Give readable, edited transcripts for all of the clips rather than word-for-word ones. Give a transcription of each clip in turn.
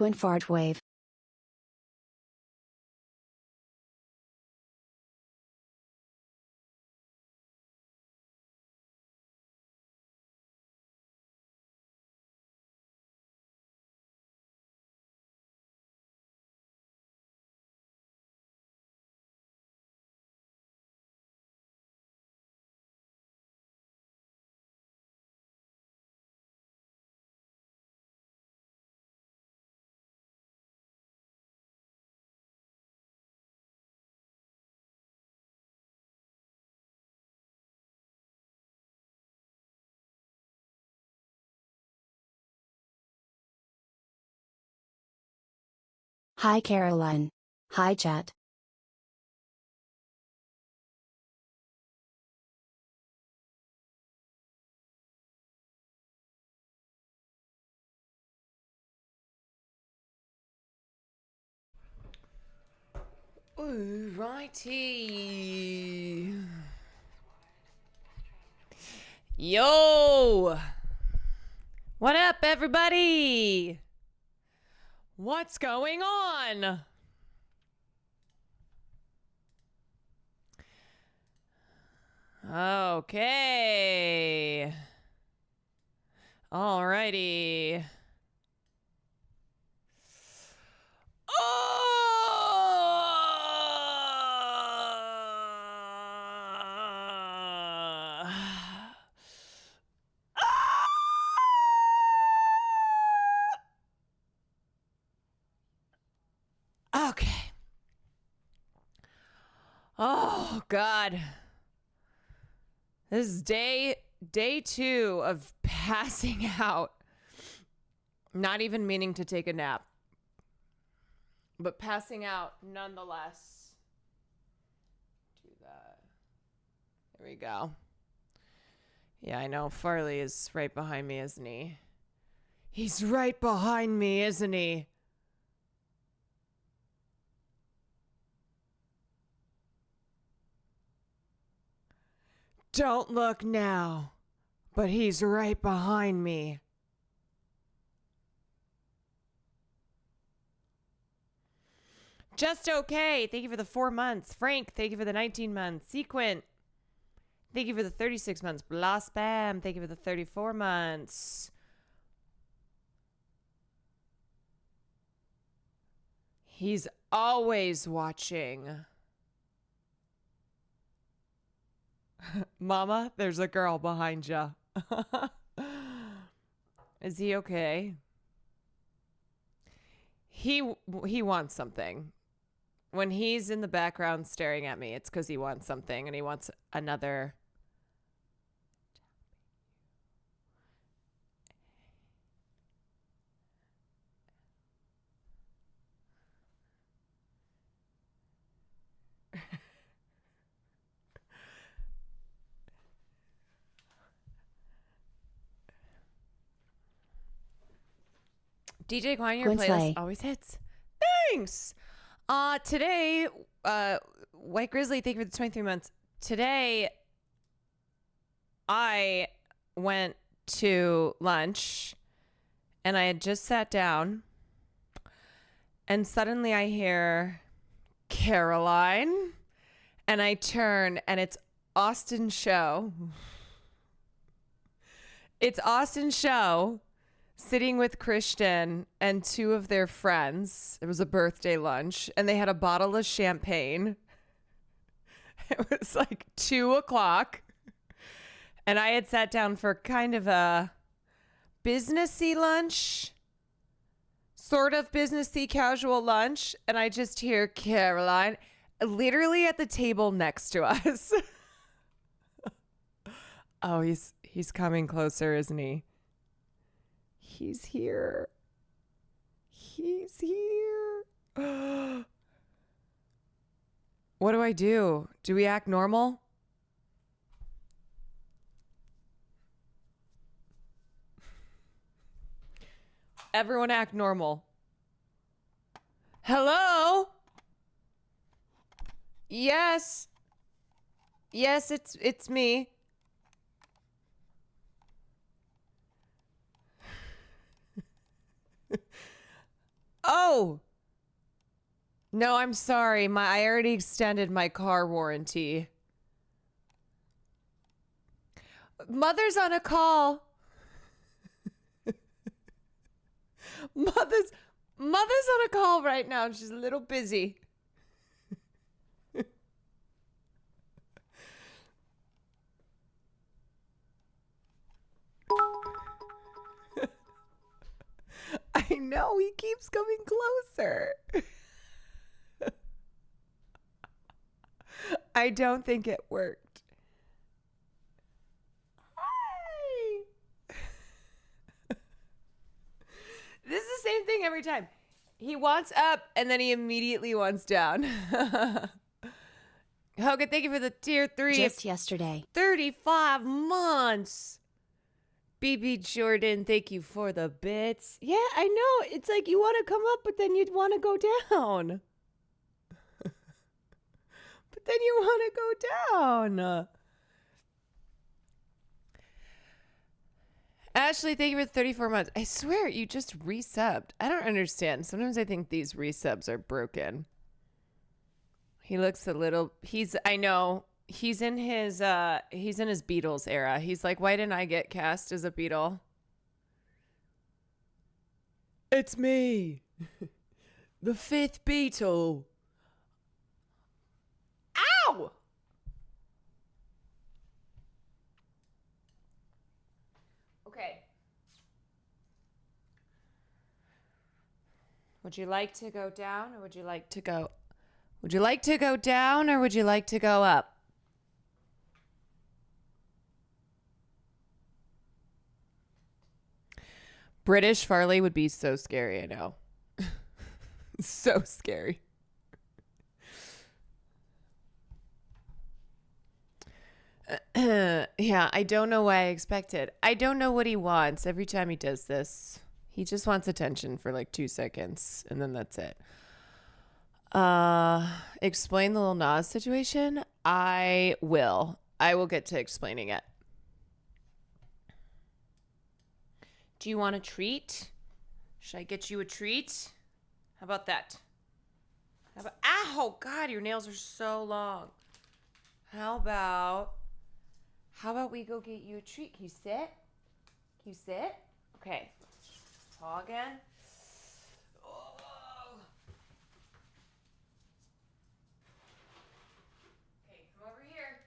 Kwan fart wave. Hi Caroline. Hi chat. Alrighty. Yo! What up, everybody? What's going on? Okay. Alrighty. Okay. Oh God. This is day 2 of passing out. Not even meaning to take a nap, but passing out nonetheless. Do that. There we go. Yeah, I know. Farley is right behind me, isn't he? He's right behind me, isn't he? Don't look now, but he's right behind me. Just okay. Thank you for the 4 months. Frank, thank you for the 19 months. Sequent, thank you for the 36 months. Blah Spam, thank you for the 34 months. He's always watching. Mama, there's a girl behind you. Is he okay? He wants something. When he's in the background staring at me, it's because he wants something and he wants another. DJ Kwan, your playlist always hits. Thanks. Today, White Grizzly, thank you for the 23 months. Today, I went to lunch and I had just sat down and suddenly I hear Caroline and I turn and it's Austin Show. It's Austin Show sitting with Christian and 2 of their friends. It was a birthday lunch and they had a bottle of champagne. It was like 2:00 and I had sat down for kind of a businessy lunch, sort of businessy casual lunch. And I just hear Caroline literally at the table next to us. Oh, he's coming closer, isn't he? He's here. He's here. What do I do? Do we act normal? Everyone act normal. Hello? Yes. Yes, it's me. No. No, I'm sorry. I already extended my car warranty. Mother's on a call. Mother's on a call right now, and she's a little busy. I know, he keeps coming closer. I don't think it worked. Hi. This is the same thing every time. He wants up and then he immediately wants down. Hogan, thank you for the tier 3. Just yesterday. 35 months. BB Jordan, thank you for the bits. Yeah, I know. It's like you want to come up, but then you'd want to go down. But then you want to go down. Ashley, thank you for 34 months. I swear, you just resubbed. I don't understand. Sometimes I think these resubs are broken. He looks a little... I know. He's in his Beatles era. He's like, why didn't I get cast as a Beatle? It's me. The 5th Beatle. Ow! Okay. Would you like to go down or would you like to go... Would you like to go down or would you like to go up? British Farley would be so scary, I know. So scary. Yeah, I don't know why I expected. I don't know what he wants every time he does this. He just wants attention for like 2 seconds, and then that's it. Explain the Lil Nas situation? I will get to explaining it. Do you want a treat? Should I get you a treat? How about that? Ow, God, your nails are so long. How about we go get you a treat? Can you sit? Okay. Paw again. Oh. Okay, come over here.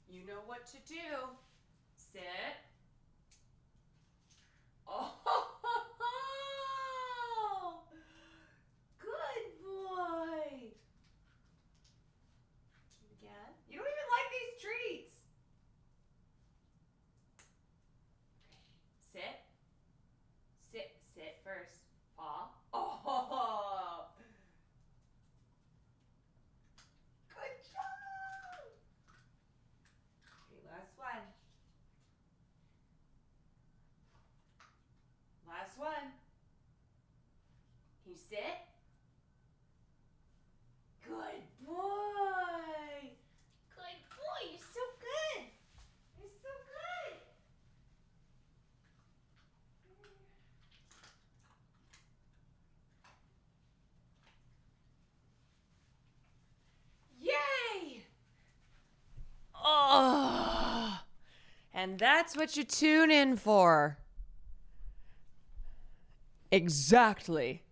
You know what to do. Sit. Oh. Good boy. Again. You don't even like these treats. Okay. Sit first. Paw. Oh. Good job. Okay, last one. Last one. Can you sit? Good boy. Good boy. You're so good. You're so good. Yay! Oh, and that's what you tune in for. Exactly.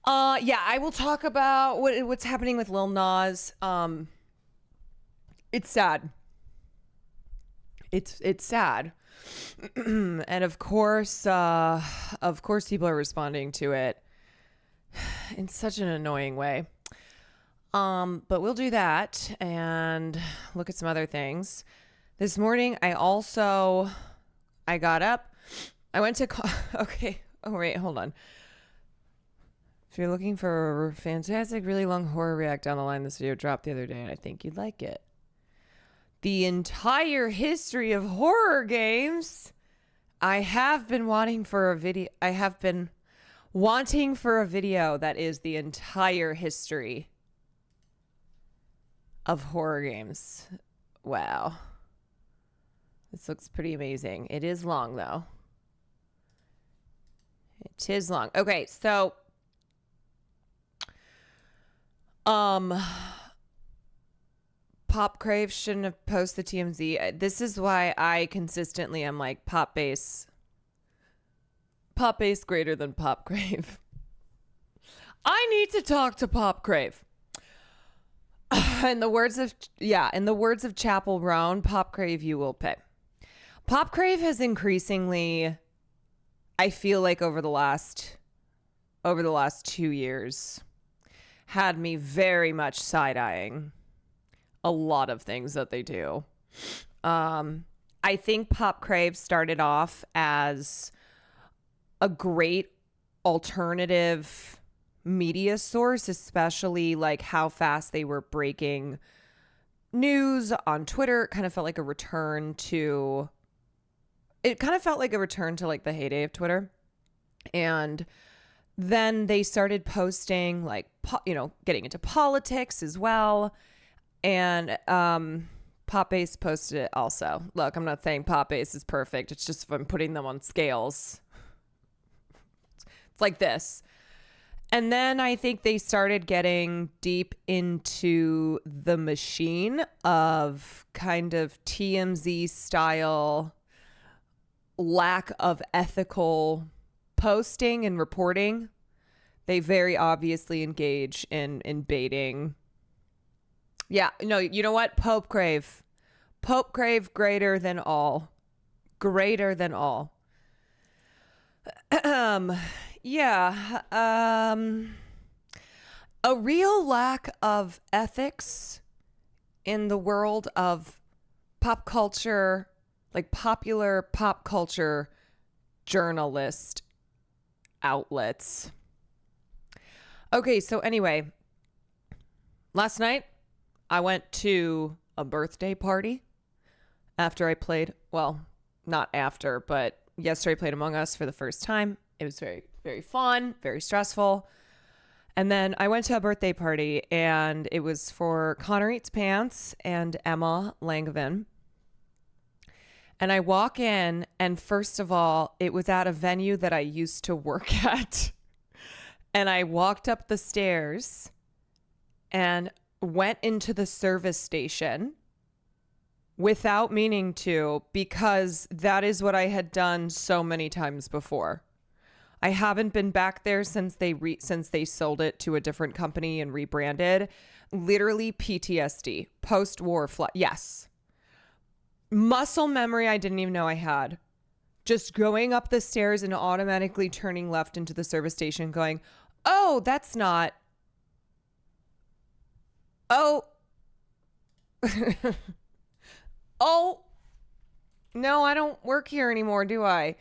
Yeah, I will talk about what's happening with Lil Nas. It's sad. It's sad. And of course people are responding to it in such an annoying way. But we'll do that and look at some other things. This morning, I got up. I went to, okay. Oh, wait, hold on. If you're looking for a fantastic, really long horror react down the line, this video dropped the other day, and I think you'd like it. The entire history of horror games. I have been wanting for a video that is the entire history of horror games. Wow. This looks pretty amazing. It is long, though. It is long. Okay, so Um, Pop Crave shouldn't have posted TMZ. This is why I consistently am like pop bass greater than Pop Crave. I need to talk to Pop Crave. In the words of Chapel Roan, Pop Crave, you will pay. Pop Crave has increasingly, I feel like over the last 2 years, had me very much side-eyeing a lot of things that they do. I think Pop Crave started off as a great alternative media source, especially like how fast they were breaking news on Twitter. It kind of felt like a return to like the heyday of Twitter. And then they started posting like, getting into politics as well. And Pop Bass posted it also. Look, I'm not saying Pop Bass is perfect. It's just if I'm putting them on scales. It's like this. And then I think they started getting deep into the machine of kind of TMZ style lack of ethical posting and reporting. They very obviously engage in baiting. Yeah, no, you know what? Pope Crave, greater than all. Yeah. A real lack of ethics in the world of pop culture, like popular pop culture journalist outlets. Okay, so anyway, last night I went to a birthday party after I played, well, not after, but yesterday I played Among Us for the first time. It was very, very fun, very stressful. And then I went to a birthday party, and it was for Connor Eats Pants and Emma Langevin. And I walk in, and first of all, it was at a venue that I used to work at. And I walked up the stairs and went into the service station without meaning to, because that is what I had done so many times before. I haven't been back there since they sold it to a different company and rebranded. Literally PTSD, post-war yes. Muscle memory I didn't even know I had. Just going up the stairs and automatically turning left into the service station going, oh, that's not. Oh. Oh. No, I don't work here anymore, do I?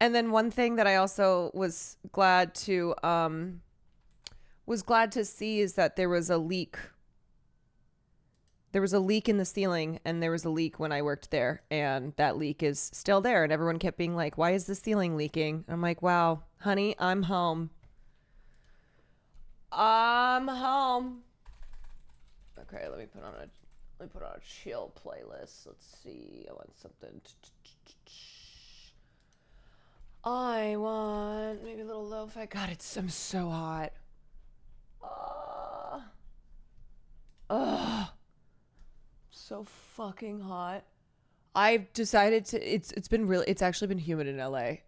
And then one thing that I also was glad to see is that there was a leak. There was a leak in the ceiling, and there was a leak when I worked there, and that leak is still there. And everyone kept being like, why is the ceiling leaking? And I'm like, wow, honey, I'm home. I'm home. Okay, let me put on a chill playlist. Let's see. I want something. I want maybe a little lo-fi. God, I'm so hot. So fucking hot. I've decided to. It's actually been humid in LA.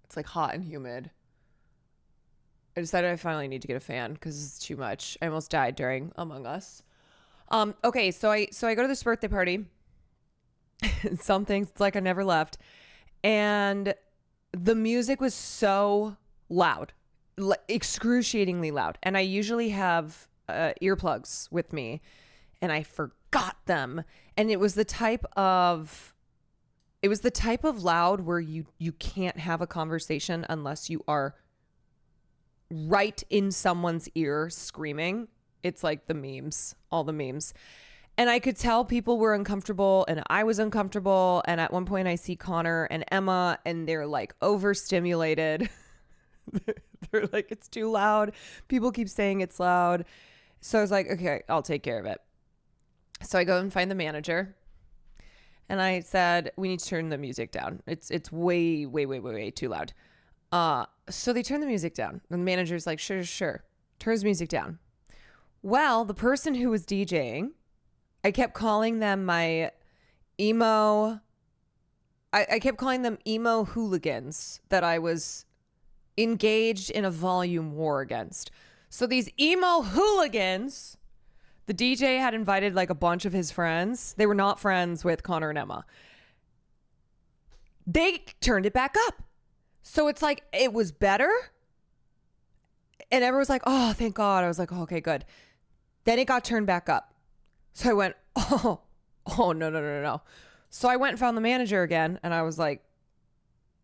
It's like hot and humid. I decided I finally need to get a fan because it's too much. I almost died during Among Us. Okay, so I go to this birthday party. Some things, it's like I never left. And the music was so loud, excruciatingly loud. And I usually have earplugs with me, and I forgot them. And it was the type of loud where you can't have a conversation unless you are right in someone's ear screaming. It's like the memes, all the memes. And I could tell people were uncomfortable, and I was uncomfortable. And at one point I see Connor and Emma, and they're like overstimulated. They're like, it's too loud. People keep saying it's loud. So I was like, okay, I'll take care of it. So I go and find the manager, and I said, we need to turn the music down. It's way, way, way, way, way too loud. So they turn the music down, and the manager's like, sure. Turns music down. Well, the person who was DJing, I kept calling them my emo. I kept calling them emo hooligans that I was engaged in a volume war against. So these emo hooligans, the DJ had invited like a bunch of his friends. They were not friends with Connor and Emma. They turned it back up. So it's like, it was better. And everyone was like, oh, thank God. I was like, oh, okay, good. Then it got turned back up. So I went, oh, no. So I went and found the manager again. And I was like,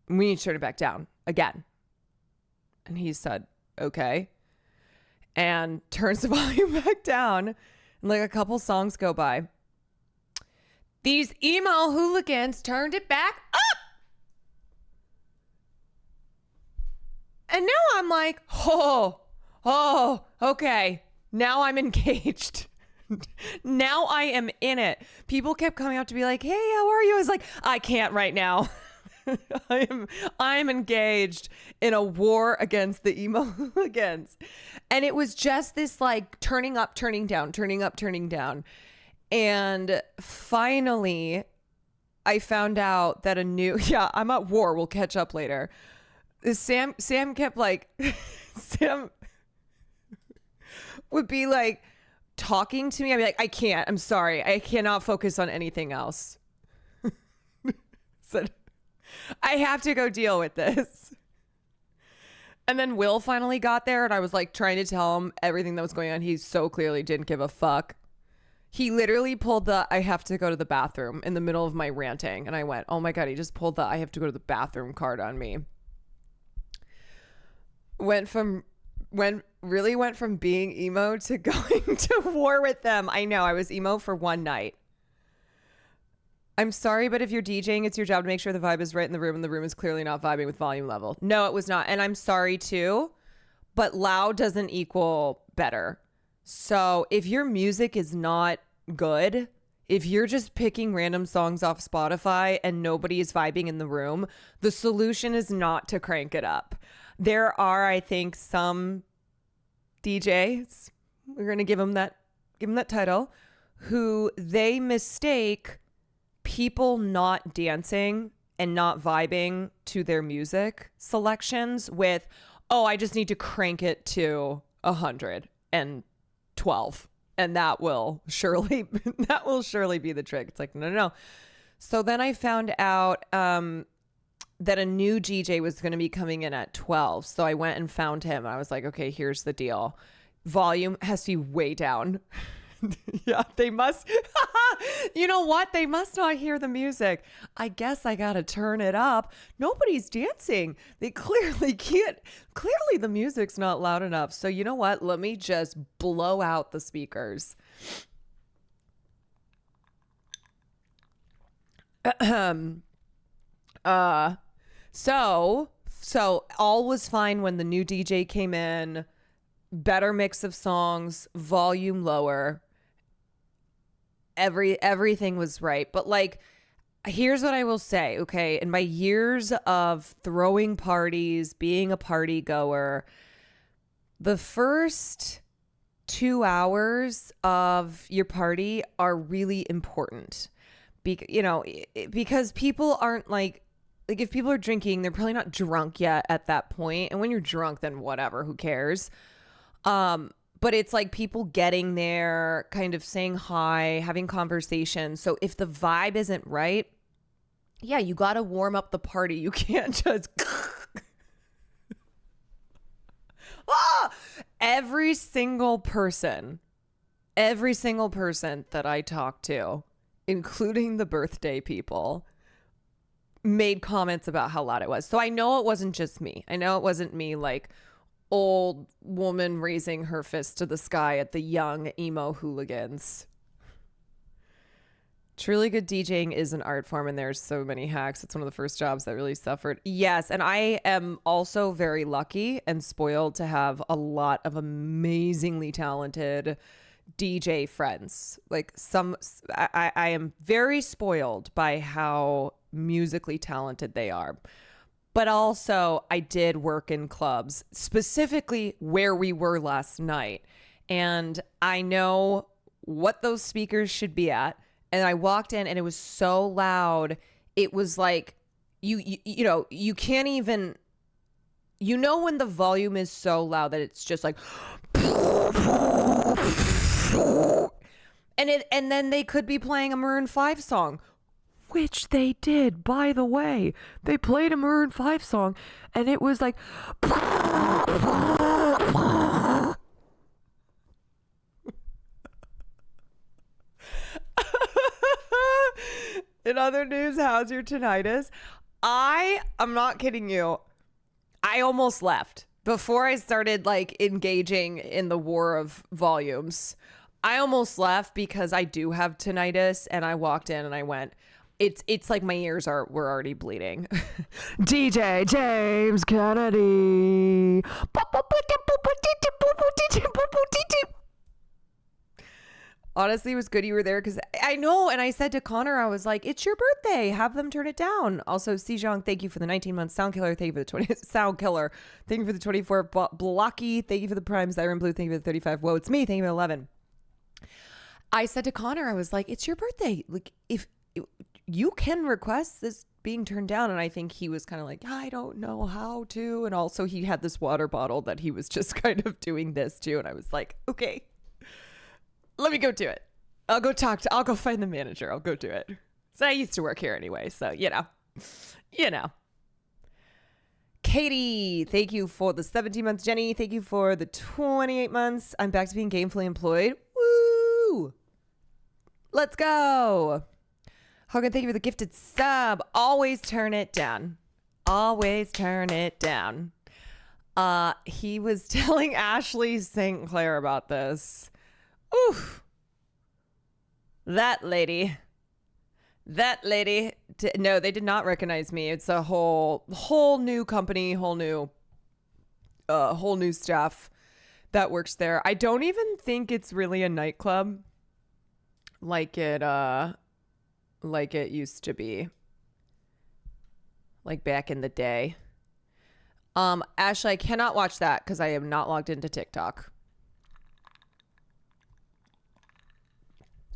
we need to turn it back down again. And he said, okay. And turns the volume back down. And like a couple songs go by. These emo hooligans turned it back up. And now I'm like, oh, okay. Now I'm engaged. Now I am in it. People kept coming up to be like, hey, how are you? I was like, I can't right now. I'm engaged in a war against the emo hooligans. And it was just this like turning up, turning down, turning up, turning down. And finally, I found out that I'm at war. We'll catch up later. Sam kept like, Sam would be like talking to me. I'd be like, I can't, I'm sorry. I cannot focus on anything else. Said, I have to go deal with this. And then Will finally got there and I was like trying to tell him everything that was going on. He so clearly didn't give a fuck. He literally pulled the I have to go to the bathroom in the middle of my ranting. And I went, oh my God, he just pulled the I have to go to the bathroom card on me. Went from being emo to going to war with them. I know, I was emo for one night. I'm sorry, but if you're DJing, it's your job to make sure the vibe is right in the room and the room is clearly not vibing with volume level. No, it was not. And I'm sorry too, but loud doesn't equal better. So if your music is not good, if you're just picking random songs off Spotify and nobody is vibing in the room, the solution is not to crank it up. There are, I think, some DJs, we're going to give them that title, who they mistake people not dancing and not vibing to their music selections with, oh, I just need to crank it to 112 and that will surely be the trick. It's like, no. So then I found out that a new DJ was going to be coming in at 12. So I went and found him. I was like, okay, here's the deal. Volume has to be way down. Yeah, they must. You know what? They must not hear the music. I guess I got to turn it up. Nobody's dancing. They clearly can't. Clearly the music's not loud enough. So you know what? Let me just blow out the speakers. So all was fine when the new DJ came in. Better mix of songs, volume lower. Everything was right. But like, here's what I will say, okay? In my years of throwing parties, being a party goer, the first 2 hours of your party are really important. Because people aren't like if people are drinking, they're probably not drunk yet at that point. And when you're drunk, then whatever, who cares? But it's like people getting there, kind of saying hi, having conversations. So if the vibe isn't right, yeah, you got to warm up the party. You can't just every single person that I talked to, including the birthday people, made comments about how loud it was. So I know it wasn't just me. I know it wasn't me, like old woman raising her fist to the sky at the young emo hooligans. Truly good DJing is an art form, and there's so many hacks. It's one of the first jobs that really suffered. Yes, and I am also very lucky and spoiled to have a lot of amazingly talented DJ friends. Like I am very spoiled by how musically talented they are. But also, I did work in clubs, specifically where we were last night. and I know what those speakers should be at. And I walked in and it was so loud. It was like, you know, you can't even, you know, when the volume is so loud that it's just like, and then they could be playing a Maroon 5 song, which they did, by the way. They played a Maroon 5 song and it was like, in other news, how's your tinnitus? I'm not kidding you. I almost left before I started like engaging in the war of volumes. I almost left because I do have tinnitus, and I walked in and I went, it's like my ears were already bleeding. DJ James Kennedy. Honestly, it was good you were there because I know. And I said to Connor, I was like, it's your birthday. Have them turn it down. Also, Sejong, thank you for the 19 months. Sound Killer, thank you for the 20. Sound Killer, thank you for the 24. Blocky, thank you for the primes. Iron Blue, thank you for the 35. Whoa, it's me. Thank you for the 11. I said to Connor, I was like, it's your birthday. Like, if you can request this being turned down. And I think he was kind of like, I don't know how to. And also, he had this water bottle that he was just kind of doing this to. And I was like, okay. Let me go do it. I'll go find the manager. I'll go do it. So I used to work here anyway. So, you know. Katie, thank you for the 17 months. Jenny, thank you for the 28 months. I'm back to being gainfully employed. Woo! Let's go. Hogan, thank you for the gifted sub. Always turn it down. Always turn it down. He was telling Ashley St. Clair about this. Oof. That lady. No, they did not recognize me. It's a whole new company, whole new staff that works there. I don't even think it's really a nightclub like it used to be, like back in the day. Ashley, I cannot watch that because I am not logged into TikTok.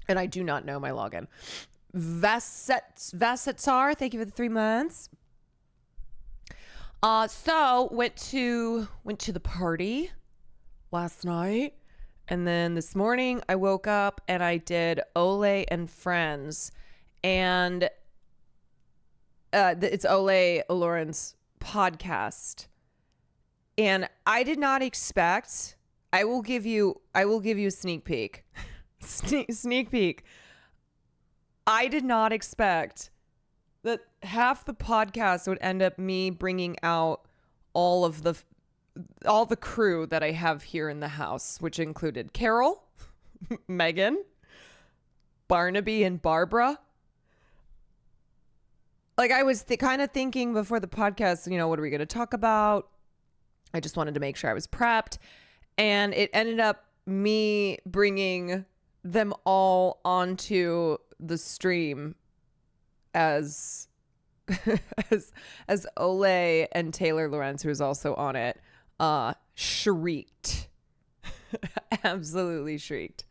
And I do not know my login. Vassetsar, thank you for the 3 months. So went to the party last night, and then this morning I woke up and I did Ole and Friends, and it's Ole Lauren's podcast, and I did not expect. I will give you a sneak peek. Sneak peek. I did not expect that half the podcast would end up me bringing out all the crew that I have here in the house, which included Carol, Megan, Barnaby, and Barbara. Like, I was kind of thinking before the podcast, what are we going to talk about? I just wanted to make sure I was prepped, and it ended up me bringing them all onto the stream as Ole and Taylor Lorenz, who is also on it, shrieked. Absolutely shrieked.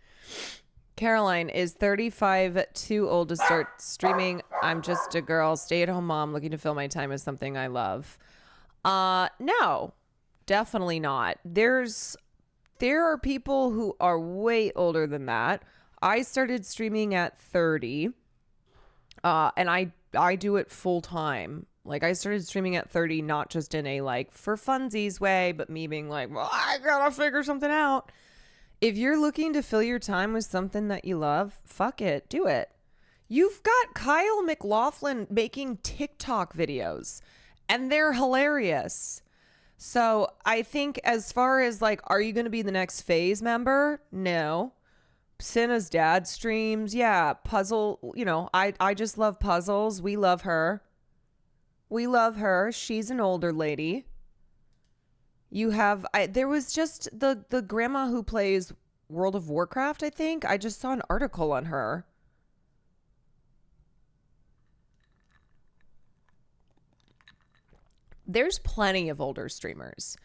Caroline, is 35 too old to start streaming? I'm just a girl, stay-at-home mom looking to fill my time with something I love. No, definitely not. There are people who are way older than that. I started streaming at 30, and I do it full time. Like, I started streaming at 30, not just in a like for funsies way, but me being like, well, I gotta figure something out. If you're looking to fill your time with something that you love, fuck it, do it. You've got Kyle MacLachlan making TikTok videos, and they're hilarious. So I think as far as like, are you going to be the next phase member? No. Cinna's dad streams. Yeah. Puzzle. I just love puzzles. We love her. She's an older lady. You have, there was just the grandma who plays World of Warcraft, I think. I just saw an article on her. There's plenty of older streamers.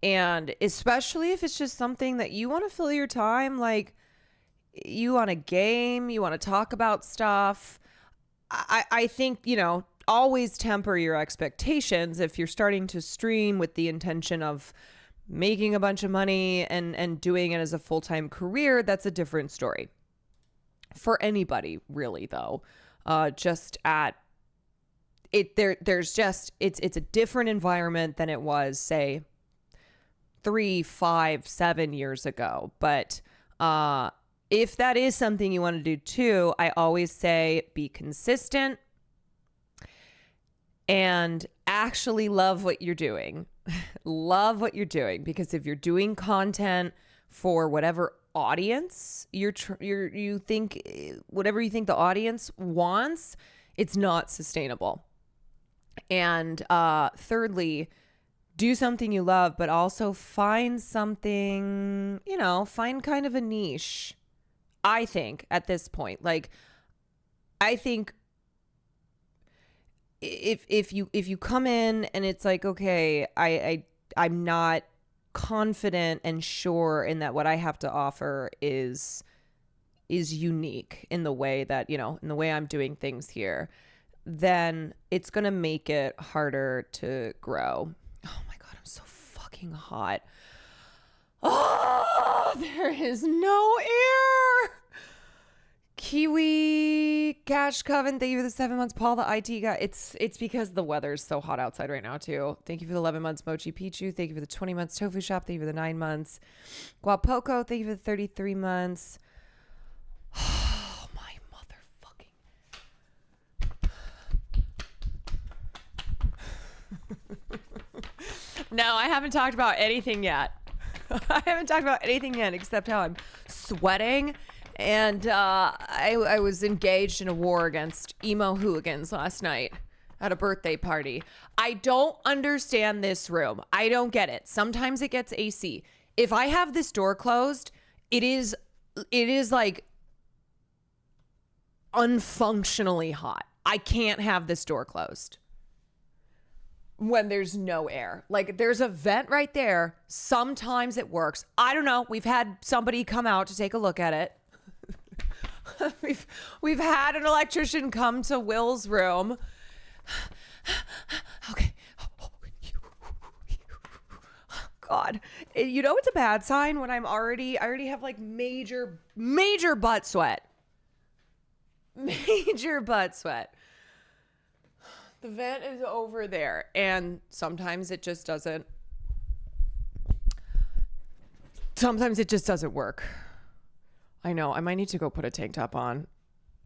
And especially if it's just something that you want to fill your time, like you want a game, you want to talk about stuff. I think, always temper your expectations. If you're starting to stream with the intention of making a bunch of money and doing it as a full-time career, that's a different story. For anybody, really, though. Just at it, there's just it's a different environment than it was, say, 3, 5, 7 years ago. But if that is something you want to do too, I always say be consistent and actually love what you're doing. Love what you're doing, because if you're doing content for whatever audience you think, whatever you think the audience wants, it's not sustainable. And thirdly, do something you love, but also find something, find kind of a niche. I think at this point, like, I think if you come in and it's like, okay, I'm not confident and sure in that what I have to offer is unique in the way that, in the way I'm doing things here, then it's going to make it harder to grow. Oh my God, I'm so fucking hot. Oh, there is no air. Kiwi, Cash Coven, thank you for the 7 months. Paul, the IT guy. It's because the weather's so hot outside right now, too. Thank you for the 11 months, Mochi Pichu. Thank you for the 20 months, Tofu Shop. Thank you for the 9 months. Guapoco, thank you for the 33 months. Oh, my motherfucking... No, I haven't talked about anything yet. I haven't talked about anything yet except how I'm sweating. And I was engaged in a war against emo hooligans last night at a birthday party. I don't understand this room. I don't get it. Sometimes it gets AC. If I have this door closed, it is like unfunctionally hot. I can't have this door closed when there's no air. Like, there's a vent right there. Sometimes it works. I don't know. We've had somebody come out to take a look at it. We've had an electrician come to Will's room. Okay. God, it's a bad sign when I already have like major butt sweat. Major butt sweat. The vent is over there, and sometimes it just doesn't. Sometimes it just doesn't work. I know. I might need to go put a tank top on.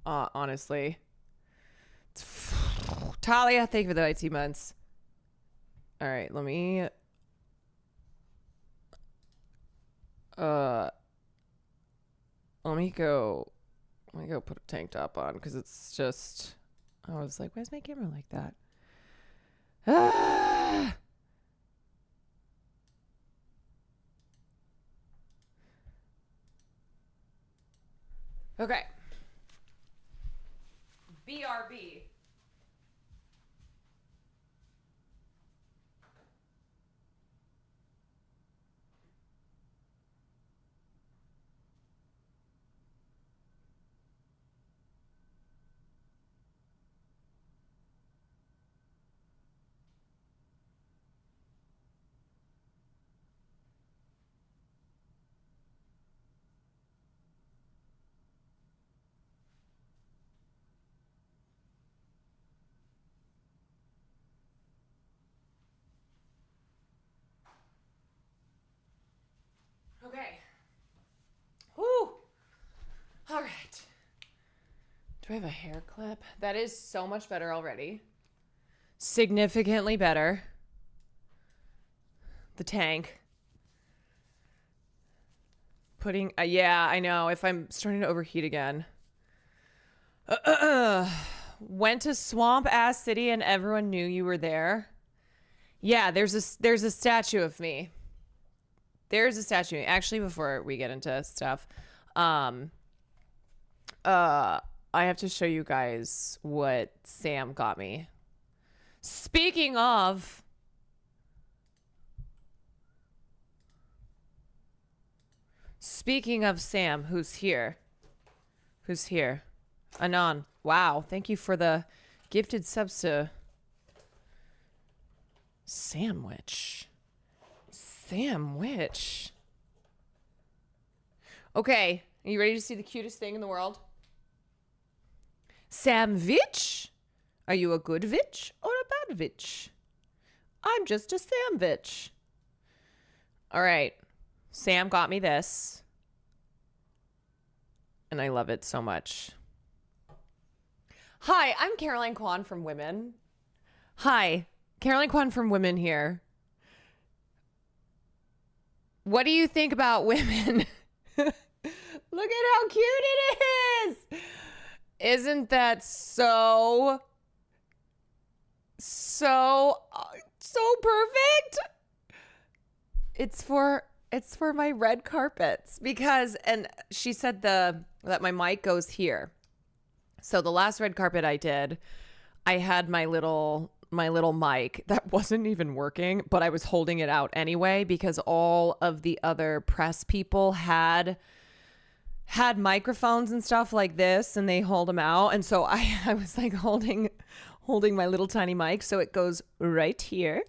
Honestly. Talia, thank you for the 19 months. All right, let me go put a tank top on, because it's just, I was like, why is my camera like that? Ah! Okay. BRB. Okay. Whew. All right. Do I have a hair clip? That is so much better already. Significantly better. The tank. Putting, yeah, I know. If I'm starting to overheat again. Went to Swamp Ass City and everyone knew you were there. Yeah, there's a statue of me. There's a statue. Actually, before we get into stuff, I have to show you guys what Sam got me. Speaking of, Speaking of Sam, who's here? Who's here? Anon. Wow. Thank you for the gifted subs to Sandwich. Sandwich. Okay. Are you ready to see the cutest thing in the world? Samvich? Are you a good vitch or a bad vitch? I'm just a Samvich. All right. Sam got me this. And I love it so much. Hi, I'm Caroline Kwan from Women. Hi, Caroline Kwan from Women here. What do you think about women? Look at how cute it is. Isn't that so perfect? It's for my red carpets because, and she said that my mic goes here. So the last red carpet I did, I had my little mic that wasn't even working, but I was holding it out anyway because all of the other press people had microphones and stuff like this, and they hold them out. And so I was like holding my little tiny mic, so it goes right here.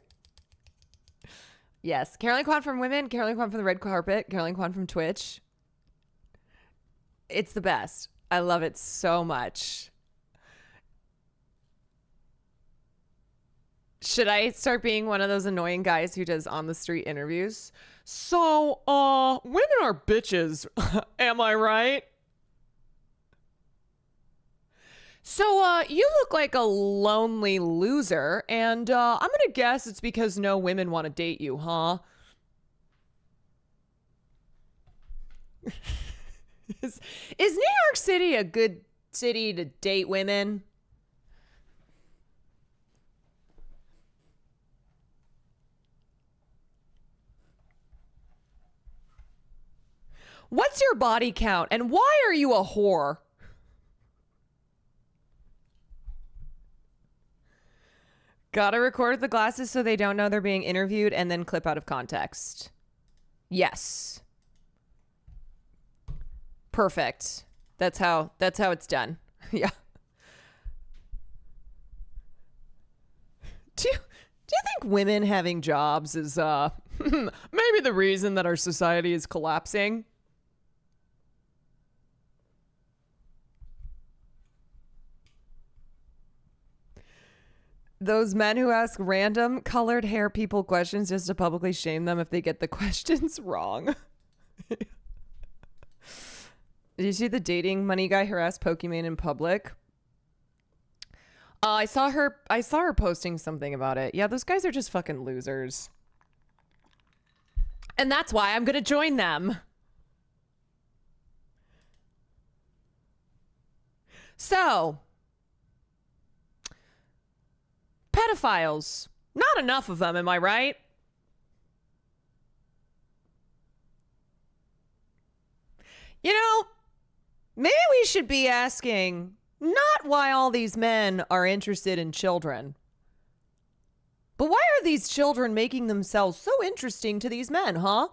Yes, Caroline Kwan from Women, Caroline Kwan from the red carpet, Caroline Kwan from Twitch. It's the best. I love it so much. Should I start being one of those annoying guys who does on the street interviews? So, women are bitches. Am I right? So, you look like a lonely loser, and I'm gonna guess it's because no women want to date you, huh? Is New York City a good city to date women? What's your body count, and why are you a whore? Gotta record the glasses so they don't know they're being interviewed and then clip out of context. Yes. Perfect. That's how it's done. Yeah. Do you think women having jobs is maybe the reason that our society is collapsing? Those men who ask random colored hair people questions just to publicly shame them if they get the questions wrong. Did you see the dating money guy harass Pokimane in public? I saw her posting something about it. Yeah, those guys are just fucking losers. And that's why I'm gonna join them. So, pedophiles. Not enough of them, am I right? You know, maybe we should be asking not why all these men are interested in children, but why are these children making themselves so interesting to these men, huh?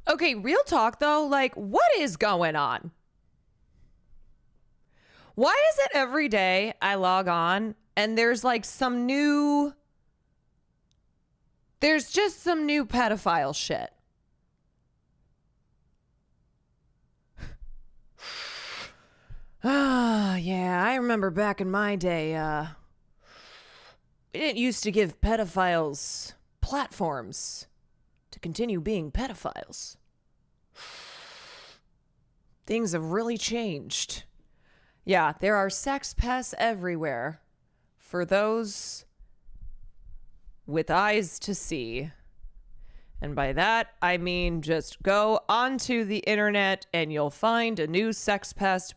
Okay, real talk though, like, what is going on? Why is it every day I log on and there's like there's just some new pedophile shit? Ah, yeah, I remember back in my day, we didn't used to give pedophiles platforms to continue being pedophiles. Things have really changed. Yeah, there are sex pests everywhere for those with eyes to see. And by that, I mean just go onto the internet and you'll find a new sex pest,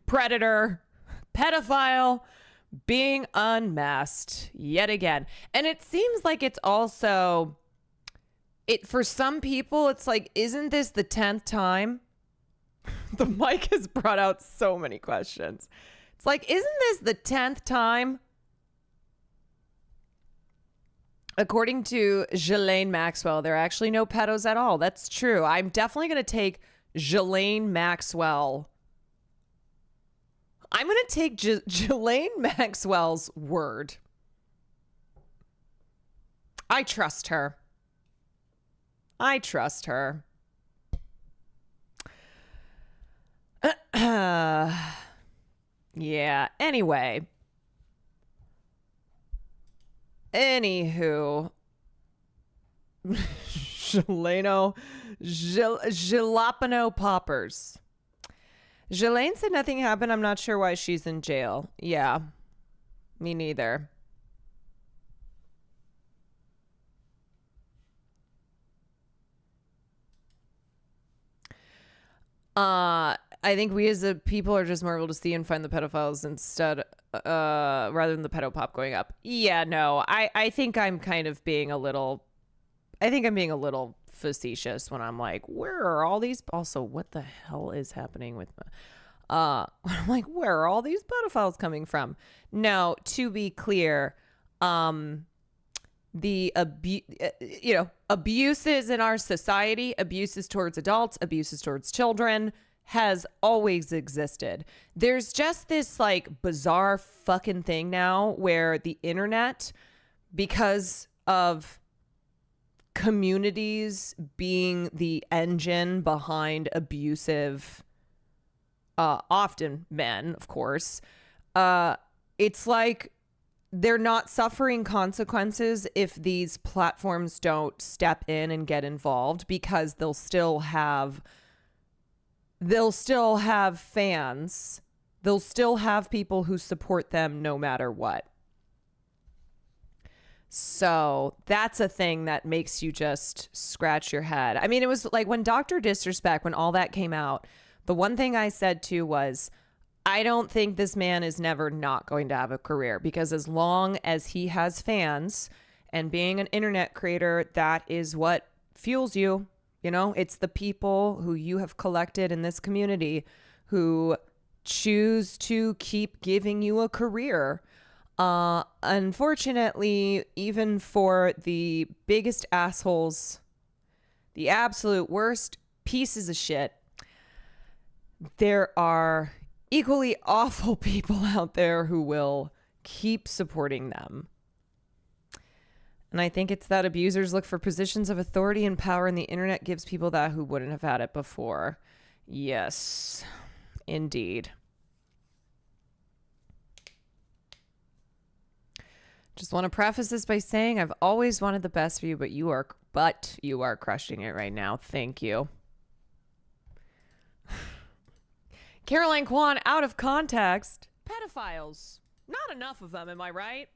predator, pedophile being unmasked yet again. And it seems like it's also, for some people, it's like, isn't this the 10th time? The mic has brought out so many questions. It's like, isn't this the 10th time According to Ghislaine Maxwell, there are actually no pedos at all. That's true. I'm definitely going to take Ghislaine Maxwell. I'm going to take Ghislaine Maxwell's word. I trust her. I trust her. Yeah. Anyway. Anywho. Jalapeno poppers. Jelaine said nothing happened. I'm not sure why she's in jail. Yeah. Me neither. I think we as a people are just more able to see and find the pedophiles instead, rather than the pedopop going up. Yeah, no, I think I'm kind of being a little, I think I'm being a little facetious when I'm like, where are all these, also, what the hell is happening with, I'm like, where are all these pedophiles coming from? No, to be clear, the abuses in our society, abuses towards adults, abuses towards children, has always existed. There's just this like bizarre fucking thing now where the internet, because of communities being the engine behind abusive, often men, of course, it's like they're not suffering consequences if these platforms don't step in and get involved, because they'll still have fans. They'll still have people who support them no matter what. So that's a thing that makes you just scratch your head. I mean, it was like when Dr. Disrespect, when all that came out, the one thing I said too was, I don't think this man is never not going to have a career, because as long as he has fans, and being an internet creator, that is what fuels you. You know, it's the people who you have collected in this community who choose to keep giving you a career. Unfortunately, even for the biggest assholes, the absolute worst pieces of shit, there are equally awful people out there who will keep supporting them. And I think it's that abusers look for positions of authority and power, and the internet gives people that who wouldn't have had it before. Yes, indeed. Just want to preface this by saying I've always wanted the best for you, but you are crushing it right now. Thank you. Caroline Kwan, out of context. Pedophiles. Not enough of them, am I right?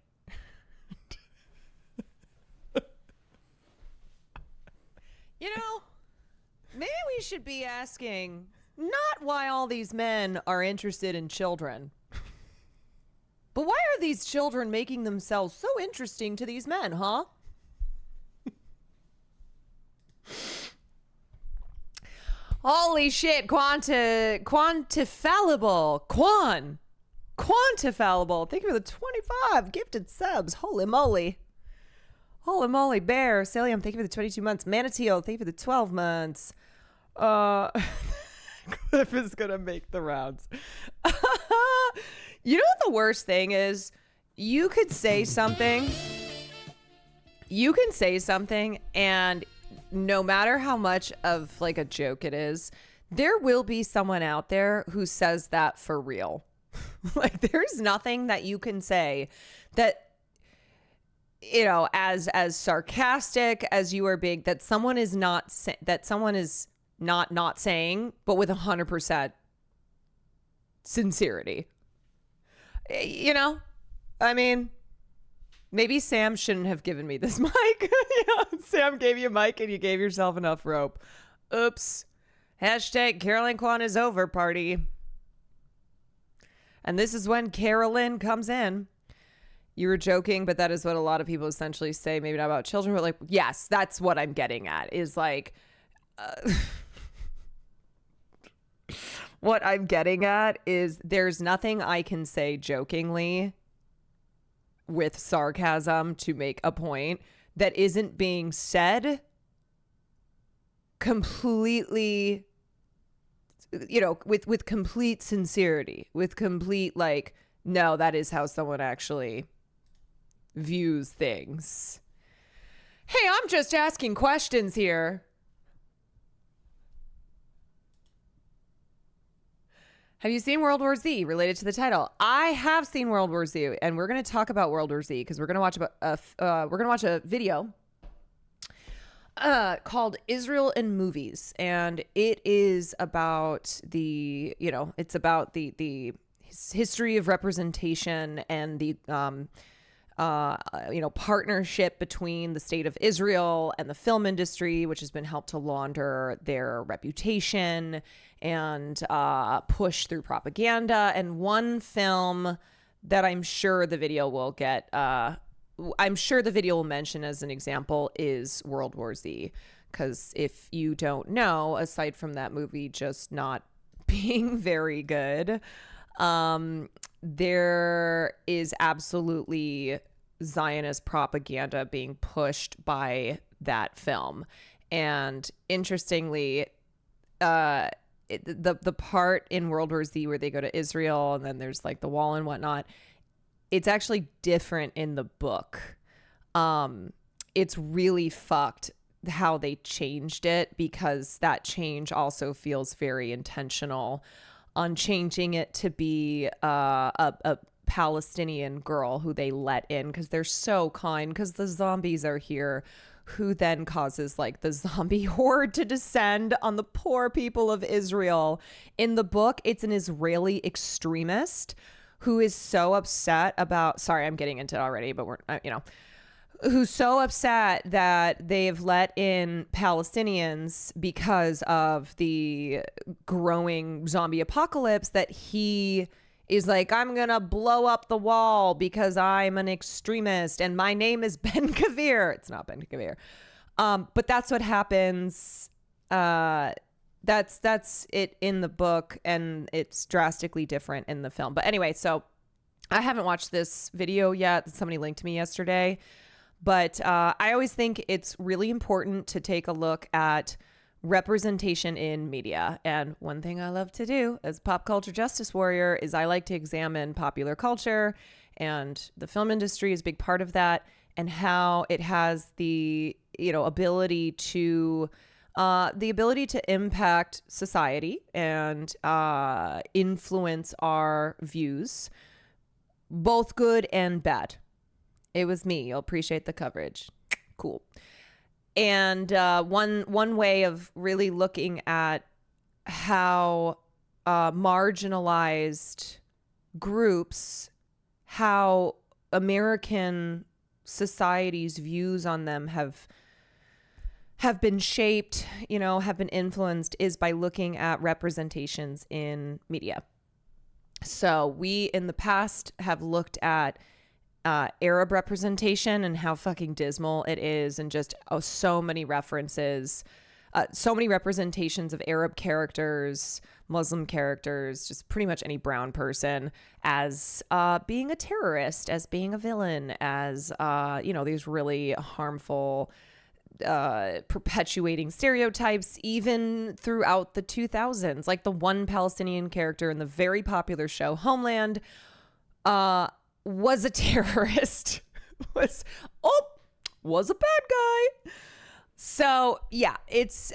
You know, maybe we should be asking not why all these men are interested in children, but why are these children making themselves so interesting to these men, huh? Holy shit, Quantifallible. Quantifallible. Thank you for the 25 gifted subs. Holy moly. Holy moly, Bear. Salium, thank you for the 22 months. Manateel, thank you for the 12 months. Cliff is going to make the rounds. You know what the worst thing is? You could say something. And no matter how much of like a joke it is, there will be someone out there who says that for real. Like, there's nothing that you can say that, you know, as sarcastic as you are being, that someone is not saying, but with 100% sincerity. You know, I mean, maybe Sam shouldn't have given me this mic. Sam gave you a mic and you gave yourself enough rope. Oops. Hashtag Caroline Kwan is over party. And this is when Carolyn comes in. You were joking, but that is what a lot of people essentially say, maybe not about children, but like, yes, that's what I'm getting at, is like, what I'm getting at is there's nothing I can say jokingly with sarcasm to make a point that isn't being said completely, with complete sincerity, with complete like, no, that is how someone actually views things. Hey, I'm just asking questions here. Have you seen World War Z related to the title? I have seen World War Z, and we're going to talk about World War Z because we're going to watch a video called Israel in Movies, and it is about the history of representation and the partnership between the state of Israel and the film industry, which has been helped to launder their reputation and push through propaganda. And one film that I'm sure the video will mention as an example is World War Z. Because if you don't know, aside from that movie just not being very good, there is absolutely Zionist propaganda being pushed by that film. And interestingly, the part in World War Z where they go to Israel and then there's like the wall and whatnot, it's actually different in the book. It's really fucked how they changed it, because that change also feels very intentional on changing it to be a Palestinian girl who they let in because they're so kind, because the zombies are here, who then causes like the zombie horde to descend on the poor people of Israel. In the book, it's an Israeli extremist who is so upset about, sorry, I'm getting into it already, but who's so upset that they've let in Palestinians because of the growing zombie apocalypse, that he is like, I'm going to blow up the wall because I'm an extremist and my name is Ben Gvir. It's not Ben Gvir. But that's what happens. That's it in the book, and it's drastically different in the film. But anyway, so I haven't watched this video yet. Somebody linked to me yesterday. But I always think it's really important to take a look at representation in media. And one thing I love to do as pop culture justice warrior is I like to examine popular culture, and the film industry is a big part of that, and how it has the ability to impact society and influence our views, both good and bad. It was me. You'll appreciate the coverage. Cool. And one way of really looking at how marginalized groups, how American society's views on them have been shaped, have been influenced, is by looking at representations in media. So we in the past have looked at Arab representation and how fucking dismal it is, and just so many references, so many representations of Arab characters, Muslim characters, just pretty much any brown person as being a terrorist, as being a villain, as these really harmful perpetuating stereotypes even throughout the 2000s. Like the one Palestinian character in the very popular show Homeland was a terrorist, was a bad guy. So yeah, it's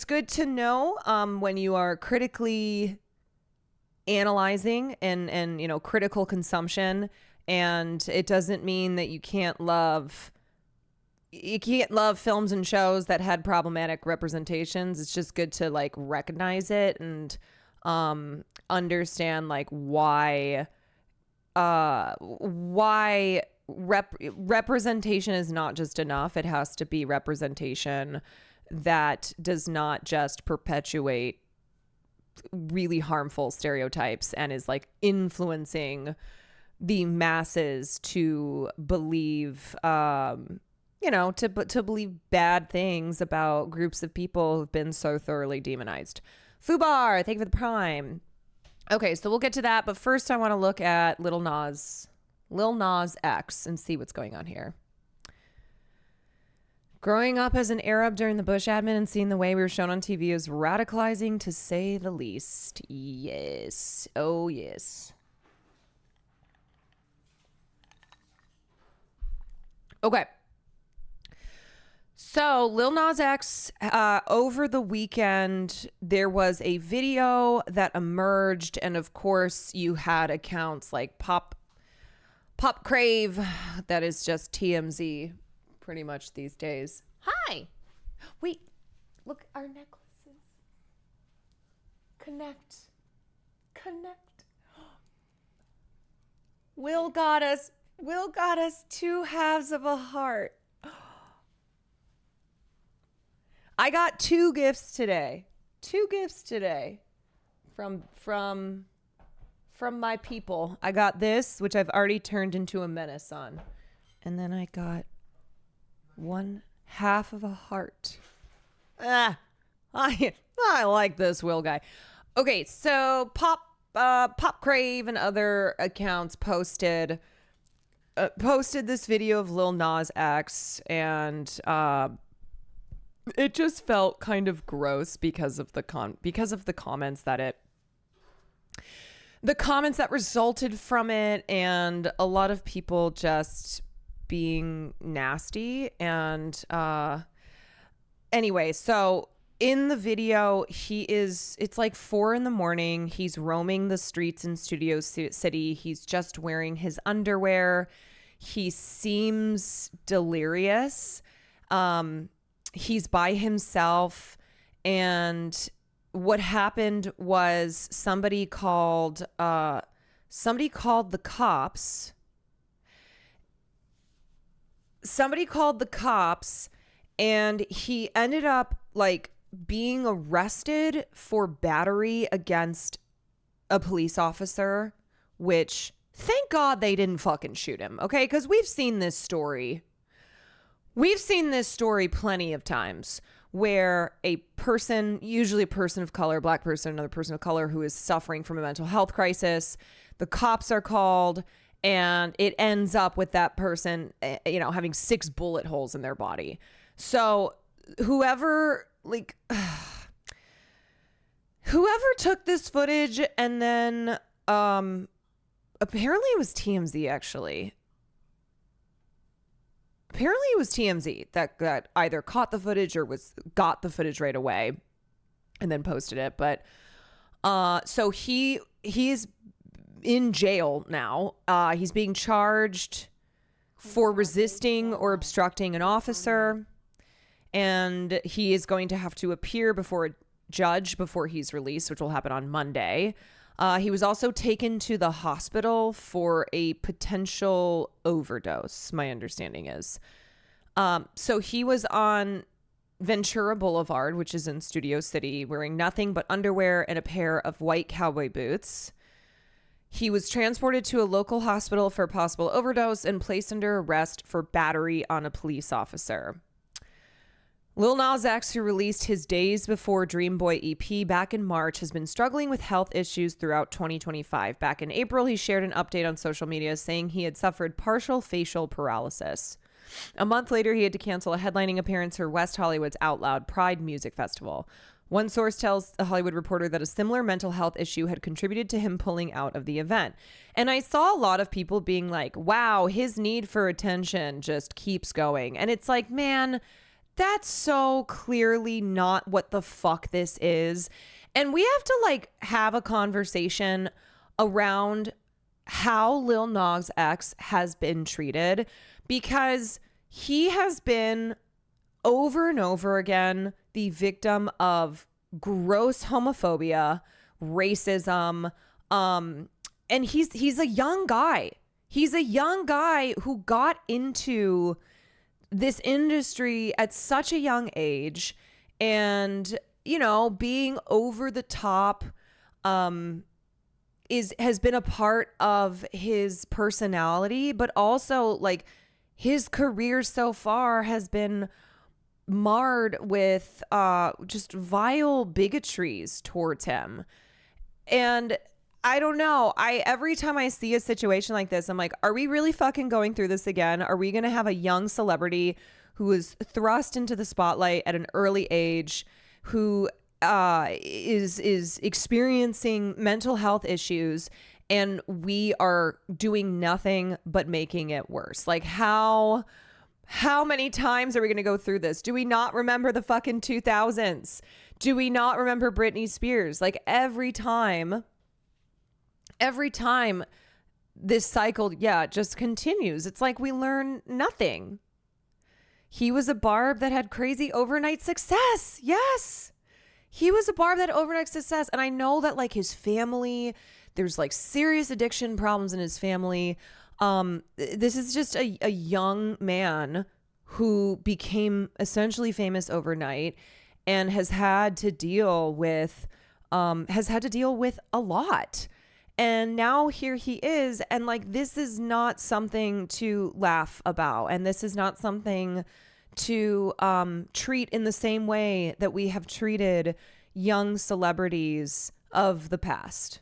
good to know when you are critically analyzing and critical consumption, and it doesn't mean that you can't love films and shows that had problematic representations. It's just good to like recognize it and understand like why representation is not just enough. It has to be representation that does not just perpetuate really harmful stereotypes and is like influencing the masses to believe to believe bad things about groups of people who've been so thoroughly demonized. Fubar, thank you for the prime. Okay, so we'll get to that, but first I want to look at Lil Nas X and see what's going on here. Growing up as an Arab during the Bush admin and seeing the way we were shown on TV is radicalizing, to say the least. Yes. Oh, yes. Okay. So Lil Nas X, over the weekend, there was a video that emerged. And of course, you had accounts like Pop Crave, that is just TMZ pretty much these days. Hi. Wait, look, our necklaces. Connect. Will got us 2 halves of a heart. I got 2 gifts today. 2 gifts today from my people. I got this, which I've already turned into a menace on. And then I got 1 half of a heart. I like this Will guy. Okay, so Pop Crave and other accounts posted this video of Lil Nas X, and it just felt kind of gross because of the comments that resulted from it, and a lot of people just being nasty. And anyway, so in the video, it's like 4 a.m. He's roaming the streets in Studio City. He's just wearing his underwear. He seems delirious. He's by himself. And what happened was somebody called the cops. Somebody called the cops, and he ended up like being arrested for battery against a police officer, which thank God they didn't fucking shoot him. Okay. Cause we've seen this story plenty of times where a person, usually a person of color, black person, another person of color who is suffering from a mental health crisis, the cops are called, and it ends up with that person, having 6 bullet holes in their body. So whoever took this footage, and then apparently it was TMZ actually. Apparently it was TMZ that either caught the footage or got the footage right away and then posted it. But so he's in jail now. He's being charged for resisting or obstructing an officer, and he is going to have to appear before a judge before he's released, which will happen on Monday. He was also taken to the hospital for a potential overdose, my understanding is. So he was on Ventura Boulevard, which is in Studio City, wearing nothing but underwear and a pair of white cowboy boots. He was transported to a local hospital for a possible overdose and placed under arrest for battery on a police officer. Lil Nas X, who released his Days Before Dream Boy EP back in March, has been struggling with health issues throughout 2025. Back in April, he shared an update on social media saying he had suffered partial facial paralysis. A month later, he had to cancel a headlining appearance for West Hollywood's Out Loud Pride Music Festival. One source tells The Hollywood Reporter that a similar mental health issue had contributed to him pulling out of the event. And I saw a lot of people being like, wow, his need for attention just keeps going. And it's like, man, that's so clearly not what the fuck this is. And we have to have a conversation around how Lil Nas X has been treated, because he has been over and over again the victim of gross homophobia, racism, and he's a young guy. He's a young guy who got into this industry at such a young age, and being over the top has been a part of his personality, but also his career so far has been marred with just vile bigotries towards him. And I don't know. Every time I see a situation like this, I'm like, are we really fucking going through this again? Are we going to have a young celebrity who was thrust into the spotlight at an early age, who is experiencing mental health issues, and we are doing nothing but making it worse. Like, how many times are we going to go through this? Do we not remember the fucking 2000s? Do we not remember Britney Spears? Like, every time this cycle, just continues. It's like we learn nothing. He was a barb that had crazy overnight success. Yes. He was a barb that had overnight success. And I know that, like, his family, there's like serious addiction problems in his family. This is just a young man who became essentially famous overnight and has had to deal with a lot. And now here he is. And like, this is not something to laugh about. And this is not something to treat in the same way that we have treated young celebrities of the past.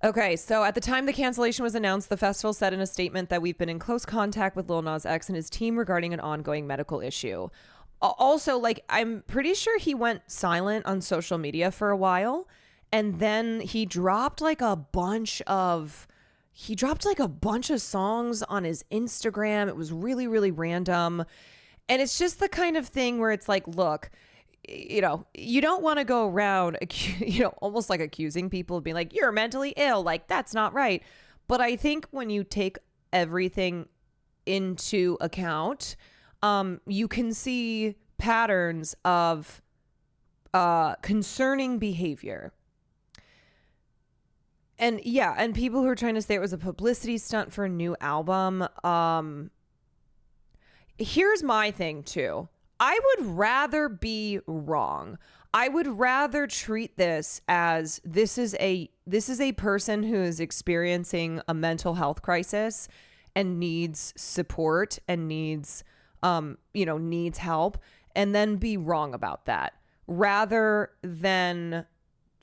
Okay, so at the time the cancellation was announced, the festival said in a statement that we've been in close contact with Lil Nas X and his team regarding an ongoing medical issue. Also, like, I'm pretty sure he went silent on social media for a while, and then he dropped like a bunch of songs on his Instagram. It was really, really random. And it's just the kind of thing where it's like, look, you know, you don't want to go around, almost like accusing people of being like, you're mentally ill. Like, that's not right. But I think when you take everything into account, you can see patterns of concerning behavior. And people who are trying to say it was a publicity stunt for a new album. Here's my thing too. I would rather be wrong. I would rather treat this as this is a person who is experiencing a mental health crisis and needs support and needs help, and then be wrong about that, rather than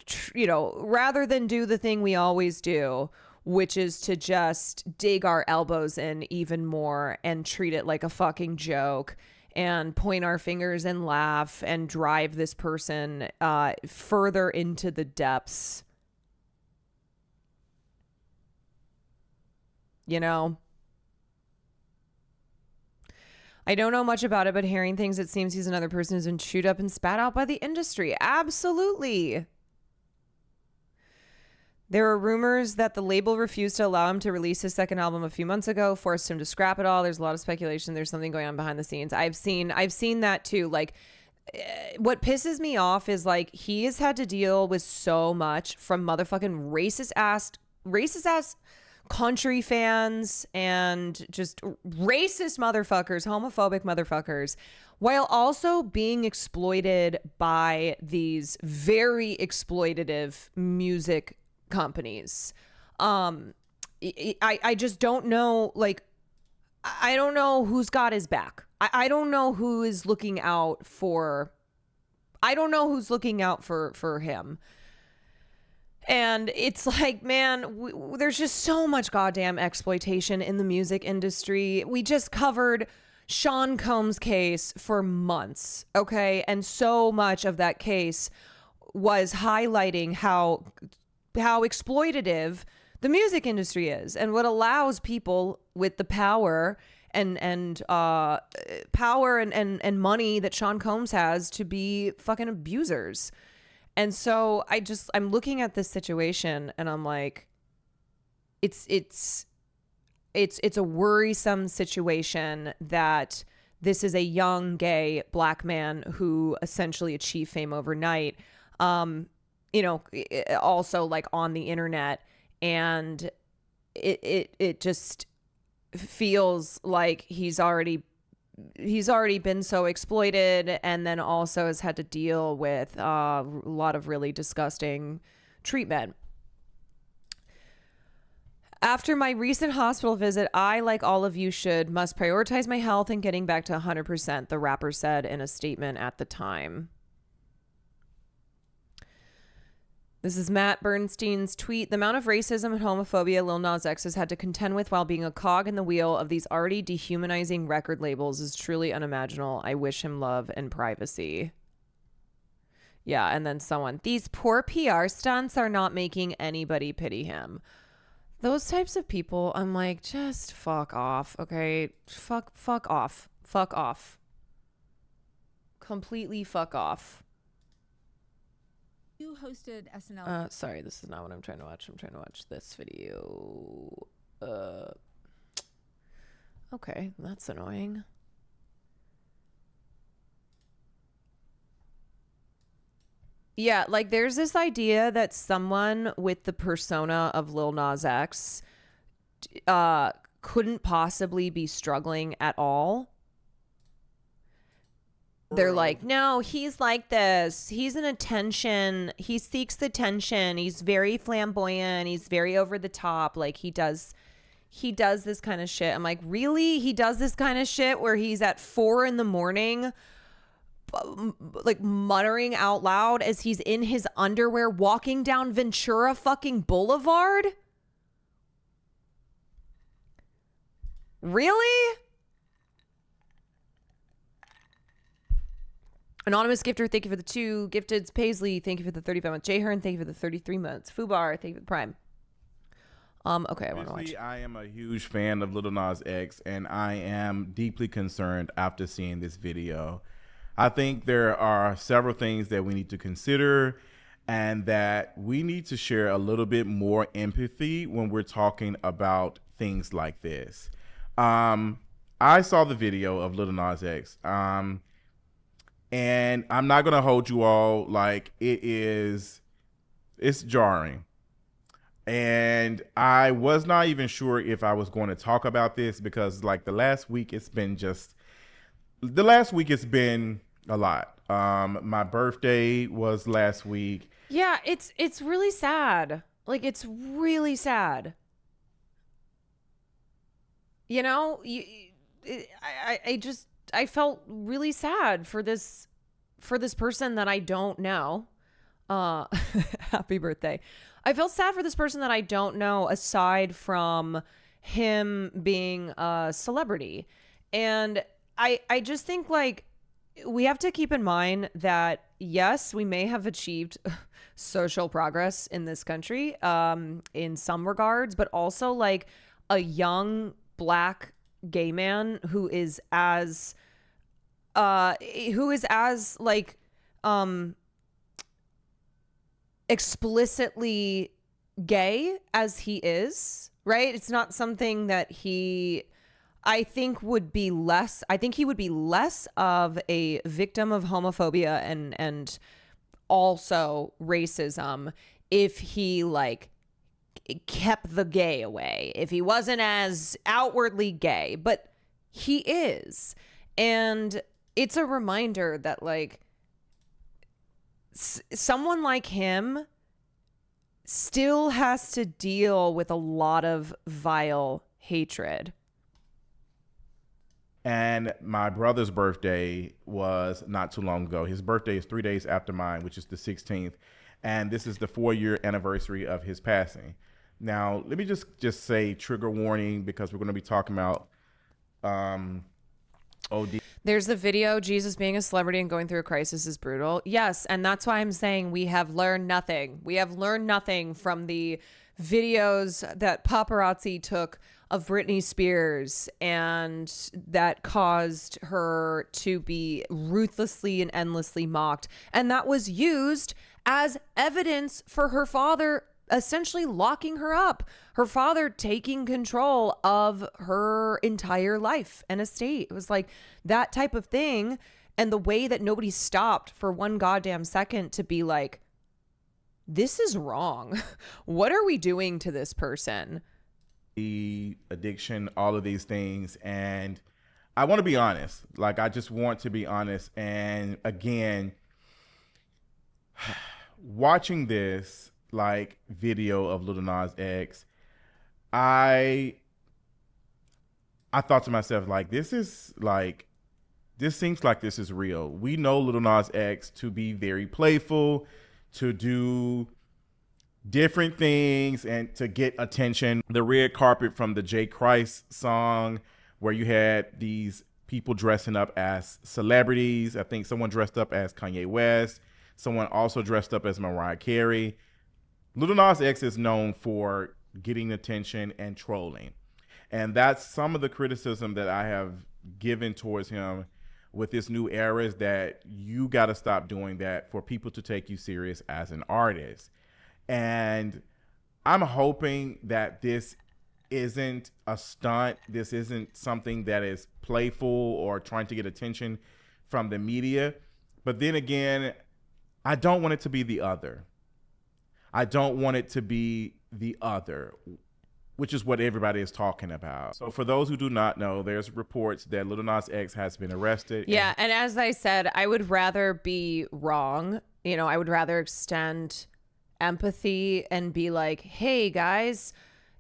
do the thing we always do, which is to just dig our elbows in even more and treat it like a fucking joke and point our fingers and laugh and drive this person further into the depths. You know? I don't know much about it, but hearing things, it seems he's another person who's been chewed up and spat out by the industry. Absolutely. There are rumors that the label refused to allow him to release his second album a few months ago, forced him to scrap it all. There's a lot of speculation. There's something going on behind the scenes. I've seen that too. Like, what pisses me off is like, he has had to deal with so much from motherfucking racist ass country fans and just racist motherfuckers, homophobic motherfuckers, while also being exploited by these very exploitative music companies. I just don't know, like, I don't know who's got his back. I don't know who is looking out for him. And it's like, man, there's just so much goddamn exploitation in the music industry. We just covered Sean Combs' case for months, okay? And so much of that case was highlighting how exploitative the music industry is, and what allows people with the power and money that Sean Combs has to be fucking abusers. And so I'm looking at this situation and I'm like, it's a worrisome situation that this is a young gay black man who essentially achieved fame overnight. Also like on the internet, and it just feels like he's already been so exploited, and then also has had to deal with a lot of really disgusting treatment. After my recent hospital visit, I, like all of you must prioritize my health and getting back to 100%, the rapper said in a statement at the time. This is Matt Bernstein's tweet. The amount of racism and homophobia Lil Nas X has had to contend with while being a cog in the wheel of these already dehumanizing record labels is truly unimaginable. I wish him love and privacy. Yeah, and then someone, these poor PR stunts are not making anybody pity him. Those types of people, I'm like, just fuck off, okay? Fuck off. Fuck off. Completely fuck off. You hosted SNL. Sorry, this is not what I'm trying to watch. I'm trying to watch this video. Okay, that's annoying. Yeah, like there's this idea that someone with the persona of Lil Nas X couldn't possibly be struggling at all. They're like, no, he's like this. He's an attention. He seeks attention. He's very flamboyant. He's very over the top. Like he does this kind of shit. I'm like, really? He does this kind of shit where he's at 4 a.m, like muttering out loud as he's in his underwear walking down Ventura fucking Boulevard? Really? Anonymous gifter, thank you for the 2 gifteds. Paisley, thank you for the 35 months. Jayhern, thank you for the 33 months. Fubar, thank you for the prime. Okay, I want to watch. I am a huge fan of Lil Nas X, and I am deeply concerned after seeing this video. I think there are several things that we need to consider, and that we need to share a little bit more empathy when we're talking about things like this. I saw the video of Lil Nas X. And I'm not going to hold you all, like it's jarring. And I was not even sure if I was going to talk about this because like the last week it's been a lot. My birthday was last week. Yeah, it's really sad. Like it's really sad. You know, I felt really sad for this person that I don't know. Happy birthday. I felt sad for this person that I don't know aside from him being a celebrity. And I just think like we have to keep in mind that yes, we may have achieved social progress in this country in some regards, but also like a young Black gay man who is as like explicitly gay as he is, right? It's not something that I think he would be less of a victim of homophobia and also racism if he like kept the gay away, if he wasn't as outwardly gay, but he is. And it's a reminder that like someone like him still has to deal with a lot of vile hatred. And my brother's birthday was not too long ago. His birthday is 3 days after mine, which is the 16th. And this is the 4-year anniversary of his passing. Now, let me just say trigger warning because we're going to be talking about OD. There's the video, Jesus being a celebrity and going through a crisis is brutal. Yes, and that's why I'm saying we have learned nothing. We have learned nothing from the videos that paparazzi took of Britney Spears and that caused her to be ruthlessly and endlessly mocked. And that was used as evidence for her father essentially locking her up, her father taking control of her entire life and estate. It was like that type of thing. And the way that nobody stopped for one goddamn second to be like, this is wrong. What are we doing to this person? The addiction, all of these things. And I want to be honest. Like, I just want to be honest. And again, watching this like video of Lil Nas X, I thought to myself, like, this seems like this is real. We know Lil Nas X to be very playful, to do different things and to get attention. The red carpet from the J. Christ song, where you had these people dressing up as celebrities. I think someone dressed up as Kanye West. Someone also dressed up as Mariah Carey. Lil Nas X is known for getting attention and trolling. And that's some of the criticism that I have given towards him with this new era, is that you got to stop doing that for people to take you serious as an artist. And I'm hoping that this isn't a stunt. This isn't something that is playful or trying to get attention from the media. But then again, I don't want it to be the other. I don't want it to be the other, which is what everybody is talking about. So for those who do not know, there's reports that Lil Nas X has been arrested. Yeah, and as I said, I would rather be wrong. You know, I would rather extend empathy and be like, hey guys,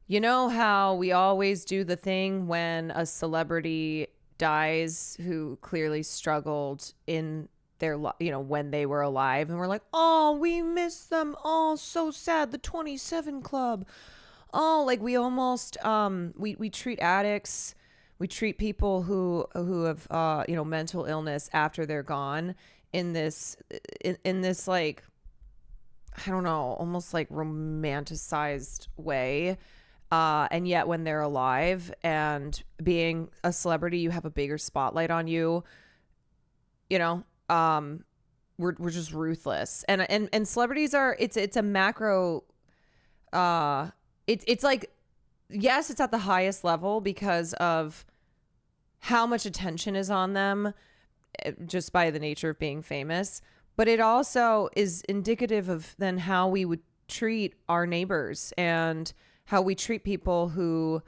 you know how we always do the thing when a celebrity dies who clearly struggled in their, you know, when they were alive, and we're like, oh, we miss them, oh, so sad, the 27 Club. Oh, like we almost we treat addicts, we treat people who have you know, mental illness after they're gone in this like, I don't know, almost like romanticized way. And yet when they're alive and being a celebrity, you have a bigger spotlight on you, you know, we're just ruthless. And celebrities are, it's a macro, it's like, yes, it's at the highest level because of how much attention is on them just by the nature of being famous. But it also is indicative of then how we would treat our neighbors and how we treat people who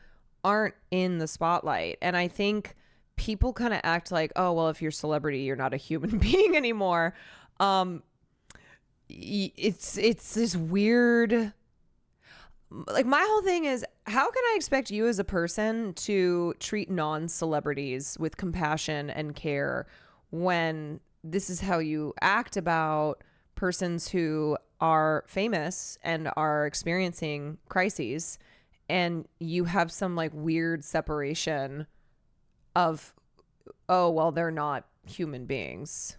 aren't in the spotlight. And I think people kind of act like, oh, well, if you're a celebrity, you're not a human being anymore. It's this weird, like, my whole thing is, how can I expect you as a person to treat non-celebrities with compassion and care when this is how you act about persons who are famous and are experiencing crises, and you have some like weird separation of, oh, well, they're not human beings.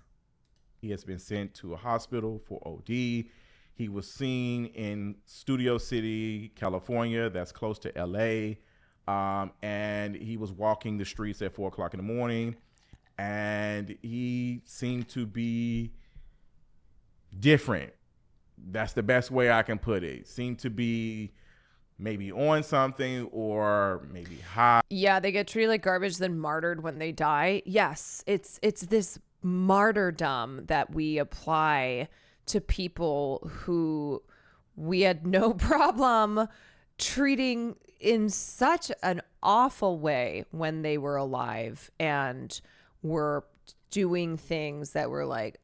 He has been sent to a hospital for OD. He was seen in Studio City, California, that's close to LA. And he was walking the streets at 4 o'clock in the morning, and he seemed to be different. That's the best way I can put it. Seemed to be maybe on something or maybe high. Yeah, they get treated like garbage, then martyred when they die. Yes, it's this martyrdom that we apply to people who we had no problem treating in such an awful way when they were alive and were doing things that were like,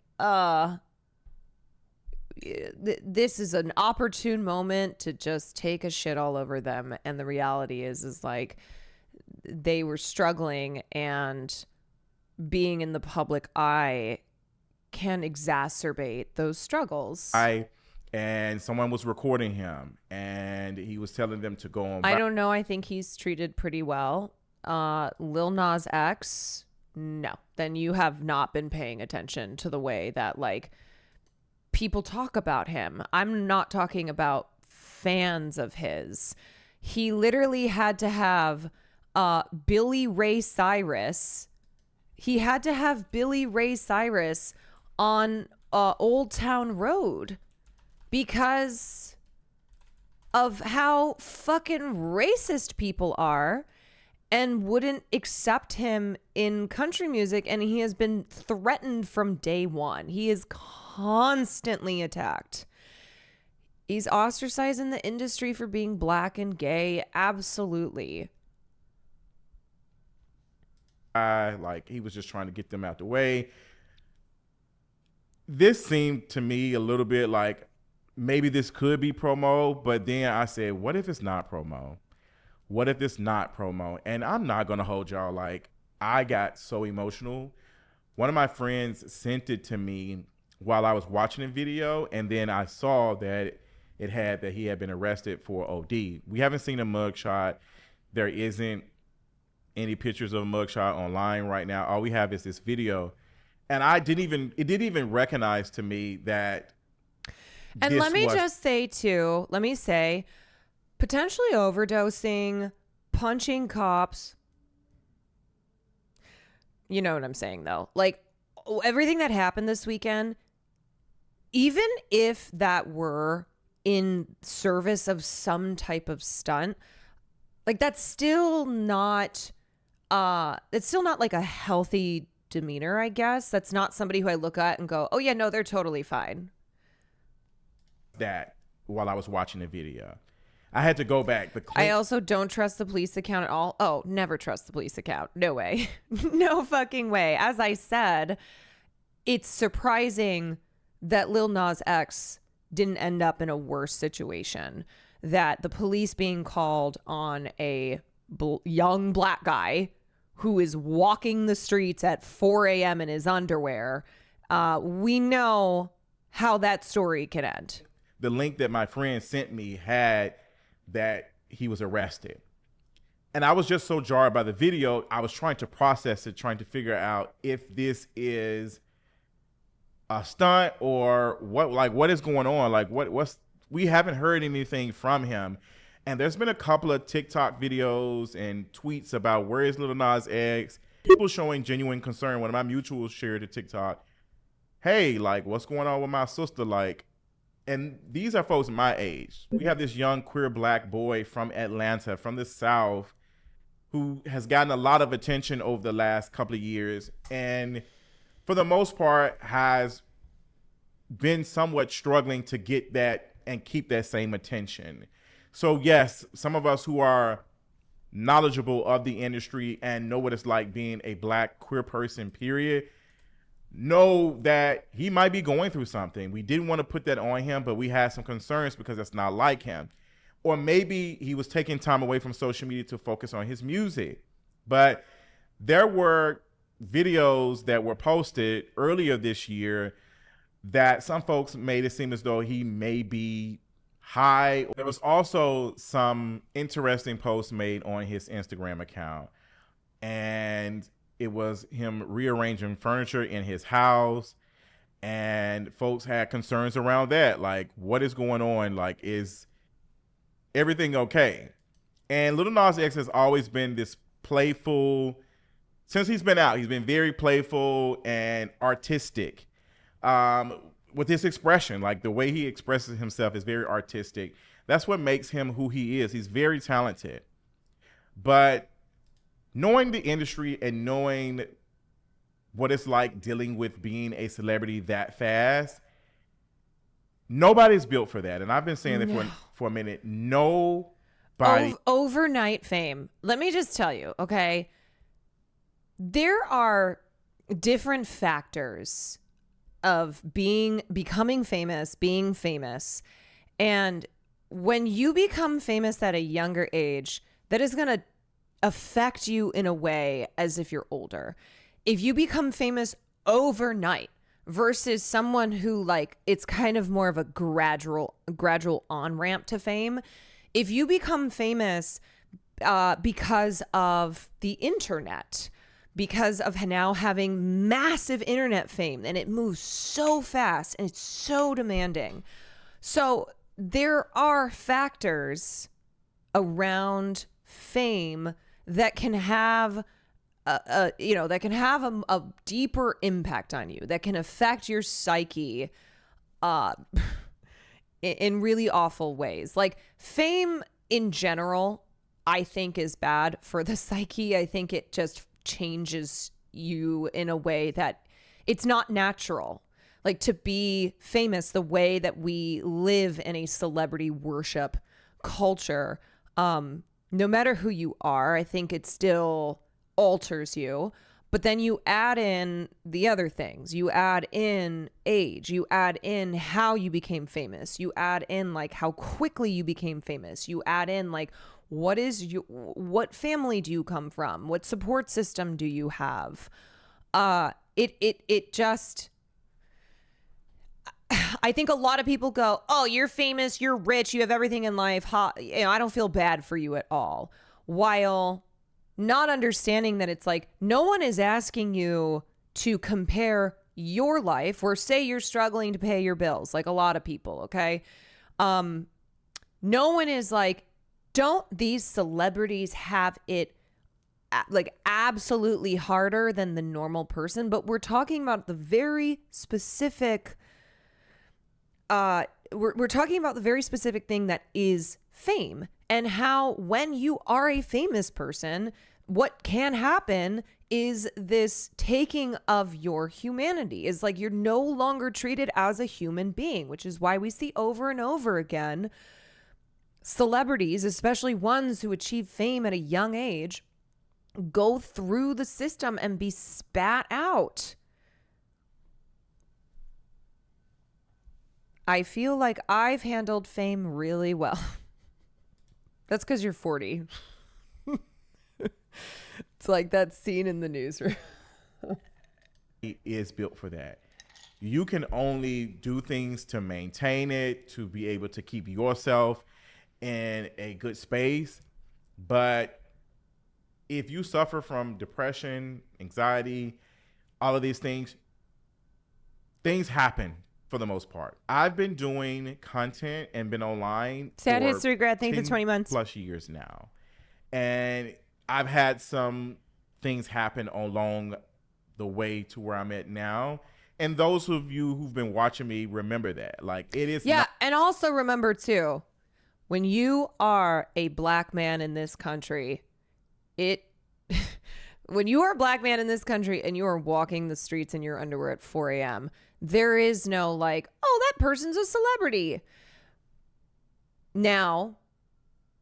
this is an opportune moment to just take a shit all over them. And the reality is like, they were struggling, and being in the public eye can exacerbate those struggles. And someone was recording him, and he was telling them to go on. I don't know. I think he's treated pretty well. Lil Nas X, no. Then you have not been paying attention to the way that like people talk about him. I'm not talking about fans of his. He literally had to have Billy Ray Cyrus. He had to have Billy Ray Cyrus on Old Town Road because of how fucking racist people are and wouldn't accept him in country music. And he has been threatened from day one. He is constantly attacked. He's ostracized in the industry for being black and gay. Absolutely. Like, he was just trying to get them out the way. This seemed to me a little bit like maybe this could be promo, but then I said, what if it's not promo? What if it's not promo? And I'm not going to hold y'all. Like, I got so emotional. One of my friends sent it to me while I was watching the video, and then I saw that it had that he had been arrested for OD. We haven't seen a mugshot. There isn't any pictures of a mugshot online right now. All we have is this video. And it didn't even recognize to me that. And let me say, potentially overdosing, punching cops. You know what I'm saying, though? Like, everything that happened this weekend, even if that were in service of some type of stunt, like, that's still not like a healthy demeanor, I guess. That's not somebody who I look at and go, oh, yeah, no, they're totally fine. That while I was watching the video, I had to go back. I also don't trust the police account at all. Oh, never trust the police account. No way. No fucking way. As I said, it's surprising that Lil Nas X didn't end up in a worse situation. That the police being called on a young black guy who is walking the streets at 4 a.m. in his underwear. We know how that story can end. The link that my friend sent me had that he was arrested. And I was just so jarred by the video. I was trying to process it, trying to figure out if this is a stunt or what is going on? Like we haven't heard anything from him. And there's been a couple of TikTok videos and tweets about where is Lil Nas X, people showing genuine concern. One of my mutuals shared a TikTok. Hey, like, what's going on with my sister? Like, and these are folks my age. We have this young queer black boy from Atlanta, from the South, who has gotten a lot of attention over the last couple of years. And for the most part has been somewhat struggling to get that and keep that same attention. So yes, some of us who are knowledgeable of the industry and know what it's like being a black queer person, period, know that he might be going through something. We didn't want to put that on him, but we had some concerns because it's not like him. Or maybe he was taking time away from social media to focus on his music. But there were videos that were posted earlier this year that some folks made it seem as though he may be high. There was also some interesting posts made on his Instagram account, and it was him rearranging furniture in his house, and folks had concerns around that. Like, what is going on? Like, is everything okay? And Lil Nas X has always been this playful, since he's been out, he's been very playful and artistic with his expression. Like, the way he expresses himself is very artistic. That's what makes him who he is. He's very talented. But knowing the industry and knowing what it's like dealing with being a celebrity that fast, nobody's built for that. And I've been saying that for a minute. Nobody. Overnight fame. Let me just tell you, okay? There are different factors of becoming famous, being famous. And when you become famous at a younger age, that is going to affect you in a way as if you're older. If you become famous overnight versus someone who, like, it's kind of more of a gradual on-ramp to fame. If you become famous because of the internet, because of now having massive internet fame, and it moves so fast and it's so demanding. So there are factors around fame that can have a deeper impact on you, that can affect your psyche in really awful ways. Like, fame in general, I think, is bad for the psyche. I think it just changes you in a way that it's not natural. Like, to be famous, the way that we live in a celebrity worship culture, no matter who you are, I think it still alters you. But then you add in the other things. You add in age. You add in how you became famous. You add in, like, how quickly you became famous. You add in, like, what family do you come from? What support system do you have? It just, I think a lot of people go, oh, you're famous, you're rich, you have everything in life. I don't feel bad for you at all. While not understanding that it's like, no one is asking you to compare your life, or say you're struggling to pay your bills, like a lot of people, okay? No one is like, don't these celebrities have it like absolutely harder than the normal person? But we're talking about the very specific we're talking about the very specific thing that is fame, and how when you are a famous person, what can happen is this taking of your humanity. Is like you're no longer treated as a human being, which is why we see over and over again celebrities, especially ones who achieve fame at a young age, go through the system and be spat out. I feel like I've handled fame really well. That's because you're 40. It's like that scene in the newsroom. It is built for that. You can only do things to maintain it, to be able to keep yourself in a good space. But if you suffer from depression, anxiety, all of these things happen for the most part. I've been doing content and been online Sad for history grad thing for 20 months plus years now. And I've had some things happen along the way to where I'm at now. And those of you who've been watching me remember that. Like, it is. Yeah. And also remember too, when you are a black man in this country, when you are a black man in this country and you are walking the streets in your underwear at 4 a.m., there is no like, oh, that person's a celebrity. Now,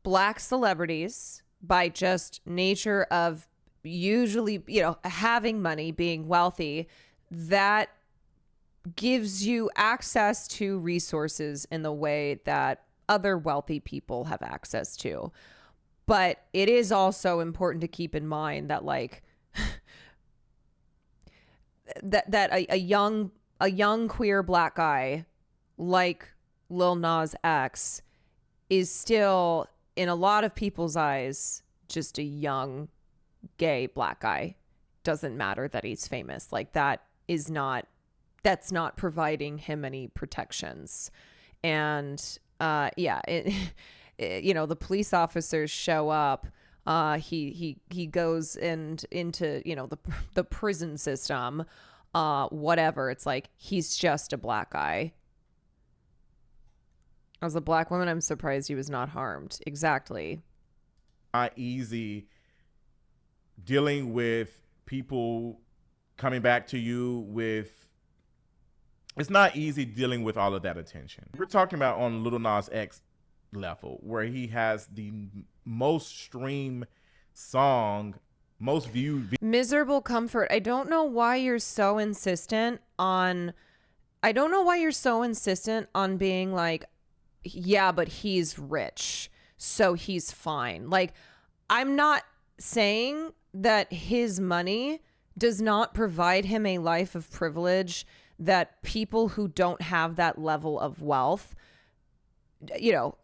black celebrities, by just nature of usually, having money, being wealthy, that gives you access to resources in the way that other wealthy people have access to. But it is also important to keep in mind that like that a young queer black guy like Lil Nas X is still, in a lot of people's eyes, just a young gay black guy. Doesn't matter that he's famous. Like that's not providing him any protections. And the police officers show up. He goes into the prison system, whatever. It's like he's just a black guy. As a black woman, I'm surprised he was not harmed. Exactly. Not easy dealing with people coming back to you with. It's not easy dealing with all of that attention. We're talking about on Lil Nas X level, where he has the most streamed song, most viewed. Miserable Comfort. I don't know why you're so insistent on being like, yeah, but he's rich, so he's fine. Like, I'm not saying that his money does not provide him a life of privilege that people who don't have that level of wealth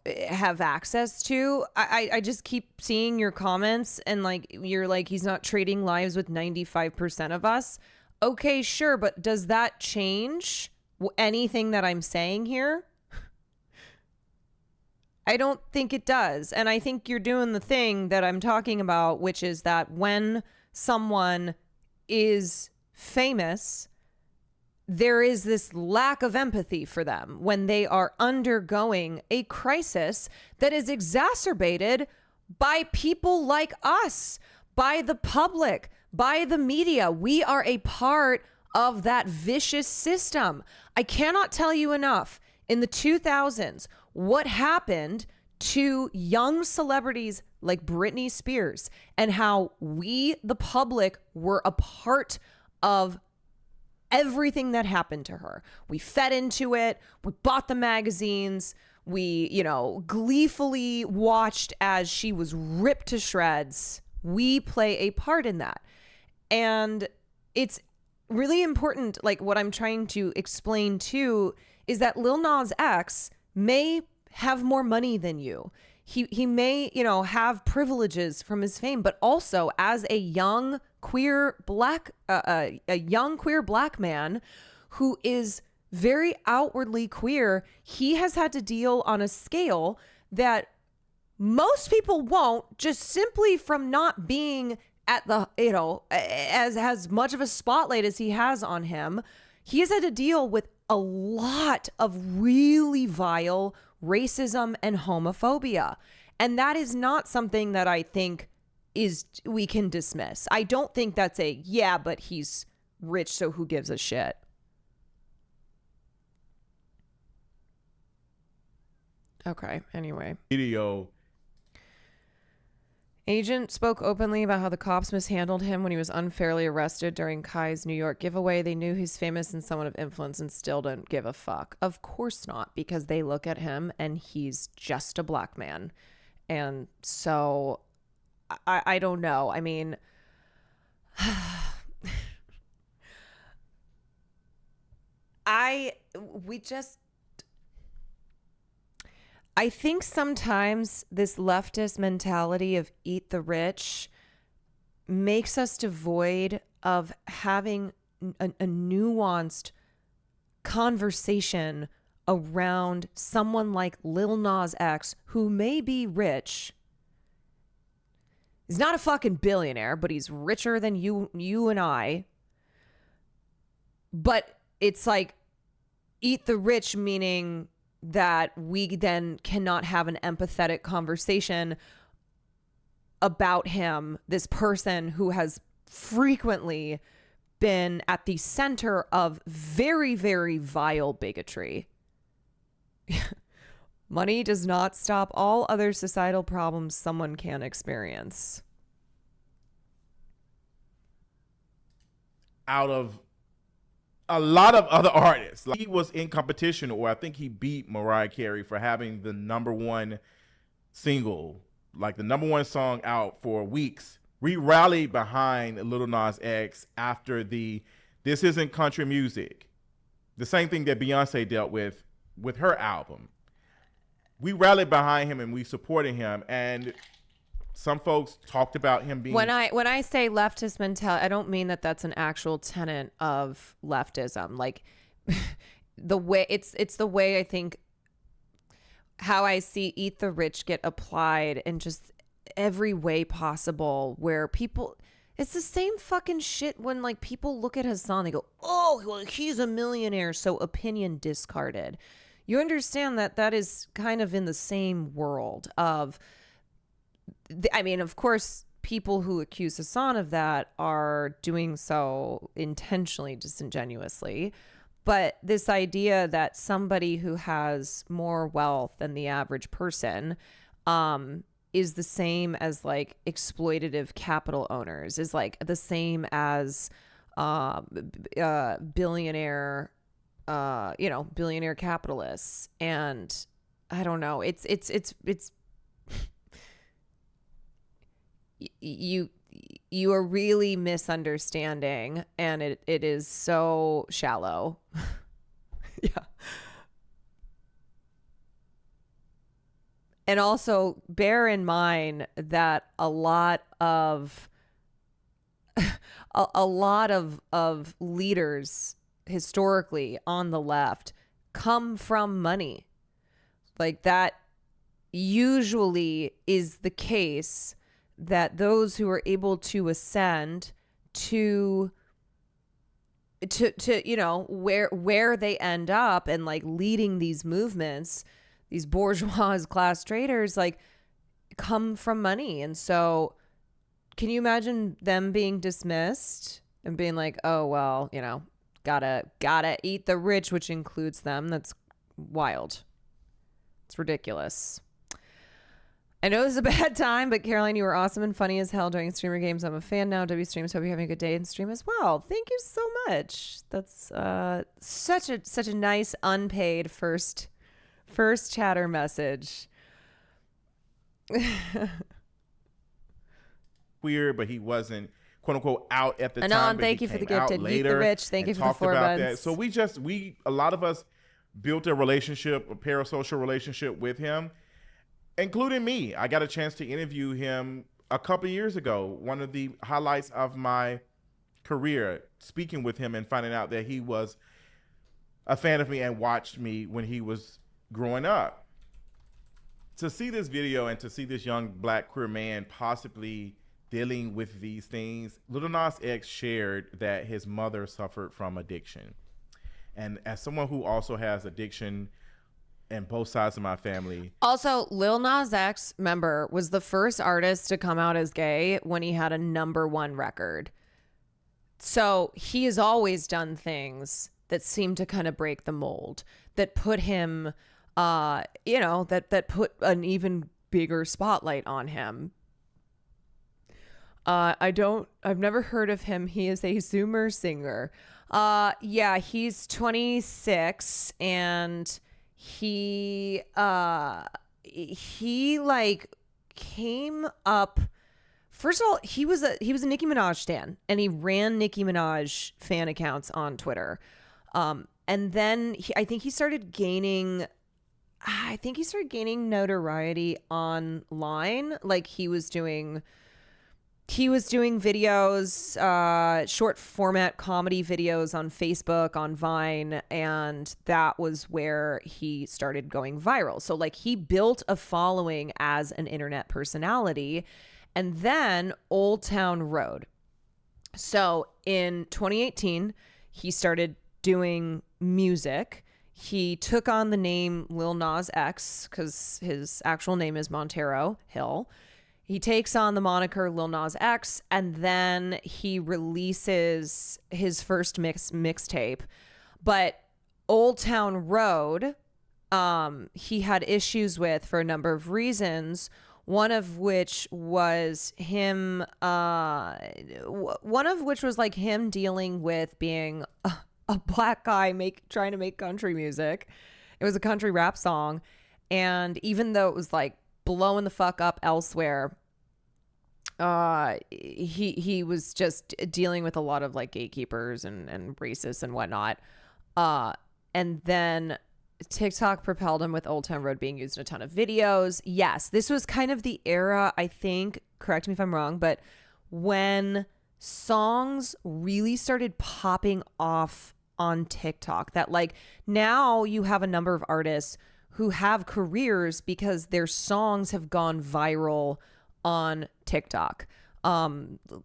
have access to. I just keep seeing your comments and like you're like, he's not trading lives with 95% of us. Okay, sure, but does that change anything that I'm saying here? I don't think it does. And I think you're doing the thing that I'm talking about, which is that when someone is famous, there is this lack of empathy for them when they are undergoing a crisis that is exacerbated by people like us, by the public, by the media. We are a part of that vicious system. I cannot tell you enough. In the 2000s, what happened to young celebrities like Britney Spears, and how we, the public, were a part of everything that happened to her. We fed into it. We bought the magazines. We, gleefully watched as she was ripped to shreds. We play a part in that. And it's really important. Like, what I'm trying to explain too is that Lil Nas X may have more money than you. He may, you know, have privileges from his fame, but also as a young queer black man who is very outwardly queer, he has had to deal on a scale that most people won't, just simply from not being at the, you know, as much of a spotlight as he has on him. He has had to deal with a lot of really vile racism and homophobia. And that is not something that I think we can dismiss. I don't think that's yeah, but he's rich, so who gives a shit? Okay, anyway. Video. Agent spoke openly about how the cops mishandled him when he was unfairly arrested during Kai's New York giveaway. They knew he's famous and someone of influence and still don't give a fuck. Of course not, because they look at him and he's just a black man. And so I don't know. I mean, I think sometimes this leftist mentality of eat the rich makes us devoid of having a nuanced conversation around someone like Lil Nas X, who may be rich. He's not a fucking billionaire, but he's richer than you and I. But it's like eat the rich, meaning that we then cannot have an empathetic conversation about him, this person who has frequently been at the center of very, very vile bigotry. Money does not stop all other societal problems someone can experience. Out of a lot of other artists. Like, he was in competition, or I think he beat Mariah Carey for having the #1 single, like the #1 song out for weeks. We rallied behind Lil Nas X after This Isn't Country Music. The same thing that Beyonce dealt with her album. We rallied behind him and we supported him. And some folks talked about him being... When I say leftist mentality, I don't mean that that's an actual tenet of leftism. Like the way it's the way I think how I see eat the rich get applied in just every way possible, where people, it's the same fucking shit when like people look at Hassan, they go, oh, well, he's a millionaire, so opinion discarded. You understand that that is kind of in the same world of, I mean, of course, people who accuse Hassan of that are doing so intentionally, disingenuously. But this idea that somebody who has more wealth than the average person is the same as like exploitative capital owners, is like the same as billionaire, billionaire capitalists. And I don't know, it's you are really misunderstanding, and it is so shallow. Yeah. And also bear in mind that a lot of leaders historically on the left come from money. Like that usually is the case, that those who are able to ascend to where they end up and like leading these movements, these bourgeois class traders, like come from money. And so can you imagine them being dismissed and being like, oh, well, gotta eat the rich, which includes them? That's wild. It's ridiculous. I know this is a bad time, but Caroline, you were awesome and funny as hell during Streamer Games. I'm a fan now. W Streams, hope you're having a good day in stream as well. Thank you so much. That's such a nice unpaid first chatter message. Weird, but he wasn't quote unquote out at the time. Anon, thank you for the gifted. Eat the rich. Thank you for the 4 months. So a lot of us built a relationship, a parasocial relationship with him, including me. I got a chance to interview him a couple years ago. One of the highlights of my career, speaking with him and finding out that he was a fan of me and watched me when he was growing up. To see this video and to see this young black queer man possibly dealing with these things, Lil Nas X shared that his mother suffered from addiction. And as someone who also has addiction in both sides of my family. Also, Lil Nas X, member, was the first artist to come out as gay when he had a #1 record. So he has always done things that seem to kind of break the mold, that put him, that put an even bigger spotlight on him. I've never heard of him. He is a Zoomer singer. Yeah, he's 26 and he like came up. First of all, he was a Nicki Minaj stan, and he ran Nicki Minaj fan accounts on Twitter. And then I think he started gaining notoriety online. Like he was doing videos, short format comedy videos on Facebook, on Vine, and that was where he started going viral. So like he built a following as an internet personality. And then Old Town Road. So in 2018, he started doing music. He took on the name Lil Nas X because his actual name is Montero Hill. He takes on the moniker Lil Nas X, and then he releases his first mixtape. But Old Town Road, he had issues with for a number of reasons. One of which was him, like him dealing with being a black guy trying to make country music. It was a country rap song. And even though it was like blowing the fuck up elsewhere, he was just dealing with a lot of like gatekeepers and racists and whatnot. And then TikTok propelled him with Old Town Road being used in a ton of videos. Yes, this was kind of the era, I think, correct me if I'm wrong, but when songs really started popping off on TikTok, that like now you have a number of artists who have careers because their songs have gone viral on TikTok.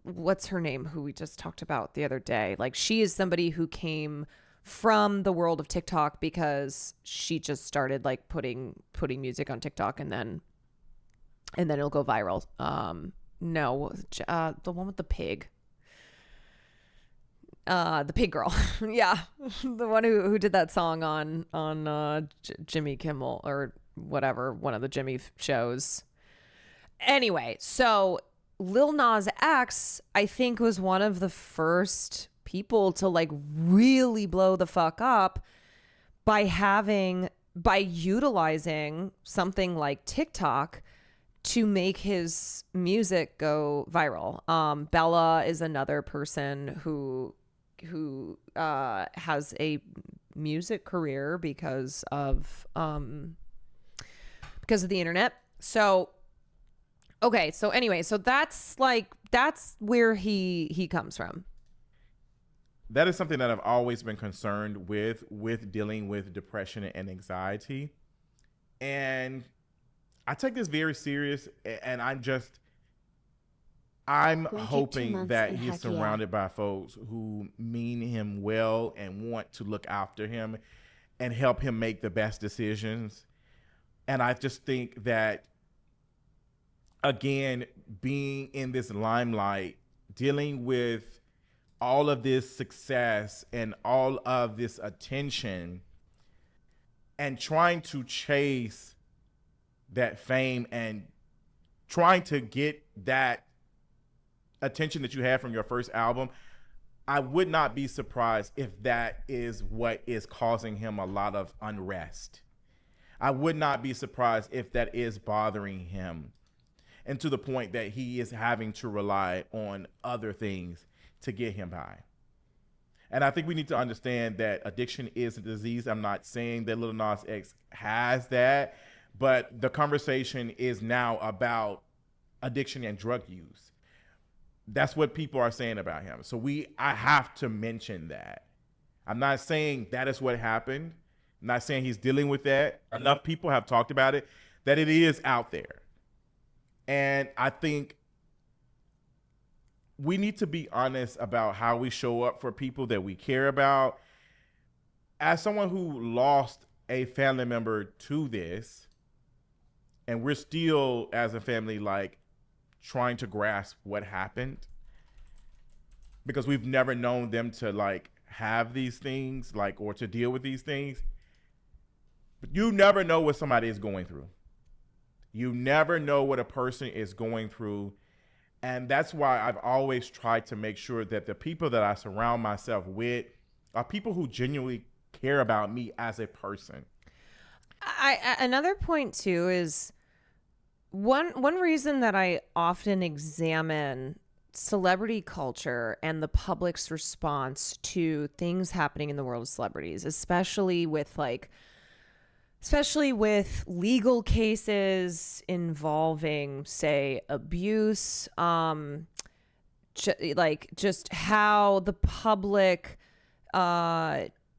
What's her name, who we just talked about the other day? Like she is somebody who came from the world of TikTok because she just started like putting music on TikTok and then it'll go viral. The one with the pig. The pig girl. Yeah. The one who did that song on Jimmy Kimmel or whatever, one of the Jimmy shows. Anyway, so Lil Nas X, I think, was one of the first people to like really blow the fuck up by utilizing something like TikTok to make his music go viral. Bella is another person who has a music career because of the internet. So okay, so anyway, so that's where he comes from. That is something that I've always been concerned with dealing with depression and anxiety. And I take this very serious, and I'm hoping that he's surrounded by folks who mean him well and want to look after him and help him make the best decisions. And I just think that, again, being in this limelight, dealing with all of this success and all of this attention and trying to chase that fame and trying to get that attention that you had from your first album, I would not be surprised if that is what is causing him a lot of unrest. I would not be surprised if that is bothering him, and to the point that he is having to rely on other things to get him by. And I think we need to understand that addiction is a disease. I'm not saying that Lil Nas X has that, but the conversation is now about addiction and drug use. That's what people are saying about him. So I have to mention that. I'm not saying that is what happened. I'm not saying he's dealing with that. Enough people have talked about it, that it is out there. And I think we need to be honest about how we show up for people that we care about. As someone who lost a family member to this, and we're still, as a family, like trying to grasp what happened, because we've never known them to like have these things, like, or to deal with these things. But you never know what somebody is going through. You never know what a person is going through. And that's why I've always tried to make sure that the people that I surround myself with are people who genuinely care about me as a person. Another point too is one reason that I often examine celebrity culture and the public's response to things happening in the world of celebrities, especially with legal cases involving, say, abuse, just how the public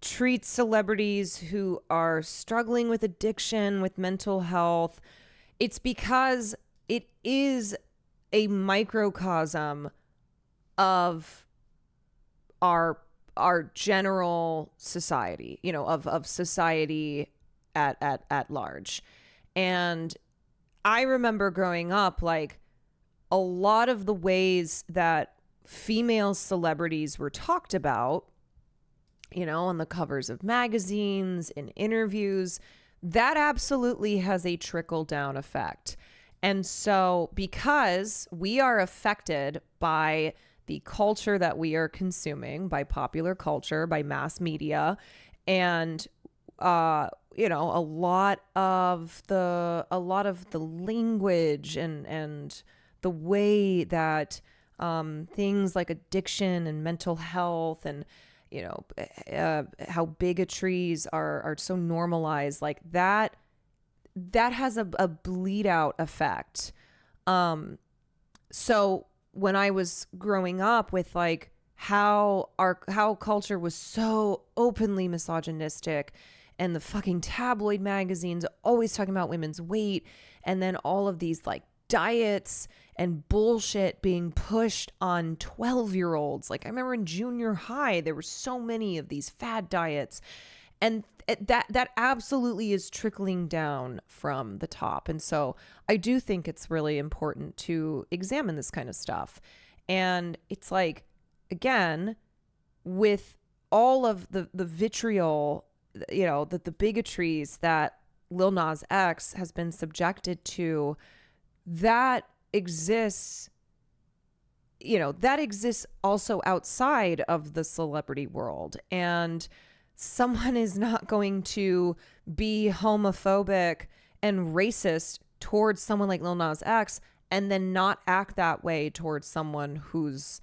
treats celebrities who are struggling with addiction, with mental health. It's because it is a microcosm of our general society, of society at large. And I remember growing up, like, a lot of the ways that female celebrities were talked about, on the covers of magazines, in interviews, that absolutely has a trickle down effect. And so because we are affected by the culture that we are consuming, by popular culture, by mass media, and a lot of the language and the way that things like addiction and mental health and how bigotries are so normalized, like that has a bleed out effect. So when I was growing up with like how culture was so openly misogynistic, and the fucking tabloid magazines always talking about women's weight, and then all of these like diets and bullshit being pushed on 12-year-olds. Like, I remember in junior high, there were so many of these fad diets, and that absolutely is trickling down from the top. And so I do think it's really important to examine this kind of stuff. And it's like, again, with all of the vitriol, the bigotries that Lil Nas X has been subjected to, that exists also outside of the celebrity world. And someone is not going to be homophobic and racist towards someone like Lil Nas X and then not act that way towards someone who's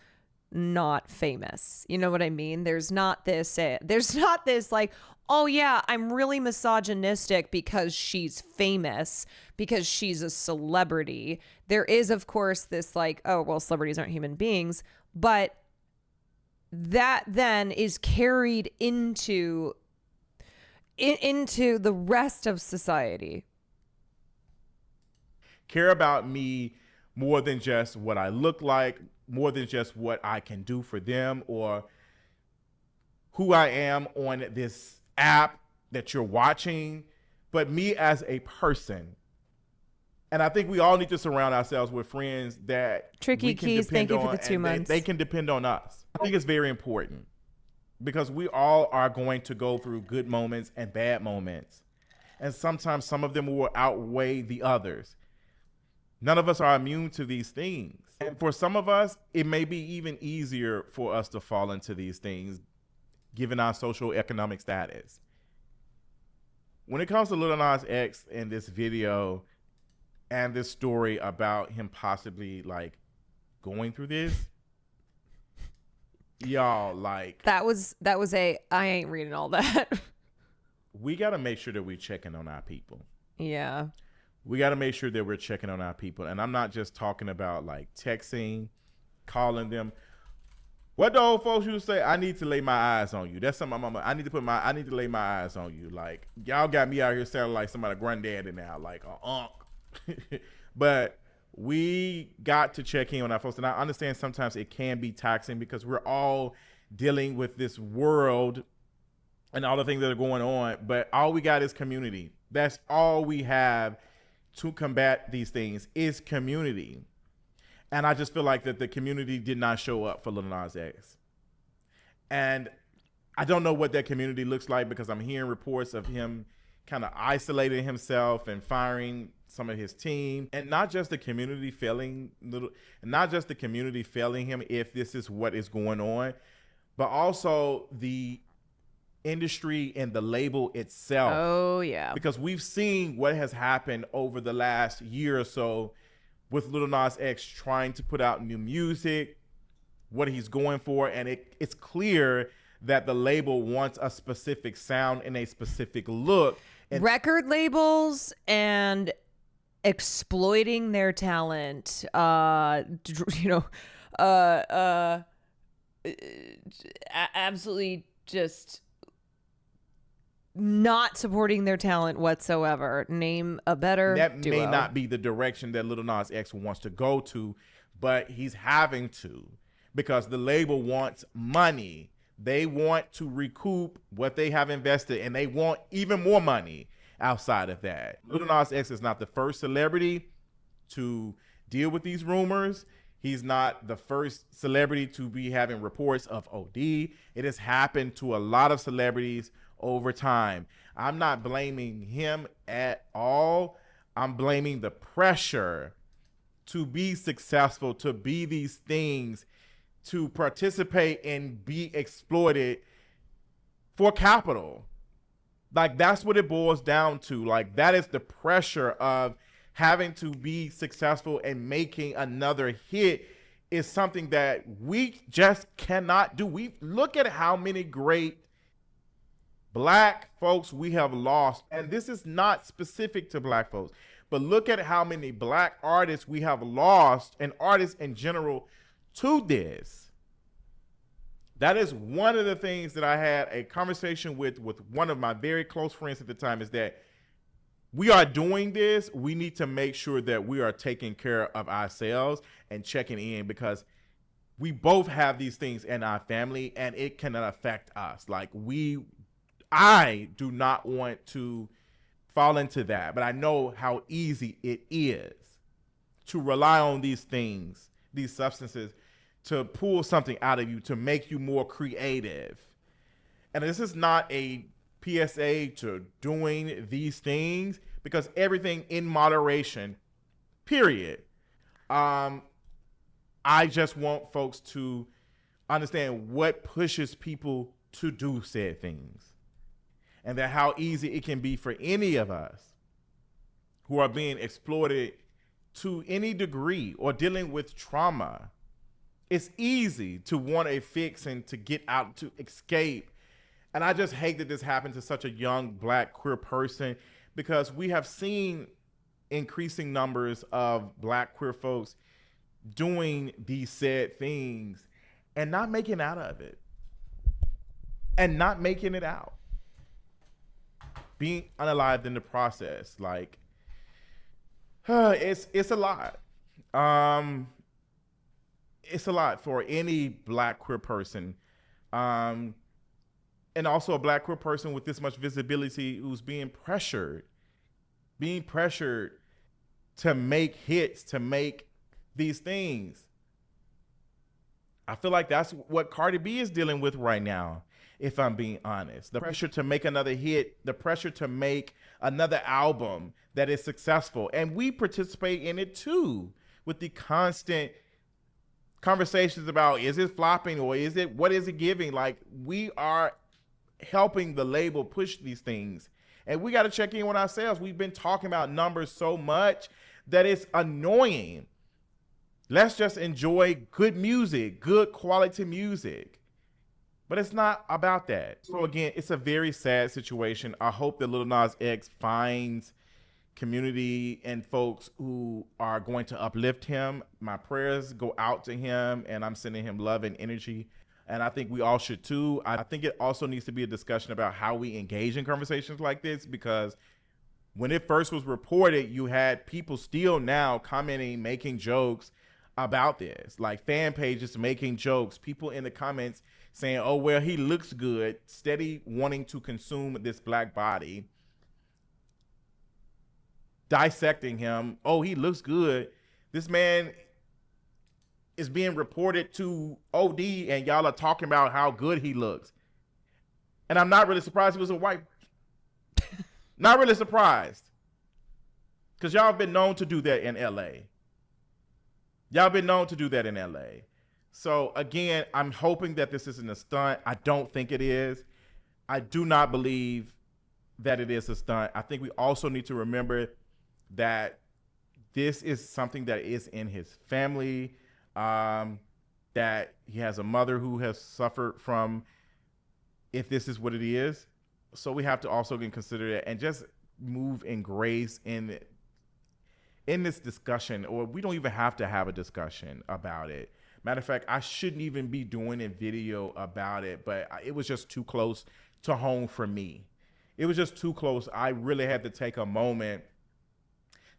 not famous. You know what I mean? There's not this like, oh yeah, I'm really misogynistic because she's famous, because she's a celebrity. There is, of course, this like, oh, well, celebrities aren't human beings, but that then is carried into the rest of society. Care about me more than just what I look like, more than just what I can do for them, or who I am on this app that you're watching, but me as a person. And I think we all need to surround ourselves with friends that Tricky Keys, thank you for the 2 months. They can depend on us. I think it's very important because we all are going to go through good moments and bad moments. And sometimes some of them will outweigh the others. None of us are immune to these things. And for some of us, it may be even easier for us to fall into these things given our social economic status. When it comes to Lil Nas X and this video and this story about him possibly like going through this, y'all, like, That was I ain't reading all that. we got to make sure that we're checking on our people. Yeah. We got to make sure that we're checking on our people. And I'm not just talking about like texting, calling them. What the old folks used to say, I need to lay my eyes on you. That's something my mama, I need to lay my eyes on you. Like, y'all got me out here sounding like somebody granddaddy now, like a unk. But we got to check in on our folks. And I understand sometimes it can be taxing because we're all dealing with this world and all the things that are going on. But all we got is community. That's all we have to combat these things is community. And I just feel like that the community did not show up for Lil Nas X. And I don't know what that community looks like because I'm hearing reports of him kind of isolating himself and firing some of his team. And not just the community failing him if this is what is going on, but also the industry and the label itself. Oh, yeah. Because we've seen what has happened over the last year or so with Lil Nas X trying to put out new music, what he's going for, and it's clear that the label wants a specific sound and a specific look. And record labels and exploiting their talent, absolutely just not supporting their talent whatsoever. Name a better that duo. may not be the direction that Lil Nas X wants to go to, but he's having to because the label wants money. They want to recoup what they have invested, and they want even more money outside of that. Lil Nas X is not the first celebrity to deal with these rumors. He's not the first celebrity to be having reports of OD. It has happened to a lot of celebrities over time. I'm not blaming him at all. I'm blaming the pressure to be successful, to be these things, to participate and be exploited for capital. Like, that's what it boils down to. Like, that is the pressure of having to be successful and making another hit is something that we just cannot do. We look at how many great Black folks we have lost, and this is not specific to Black folks, but look at how many Black artists we have lost, and artists in general, to this. That is one of the things that I had a conversation with one of my very close friends at the time, is that we are doing this. We need to make sure that we are taking care of ourselves and checking in, because we both have these things in our family and it cannot affect us. Like, I do not want to fall into that, but I know how easy it is to rely on these things, these substances, to pull something out of you, to make you more creative. And this is not a PSA to doing these things, because everything in moderation, period. I just want folks to understand what pushes people to do said things, and that how easy it can be for any of us who are being exploited to any degree or dealing with trauma. It's easy to want a fix and to get out, to escape. And I just hate that this happened to such a young Black queer person, because we have seen increasing numbers of Black queer folks doing these said things and not making out of it, and not making it out, being unalived in the process. Like, it's a lot. It's a lot for any Black queer person, and also a Black queer person with this much visibility who's being pressured to make hits, to make these things. I feel like that's what Cardi B is dealing with right now, if I'm being honest. The pressure to make another hit, the pressure to make another album that is successful. And we participate in it too, with the constant conversations about, is it flopping, or what is it giving? Like, we are helping the label push these things, and we got to check in with ourselves. We've been talking about numbers so much that it's annoying. Let's just enjoy good music, good quality music. But it's not about that. So again, it's a very sad situation. I hope that Lil Nas X finds community and folks who are going to uplift him. My prayers go out to him, and I'm sending him love and energy. And I think we all should too. I think it also needs to be a discussion about how we engage in conversations like this, because when it first was reported, you had people still now commenting, making jokes about this, like fan pages making jokes, people in the comments saying, oh, well, he looks good, steady wanting to consume this black body, dissecting him. Oh, he looks good. This man is being reported to OD, and y'all are talking about how good he looks. And I'm not really surprised he was a white. Not really surprised. Because y'all have been known to do that in LA. Y'all been known to do that in LA. So again, I'm hoping that this isn't a stunt. I don't think it is. I do not believe that it is a stunt. I think we also need to remember that this is something that is in his family, that he has a mother who has suffered from, if this is what it is. So we have to also consider that and just move in grace in this discussion, or we don't even have to have a discussion about it. Matter of fact, I shouldn't even be doing a video about it, but it was just too close to home for me. It was just too close. I really had to take a moment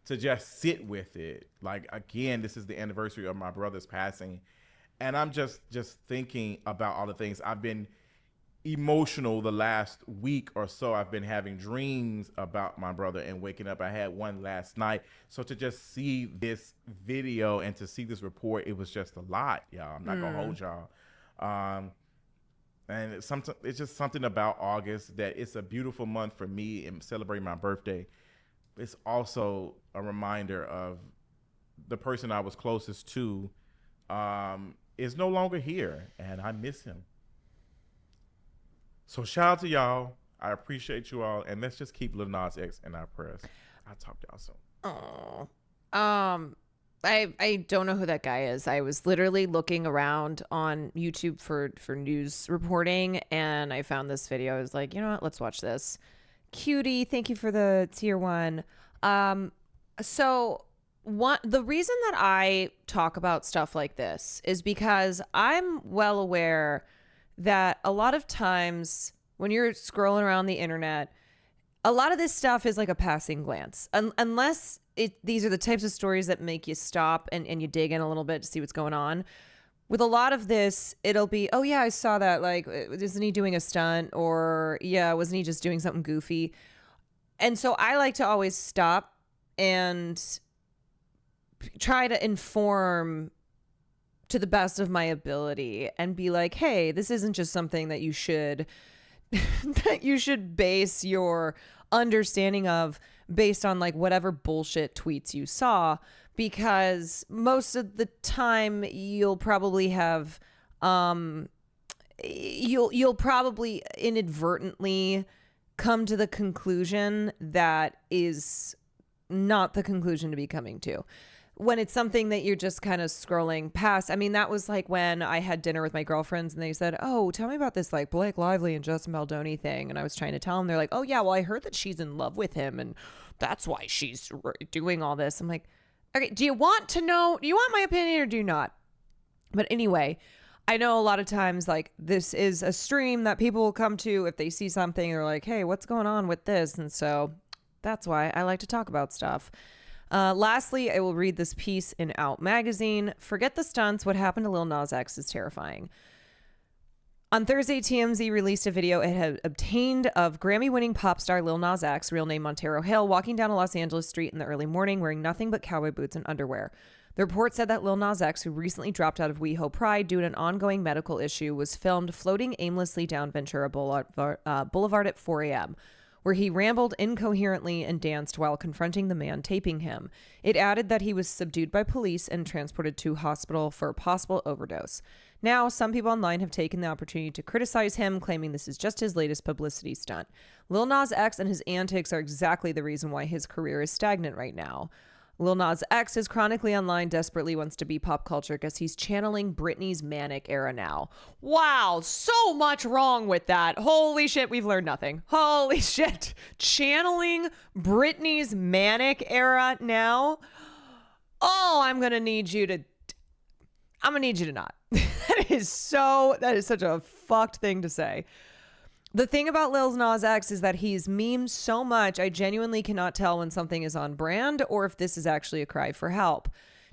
to just sit with it. Like, again, this is the anniversary of my brother's passing, and I'm just thinking about all the things. I've been emotional the last week or so. I've been having dreams about my brother and waking up. I had one last night. So to just see this video and to see this report, it was just a lot, y'all. I'm not gonna hold y'all. And it's just something about August, that it's a beautiful month for me and celebrating my birthday. It's also a reminder of the person I was closest to is no longer here, and I miss him. So shout out to y'all. I appreciate you all, and let's just keep Lil Nas X in our prayers. I'll talk to y'all soon. Oh, I don't know who that guy is. I was literally looking around on YouTube for news reporting, and I found this video. I was like, you know what? Let's watch this. Cutie, thank you for the tier 1. So the reason that I talk about stuff like this is because I'm well aware that a lot of times when you're scrolling around the internet, a lot of this stuff is like a passing glance. Unless these are the types of stories that make you stop and you dig in a little bit to see what's going on. With a lot of this, it'll be, oh yeah, I saw that. Like, isn't he doing a stunt? Or yeah, wasn't he just doing something goofy? And so I like to always stop and try to inform to the best of my ability and be like, hey, this isn't just something that you should that you should base your understanding of based on like whatever bullshit tweets you saw, because most of the time you'll probably have you'll probably inadvertently come to the conclusion that is not the conclusion to be coming to. When it's something that you're just kind of scrolling past. I mean, that was like when I had dinner with my girlfriends and they said, oh, tell me about this like Blake Lively and Justin Baldoni thing. And I was trying to tell them, they're like, oh yeah, well, I heard that she's in love with him and that's why she's doing all this. I'm like, okay, do you want to know? Do you want my opinion or do you not? But anyway, I know a lot of times like this is a stream that people will come to if they see something. They're like, hey, what's going on with this? And so that's why I like to talk about stuff. Lastly, I will read this piece in Out Magazine. Forget the stunts. What happened to Lil Nas X is terrifying. On Thursday, TMZ released a video it had obtained of Grammy-winning pop star Lil Nas X, real name Montero Hill, walking down a Los Angeles street in the early morning wearing nothing but cowboy boots and underwear. The report said that Lil Nas X, who recently dropped out of WeHo Pride due to an ongoing medical issue, was filmed floating aimlessly down Ventura Boulevard at 4 a.m., where he rambled incoherently and danced while confronting the man taping him. It added that he was subdued by police and transported to hospital for a possible overdose. Now, some people online have taken the opportunity to criticize him, claiming this is just his latest publicity stunt. Lil Nas X and his antics are exactly the reason why his career is stagnant right now. Lil Nas X is chronically online, desperately wants to be pop culture because he's channeling Britney's manic era now. Wow, so much wrong with that. Holy shit, we've learned nothing. Holy shit. Channeling Britney's manic era now? Oh, I'm going to need you to not. That is such a fucked thing to say. The thing about Lil Nas X is that he's memed so much, I genuinely cannot tell when something is on brand or if this is actually a cry for help.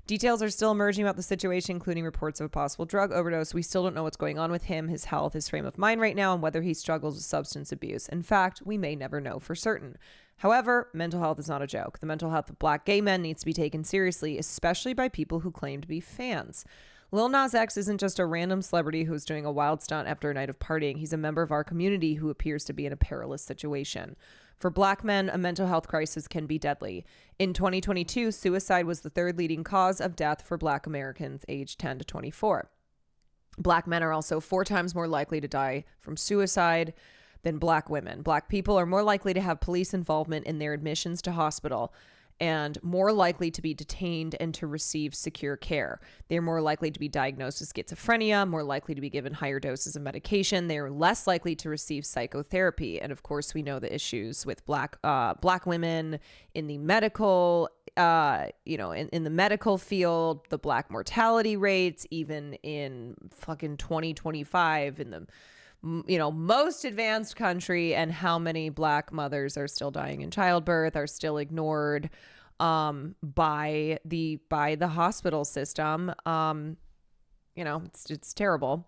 Details are still emerging about the situation, including reports of a possible drug overdose. We still don't know what's going on with him, his health, his frame of mind right now, and whether he struggles with substance abuse. In fact, we may never know for certain. However, mental health is not a joke. The mental health of Black gay men needs to be taken seriously, especially by people who claim to be fans. Lil Nas X isn't just a random celebrity who's doing a wild stunt after a night of partying. He's a member of our community who appears to be in a perilous situation. For Black men, a mental health crisis can be deadly. In 2022, suicide was the third leading cause of death for Black Americans aged 10 to 24. Black men are also 4 times more likely to die from suicide than Black women. Black people are more likely to have police involvement in their admissions to hospital and more likely to be detained and to receive secure care. They're more likely to be diagnosed with schizophrenia, more likely to be given higher doses of medication. They're less likely to receive psychotherapy. And of course, we know the issues with Black women in the medical, in the medical field, the Black mortality rates, even in fucking 2025 in the most advanced country, and how many Black mothers are still dying in childbirth, are still ignored by the hospital system. It's terrible.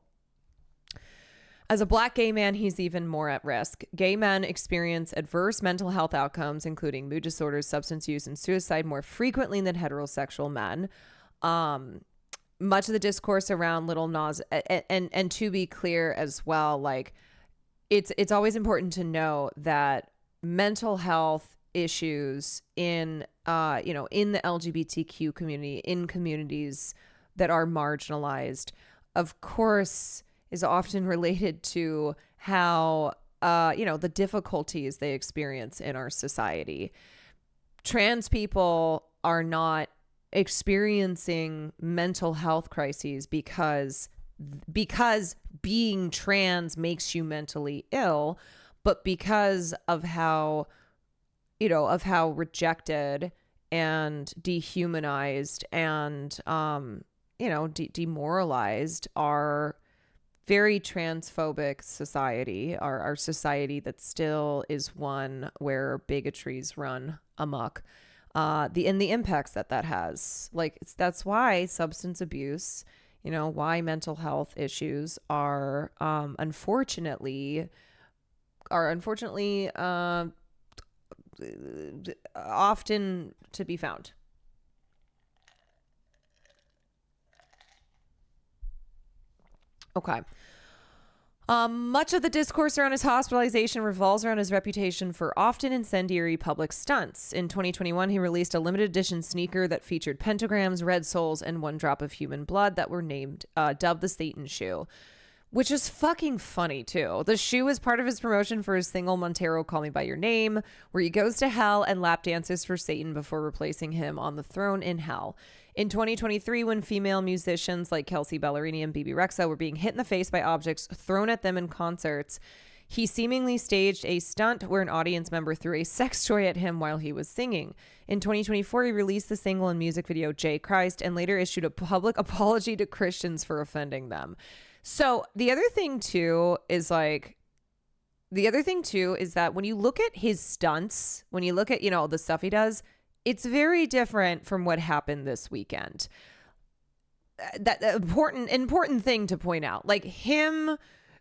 As a Black gay man, he's even more at risk. Gay men experience adverse mental health outcomes, including mood disorders, substance use, and suicide more frequently than heterosexual men. Much of the discourse around Lil Nas, and to be clear as well, like it's always important to know that mental health issues in the LGBTQ community, in communities that are marginalized, of course, is often related to how the difficulties they experience in our society. Trans people are not experiencing mental health crises because being trans makes you mentally ill, but because of how rejected and dehumanized and demoralized our very transphobic society, our society that still is one where bigotries run amok. The impacts that has, that's why substance abuse, why mental health issues are unfortunately often to be found. Okay. Much of the discourse around his hospitalization revolves around his reputation for often incendiary public stunts. In 2021, he released a limited edition sneaker that featured pentagrams, red souls, and 1 drop of human blood that were dubbed the Satan shoe, which is fucking funny too. The shoe is part of his promotion for his single Montero Call Me By Your Name, where he goes to hell and lap dances for Satan before replacing him on the throne in hell. In 2023, when female musicians like Kelsey Ballerini and BB Rexa were being hit in the face by objects thrown at them in concerts, he seemingly staged a stunt where an audience member threw a sex toy at him while he was singing. In 2024, he released the single and music video J Christ and later issued a public apology to Christians for offending them. So the other thing too is that when you look at his stunts, when you look at, the stuff he does, it's very different from what happened this weekend. That important thing to point out, like him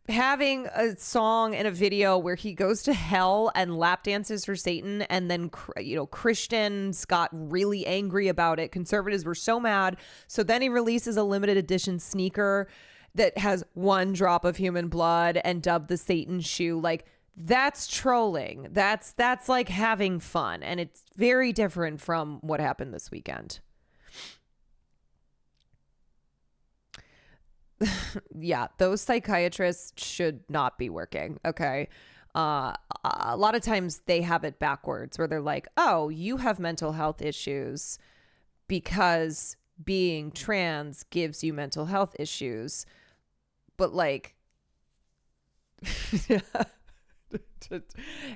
having a song and a video where he goes to hell and lap dances for Satan, and then Christians got really angry about it. Conservatives were so mad. So then he releases a limited edition sneaker that has 1 drop of human blood and dubbed the Satan shoe. Like, that's trolling. That's like having fun. And it's very different from what happened this weekend. Yeah, those psychiatrists should not be working. Okay. A lot of times they have it backwards where they're like, oh, you have mental health issues. because being trans gives you mental health issues. But like,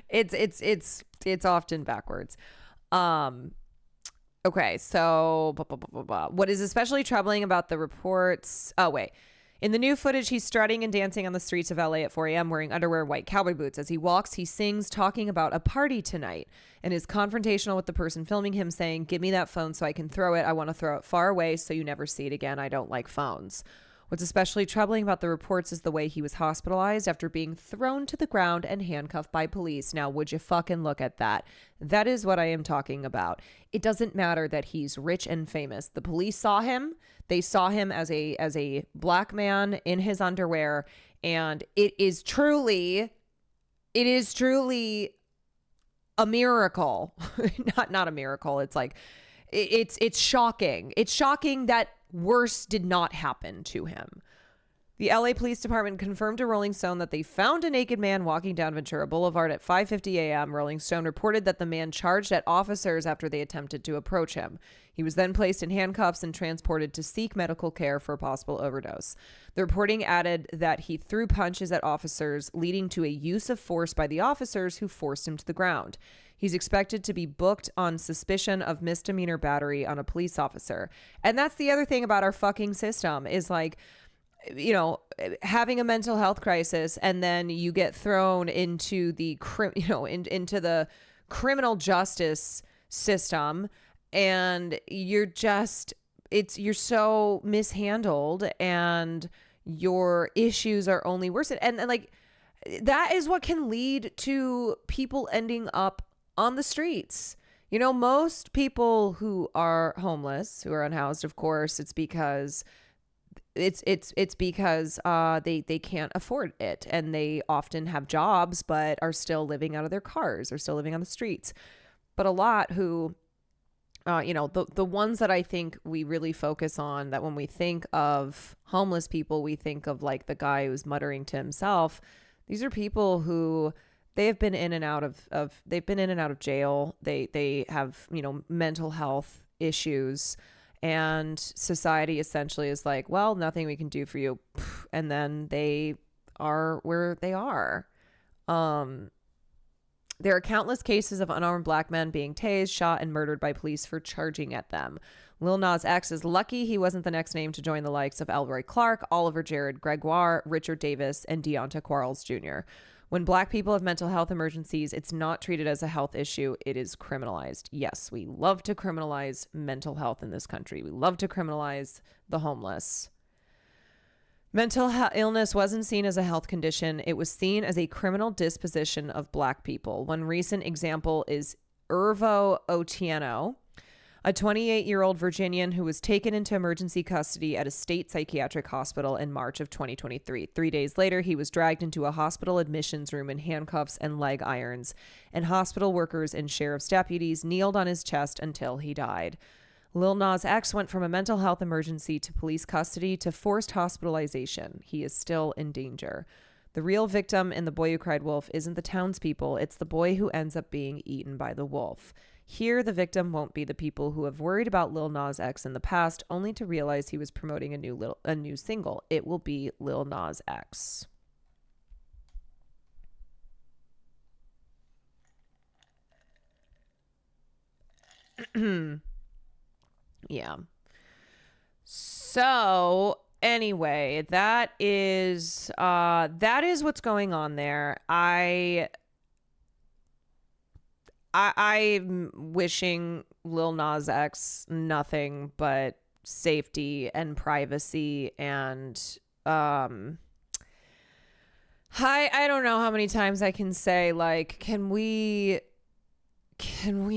it's often backwards. Okay, so what is especially troubling about the reports? Oh, wait. In the new footage, he's strutting and dancing on the streets of LA at 4 a.m. wearing underwear and white cowboy boots. As he walks, he sings, talking about a party tonight, and is confrontational with the person filming him, saying, "Give me that phone so I can throw it. I want to throw it far away so you never see it again. I don't like phones." What's especially troubling about the reports is the way he was hospitalized after being thrown to the ground and handcuffed by police. Now, would you fucking look at that? That is what I am talking about. It doesn't matter that he's rich and famous. The police saw him. They saw him as a black man in his underwear, and it is truly a miracle. not a miracle. It's like it's shocking. It's shocking that worse did not happen to him. The LA Police Department confirmed to Rolling Stone that they found a naked man walking down Ventura Boulevard at 5:50 a.m. Rolling Stone reported that the man charged at officers after they attempted to approach him. He was then placed in handcuffs and transported to seek medical care for a possible overdose. The reporting added that he threw punches at officers, leading to a use of force by the officers who forced him to the ground. He's expected to be booked on suspicion of misdemeanor battery on a police officer. And that's the other thing about our fucking system is like, you know, having a mental health crisis and then you get thrown into the into the criminal justice system, and you're so mishandled and your issues are only worse. And like, that is what can lead to people ending up on the streets. You know, most people who are homeless, who are unhoused, of course, it's because they can't afford it, and they often have jobs but are still living out of their cars or still living on the streets. But a lot who the ones that I think we really focus on, that when we think of homeless people, we think of like the guy who's muttering to himself. These are people who they've been in and out of jail. They have, mental health issues, and society essentially is like, well, nothing we can do for you. And then they are where they are. There are countless cases of unarmed black men being tased, shot, and murdered by police for charging at them. Lil Nas X is lucky he wasn't the next name to join the likes of Elroy Clark, Oliver Jared Gregoire, Richard Davis, and Deonta Quarles Jr. When black people have mental health emergencies, it's not treated as a health issue. It is criminalized. Yes, we love to criminalize mental health in this country. We love to criminalize the homeless. Mental illness wasn't seen as a health condition. It was seen as a criminal disposition of black people. One recent example is Irvo Otieno, a 28-year-old Virginian who was taken into emergency custody at a state psychiatric hospital in March of 2023. 3 days later, he was dragged into a hospital admissions room in handcuffs and leg irons, and hospital workers and sheriff's deputies kneeled on his chest until he died. Lil Nas X went from a mental health emergency to police custody to forced hospitalization. He is still in danger. The real victim in The Boy Who Cried Wolf isn't the townspeople, it's the boy who ends up being eaten by the wolf. Here, the victim won't be the people who have worried about Lil Nas X in the past, only to realize he was promoting a new single. It will be Lil Nas X. Yeah. So anyway, that is what's going on there. I'm wishing Lil Nas X nothing but safety and privacy, and I don't know how many times I can say, like, can we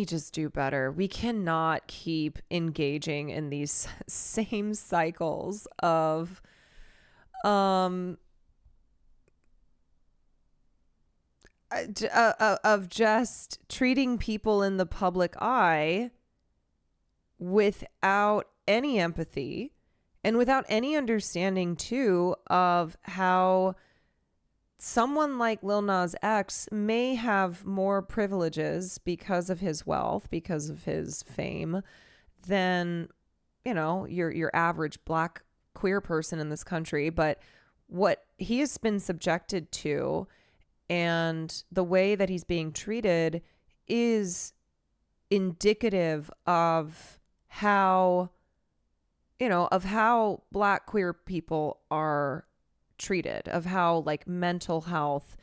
just do better? We cannot keep engaging in these same cycles of just treating people in the public eye without any empathy and without any understanding too of how someone like Lil Nas X may have more privileges because of his wealth, because of his fame, than, your average Black queer person in this country. But what he has been subjected to and the way that he's being treated is indicative of how Black queer people are treated, of how like mental health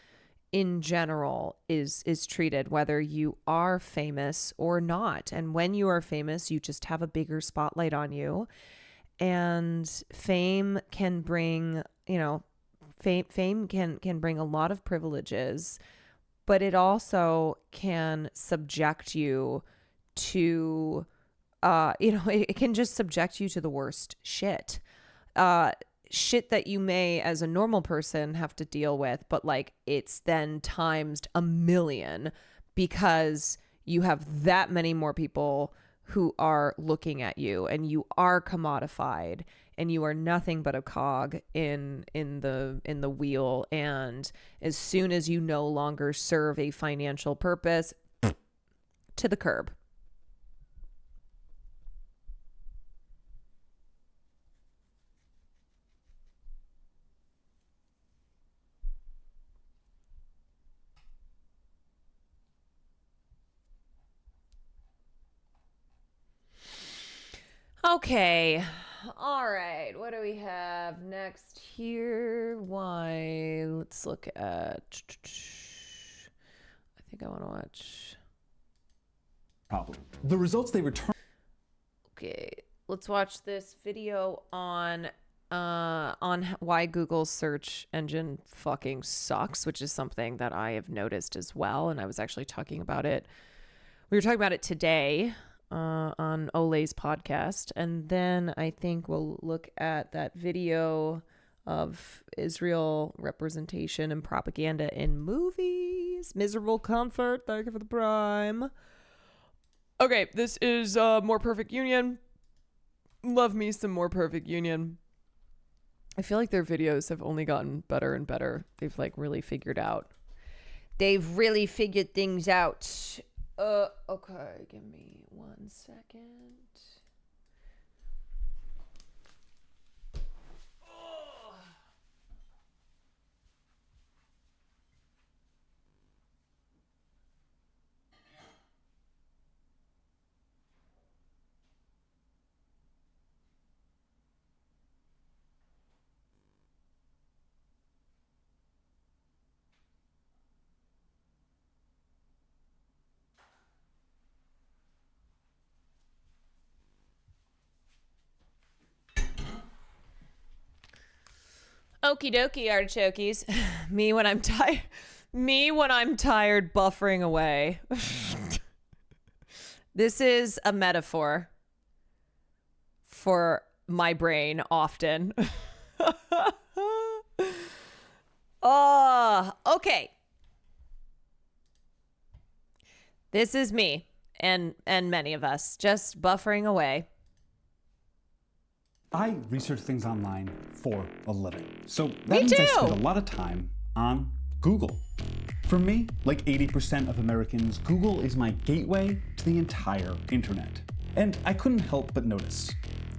in general is treated, whether you are famous or not. And when you are famous, you just have a bigger spotlight on you. And fame can bring, fame can bring a lot of privileges, but it also can subject you to, it can just subject you to the worst shit. Shit that you may, as a normal person, have to deal with, but like it's then times a million because you have that many more people who are looking at you, and you are commodified, and you are nothing but a cog in the wheel. And as soon as you no longer serve a financial purpose, to the curb. Okay. All right. What do we have next here? Why? Let's look at. I think I want to watch. Problem. The results they return. Okay. Let's watch this video on why Google's search engine fucking sucks, which is something that I have noticed as well. And I was actually talking about it. We were talking about it today. On Ole's podcast, and then I think we'll look at that video of Israel representation and propaganda in movies. Miserable Comfort, thank you for the prime. Okay, this is More Perfect Union. Love me some More Perfect Union. I feel like their videos have only gotten better and better. They've like really figured things out. Okay, give me 1 second. Okie dokie, artichokes. Me when I'm tired buffering away. This is a metaphor for my brain often. Oh, okay. This is me and many of us just buffering away. I research things online for a living. So that means I spend a lot of time on Google. For me, like 80% of Americans, Google is my gateway to the entire internet. And I couldn't help but notice.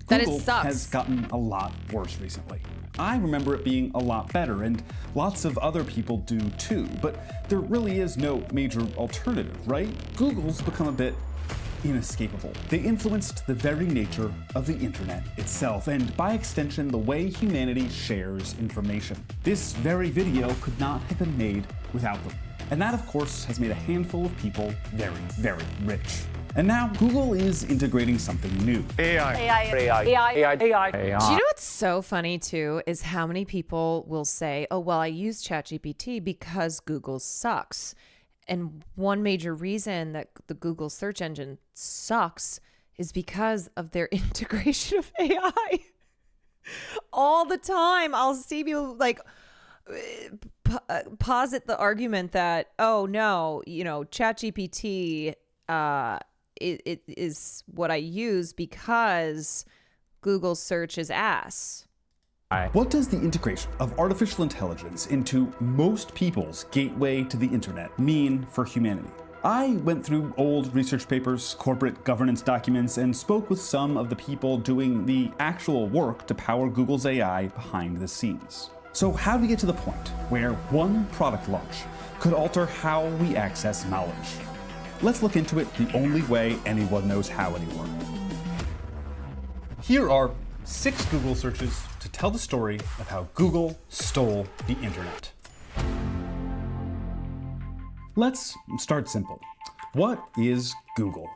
Google has gotten a lot worse recently. I remember it being a lot better, and lots of other people do too, but there really is no major alternative, right? Google's become a bit inescapable. They influenced the very nature of the internet itself, and by extension, the way humanity shares information. This very video could not have been made without them. And that, of course, has made a handful of people very, very rich. And now Google is integrating something new. AI. Do you know what's so funny too is how many people will say, oh, well, I use ChatGPT because Google sucks. And one major reason that the Google search engine sucks is because of their integration of AI. All the time, I'll see people like posit the argument that, oh no, ChatGPT it is what I use because Google search is ass. What does the integration of artificial intelligence into most people's gateway to the internet mean for humanity? I went through old research papers, corporate governance documents, and spoke with some of the people doing the actual work to power Google's AI behind the scenes. So how do we get to the point where one product launch could alter how we access knowledge? Let's look into it the only way anyone knows how anymore. Here are 6 Google searches to tell the story of how Google stole the internet. Let's start simple. What is Google?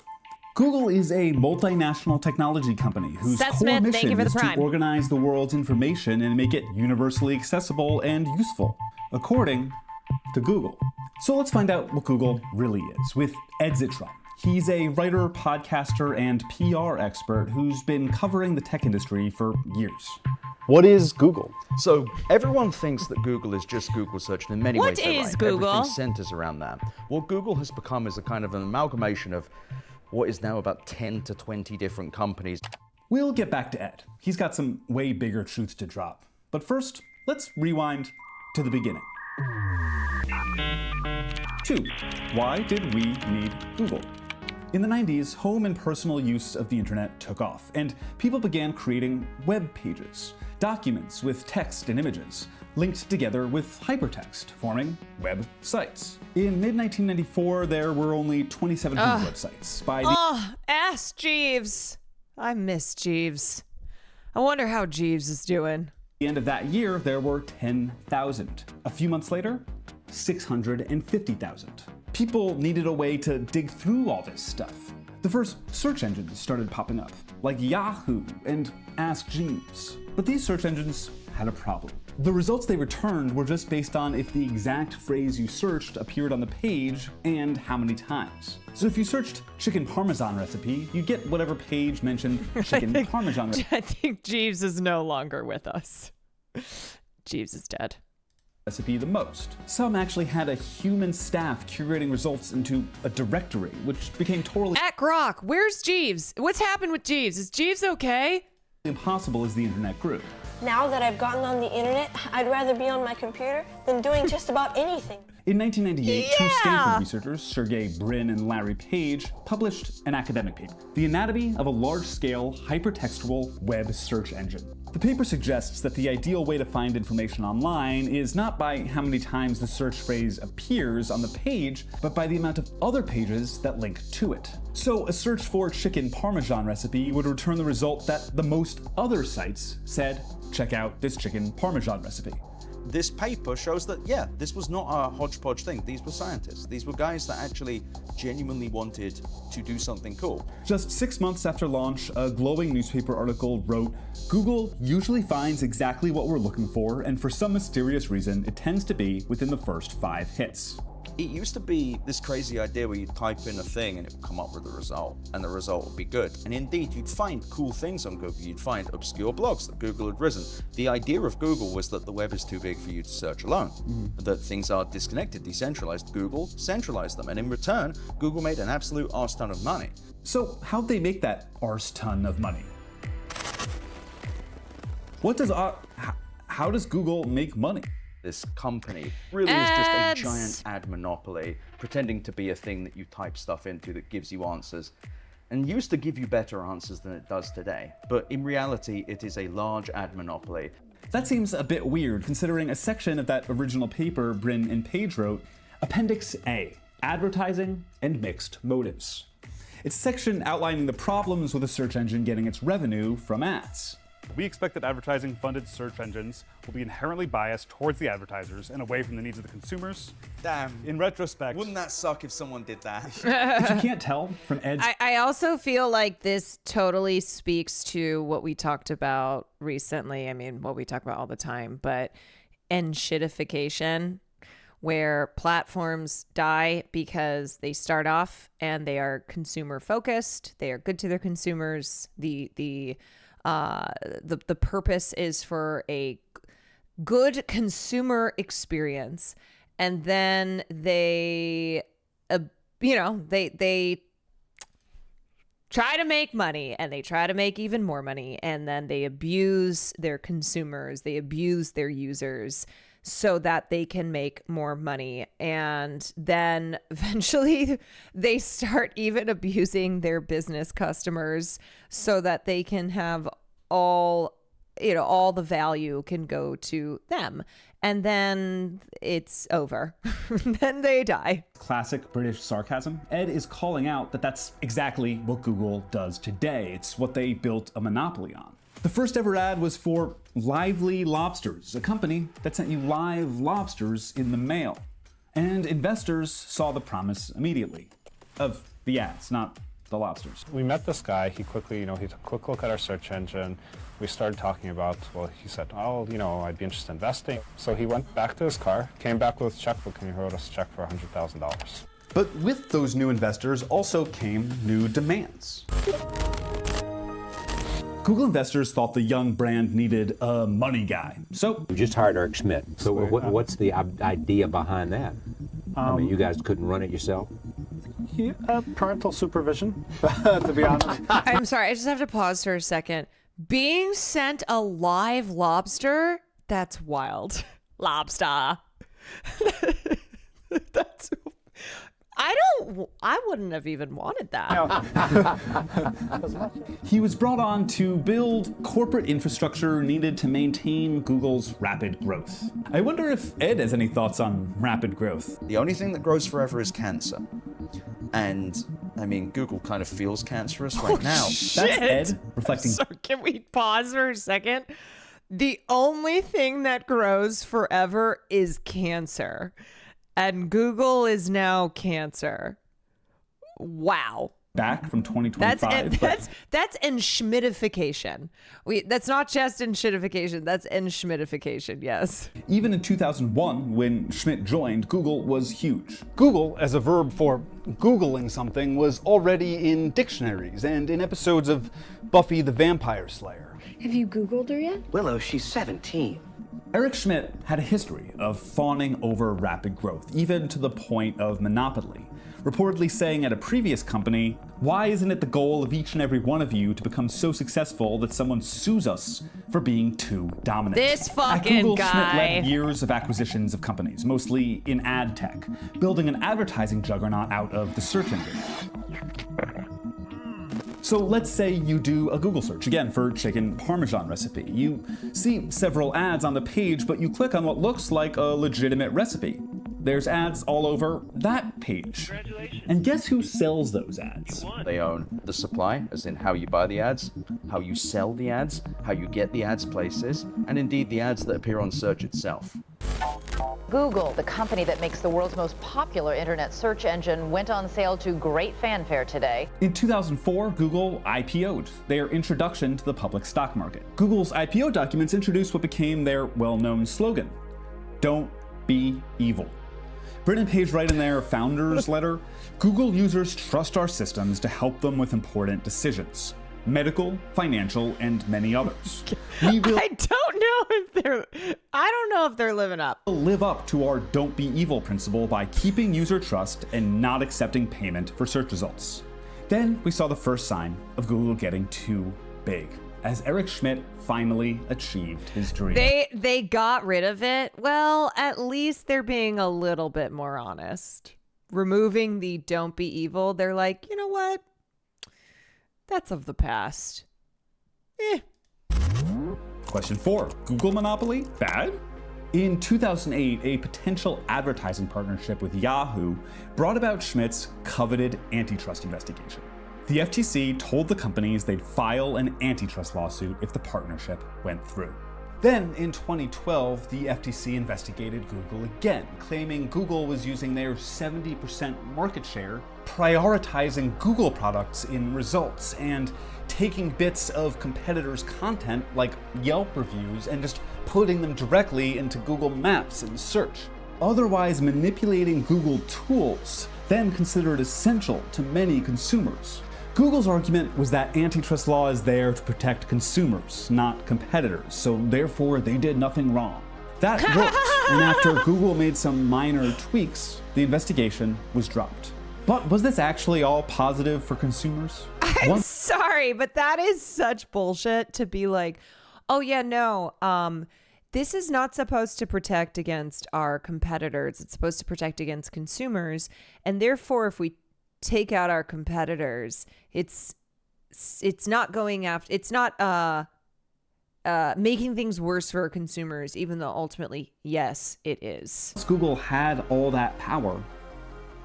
Google is a multinational technology company whose core mission is to organize the world's information and make it universally accessible and useful, according to Google. So let's find out what Google really is with Ed Zitron. He's a writer, podcaster, and PR expert who's been covering the tech industry for years. What is Google? So everyone thinks that Google is just Google search, and in many ways they're right. What is Google? Everything centers around that. What Google has become is a kind of an amalgamation of what is now about 10 to 20 different companies. We'll get back to Ed. He's got some way bigger truths to drop. But first, let's rewind to the beginning. 2. Why did we need Google? In the 90s, home and personal use of the internet took off, and people began creating web pages, documents with text and images, linked together with hypertext, forming websites. In mid-1994, there were only 2,700 websites. Ask Jeeves. I miss Jeeves. I wonder how Jeeves is doing. At the end of that year, there were 10,000. A few months later, 650,000. People needed a way to dig through all this stuff. The first search engines started popping up, like Yahoo and Ask Jeeves. But these search engines had a problem. The results they returned were just based on if the exact phrase you searched appeared on the page and how many times. So if you searched chicken parmesan recipe, you'd get whatever page mentioned chicken parmesan recipe. I think Jeeves is no longer with us. Jeeves is dead. Recipe the most. Some actually had a human staff curating results into a directory, which became totally At Grok, where's Jeeves? What's happened with Jeeves? Is Jeeves okay? impossible as the internet grew. Now that I've gotten on the internet, I'd rather be on my computer than doing just about anything. In 1998, 2 Stanford researchers, Sergey Brin and Larry Page, published an academic paper, The Anatomy of a Large-Scale Hypertextual Web Search Engine. The paper suggests that the ideal way to find information online is not by how many times the search phrase appears on the page, but by the amount of other pages that link to it. So a search for chicken parmesan recipe would return the result that the most other sites said, check out this chicken parmesan recipe. This paper shows that, yeah, this was not a hodgepodge thing. These were scientists. These were guys that actually genuinely wanted to do something cool. Just 6 months after launch, a glowing newspaper article wrote, Google usually finds exactly what we're looking for, and for some mysterious reason, it tends to be within the first 5 hits. It used to be this crazy idea where you'd type in a thing and it would come up with a result, and the result would be good. And indeed, you'd find cool things on Google. You'd find obscure blogs that Google had written. The idea of Google was that the web is too big for you to search alone, that things are disconnected, decentralized. Google centralized them, and in return, Google made an absolute arse ton of money. So how'd they make that arse ton of money? How does Google make money? This company really is just a giant ad monopoly, pretending to be a thing that you type stuff into that gives you answers, and used to give you better answers than it does today. But in reality, it is a large ad monopoly. That seems a bit weird, considering a section of that original paper Brin and Page wrote, Appendix A, Advertising and Mixed Motives. It's a section outlining the problems with a search engine getting its revenue from ads. We expect that advertising-funded search engines will be inherently biased towards the advertisers and away from the needs of the consumers. Damn. In retrospect, Wouldn't that suck if someone did that? If you can't tell from Ed's... I also feel like this totally speaks to what we talked about recently. I mean, what we talk about all the time, but shitification, where platforms die because they start off and they are consumer focused. They are good to their consumers. The purpose is for a good consumer experience, and then they try to make money, and they try to make even more money, and then they abuse their consumers, they abuse their users, so that they can make more money. And then eventually they start even abusing their business customers so that they can have all the value can go to them. And then it's over. Then they die. Classic British sarcasm. Ed is calling out that that's exactly what Google does today. It's what they built a monopoly on. The first ever ad was for Lively Lobsters, a company that sent you live lobsters in the mail. And investors saw the promise immediately of the ads, not the lobsters. We met this guy. He quickly, he took a quick look at our search engine. We started talking about, he said, I'd be interested in investing. So he went back to his car, came back with his checkbook, and he wrote us a check for $100,000. But with those new investors also came new demands. Google investors thought the young brand needed a money guy. So we just hired Eric Schmidt. So what's the idea behind that? You guys couldn't run it yourself? Parental supervision, to be honest. I'm sorry, I just have to pause for a second. Being sent a live lobster? That's wild. Lobster. That's... I wouldn't have even wanted that. He was brought on to build corporate infrastructure needed to maintain Google's rapid growth. I wonder if Ed has any thoughts on rapid growth. The only thing that grows forever is cancer. And, Google kind of feels cancerous right now. Shit. That's Ed reflecting. So can we pause for a second? The only thing that grows forever is cancer. And Google is now cancer. Wow. Back from 2025. That's enschmidtification. That's not just enschmidtification, that's enschmidtification, yes. Even in 2001, when Schmidt joined, Google was huge. Google, as a verb for Googling something, was already in dictionaries and in episodes of Buffy the Vampire Slayer. Have you Googled her yet? Willow, she's 17. Eric Schmidt had a history of fawning over rapid growth, even to the point of monopoly, reportedly saying at a previous company, "Why isn't it the goal of each and every one of you to become so successful that someone sues us for being too dominant?" This fucking At Google, guy. Schmidt led years of acquisitions of companies, mostly in ad tech, building an advertising juggernaut out of the search engine. So let's say you do a Google search, again for chicken parmesan recipe. You see several ads on the page, but you click on what looks like a legitimate recipe. There's ads all over that page. And guess who sells those ads? They own the supply, as in how you buy the ads, how you sell the ads, how you get the ads places, and indeed the ads that appear on search itself. Google, the company that makes the world's most popular internet search engine, went on sale to great fanfare today. In 2004, Google IPO'd, their introduction to the public stock market. Google's IPO documents introduced what became their well-known slogan, "Don't be evil." Written page right in their founder's letter, Google users trust our systems to help them with important decisions. Medical, financial, and many others. I don't know if they're living up. Live up to our don't be evil principle by keeping user trust and not accepting payment for search results. Then we saw the first sign of Google getting too big, as Eric Schmidt finally achieved his dream. They got rid of it. Well, at least they're being a little bit more honest. Removing the don't be evil, they're like, you know what? That's of the past. Question 4. Google monopoly? Bad? In 2008, a potential advertising partnership with Yahoo brought about Schmidt's coveted antitrust investigation. The FTC told the companies they'd file an antitrust lawsuit if the partnership went through. Then, in 2012, the FTC investigated Google again, claiming Google was using their 70% market share, prioritizing Google products in results, and taking bits of competitors' content, like Yelp reviews, and just putting them directly into Google Maps and search. Otherwise manipulating Google tools, then considered essential to many consumers. Google's argument was that antitrust law is there to protect consumers, not competitors, so therefore they did nothing wrong. That worked, and after Google made some minor tweaks, the investigation was dropped. But was this actually all positive for consumers? I'm sorry, but that is such bullshit to be like, oh yeah, no, This is not supposed to protect against our competitors. It's supposed to protect against consumers. And therefore, if we take out our competitors, it's not going after, it's not making things worse for consumers, even though ultimately, yes, it is. Google had all that power.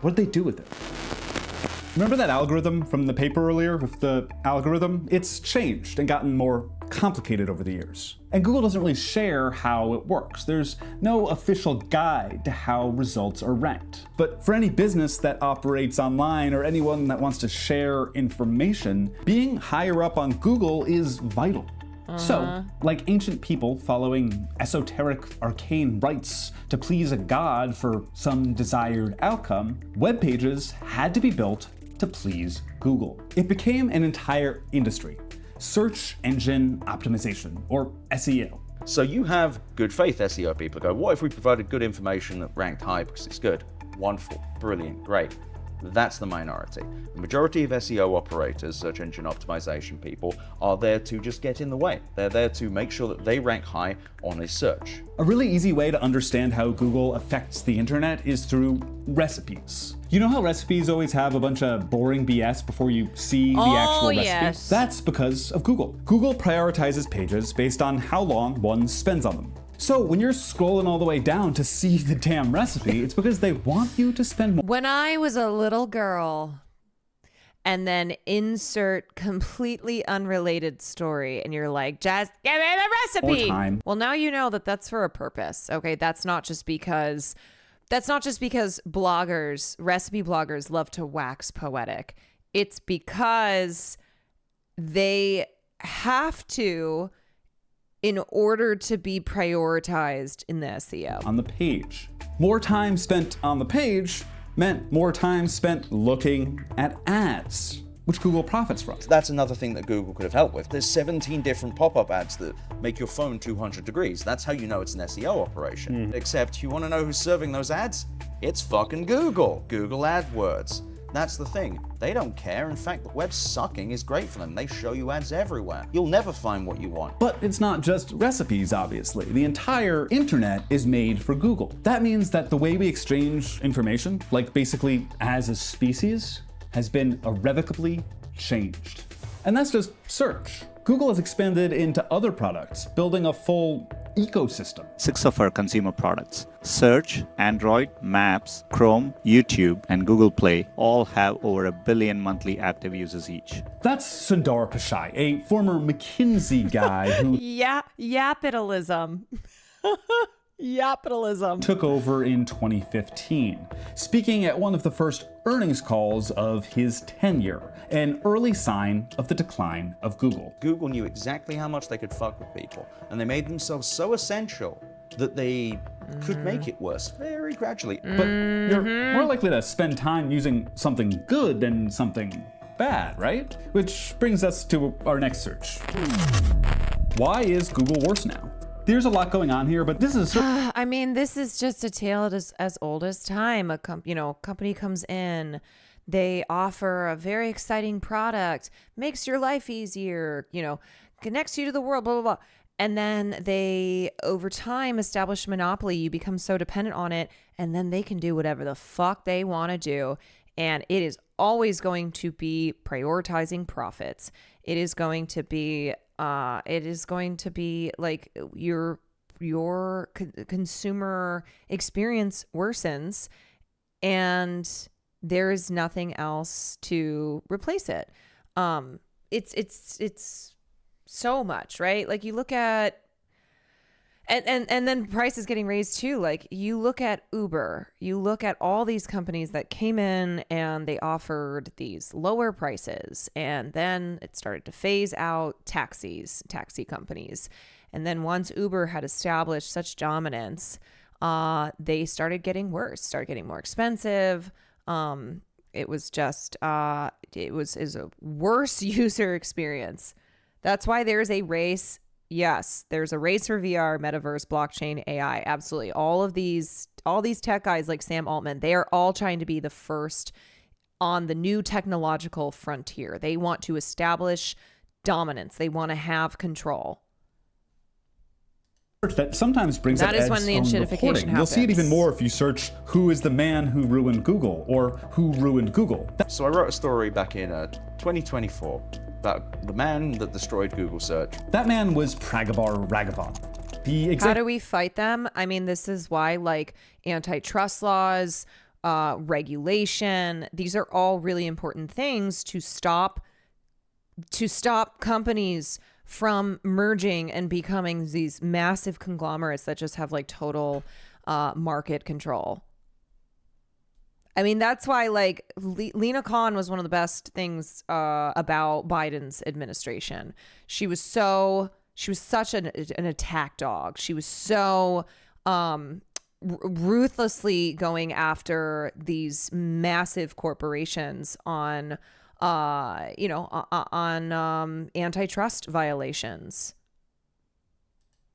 What did they do with it? Remember that algorithm from the paper earlier with the algorithm? It's changed and gotten more complicated over the years. And Google doesn't really share how it works. There's no official guide to how results are ranked. But for any business that operates online or anyone that wants to share information, being higher up on Google is vital. So, like ancient people following esoteric arcane rites to please a god for some desired outcome, web pages had to be built to please Google. It became an entire industry, search engine optimization, or SEO. So you have good faith SEO people go, what if we provided good information that ranked high because it's good? Wonderful, brilliant, great. That's the minority. The majority of SEO operators, search engine optimization people, are there to just get in the way. They're there to make sure that they rank high on a search. A really easy way to understand how Google affects the internet is through recipes. You know how recipes always have a bunch of boring BS before you see the actual recipe? Yes. That's because of Google. Google prioritizes pages based on how long one spends on them. So when you're scrolling all the way down to see the damn recipe, it's because they want you to spend more. When I was a little girl, and then insert completely unrelated story, and you're like, just give me the recipe. Or time. Well, now you know that that's for a purpose. Okay, that's not just because bloggers, recipe bloggers, love to wax poetic. It's because they have to, in order to be prioritized in the SEO. On the page. More time spent on the page meant more time spent looking at ads, which Google profits from. That's another thing that Google could have helped with. There's 17 different pop-up ads that make your phone 200 degrees. That's how you know it's an SEO operation. Except you want to know who's serving those ads? It's fucking Google. Google AdWords. That's the thing. They don't care. In fact, the web sucking is great for them. They show you ads everywhere. You'll never find what you want. But it's not just recipes, obviously. The entire internet is made for Google. That means that the way we exchange information, like basically as a species, has been irrevocably changed. And that's just search. Google has expanded into other products, building a full ecosystem. 6 of our consumer products, Search, Android, Maps, Chrome, YouTube, and Google Play, all have over 1 billion monthly active users each. That's Sundar Pichai, a former McKinsey guy who Yapitalism. Yapitalism. Took over in 2015, speaking at one of the first earnings calls of his tenure, an early sign of the decline of Google. Google knew exactly how much they could fuck with people, and they made themselves so essential that they could make it worse very gradually. But you're more likely to spend time using something good than something bad, right? Which brings us to our next search. Why is Google worse now? There's a lot going on here, but this is I mean, this is just a tale as old as time. A company comes in, they offer a very exciting product, makes your life easier, connects you to the world, blah, blah, blah. And then they, over time, establish a monopoly. You become so dependent on it, and then they can do whatever the fuck they want to do. And it is always going to be prioritizing profits. It is going to be like your consumer experience worsens, and there is nothing else to replace it. It's so much, right? Like you look at, and then price is getting raised too. Like you look at Uber, you look at all these companies that came in and they offered these lower prices, and then it started to phase out taxi companies. And then once Uber had established such dominance, they started getting worse, started getting more expensive. It was just, it was a worse user experience. That's why there's a race. Yes, there's a race for VR, metaverse, blockchain, AI. Absolutely. All these tech guys like Sam Altman, they are all trying to be the first on the new technological frontier. They want to establish dominance. They want to have control. that sometimes brings That up is Ed's when the own enshittification reporting. You'll see it even happens. more if you search "Who is the man who ruined Google?" or "Who ruined Google?" So I wrote a story back in 2024 about the man that destroyed Google search. That man was Pragabar Raghavan. How do we fight them? I mean, this is why, like, antitrust laws, regulation, these are all really important things to stop companies from merging and becoming these massive conglomerates that just have like total market control. I mean, that's why like Lena Kwan was one of the best things about Biden's administration. She was such an attack dog. She was so ruthlessly going after these massive corporations on antitrust violations.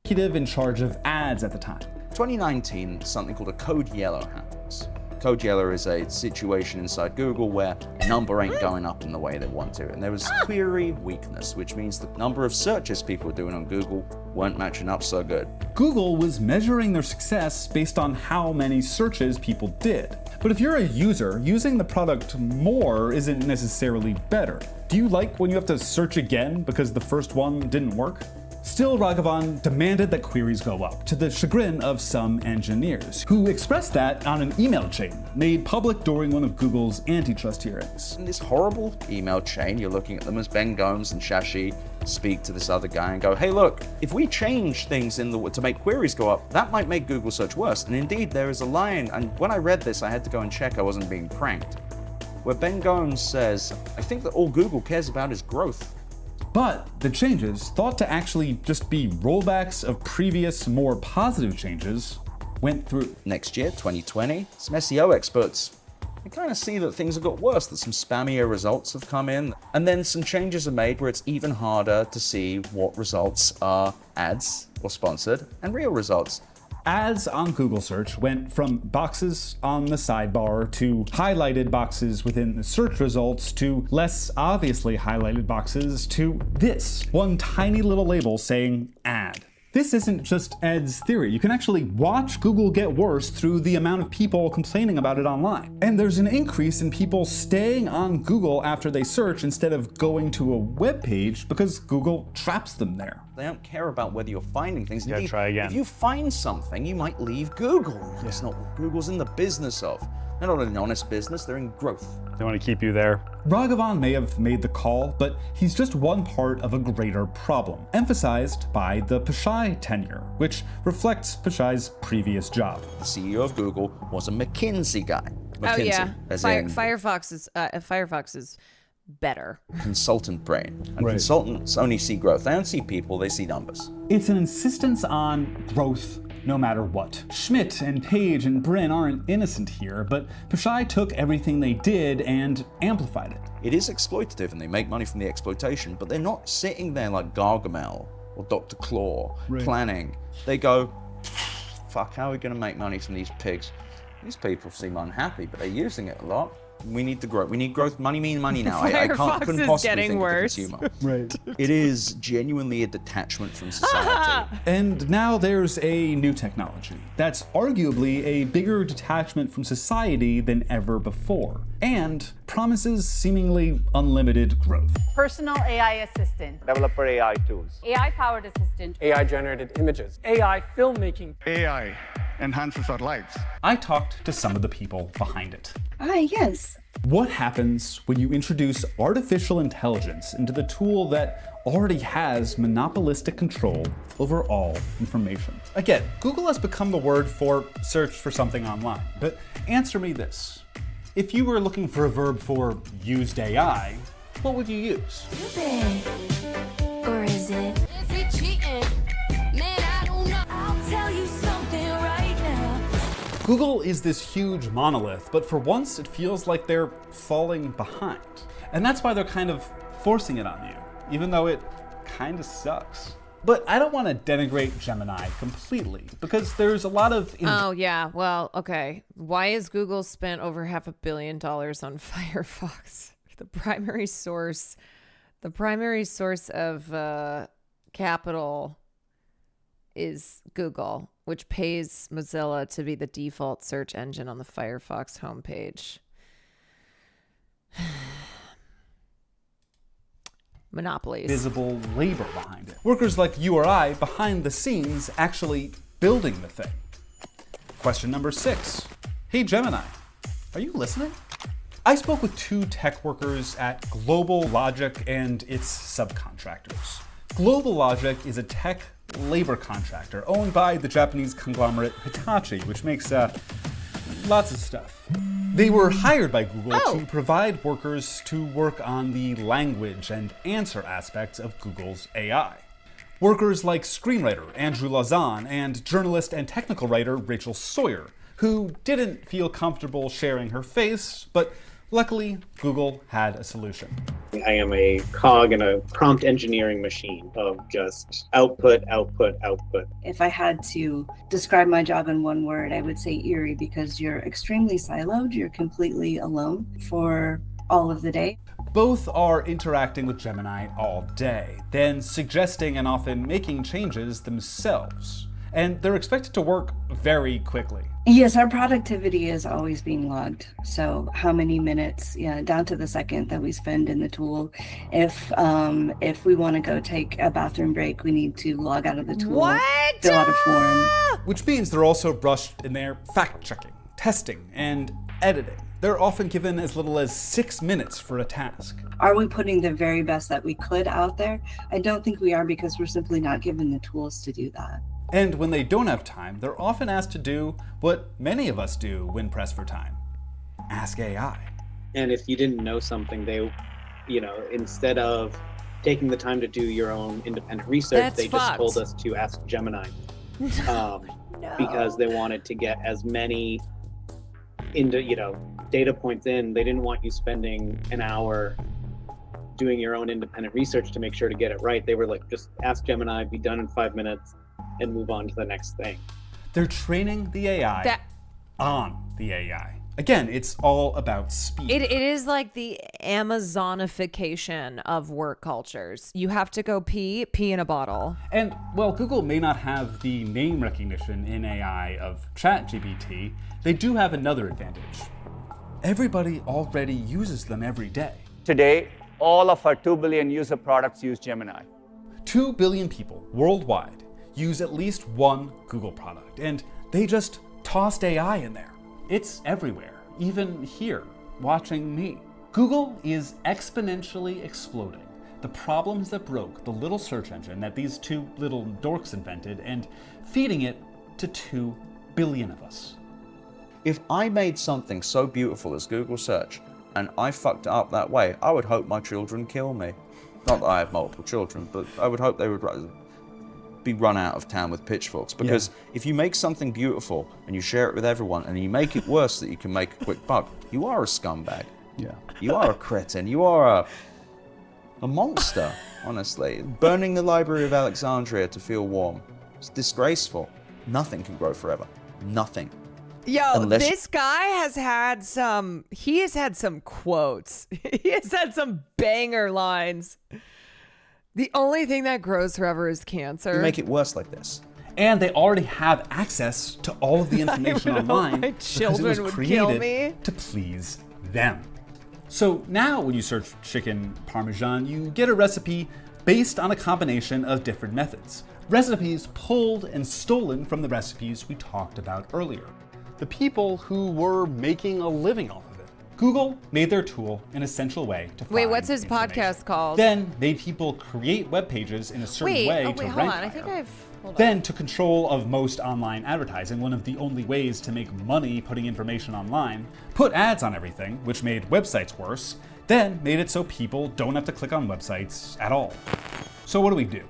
Executive in charge of ads at the time. 2019, something called a code yellow happens. Code yellow is a situation inside Google where number ain't going up in the way they want to. And there was query weakness, which means the number of searches people were doing on Google weren't matching up so good. Google was measuring their success based on how many searches people did. But if you're a user, using the product more isn't necessarily better. Do you like when you have to search again because the first one didn't work? Still, Raghavan demanded that queries go up, to the chagrin of some engineers, who expressed that on an email chain made public during one of Google's antitrust hearings. In this horrible email chain, you're looking at them as Ben Gomes and Shashi speak to this other guy and go, hey, look, if we change things to make queries go up, that might make Google search worse. And indeed, there is a line, and when I read this, I had to go and check I wasn't being pranked, where Ben Gomes says, I think that all Google cares about is growth. But the changes, thought to actually just be rollbacks of previous, more positive changes, went through. Next year, 2020, some SEO experts, they kind of see that things have got worse, that some spammier results have come in, and then some changes are made where it's even harder to see what results are ads or sponsored and real results. Ads on Google search went from boxes on the sidebar to highlighted boxes within the search results to less obviously highlighted boxes to this one tiny little label saying ad. This isn't just Ed's theory. You can actually watch Google get worse through the amount of people complaining about it online. And there's an increase in people staying on Google after they search instead of going to a web page because Google traps them there. They don't care about whether you're finding things. Yeah, try again. If you find something, you might leave Google. That's not what Google's in the business of. They're not an honest business, they're in growth. They want to keep you there. Raghavan may have made the call, but he's just one part of a greater problem, emphasized by the Pichai tenure, which reflects Pichai's previous job. The CEO of Google was a McKinsey guy. McKinsey, Oh yeah, as in Firefox is better. Consultant brain. And Right. consultants only see growth. They don't see people, they see numbers. It's an insistence on growth no matter what. Schmidt and Page and Brin aren't innocent here, but Pichai took everything they did and amplified it. It is exploitative and they make money from the exploitation, but they're not sitting there like Gargamel or Dr. Claw planning. They go, fuck, how are we going to make money from these pigs? These people seem unhappy, but they're using it a lot. We need the growth. We need growth. Money mean money now. I couldn't is possibly getting think worse. of the consumer. Right. It is genuinely a detachment from society. And now there's a new technology that's arguably a bigger detachment from society than ever before, and promises seemingly unlimited growth. Personal AI assistant. Developer AI tools. AI-powered assistant. AI-generated images. AI filmmaking. AI enhances our lives. I talked to some of the people behind it. Hi, yes. What happens when you introduce artificial intelligence into the tool that already has monopolistic control over all information? Again, Google has become the word for search for something online, but answer me this. If you were looking for a verb for used AI, what would you use? Or is it? Is he cheating? Man, I don't know. I'll tell you something right now. Google is this huge monolith, but for once it feels like they're falling behind. And that's why they're kind of forcing it on you, even though it kind of sucks. But I don't want to denigrate Gemini completely, because there's a lot of... Oh, yeah. Well, okay. Why has Google spent over $500 million on Firefox? The primary source of capital is Google, which pays Mozilla to be the default search engine on the Firefox homepage. Monopolies. Visible labor behind it. Workers like you or I behind the scenes actually building the thing. Question number 6. Hey Gemini, are you listening? I spoke with 2 tech workers at Global Logic and its subcontractors. Global Logic is a tech labor contractor owned by the Japanese conglomerate Hitachi, which makes lots of stuff. They were hired by Google to provide workers to work on the language and answer aspects of Google's AI. Workers like screenwriter Andrew Lazan and journalist and technical writer Rachel Sawyer, who didn't feel comfortable sharing her face, but luckily Google had a solution. I am a cog in a prompt engineering machine of just output, output, output. If I had to describe my job in one word, I would say eerie, because you're extremely siloed. You're completely alone for all of the day. Both are interacting with Gemini all day, then suggesting and often making changes themselves. And they're expected to work very quickly. Yes, our productivity is always being logged. So how many minutes, down to the second that we spend in the tool. If we want to go take a bathroom break, we need to log out of the tool, fill out a form. Which means they're also brushed in their fact-checking, testing, and editing. They're often given as little as 6 minutes for a task. Are we putting the very best that we could out there? I don't think we are, because we're simply not given the tools to do that. And when they don't have time, they're often asked to do what many of us do when pressed for time. Ask AI. And if you didn't know something, they, instead of taking the time to do your own independent research, they just told us to ask Gemini. Because they wanted to get as many data points in. They didn't want you spending an hour doing your own independent research to make sure to get it right. They were like, just ask Gemini, be done in 5 minutes, and move on to the next thing. They're training the AI on the AI. Again, it's all about speed. It is like the Amazonification of work cultures. You have to go pee in a bottle. And while Google may not have the name recognition in AI of ChatGPT, they do have another advantage. Everybody already uses them every day. Today, all of our 2 billion user products use Gemini. 2 billion people worldwide use at least one Google product, and they just tossed AI in there. It's everywhere, even here, watching me. Google is exponentially exploding the problems that broke the little search engine that these 2 little dorks invented and feeding it to 2 billion of us. If I made something so beautiful as Google search and I fucked it up that way, I would hope my children kill me. Not that I have multiple children, but I would hope they would be run out of town with pitchforks, because if you make something beautiful and you share it with everyone and you make it worse that you can make a quick buck, you are a scumbag. Yeah. You are a cretin. You are a monster, honestly. Burning the Library of Alexandria to feel warm. It's disgraceful. Nothing can grow forever. Nothing. Yo, this guy has had some quotes. He has had some banger lines. The only thing that grows forever is cancer. You make it worse like this. And they already have access to all of the information online my children would kill me to please them. So now when you search chicken parmesan, you get a recipe based on a combination of different methods. Recipes pulled and stolen from the recipes we talked about earlier. The people who were making a living off of it. Google made their tool an essential way to find Wait, what's his podcast called? Then made people create web pages in a certain way to rank I think higher. Then took control of most online advertising, one of the only ways to make money putting information online, put ads on everything, which made websites worse, then made it so people don't have to click on websites at all. So what do?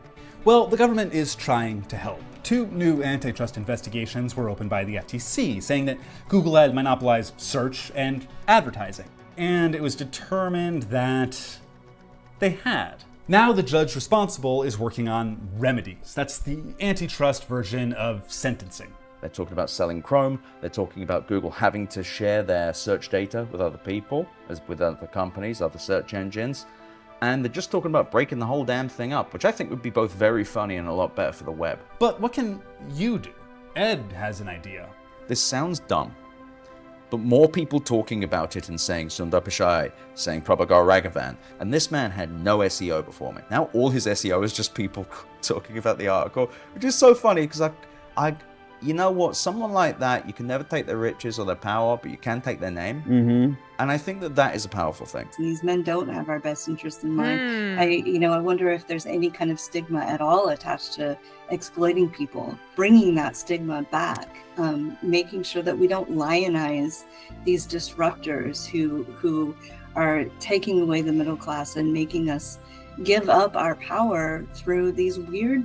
Well, the government is trying to help. 2 new antitrust investigations were opened by the FTC, saying that Google had monopolized search and advertising. And it was determined that they had. Now the judge responsible is working on remedies. That's the antitrust version of sentencing. They're talking about selling Chrome. They're talking about Google having to share their search data with other people, with other companies, other search engines. and they're just talking about breaking the whole damn thing up, which I think would be both very funny and a lot better for the web. But what can you do? Ed has an idea. This sounds dumb, but more people talking about it and saying Sundar Pichai, saying Prabhagar Raghavan, and this man had no SEO before me. Now all his SEO is just people talking about the article, which is so funny because you know what, someone like that, you can never take their riches or their power, but you can take their name. Mm-hmm. And I think that is a powerful thing. These men don't have our best interest in mind. I wonder if there's any kind of stigma at all attached to exploiting people. Bringing that stigma back, making sure that we don't lionize these disruptors who are taking away the middle class and making us give up our power through these weird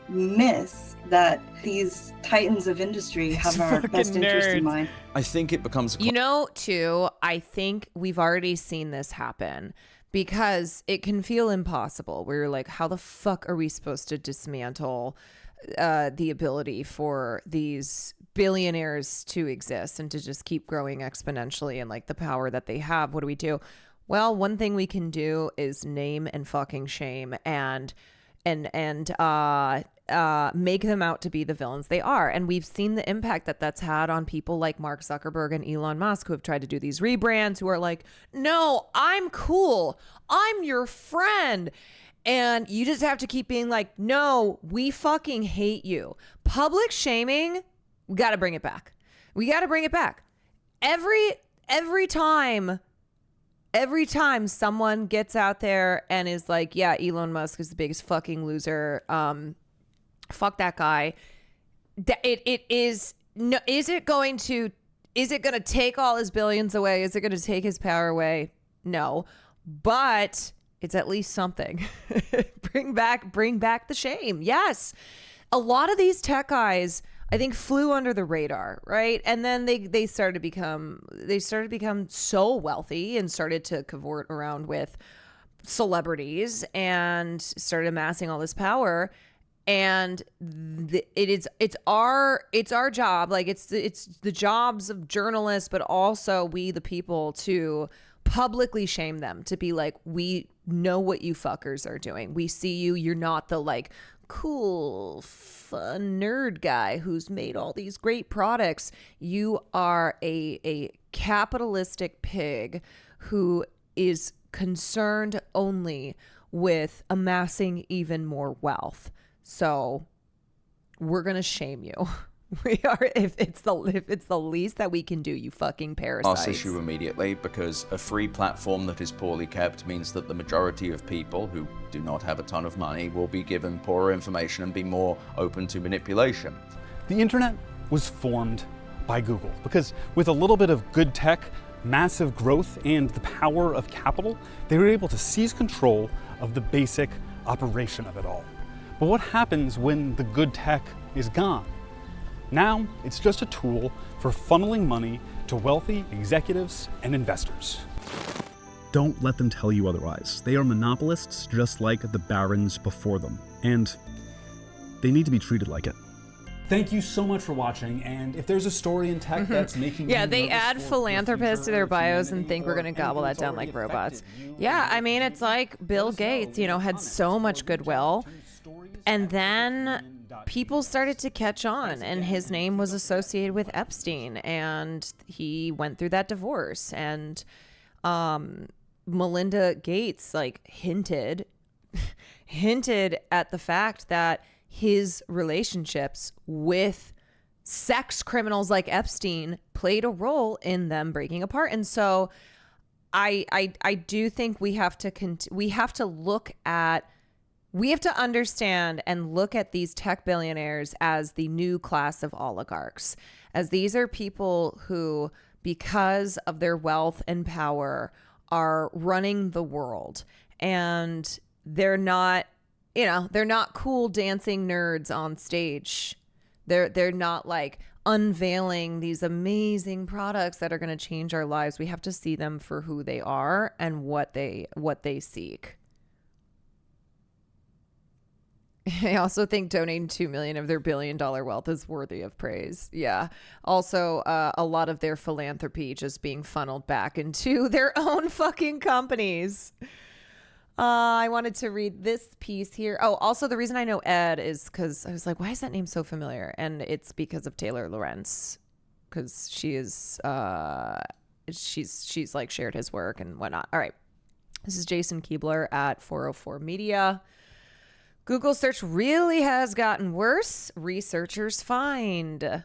myths that these titans of industry have our best interest in mind. I think it becomes... too, I think we've already seen this happen because it can feel impossible. Where you're like, how the fuck are we supposed to dismantle the ability for these billionaires to exist and to just keep growing exponentially and like the power that they have? What do we do? Well, one thing we can do is name and fucking shame and make them out to be the villains they are. And we've seen the impact that that's had on people like Mark Zuckerberg and Elon Musk, who have tried to do these rebrands, who are like, no, I'm cool. I'm your friend. And you just have to keep being like, no, we fucking hate you. Public shaming, we got to bring it back. We got to bring it back. Every time someone gets out there and is like, yeah, Elon Musk is the biggest fucking loser, fuck that guy. Is it going to take all his billions away? Is it going to take his power away? No, but it's at least something. Bring back the shame. Yes. A lot of these tech guys, I think, flew under the radar, right? And then they started to become so wealthy and started to cavort around with celebrities and started amassing all this power. And it's our job, like it's the jobs of journalists, but also we the people to publicly shame them, to be like, we know what you fuckers are doing. We see you. You're not the like cool, fun nerd guy who's made all these great products. You are a capitalistic pig who is concerned only with amassing even more wealth. So we're going to shame you. We are, if it's the least that we can do, you fucking parasites. Last issue immediately, because a free platform that is poorly kept means that the majority of people who do not have a ton of money will be given poorer information and be more open to manipulation. The internet was formed by Google because with a little bit of good tech, massive growth, and the power of capital, they were able to seize control of the basic operation of it all. But what happens when the good tech is gone? Now, it's just a tool for funneling money to wealthy executives and investors. Don't let them tell you otherwise. They are monopolists just like the barons before them, and they need to be treated like it. Thank you so much for watching, and if there's a story in tech that's making yeah, you they nervous add for philanthropists to their bios and think we're going to anything gobble that that's down like already robots. affected you, Yeah, I mean, it's like Bill Gates, had so much goodwill, and then people started to catch on, and his name was associated with Epstein, and he went through that divorce, and Melinda Gates hinted at the fact that his relationships with sex criminals like Epstein played a role in them breaking apart. And so I do think we have to understand and look at these tech billionaires as the new class of oligarchs, as these are people who, because of their wealth and power, are running the world. And they're not cool dancing nerds on stage. They're not unveiling these amazing products that are going to change our lives. We have to see them for who they are and what they seek. I also think donating $2 million of their $1 billion wealth is worthy of praise. Yeah. Also, a lot of their philanthropy just being funneled back into their own fucking companies. I wanted to read this piece here. Oh, also the reason I know Ed is because I was like, why is that name so familiar? And it's because of Taylor Lorenz, because she is she's like shared his work and whatnot. All right, this is Jason Keebler at 404 Media. Google search really has gotten worse, researchers find.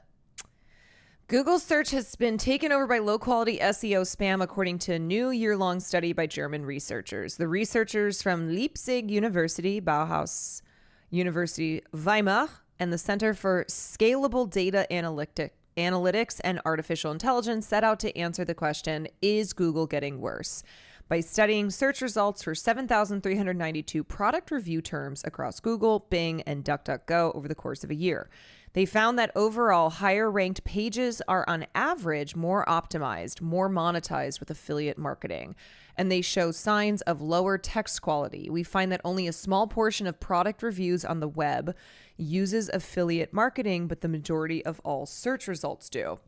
Google search has been taken over by low-quality SEO spam, according to a new year-long study by German researchers. The researchers from Leipzig University, Bauhaus University Weimar, and the Center for Scalable Data Analytics and Artificial Intelligence set out to answer the question, is Google getting worse? By studying search results for 7,392 product review terms across Google, Bing, and DuckDuckGo over the course of a year. They found that overall higher ranked pages are on average more optimized, more monetized with affiliate marketing, and they show signs of lower text quality. We find that only a small portion of product reviews on the web uses affiliate marketing, but the majority of all search results do.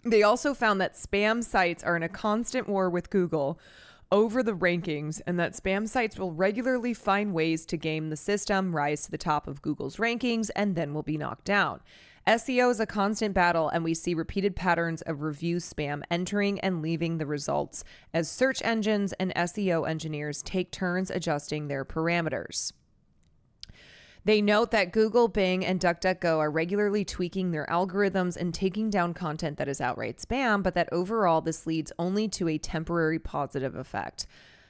They also found that spam sites are in a constant war with Google over the rankings, and that spam sites will regularly find ways to game the system, rise to the top of Google's rankings, and then will be knocked down. SEO is a constant battle, and we see repeated patterns of review spam entering and leaving the results as search engines and SEO engineers take turns adjusting their parameters. They note that Google, Bing, and DuckDuckGo are regularly tweaking their algorithms and taking down content that is outright spam, but that overall this leads only to a temporary positive effect.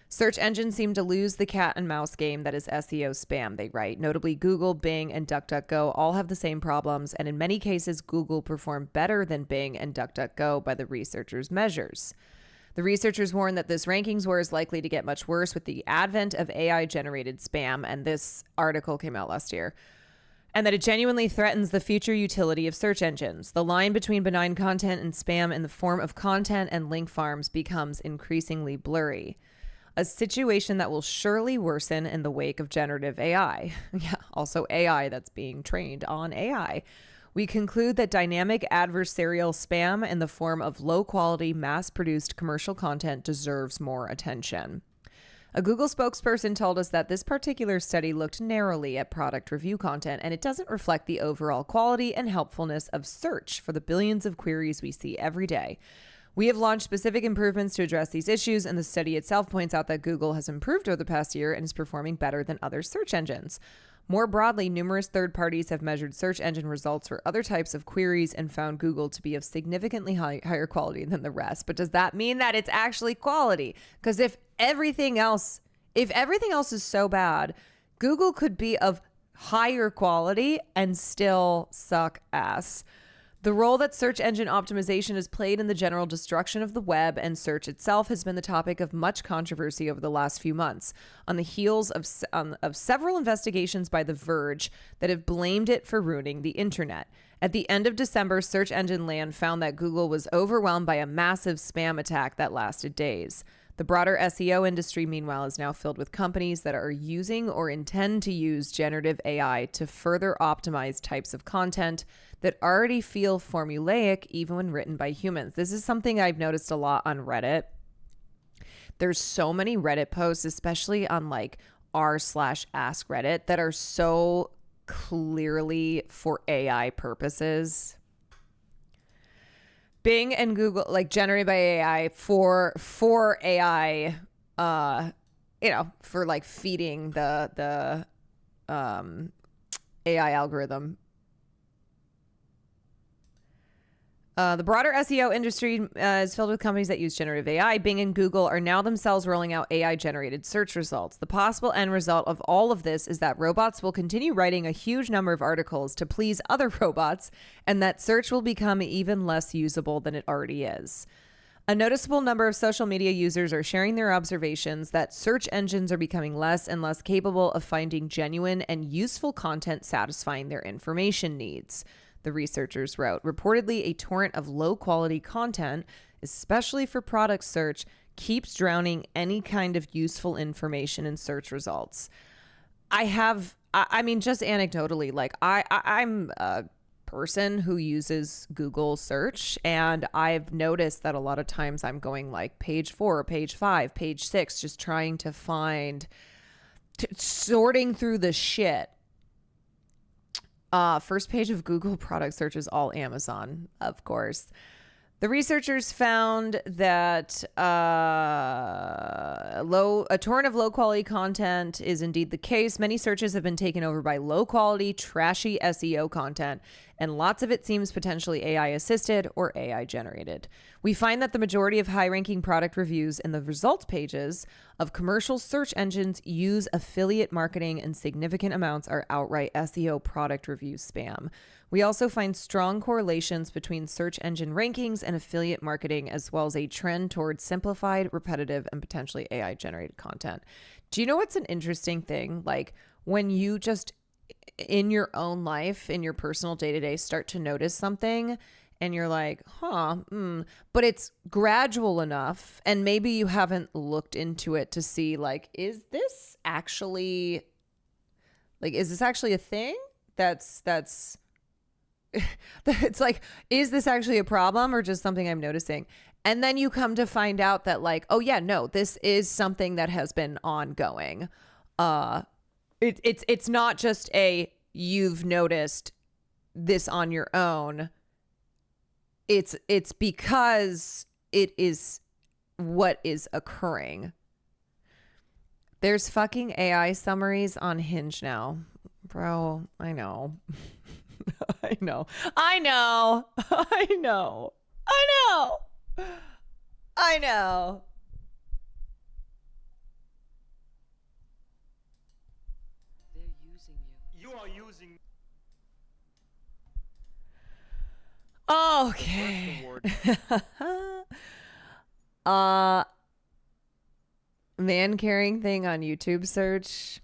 Search engines seem to lose the cat and mouse game that is SEO spam, they write. Notably, Google, Bing, and DuckDuckGo all have the same problems, and in many cases, Google performed better than Bing and DuckDuckGo by the researchers' measures. The researchers warn that this rankings war is likely to get much worse with the advent of AI-generated spam, and this article came out last year, and that it genuinely threatens the future utility of search engines. The line between benign content and spam in the form of content and link farms becomes increasingly blurry, a situation that will surely worsen in the wake of generative AI. Yeah, also AI that's being trained on AI. We conclude that dynamic adversarial spam in the form of low-quality, mass-produced commercial content deserves more attention. A Google spokesperson told us that this particular study looked narrowly at product review content, and it doesn't reflect the overall quality and helpfulness of search for the billions of queries we see every day. We have launched specific improvements to address these issues, and the study itself points out that Google has improved over the past year and is performing better than other search engines. More broadly, numerous third parties have measured search engine results for other types of queries and found Google to be of significantly higher quality than the rest. But does that mean that it's actually quality? Because if everything else is so bad, Google could be of higher quality and still suck ass. The role that search engine optimization has played in the general destruction of the web and search itself has been the topic of much controversy over the last few months, on the heels of several investigations by The Verge that have blamed it for ruining the internet. At the end of December, Search Engine Land found that Google was overwhelmed by a massive spam attack that lasted days. The broader SEO industry, meanwhile, is now filled with companies that are using or intend to use generative AI to further optimize types of content that already feel formulaic even when written by humans. This is something I've noticed a lot on Reddit. There's so many Reddit posts, especially on like r/ask Reddit, that are so clearly for AI purposes. Bing and Google, like generated by AI for AI, for like feeding the AI algorithm. The broader SEO industry is filled with companies that use generative AI. Bing and Google are now themselves rolling out AI-generated search results. The possible end result of all of this is that robots will continue writing a huge number of articles to please other robots, and that search will become even less usable than it already is. A noticeable number of social media users are sharing their observations that search engines are becoming less and less capable of finding genuine and useful content satisfying their information needs. The researchers wrote, reportedly a torrent of low-quality content, especially for product search, keeps drowning any kind of useful information in search results. I mean, just anecdotally, like I'm a person who uses Google search, and I've noticed that a lot of times I'm going like page 4, page 5, page 6, just trying to find, sorting through the shit. First page of Google product search is all Amazon, of course. The researchers found that a torrent of low-quality content is indeed the case. Many searches have been taken over by low-quality, trashy SEO content, and lots of it seems potentially AI-assisted or AI-generated. We find that the majority of high-ranking product reviews in the results pages of commercial search engines use affiliate marketing, and significant amounts are outright SEO product review spam. We also find strong correlations between search engine rankings and affiliate marketing, as well as a trend towards simplified, repetitive, and potentially AI-generated content. Do you know what's an interesting thing? Like when you just, in your own life, in your personal day-to-day, start to notice something and you're like, but it's gradual enough, and maybe you haven't looked into it to see, like, is this actually a thing? That's it's like, is this actually a problem or just something I'm noticing? And then you come to find out that, like, oh yeah, no, this is something that has been ongoing. It's not just you've noticed this on your own. It's because it is what is occurring. There's fucking AI summaries on Hinge now. Bro, I know. I know. They're using you. You are using. Okay. Man carrying thing on YouTube search.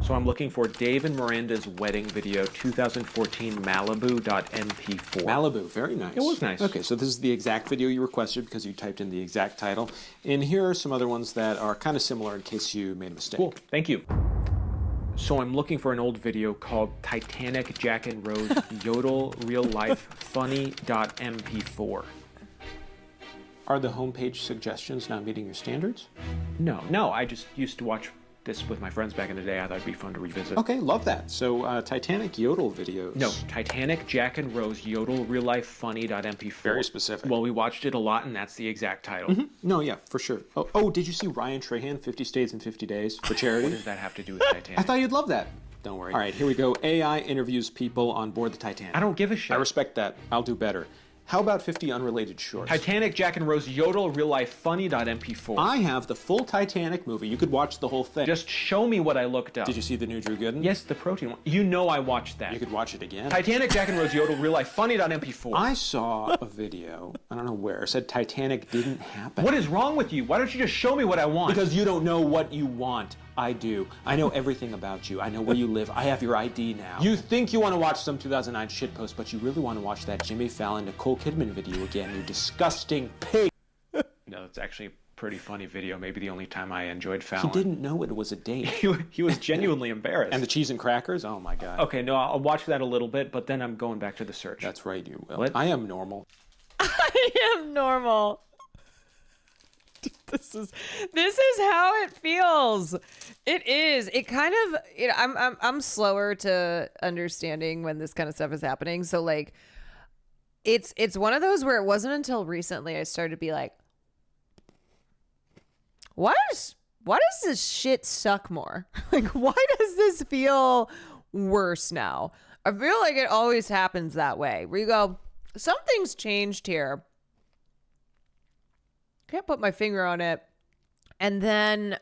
So I'm looking for Dave and Miranda's wedding video 2014 Malibu.mp4. Malibu, very nice. It was nice. Okay, so this is the exact video you requested because you typed in the exact title. And here are some other ones that are kind of similar in case you made a mistake. Cool, thank you. So I'm looking for an old video called Titanic Jack and Rose Yodel Real Life Funny.mp4. Are the homepage suggestions not meeting your standards? No, I just used to watch this with my friends back in the day. I thought it'd be fun to revisit. Okay, love that. So Titanic Yodel videos. No, Titanic Jack and Rose Yodel Real Life Funny.mp4. Very specific. Well, we watched it a lot, and that's the exact title. Mm-hmm. No, yeah, for sure. Oh, did you see Ryan Trahan, 50 States in 50 Days for charity? What does that have to do with Titanic? I thought you'd love that. Don't worry. All right, here we go. AI interviews people on board the Titanic. I don't give a shit. I respect that. I'll do better. How about 50 unrelated shorts? Titanic Jack and Rose Yodel Real Life Funny.mp4. I have the full Titanic movie. You could watch the whole thing. Just show me what I looked up. Did you see the new Drew Gooden? Yes, the protein one. You know I watched that. You could watch it again. Titanic Jack and Rose Yodel Real Life Funny.mp4. I saw a video, I don't know where, said Titanic didn't happen. What is wrong with you? Why don't you just show me what I want? Because you don't know what you want. I do. I know everything about you. I know where you live. I have your ID now. You think you want to watch some 2009 shitpost, but you really want to watch that Jimmy Fallon Nicole Kidman video again, you disgusting pig. No, it's actually a pretty funny video. Maybe the only time I enjoyed Fallon. He didn't know it was a date. He was genuinely embarrassed. And the cheese and crackers? Oh my God. Okay, no, I'll watch that a little bit, but then I'm going back to the search. That's right, you will. What? I am normal. I am normal. This is how it feels. It is. It kind of, I'm slower to understanding when this kind of stuff is happening. So like, it's one of those where it wasn't until recently I started to be like, why does this shit suck more? Like, why does this feel worse now? I feel like it always happens that way, where you go, something's changed here. Can't put my finger on it. And then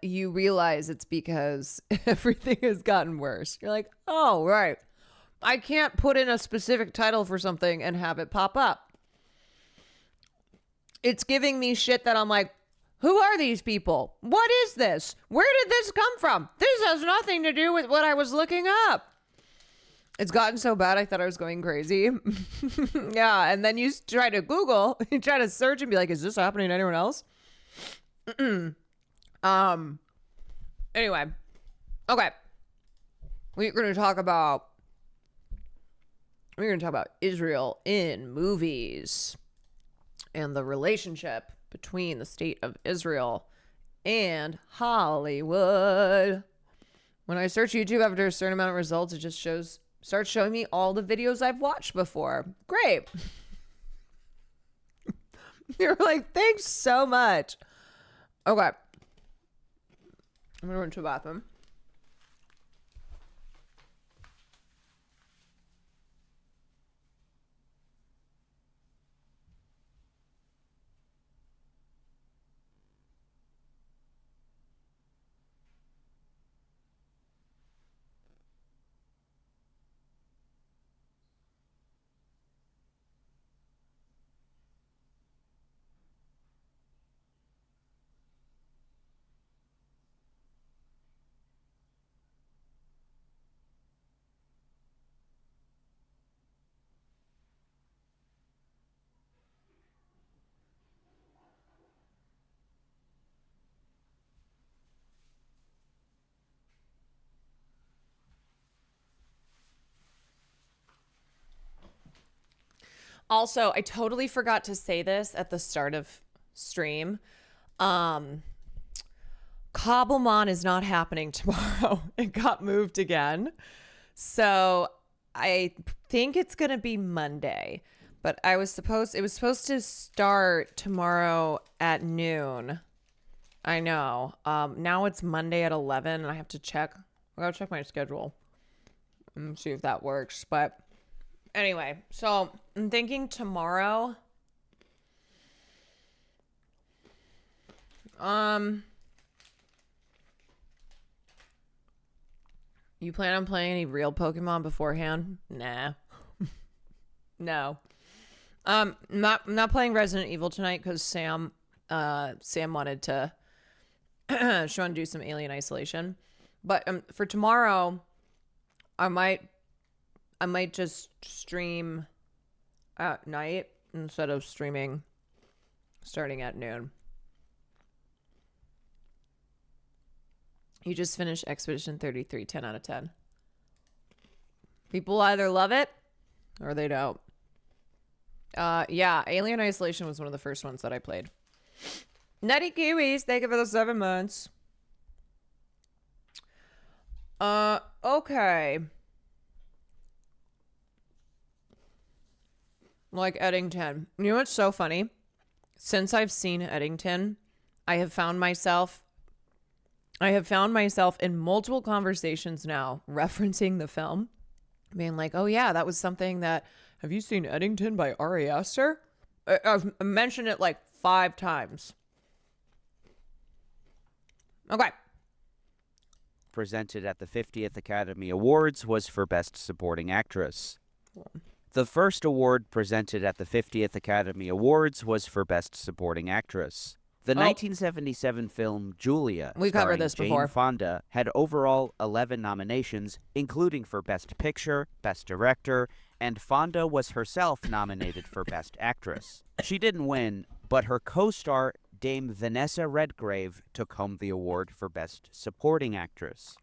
you realize it's because everything has gotten worse. You're like, oh, right. I can't put in a specific title for something and have it pop up. It's giving me shit that I'm like, who are these people? What is this? Where did this come from? This has nothing to do with what I was looking up. It's gotten so bad, I thought I was going crazy. Yeah, and then you try to Google, you try to search and be like, is this happening to anyone else? Anyway. Okay. We're going to talk about We're going to talk about Israel in movies and the relationship between the state of Israel and Hollywood. When I search YouTube after a certain amount of results, it just starts showing me all the videos I've watched before. Great. You're like, thanks so much. Okay. I'm going to run to the bathroom. Also, I totally forgot to say this at the start of stream. Cobblemon is not happening tomorrow. It got moved again. So I think it's going to be Monday. But it was supposed to start tomorrow at noon. I know. Now it's Monday at 11 and I have to check. I got to check my schedule and see if that works. But anyway, so I'm thinking tomorrow. You plan on playing any real Pokemon beforehand? Nah. No. Not playing Resident Evil tonight because Sam wanted to she wanted to do some Alien Isolation. But for tomorrow, I might just stream at night instead of streaming starting at noon. You just finished Expedition 33, 10 out of 10. People either love it or they don't. Yeah, Alien Isolation was one of the first ones that I played. Nutty Kiwis, thank you for the 7 months. Okay. Like Eddington. You know what's so funny? Since I've seen Eddington, I have found myself in multiple conversations now referencing the film, being like, oh yeah, that was something that, have you seen Eddington by Ari Aster? I've mentioned it like 5 times. Okay. Presented at the 50th Academy Awards was for Best Supporting Actress. The first award presented at the 50th Academy Awards was for Best Supporting Actress. The 1977 film Julia, we covered this Jane before. Fonda, had overall 11 nominations, including for Best Picture, Best Director, and Fonda was herself nominated for Best Actress. She didn't win, but her co-star Dame Vanessa Redgrave took home the award for Best Supporting Actress.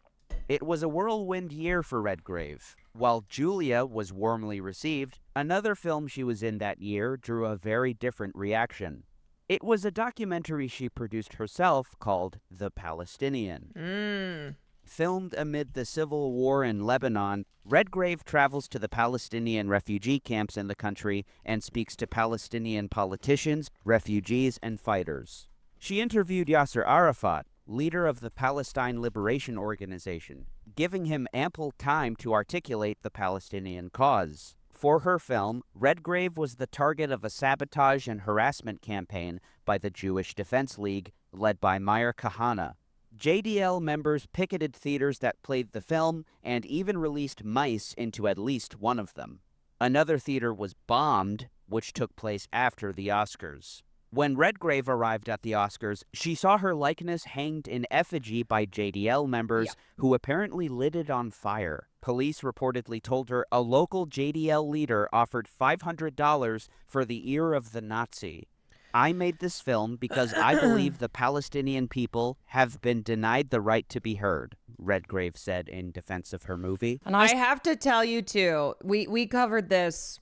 It was a whirlwind year for Redgrave. While Julia was warmly received, another film she was in that year drew a very different reaction. It was a documentary she produced herself called The Palestinian. Filmed amid the civil war in Lebanon, Redgrave travels to the Palestinian refugee camps in the country and speaks to Palestinian politicians, refugees, and fighters. She interviewed Yasser Arafat, leader of the Palestine Liberation Organization, giving him ample time to articulate the Palestinian cause. For her film, Redgrave was the target of a sabotage and harassment campaign by the Jewish Defense League, led by Meir Kahane. JDL members picketed theaters that played the film and even released mice into at least one of them. Another theater was bombed, which took place after the Oscars. When Redgrave arrived at the Oscars, she saw her likeness hanged in effigy by JDL members who apparently lit it on fire. Police reportedly told her a local JDL leader offered $500 for the ear of the Nazi. I made this film because I believe the Palestinian people have been denied the right to be heard, Redgrave said in defense of her movie. And I have to tell you too, we covered this.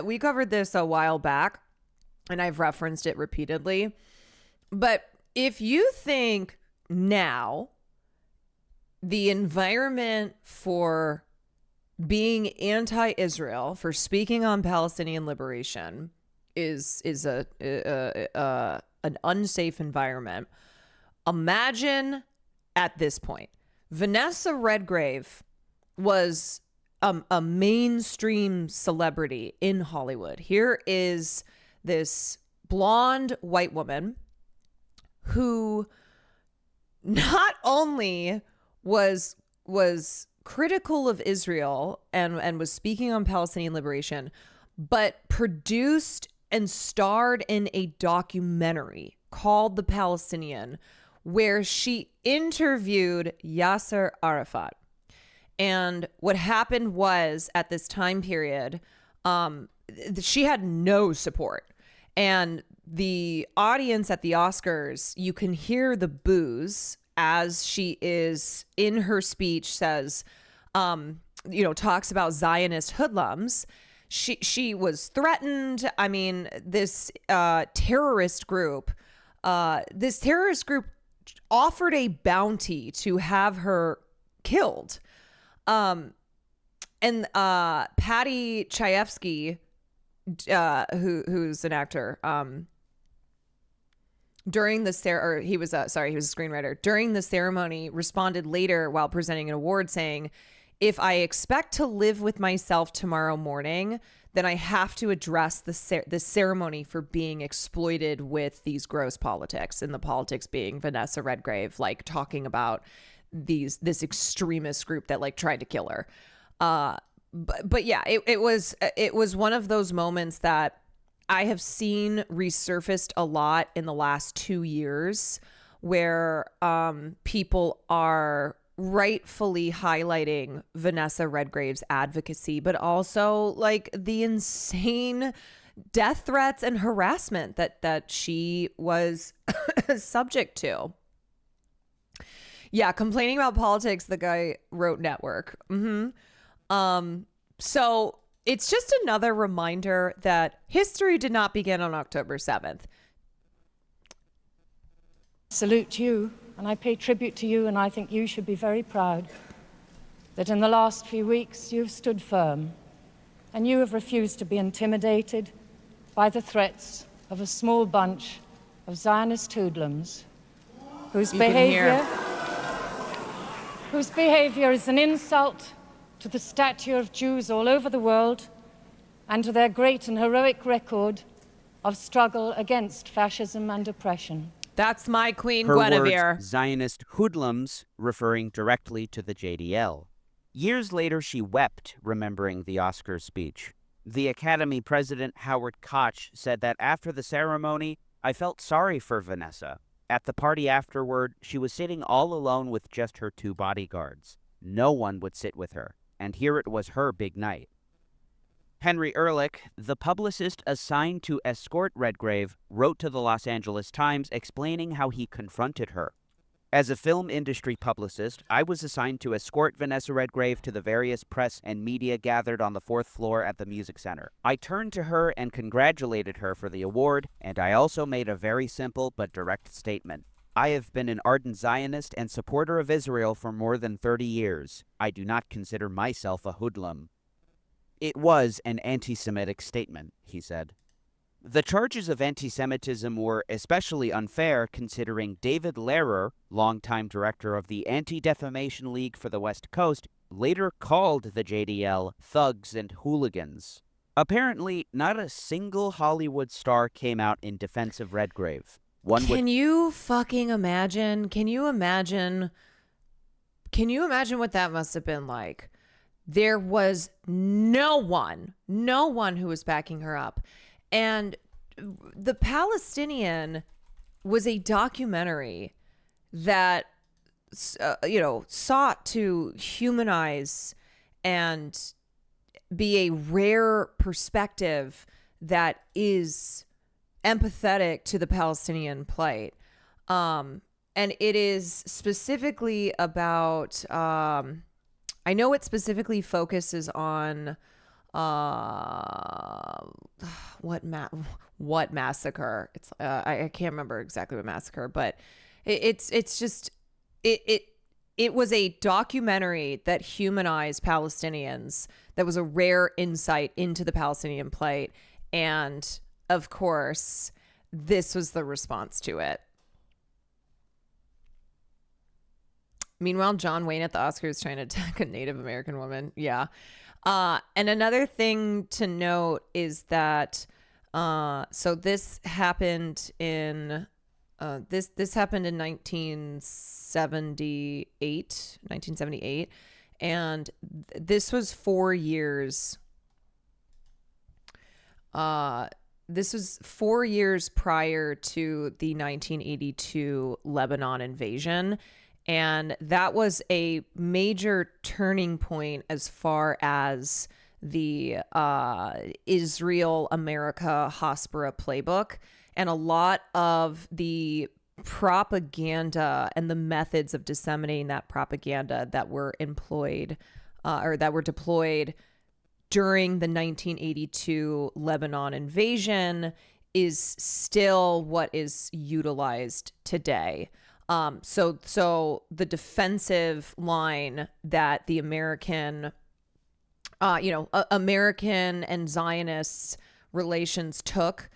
We covered this a while back, and I've referenced it repeatedly. But if you think now the environment for being anti-Israel, for speaking on Palestinian liberation, is an unsafe environment, imagine at this point, Vanessa Redgrave was a mainstream celebrity in Hollywood. Here is this blonde white woman who not only was critical of Israel and was speaking on Palestinian liberation, but produced and starred in a documentary called The Palestinian, where she interviewed Yasser Arafat. And what happened was, at this time period, she had no support. And the audience at the Oscars, you can hear the boos as she is in her speech, says, talks about Zionist hoodlums. She was threatened. I mean, this terrorist group offered a bounty to have her killed. And Patty Chayefsky, who's an actor, during the he was a screenwriter. During the ceremony, responded later while presenting an award, saying, "If I expect to live with myself tomorrow morning, then I have to address the ceremony for being exploited with these gross politics." And the politics being Vanessa Redgrave, like talking about this extremist group that like tried to kill her. But yeah, it was one of those moments that I have seen resurfaced a lot in the last 2 years, where people are rightfully highlighting Vanessa Redgrave's advocacy, but also like the insane death threats and harassment that she was subject to. Yeah, complaining about politics, the guy wrote Network. So it's just another reminder that history did not begin on October 7th. Salute you, and I pay tribute to you, and I think you should be very proud that in the last few weeks you've stood firm and you have refused to be intimidated by the threats of a small bunch of Zionist hoodlums whose behavior is an insult to the stature of Jews all over the world and to their great and heroic record of struggle against fascism and oppression. That's my Queen Her Guinevere. words, Zionist hoodlums, referring directly to the JDL. Years later, she wept, remembering the Oscars speech. The Academy president, Howard Koch, said that after the ceremony, "I felt sorry for Vanessa. At the party afterward, she was sitting all alone with just her 2 bodyguards. No one would sit with her, and here it was her big night." Henry Ehrlich, the publicist assigned to escort Redgrave, wrote to the Los Angeles Times explaining how he confronted her. "As a film industry publicist, I was assigned to escort Vanessa Redgrave to the various press and media gathered on the 4th floor at the Music Center. I turned to her and congratulated her for the award, and I also made a very simple but direct statement. I have been an ardent Zionist and supporter of Israel for more than 30 years. I do not consider myself a hoodlum." It was an anti-Semitic statement, he said. The charges of anti-Semitism were especially unfair considering David Lehrer, longtime director of the Anti-Defamation League for the West Coast, later called the JDL thugs and hooligans. Apparently, not a single Hollywood star came out in defense of Redgrave. Can you fucking imagine? Can you imagine what that must have been like? There was no one who was backing her up. And The Palestinian was a documentary that, sought to humanize and be a rare perspective that is empathetic to the Palestinian plight. And And it is specifically about, I know it specifically focuses on what massacre. It's I can't remember exactly what massacre, but it's just it was a documentary that humanized Palestinians. That was a rare insight into the Palestinian plight, and of course, this was the response to it. Meanwhile, John Wayne at the Oscars trying to attack a Native American woman. Yeah. And another thing to note is that so this happened in this happened in 1978, and this was 4 years. This was 4 years prior to the 1982 Lebanon invasion. And that was a major turning point as far as the Israel-America Hospira playbook. And a lot of the propaganda and the methods of disseminating that propaganda that were employed or that were deployed during the 1982 Lebanon invasion is still what is utilized today. So the defensive line that the American, American and Zionist relations took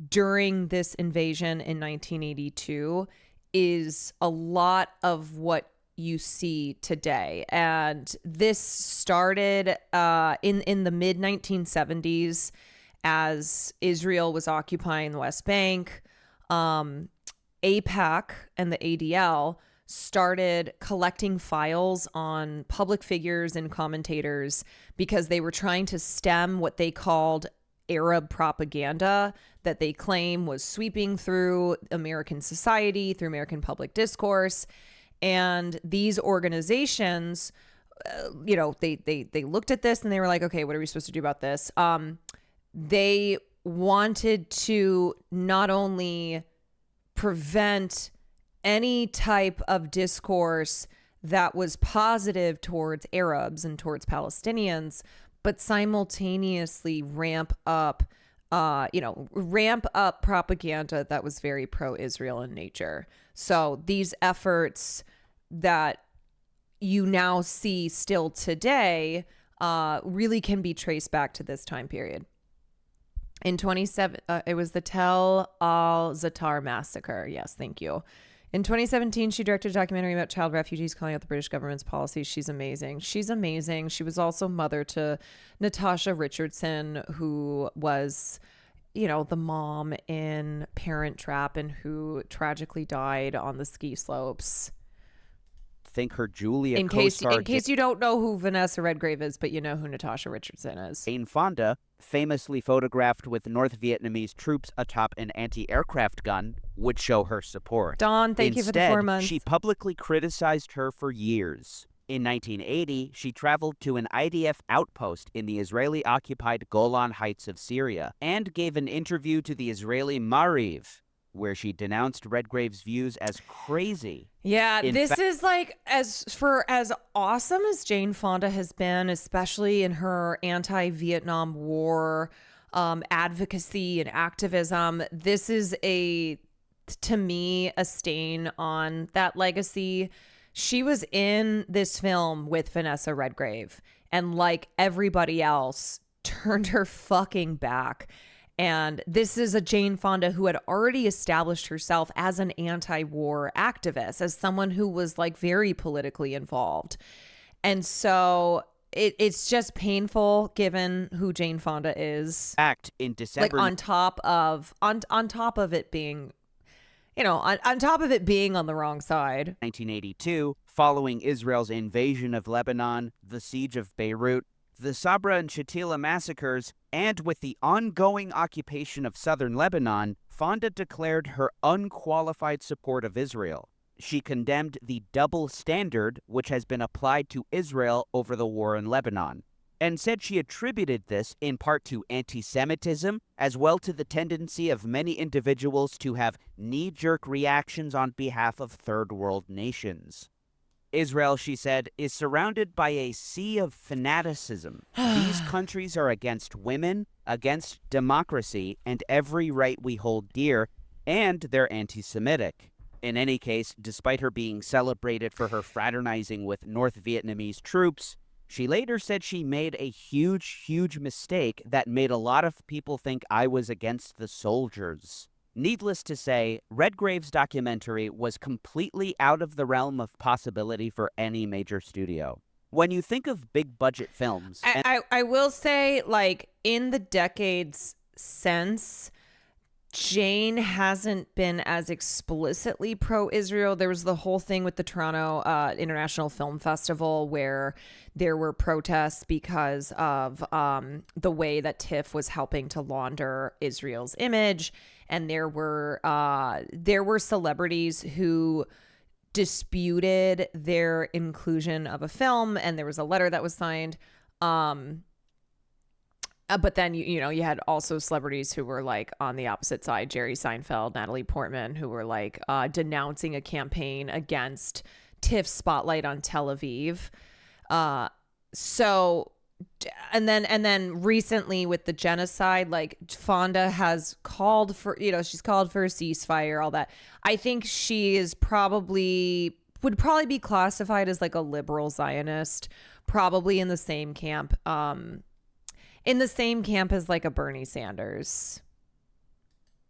during this invasion in 1982 is a lot of what you see today. And this started in the mid 1970s as Israel was occupying the West Bank. AIPAC and the ADL started collecting files on public figures and commentators because they were trying to stem what they called Arab propaganda that they claim was sweeping through American society, through American public discourse. And these organizations, they looked at this and they were like, okay, what are we supposed to do about this? They wanted to not only prevent any type of discourse that was positive towards Arabs and towards Palestinians, but simultaneously ramp up propaganda that was very pro-Israel in nature. So these efforts that you now see still today really can be traced back to this time period. In 27, it was the Tel Al-Zatar massacre. Yes, thank you. In 2017, she directed a documentary about child refugees calling out the British government's policies. She's amazing. She's amazing. She was also mother to Natasha Richardson, who was, the mom in Parent Trap and who tragically died on the ski slopes. Think her Julia in co-star case you don't know who Vanessa Redgrave is, but you know who Natasha Richardson is. Jane Fonda, famously photographed with North Vietnamese troops atop an anti-aircraft gun, would show her support. Dawn, thank you for the 4 months. She publicly criticized her for years. In 1980, she traveled to an IDF outpost in the Israeli-occupied Golan Heights of Syria and gave an interview to the Israeli Maariv, where she denounced Redgrave's views as crazy. Yeah, this is like as awesome as Jane Fonda has been, especially in her anti-Vietnam War advocacy and activism. This is to me, a stain on that legacy. She was in this film with Vanessa Redgrave, and like everybody else, turned her fucking back. And this is a Jane Fonda who had already established herself as an anti-war activist, as someone who was like very politically involved. And so it's just painful given who Jane Fonda is. In December, like on top of it being, on top of it being on the wrong side. 1982, following Israel's invasion of Lebanon, the siege of Beirut, the Sabra and Shatila massacres, and with the ongoing occupation of southern Lebanon, Fonda declared her unqualified support of Israel. She condemned the double standard which has been applied to Israel over the war in Lebanon. and said she attributed this in part to anti-Semitism, as well to the tendency of many individuals to have knee-jerk reactions on behalf of third world nations. Israel, she said, is surrounded by a sea of fanaticism. These countries are against women, against democracy, and every right we hold dear, and they're anti-Semitic. In any case, despite her being celebrated for her fraternizing with North Vietnamese troops, she later said she made a huge mistake that made a lot of people think I was against the soldiers. Needless to say, Redgrave's documentary was completely out of the realm of possibility for any major studio. When you think of big budget films... I will say, like, in the decades since, Jane hasn't been as explicitly pro-Israel. There was the whole thing with the Toronto International Film Festival where there were protests because of the way that TIFF was helping to launder Israel's image. And there were celebrities who disputed their inclusion of a film, and there was a letter that was signed. But then, you had also celebrities who were like on the opposite side, Jerry Seinfeld, Natalie Portman, who were like denouncing a campaign against TIFF's spotlight on Tel Aviv. And then recently with the genocide, like Fonda has called for, she's called for a ceasefire, all that. I think she would probably be classified as like a liberal Zionist, probably in the same camp. In the same camp as like a Bernie Sanders.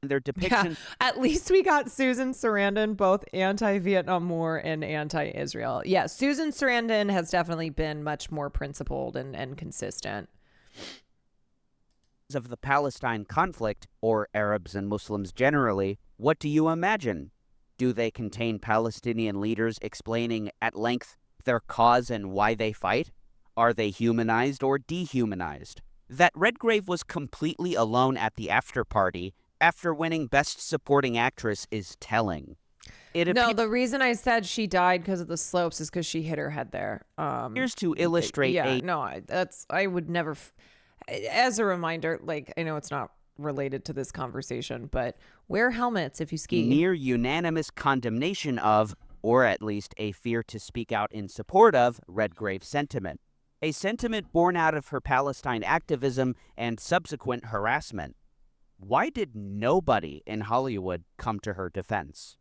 Their depiction. Yeah, at least we got Susan Sarandon, both anti-Vietnam War and anti-Israel. Yeah, Susan Sarandon has definitely been much more principled and consistent. Of the Palestine conflict, or Arabs and Muslims generally, what do you imagine? Do they contain Palestinian leaders explaining at length their cause and why they fight? Are they humanized or dehumanized? That Redgrave was completely alone at the after party after winning Best Supporting Actress is telling. The reason I said she died because of the slopes is because she hit her head there. Here's to illustrate I would never... As a reminder, like, I know it's not related to this conversation, but wear helmets if you ski. Near unanimous condemnation of, or at least a fear to speak out in support of, Redgrave's sentiment. A sentiment born out of her Palestine activism and subsequent harassment. Why did nobody in Hollywood come to her defense?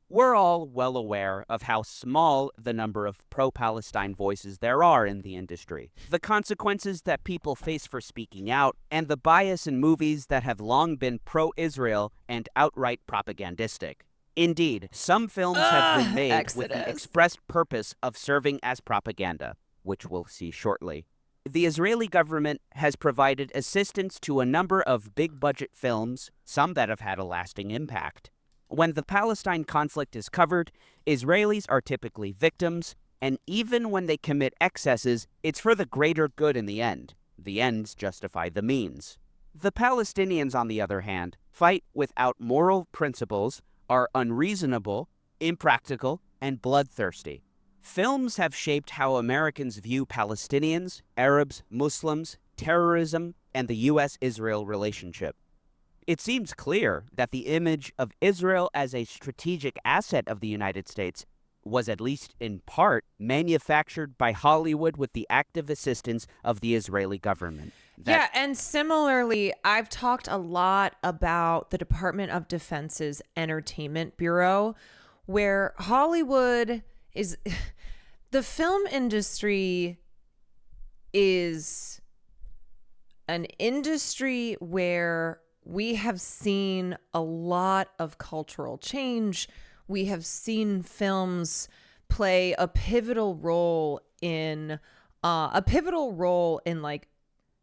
We're all well aware of how small the number of pro-Palestine voices there are in the industry, the consequences that people face for speaking out, and the bias in movies that have long been pro-Israel and outright propagandistic. Indeed, some films have been made with the expressed purpose of serving as propaganda, which we'll see shortly. The Israeli government has provided assistance to a number of big-budget films, some that have had a lasting impact. When the Palestine conflict is covered, Israelis are typically victims, and even when they commit excesses, it's for the greater good in the end. The ends justify the means. The Palestinians, on the other hand, fight without moral principles, are unreasonable, impractical, and bloodthirsty. Films have shaped how Americans view Palestinians, Arabs, Muslims, terrorism, and the U.S.-Israel relationship. It seems clear that the image of Israel as a strategic asset of the United States was, at least in part, manufactured by Hollywood with the active assistance of the Israeli government. And similarly, I've talked a lot about the Department of Defense's Entertainment Bureau, where Hollywood is... The film industry is an industry where we have seen a lot of cultural change. We have seen films play a pivotal role in like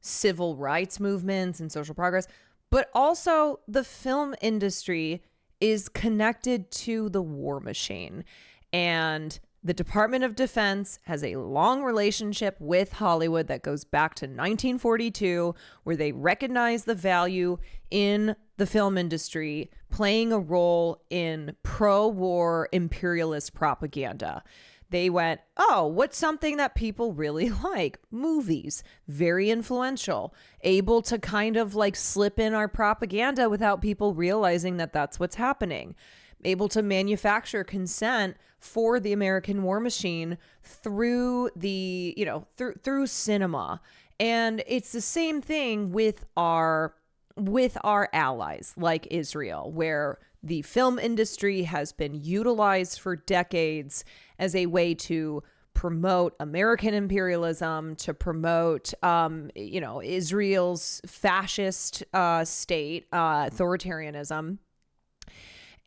civil rights movements and social progress, but also the film industry is connected to the war machine. And the Department of Defense has a long relationship with Hollywood that goes back to 1942, where they recognize the value in the film industry playing a role in pro-war imperialist propaganda. They went, oh, what's something that people really like? Movies. Very influential. Able to kind of like slip in our propaganda without people realizing that that's what's happening. Able to manufacture consent for the American war machine through the, through cinema. And it's the same thing with our allies like Israel, where the film industry has been utilized for decades as a way to promote American imperialism, to promote, Israel's fascist state, authoritarianism.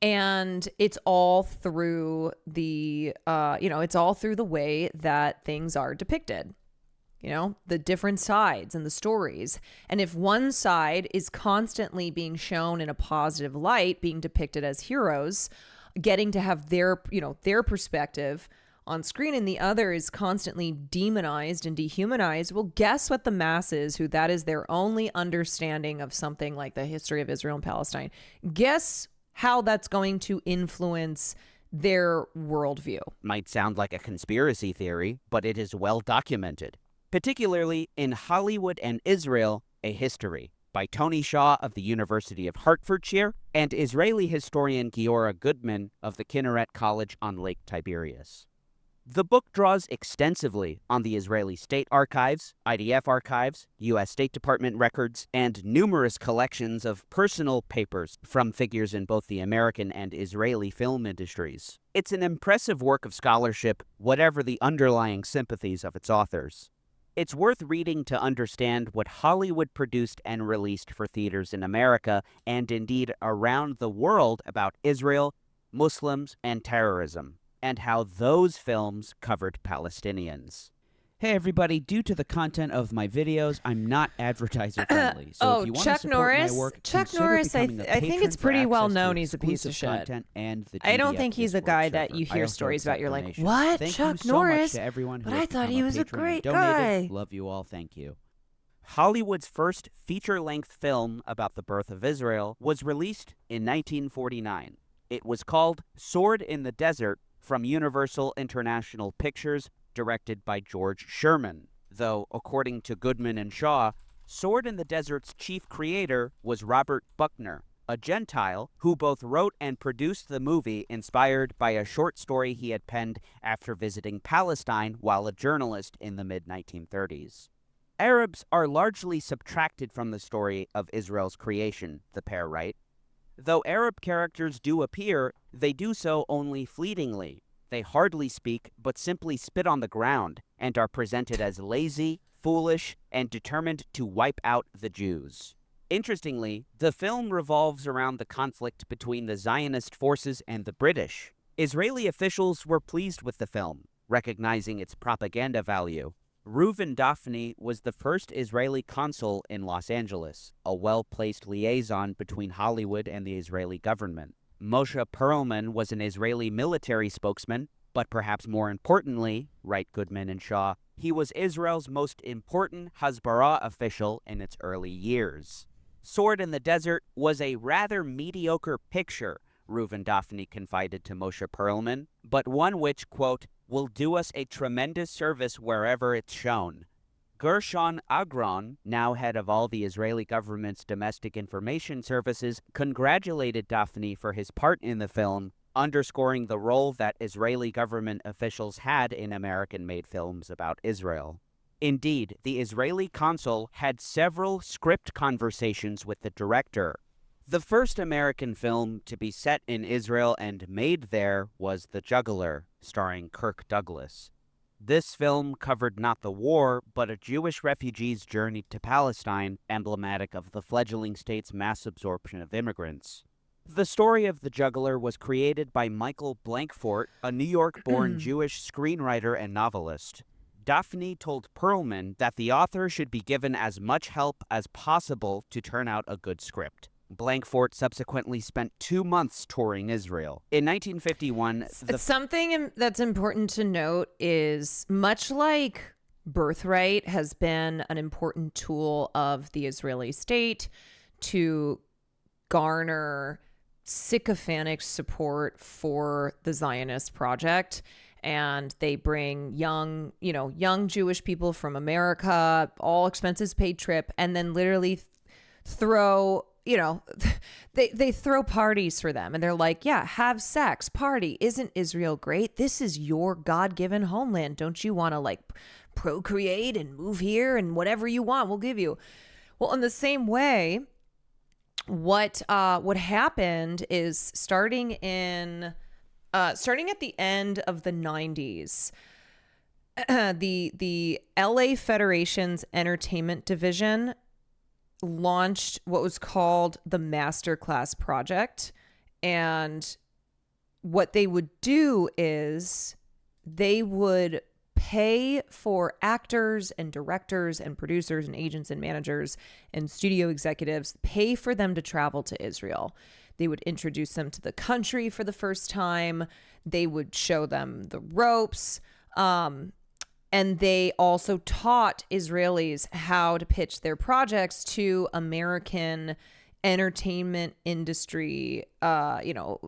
And it's all through the, it's all through the way that things are depicted. The different sides and the stories. And if one side is constantly being shown in a positive light, being depicted as heroes, getting to have their perspective on screen, and the other is constantly demonized and dehumanized, well, guess what the masses, who that is their only understanding of something like the history of Israel and Palestine, guess how that's going to influence their worldview. Might sound like a conspiracy theory, but it is well documented. Particularly in Hollywood and Israel, A History, by Tony Shaw of the University of Hertfordshire and Israeli historian Giora Goodman of the Kinneret College on Lake Tiberias. The book draws extensively on the Israeli State Archives, IDF archives, U.S. State Department records, and numerous collections of personal papers from figures in both the American and Israeli film industries. It's an impressive work of scholarship, whatever the underlying sympathies of its authors. It's worth reading to understand what Hollywood produced and released for theaters in America and indeed around the world about Israel, Muslims, and terrorism, and how those films covered Palestinians. Hey everybody, due to the content of my videos, I'm not advertiser friendly. So if you want to support my work, Chuck Norris, I think it's pretty well known he's a piece of shit. And the I don't think he's a guy that you hear stories about. You're like, what? Chuck Norris? But I thought he was a great guy. Love you all. Thank you. Hollywood's first feature-length film about the birth of Israel was released in 1949. It was called Sword in the Desert from Universal International Pictures, directed by George Sherman, though, according to Goodman and Shaw, Sword in the Desert's chief creator was Robert Buckner, a Gentile who both wrote and produced the movie inspired by a short story he had penned after visiting Palestine while a journalist in the mid-1930s. Arabs are largely subtracted from the story of Israel's creation, the pair write. Though Arab characters do appear, they do so only fleetingly. They hardly speak, but simply spit on the ground, and are presented as lazy, foolish, and determined to wipe out the Jews. Interestingly, the film revolves around the conflict between the Zionist forces and the British. Israeli officials were pleased with the film, recognizing its propaganda value. Reuven Daphne was the first Israeli consul in Los Angeles, a well-placed liaison between Hollywood and the Israeli government. Moshe Perlman was an Israeli military spokesman, but perhaps more importantly, write Goodman and Shaw, he was Israel's most important Hasbara official in its early years. Sword in the Desert was a rather mediocre picture, Reuven Daphne confided to Moshe Perlman, but one which, quote, will do us a tremendous service wherever it's shown. Gershon Agron, now head of all the Israeli government's domestic information services, congratulated Daphne for his part in the film, underscoring the role that Israeli government officials had in American-made films about Israel. Indeed, the Israeli consul had several script conversations with the director. The first American film to be set in Israel and made there was The Juggler, starring Kirk Douglas. This film covered not the war, but a Jewish refugee's journey to Palestine, emblematic of the fledgling state's mass absorption of immigrants. The story of The Juggler was created by Michael Blankfort, a New York-born Jewish screenwriter and novelist. Daphne told Perlman that the author should be given as much help as possible to turn out a good script. Blankfort subsequently spent 2 months touring Israel. In 1951, something that's important to note is, much like birthright has been an important tool of the Israeli state to garner sycophantic support for the Zionist project, and they bring young Jewish people from America, all expenses paid trip, and then literally throw, they throw parties for them, and they're like, yeah, have sex, party. Isn't Israel great? This is your God-given homeland. Don't you want to like procreate and move here and whatever you want, we'll give you. Well, in the same way, what happened is starting at the end of the 90s, the LA Federation's entertainment division launched what was called the Masterclass Project. And what they would do is they would pay for actors and directors and producers and agents and managers and studio executives, pay for them to travel to Israel. They would introduce them to the country for the first time. They would show them the ropes. And they also taught Israelis how to pitch their projects to American entertainment industry, who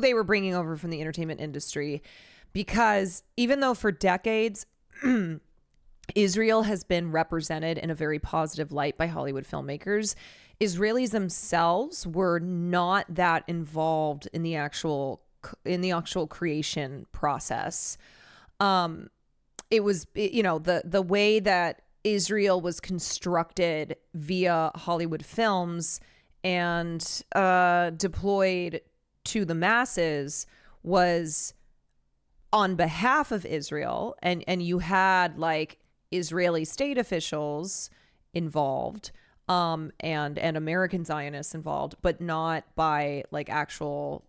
they were bringing over from the entertainment industry. Because even though for decades, Israel has been represented in a very positive light by Hollywood filmmakers, Israelis themselves were not that involved in the actual creation process. It was, the way that Israel was constructed via Hollywood films and deployed to the masses was on behalf of Israel, and you had like Israeli state officials involved, and American Zionists involved, but not by like actual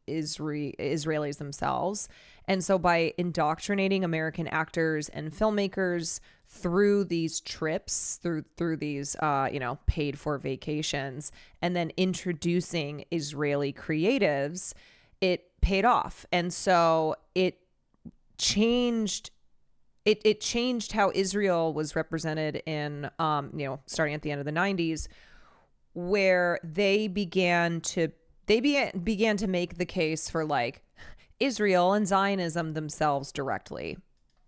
Israelis themselves. And so by indoctrinating American actors and filmmakers through these trips, through these paid for vacations, and then introducing Israeli creatives, it paid off. And so it changed how Israel was represented in starting at the end of the 90s, where they began to make the case for like Israel and Zionism themselves directly.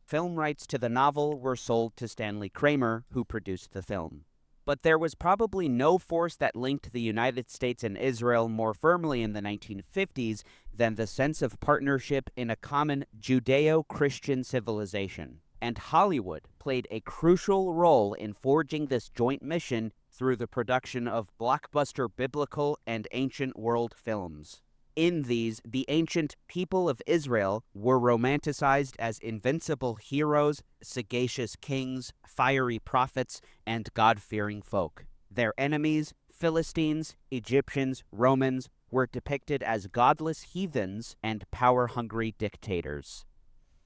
Film rights to the novel were sold to Stanley Kramer, who produced the film. But there was probably no force that linked the United States and Israel more firmly in the 1950s than the sense of partnership in a common Judeo-Christian civilization. And Hollywood played a crucial role in forging this joint mission through the production of blockbuster biblical and ancient world films. In these, the ancient people of Israel were romanticized as invincible heroes, sagacious kings, fiery prophets, and God-fearing folk. Their enemies, Philistines, Egyptians, Romans, were depicted as godless heathens and power-hungry dictators.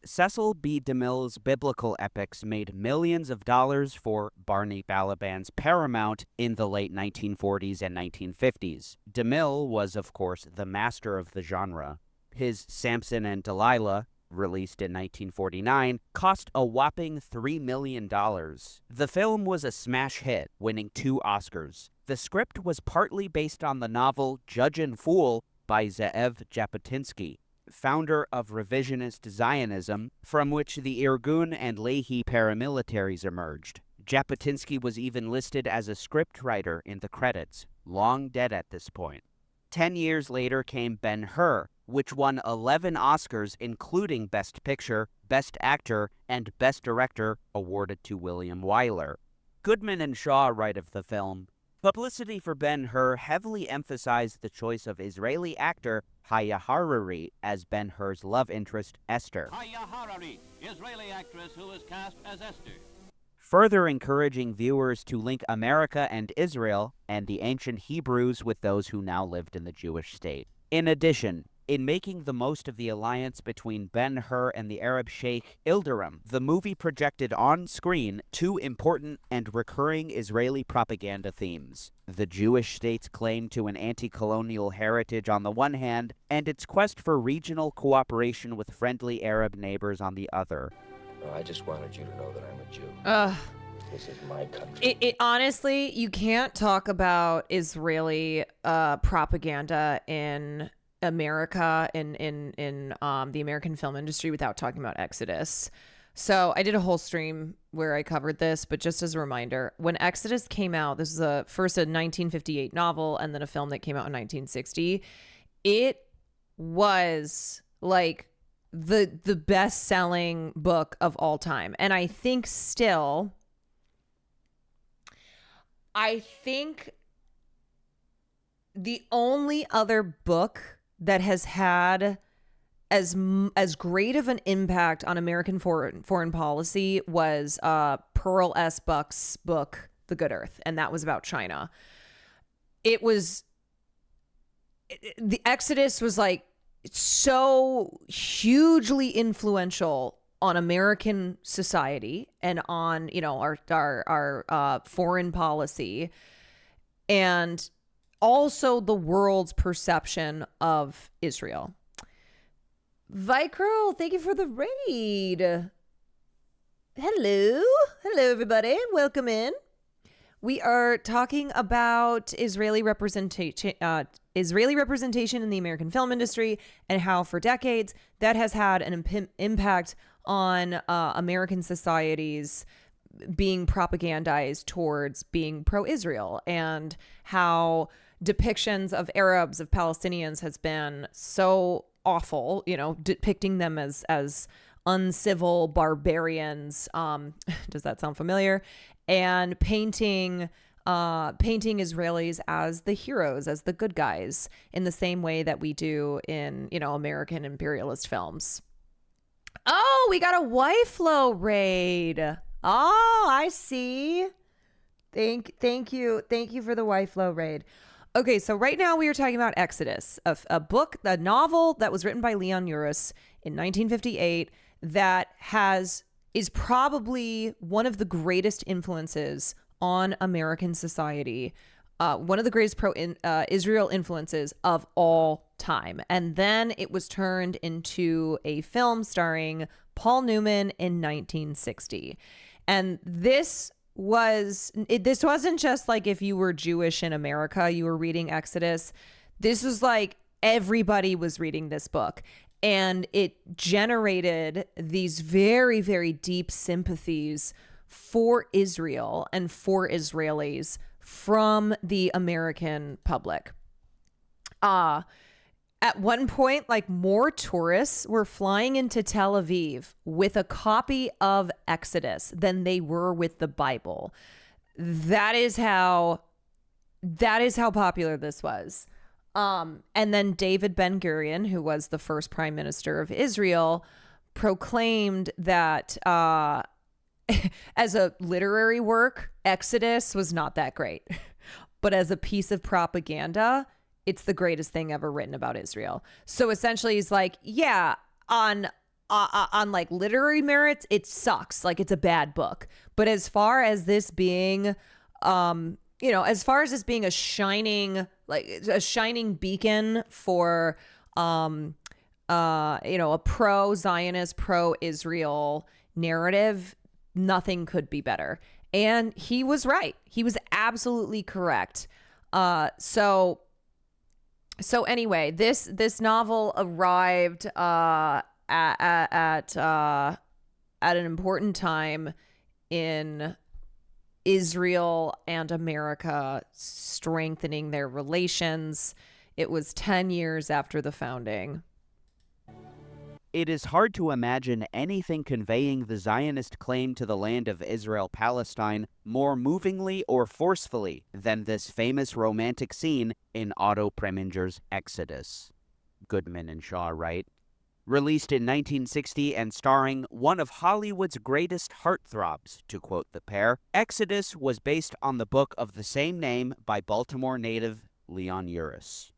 Cecil B. DeMille's biblical epics made millions of dollars for Barney Balaban's Paramount in the late 1940s and 1950s. DeMille was, of course, the master of the genre. His Samson and Delilah, released in 1949, cost a whopping $3 million. The film was a smash hit, winning 2 Oscars. The script was partly based on the novel Judge and Fool by Ze'ev Jabotinsky, founder of revisionist Zionism, from which the Irgun and Lehi paramilitaries emerged. Jabotinsky was even listed as a scriptwriter in the credits, long dead at this point. 10 years later came Ben-Hur, which won 11 Oscars, including Best Picture, Best Actor, and Best Director, awarded to William Wyler. Goodman and Shaw write of the film, publicity for Ben-Hur heavily emphasized the choice of Israeli actor Haya Harari as Ben-Hur's love interest, Esther. Haya Harari, Israeli actress who was cast as Esther. Further encouraging viewers to link America and Israel and the ancient Hebrews with those who now lived in the Jewish state. In addition, in making the most of the alliance between Ben-Hur and the Arab sheikh Ildirim, the movie projected on screen 2 important and recurring Israeli propaganda themes: the Jewish state's claim to an anti-colonial heritage on the one hand, and its quest for regional cooperation with friendly Arab neighbors on the other. I just wanted you to know that I'm a Jew. This is my country. It honestly, you can't talk about Israeli propaganda in America in the American film industry without talking about Exodus. So I did a whole stream where I covered this, but just as a reminder, when Exodus came out, this is first a 1958 novel and then a film that came out in 1960. It was like the best-selling book of all time. And I think the only other book that has had as great of an impact on American foreign policy was Pearl S. Buck's book, The Good Earth, and that was about China. The Exodus was like so hugely influential on American society and on, you know, our foreign policy, and also the world's perception of Israel. Vicro, thank you for the raid. Hello, everybody. Welcome in. We are talking about Israeli representation in the American film industry and how for decades that has had an impact on American societies being propagandized towards being pro-Israel, and how depictions of Arabs, of Palestinians has been so awful, you know, depicting them as uncivil barbarians. Does that sound familiar? And painting Israelis as the heroes, as the good guys, in the same way that we do in, you know, American imperialist films. Oh, we got a Y-Flow raid. Oh, I see. Thank you for the Y-Flow raid. Okay, so right now we are talking about Exodus, a novel that was written by Leon Uris in 1958 that is probably one of the greatest influences on American society, one of the greatest pro-Israel influences of all time. And then it was turned into a film starring Paul Newman in 1960. And this wasn't just like if you were Jewish in America, you were reading Exodus. This was like everybody was reading this book. And it generated these very, very deep sympathies for Israel and for Israelis from the American public. At one point, like, more tourists were flying into Tel Aviv with a copy of Exodus than they were with the Bible. That is how popular this was. And then David Ben-Gurion, who was the first prime minister of Israel, proclaimed that as a literary work, Exodus was not that great. But as a piece of propaganda, it's the greatest thing ever written about Israel. So essentially he's like, yeah, on like literary merits, it sucks. Like, it's a bad book. But as far as this being, as far as this being a shining beacon for, a pro-Zionist, pro-Israel narrative, nothing could be better. And he was right. He was absolutely correct. So anyway, this novel arrived at an important time in Israel and America strengthening their relations. It was 10 years after the founding. It is hard to imagine anything conveying the Zionist claim to the land of Israel-Palestine more movingly or forcefully than this famous romantic scene in Otto Preminger's Exodus. Goodman and Shaw write. Released in 1960 and starring one of Hollywood's greatest heartthrobs, to quote the pair, Exodus was based on the book of the same name by Baltimore native Leon Uris.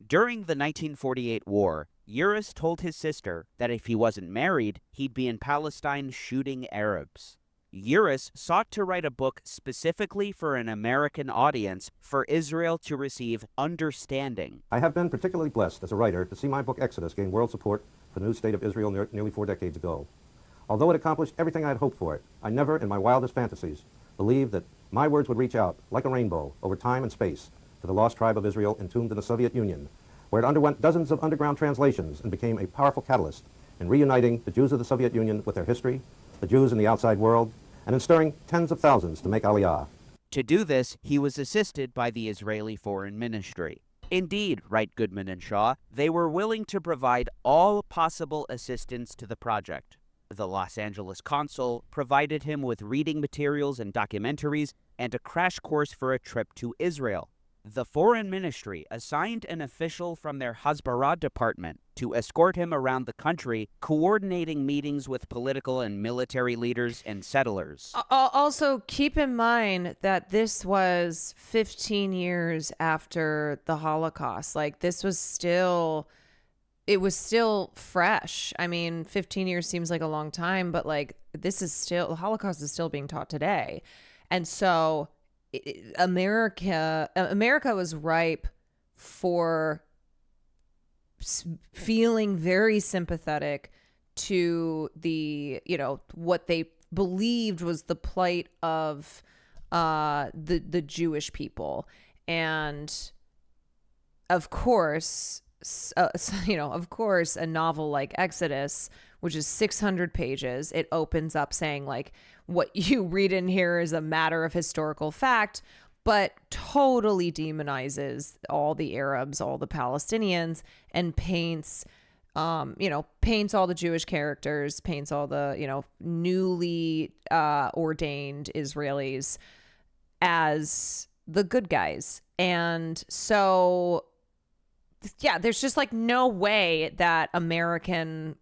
During the 1948 war, Uris told his sister that if he wasn't married, he'd be in Palestine shooting Arabs. Uris sought to write a book specifically for an American audience for Israel to receive understanding. I have been particularly blessed as a writer to see my book Exodus gain world support for the new state of Israel nearly 4 decades ago. Although it accomplished everything I had hoped for it, I never, in my wildest fantasies, believed that my words would reach out like a rainbow over time and space to the lost tribe of Israel entombed in the Soviet Union, where it underwent dozens of underground translations and became a powerful catalyst in reuniting the Jews of the Soviet Union with their history, the Jews in the outside world, and in stirring tens of thousands to make Aliyah. To do this, he was assisted by the Israeli Foreign Ministry. Indeed, write Goodman and Shaw, they were willing to provide all possible assistance to the project. The Los Angeles consul provided him with reading materials and documentaries and a crash course for a trip to Israel. The Foreign Ministry assigned an official from their Hasbara department to escort him around the country, coordinating meetings with political and military leaders and settlers. Also, keep in mind that this was 15 years after the Holocaust. Like, this was still, it was still fresh. I mean, 15 years seems like a long time, but like, this is still, the Holocaust is still being taught today. And so America was ripe for feeling very sympathetic to the, what they believed was the plight of the Jewish people. And of course, a novel like Exodus, which is 600 pages, it opens up saying like, what you read in here is a matter of historical fact, but totally demonizes all the Arabs, all the Palestinians, and paints all the Jewish characters, paints all the, newly ordained Israelis as the good guys. And so, yeah, there's just like no way that American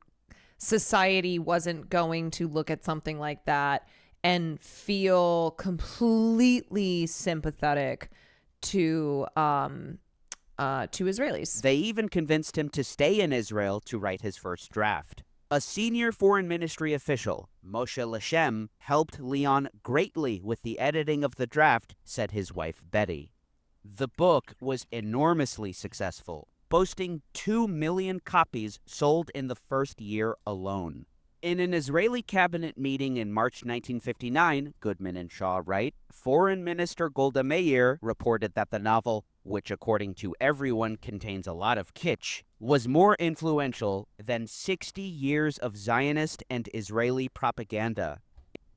society wasn't going to look at something like that and feel completely sympathetic to Israelis. They even convinced him to stay in Israel to write his first draft. A senior foreign ministry official, Moshe Lashem, helped Leon greatly with the editing of the draft, said his wife Betty. The book was enormously successful, boasting 2 million copies sold in the first year alone. In an Israeli cabinet meeting in March 1959, Goodman and Shaw write, Foreign Minister Golda Meir reported that the novel, which according to everyone contains a lot of kitsch, was more influential than 60 years of Zionist and Israeli propaganda.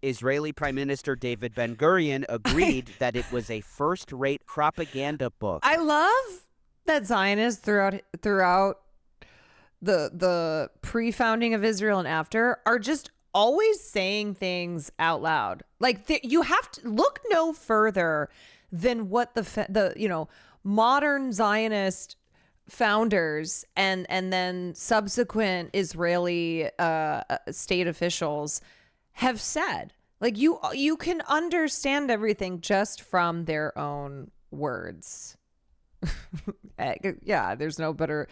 Israeli Prime Minister David Ben-Gurion agreed that it was a first-rate propaganda book. I love that Zionists throughout the pre-founding of Israel and after are just always saying things out loud. Like you have to look no further than what the modern Zionist founders and then subsequent Israeli state officials have said. Like you can understand everything just from their own words. Yeah, there's no better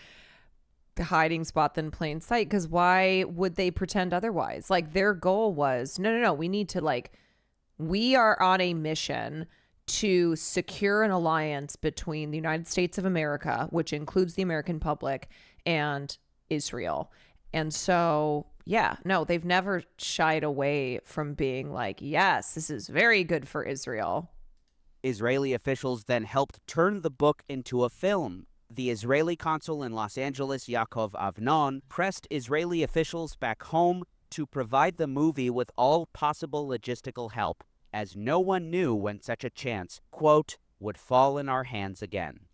hiding spot than plain sight, because why would they pretend otherwise? Like their goal was no, we need to we are on a mission to secure an alliance between the United States of America, which includes the American public, and Israel. And so they've never shied away from being like, yes, this is very good for Israel. Israeli officials then helped turn the book into a film. The Israeli consul in Los Angeles, Yaakov Avnon, pressed Israeli officials back home to provide the movie with all possible logistical help, as no one knew when such a chance, quote, would fall in our hands again.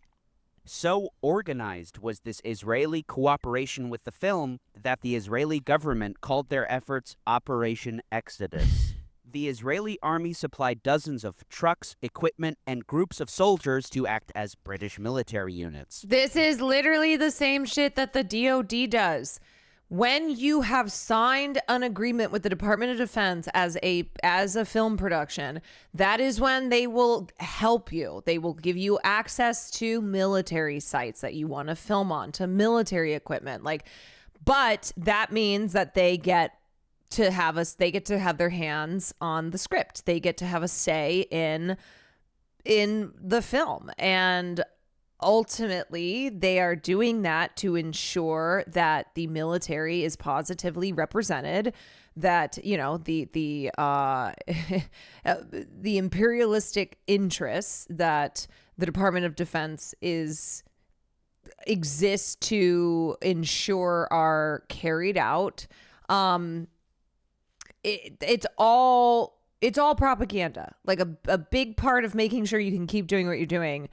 So organized was this Israeli cooperation with the film that the Israeli government called their efforts Operation Exodus. The Israeli army supplied dozens of trucks, equipment, and groups of soldiers to act as British military units. This is literally the same shit that the DoD does. When you have signed an agreement with the Department of Defense as a film production, that is when they will help you. They will give you access to military sites that you want to film on, to military equipment. But that means that they get to have their hands on the script. They get to have a say in the film. And ultimately, they are doing that to ensure that the military is positively represented, that, the imperialistic interests that the Department of Defense is exist to ensure are carried out. It's all propaganda. Like a big part of making sure you can keep doing what you're doing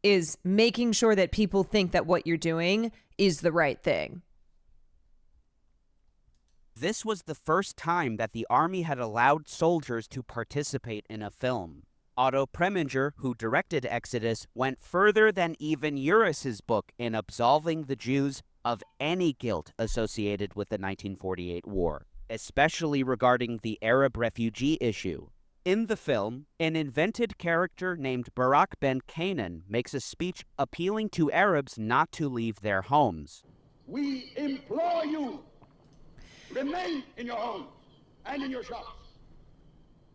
is making sure that people think that what you're doing is the right thing. This was the first time that the Army had allowed soldiers to participate in a film. Otto Preminger, who directed Exodus, went further than even Uris's book in absolving the Jews of any guilt associated with the 1948 war, especially regarding the Arab refugee issue. In the film, an invented character named Barak Ben Canaan makes a speech appealing to Arabs not to leave their homes. We implore you, remain in your homes and in your shops,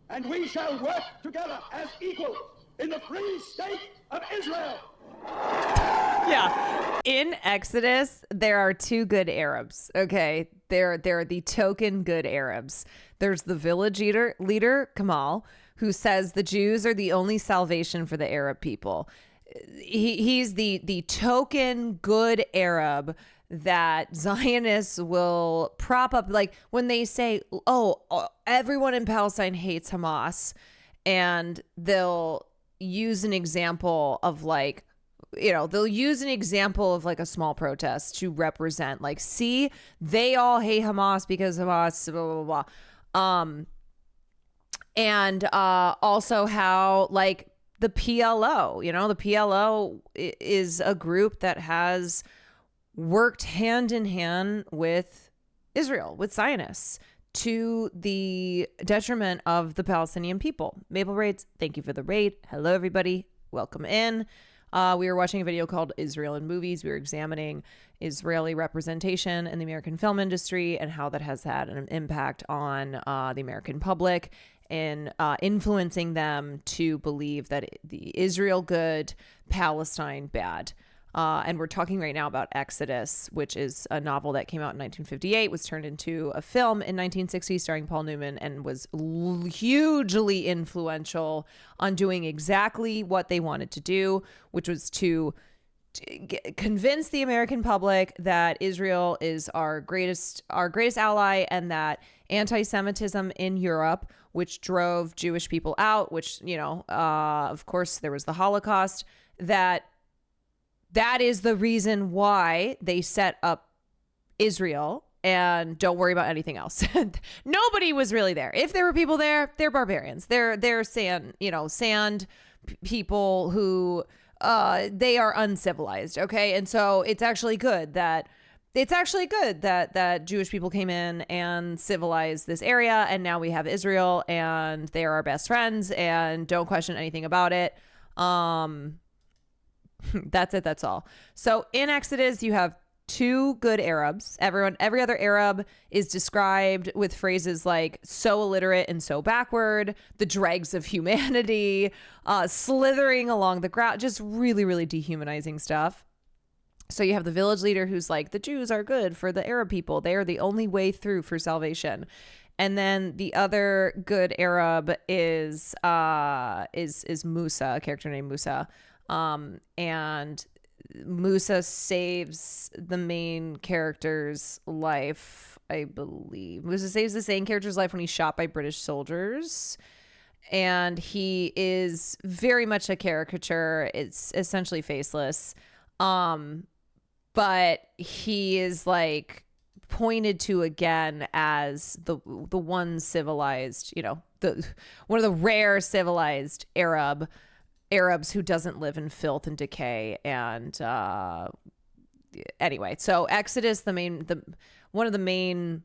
and we shall work together as equals in the free state of Israel. Yeah. In Exodus, there are two good Arabs, okay? They're the token good Arabs. There's the village leader, Kamal, who says the Jews are the only salvation for the Arab people. He's the token good Arab that Zionists will prop up. Like when they say, oh, everyone in Palestine hates Hamas, and they'll use an example of like, they'll use an example of like a small protest to represent like, see, they all hate Hamas because Hamas, blah, blah, blah. And also how like the PLO, the PLO is a group that has worked hand in hand with Israel, with Zionists, to the detriment of the Palestinian people. Maple Raids, thank you for the raid. Hello, everybody. Welcome in. We were watching a video called Israel in Movies. We were examining Israeli representation in the American film industry and how that has had an impact on the American public and influencing them to believe that the Israel good, Palestine bad. And we're talking right now about Exodus, which is a novel that came out in 1958, was turned into a film in 1960 starring Paul Newman, and was hugely influential on doing exactly what they wanted to do, which was to convince the American public that Israel is our greatest ally, and that anti-Semitism in Europe, which drove Jewish people out, which, of course, there was the Holocaust, that is the reason why they set up Israel, and don't worry about anything else. Nobody was really there. If there were people there, they're barbarians. They're sand people who they are uncivilized. Okay. And so it's actually good that Jewish people came in and civilized this area, and now we have Israel, and they are our best friends, and don't question anything about it. That's it. That's all. So in Exodus, you have two good Arabs. Every other Arab is described with phrases like so illiterate and so backward, the dregs of humanity, slithering along the ground, just really, really dehumanizing stuff. So you have the village leader who's like, the Jews are good for the Arab people. They are the only way through for salvation. And then the other good Arab is Musa, a character named Musa. And Musa saves the main character's life, I believe. Musa saves the same character's life when he's shot by British soldiers. And he is very much a caricature. It's essentially faceless. But he is like pointed to again as the one civilized, one of the rare civilized Arabs who doesn't live in filth and decay. And anyway, so Exodus, one of the main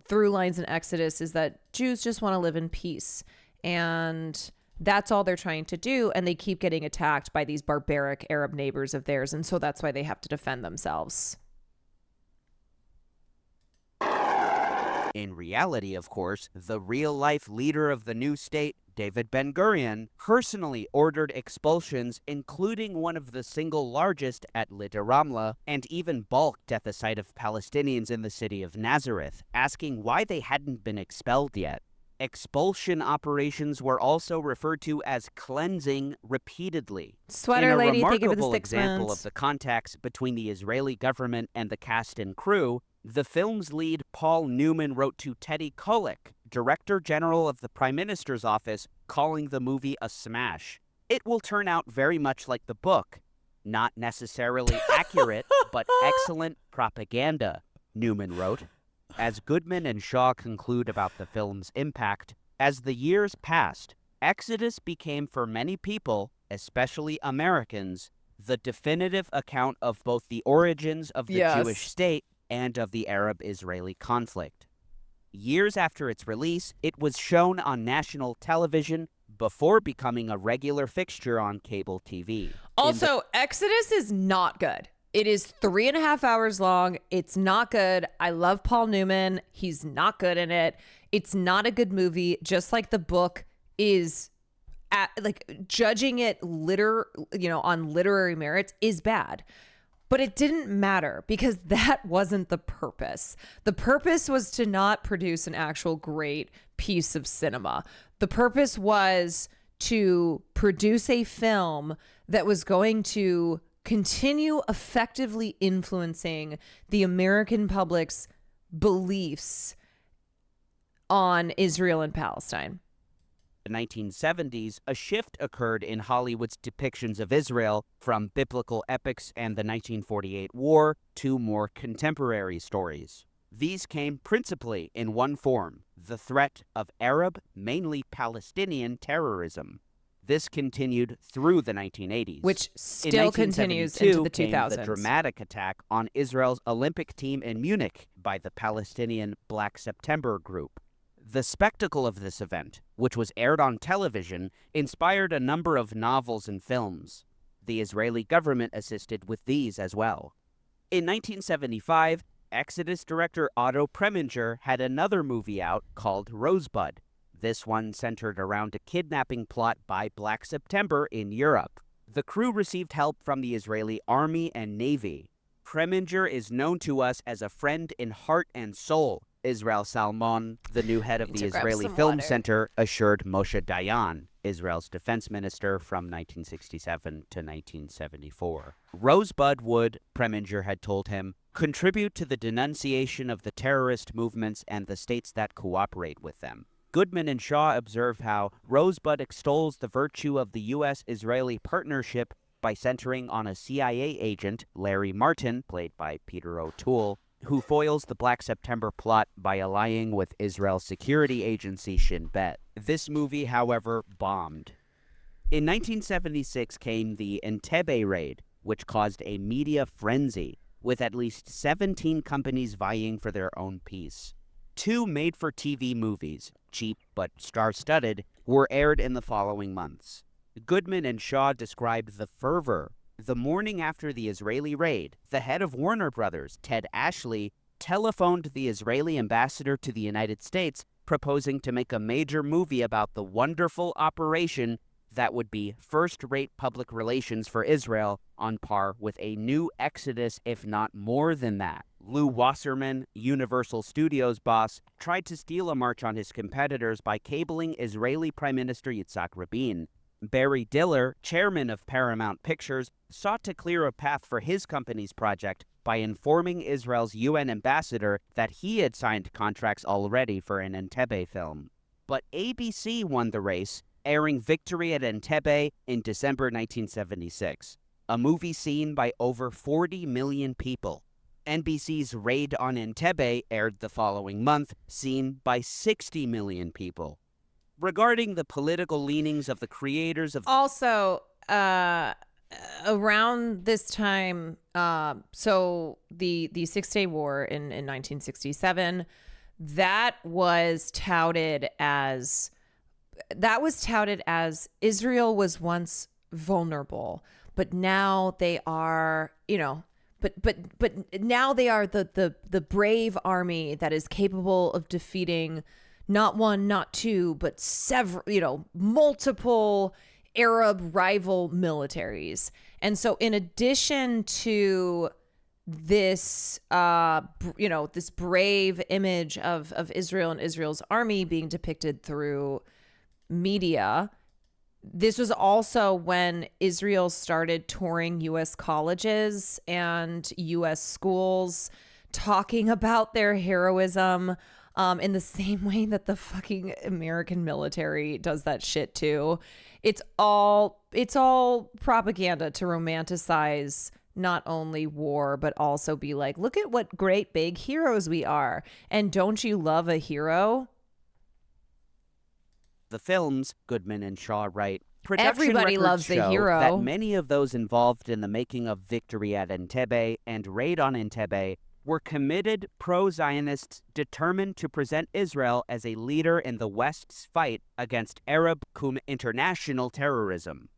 through lines in Exodus is that Jews just want to live in peace, and that's all they're trying to do, and they keep getting attacked by these barbaric Arab neighbors of theirs, and so that's why they have to defend themselves. In reality, of course, the real-life leader of the new state, David Ben-Gurion, personally ordered expulsions, including one of the single largest at Lida Ramla, and even balked at the sight of Palestinians in the city of Nazareth, asking why they hadn't been expelled yet. Expulsion operations were also referred to as cleansing repeatedly. Sweater In a lady, thank you for the remarkable 6 example months. of the contacts between the Israeli government and the cast and crew, the film's lead Paul Newman wrote to Teddy Kollek, Director General of the Prime Minister's office, calling the movie a smash. It will turn out very much like the book. Not necessarily accurate, but excellent propaganda, Newman wrote. As Goodman and Shaw conclude about the film's impact, as the years passed, Exodus became for many people, especially Americans, the definitive account of both the origins of the Jewish state and of the Arab-Israeli conflict. Years after its release, it was shown on national television before becoming a regular fixture on cable TV. Also, Exodus is not good. It is 3.5 hours long. It's not good. I love Paul Newman. He's not good in it. It's not a good movie, just like the book is judging it on literary merits is bad. But it didn't matter because that wasn't the purpose. The purpose was to not produce an actual great piece of cinema. The purpose was to produce a film that was going to continue effectively influencing the American public's beliefs on Israel and Palestine. In the 1970s, a shift occurred in Hollywood's depictions of Israel from biblical epics and the 1948 war to more contemporary stories. These came principally in one form, the threat of Arab, mainly Palestinian terrorism. This continued through the 1980s. Which still continues into the 2000s. Came the dramatic attack on Israel's Olympic team in Munich by the Palestinian Black September group. The spectacle of this event, which was aired on television, inspired a number of novels and films. The Israeli government assisted with these as well. In 1975, Exodus director Otto Preminger had another movie out called Rosebud. This one centered around a kidnapping plot by Black September in Europe. The crew received help from the Israeli Army and Navy. Preminger is known to us as a friend in heart and soul, Israel Salmon, the new head of the Israeli Film Center, assured Moshe Dayan, Israel's defense minister from 1967 to 1974. Rosebud would, Preminger had told him, contribute to the denunciation of the terrorist movements and the states that cooperate with them. Goodman and Shaw observe how Rosebud extols the virtue of the U.S.-Israeli partnership by centering on a CIA agent, Larry Martin, played by Peter O'Toole, who foils the Black September plot by allying with Israel's security agency Shin Bet. This movie, however, bombed. In 1976 came the Entebbe raid, which caused a media frenzy, with at least 17 companies vying for their own piece. 2 made-for-TV movies, cheap but star-studded, were aired in the following months. Goodman and Shaw described the fervor. The morning after the Israeli raid, the head of Warner Brothers, Ted Ashley, telephoned the Israeli ambassador to the United States, proposing to make a major movie about the wonderful operation that would be first-rate public relations for Israel, on par with a new Exodus, if not more than that. Lou Wasserman, Universal Studios boss, tried to steal a march on his competitors by cabling Israeli Prime Minister Yitzhak Rabin. Barry Diller, chairman of Paramount Pictures, sought to clear a path for his company's project by informing Israel's UN ambassador that he had signed contracts already for an Entebbe film. But ABC won the race, airing Victory at Entebbe in December 1976, a movie seen by over 40 million people. NBC's Raid on Entebbe aired the following month, seen by 60 million people. Regarding the political leanings of the creators of... Also, around this time, so the 6-Day War in 1967, that was touted as Israel was once vulnerable, but now they are, but now they are the brave army that is capable of defeating not one, not two, but several, multiple Arab rival militaries. And so in addition to this, this brave image of Israel and Israel's army being depicted through media. This was also when Israel started touring U.S. colleges and U.S. schools, talking about their heroism in the same way that the fucking American military does that shit too. It's all propaganda to romanticize not only war, but also be like, look at what great big heroes we are. And don't you love a hero? The films, Goodman and Shaw write, production Everybody records loves a show hero. that many of those involved in the making of Victory at Entebbe and Raid on Entebbe were committed pro-Zionists determined to present Israel as a leader in the West's fight against Arab cum international terrorism.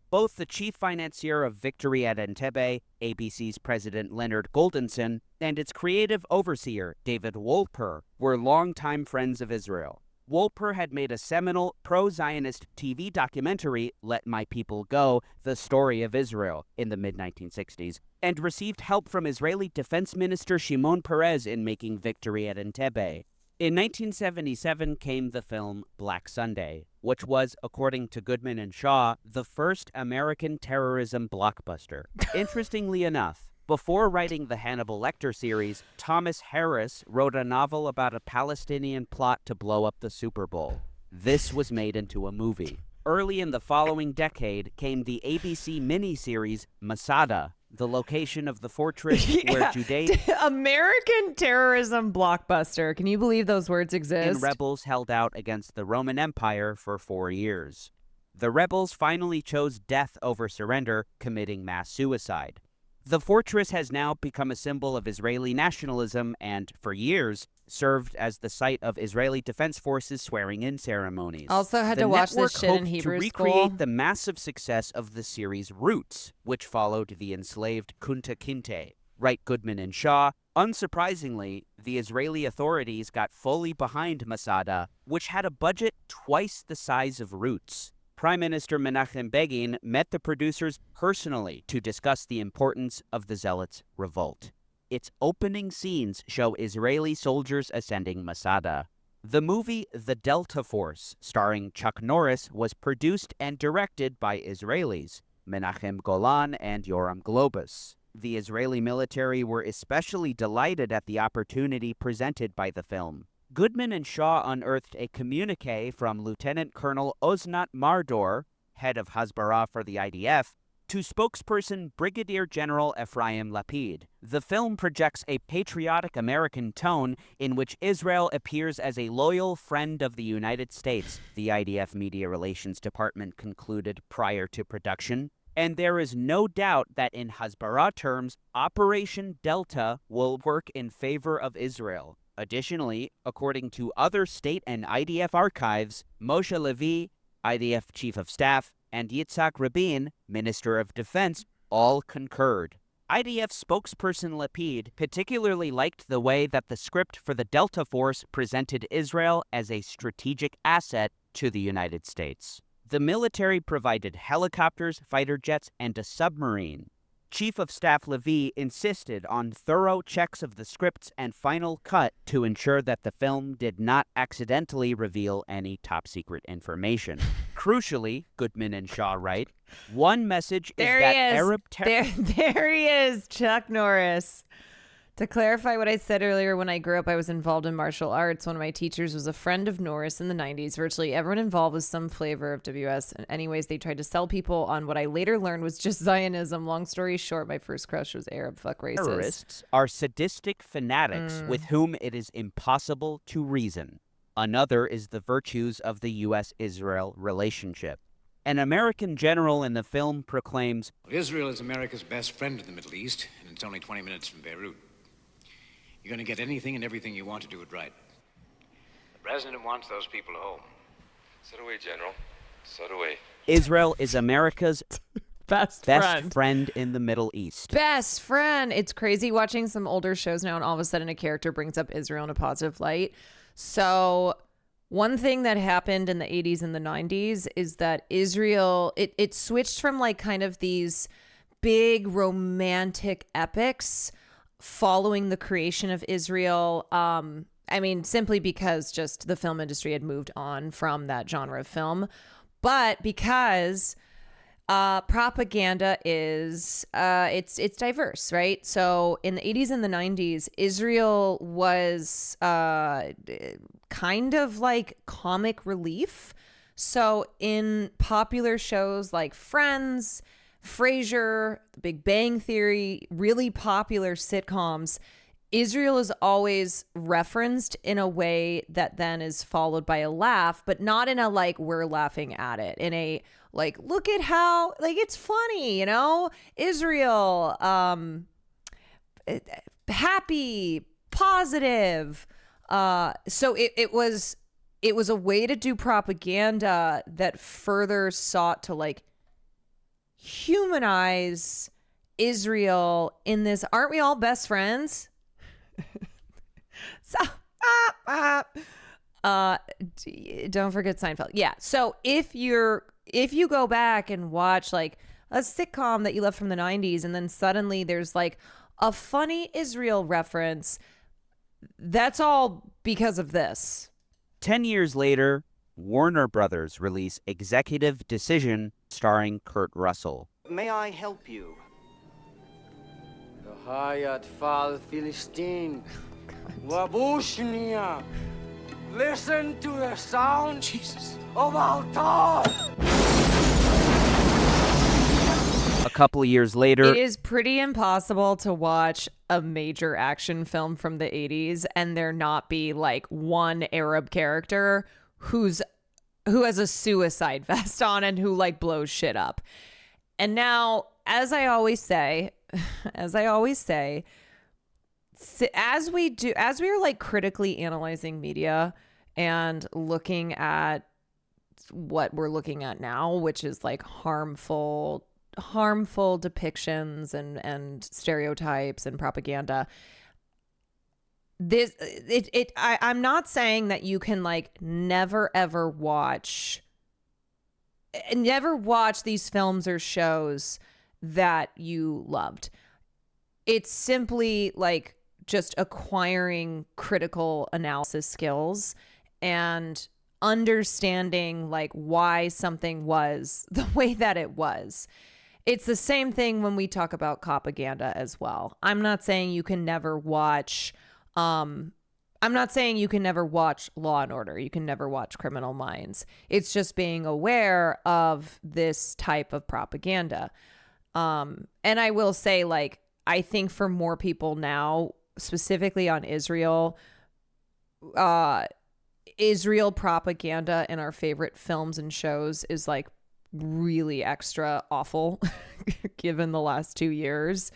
Both the chief financier of Victory at Entebbe, ABC's president Leonard Goldenson, and its creative overseer, David Wolper, were longtime friends of Israel. Wolper had made a seminal pro-Zionist TV documentary, Let My People Go, The Story of Israel, in the mid-1960s, and received help from Israeli Defense Minister Shimon Peres in making Victory at Entebbe. In 1977 came the film Black Sunday, which was, according to Goodman and Shaw, the first American terrorism blockbuster. Interestingly enough, before writing the Hannibal Lecter series, Thomas Harris wrote a novel about a Palestinian plot to blow up the Super Bowl. This was made into a movie. Early in the following decade came the ABC miniseries Masada, the location of the fortress where Judea American terrorism blockbuster. Can you believe those words exist? and rebels held out against the Roman Empire for 4 years. The rebels finally chose death over surrender, committing mass suicide. The fortress has now become a symbol of Israeli nationalism and, for years, served as the site of Israeli Defense Forces swearing-in ceremonies. Also had The to watch network this shit in hoped Hebrew to school. recreate the massive success of the series Roots, which followed the enslaved Kunta Kinte. Wright, Goodman, and Shaw. Unsurprisingly, the Israeli authorities got fully behind Masada, which had a budget twice the size of Roots. Prime Minister Menachem Begin met the producers personally to discuss the importance of the Zealots' revolt. Its opening scenes show Israeli soldiers ascending Masada. The movie The Delta Force, starring Chuck Norris, was produced and directed by Israelis, Menachem Golan and Yoram Globus. The Israeli military were especially delighted at the opportunity presented by the film. Goodman and Shaw unearthed a communique from Lieutenant Colonel Oznat Mardor, head of Hasbara for the IDF, to spokesperson Brigadier General Ephraim Lapid. The film projects a patriotic American tone in which Israel appears as a loyal friend of the United States, the IDF Media Relations Department concluded prior to production. And there is no doubt that in Hasbara terms, Operation Delta will work in favor of Israel. Additionally, according to other state and IDF archives, Moshe Levi, IDF Chief of Staff, and Yitzhak Rabin, Minister of Defense, all concurred. IDF spokesperson Lapid particularly liked the way that the script for the Delta Force presented Israel as a strategic asset to the United States. The military provided helicopters, fighter jets, and a submarine. Chief of Staff Levi insisted on thorough checks of the scripts and final cut to ensure that the film did not accidentally reveal any top-secret information. Crucially, Goodman and Shaw write, one message is that Arab There he is, Chuck Norris. To clarify what I said earlier, when I grew up, I was involved in martial arts. One of my teachers was a friend of Norris in the 90s. Virtually everyone involved was some flavor of WS. And anyways, they tried to sell people on what I later learned was just Zionism. Long story short, my first crush was Arab fuck racist. Terrorists are sadistic fanatics with whom it is impossible to reason. Another is the virtues of the U.S.-Israel relationship. An American general in the film proclaims, Israel is America's best friend in the Middle East, and it's only 20 minutes from Beirut. You're going to get anything and everything you want to do it right. The president wants those people home. So do we, General. So do we. Israel is America's best friend in the Middle East. Best friend. It's crazy watching some older shows now, and all of a sudden a character brings up Israel in a positive light. So one thing that happened in the 80s and the 90s is that Israel, it switched from like kind of these big romantic epics following the creation of Israel. I mean, simply because just the film industry had moved on from that genre of film, but because propaganda is it's diverse, right? So in the 80s and the 90s, Israel was kind of like comic relief. So in popular shows like Friends, Frasier, The Big Bang Theory, really popular sitcoms, Israel is always referenced in a way that then is followed by a laugh, but not in a like we're laughing at it, in a like look at how like it's funny, you know? Israel, happy, positive. So it was a way to do propaganda that further sought to like humanize Israel in this aren't we all best friends? So don't forget Seinfeld. Yeah. So if you go back and watch like a sitcom that you love from the 90s and then suddenly there's like a funny Israel reference, that's all because of this. 10 years later, Warner Brothers release Executive Decision starring Kurt Russell. May I help you? Hayat Fal Philistine. Wabushnia. Listen to the sound of Altar. A couple of years later, it is pretty impossible to watch a major action film from the 80s and there not be like one Arab character who has a suicide vest on and who like blows shit up. And now, as we are like critically analyzing media and looking at what we're looking at now, which is like harmful depictions and stereotypes and propaganda. I'm not saying that you can like never watch these films or shows that you loved. It's simply like just acquiring critical analysis skills and understanding like why something was the way that it was. It's the same thing when we talk about propaganda as well. I'm not saying you can never watch Law and Order. You can never watch Criminal Minds. It's just being aware of this type of propaganda. And I will say, like, I think for more people now, specifically on Israel propaganda in our favorite films and shows is like really extra awful given the last 2 years.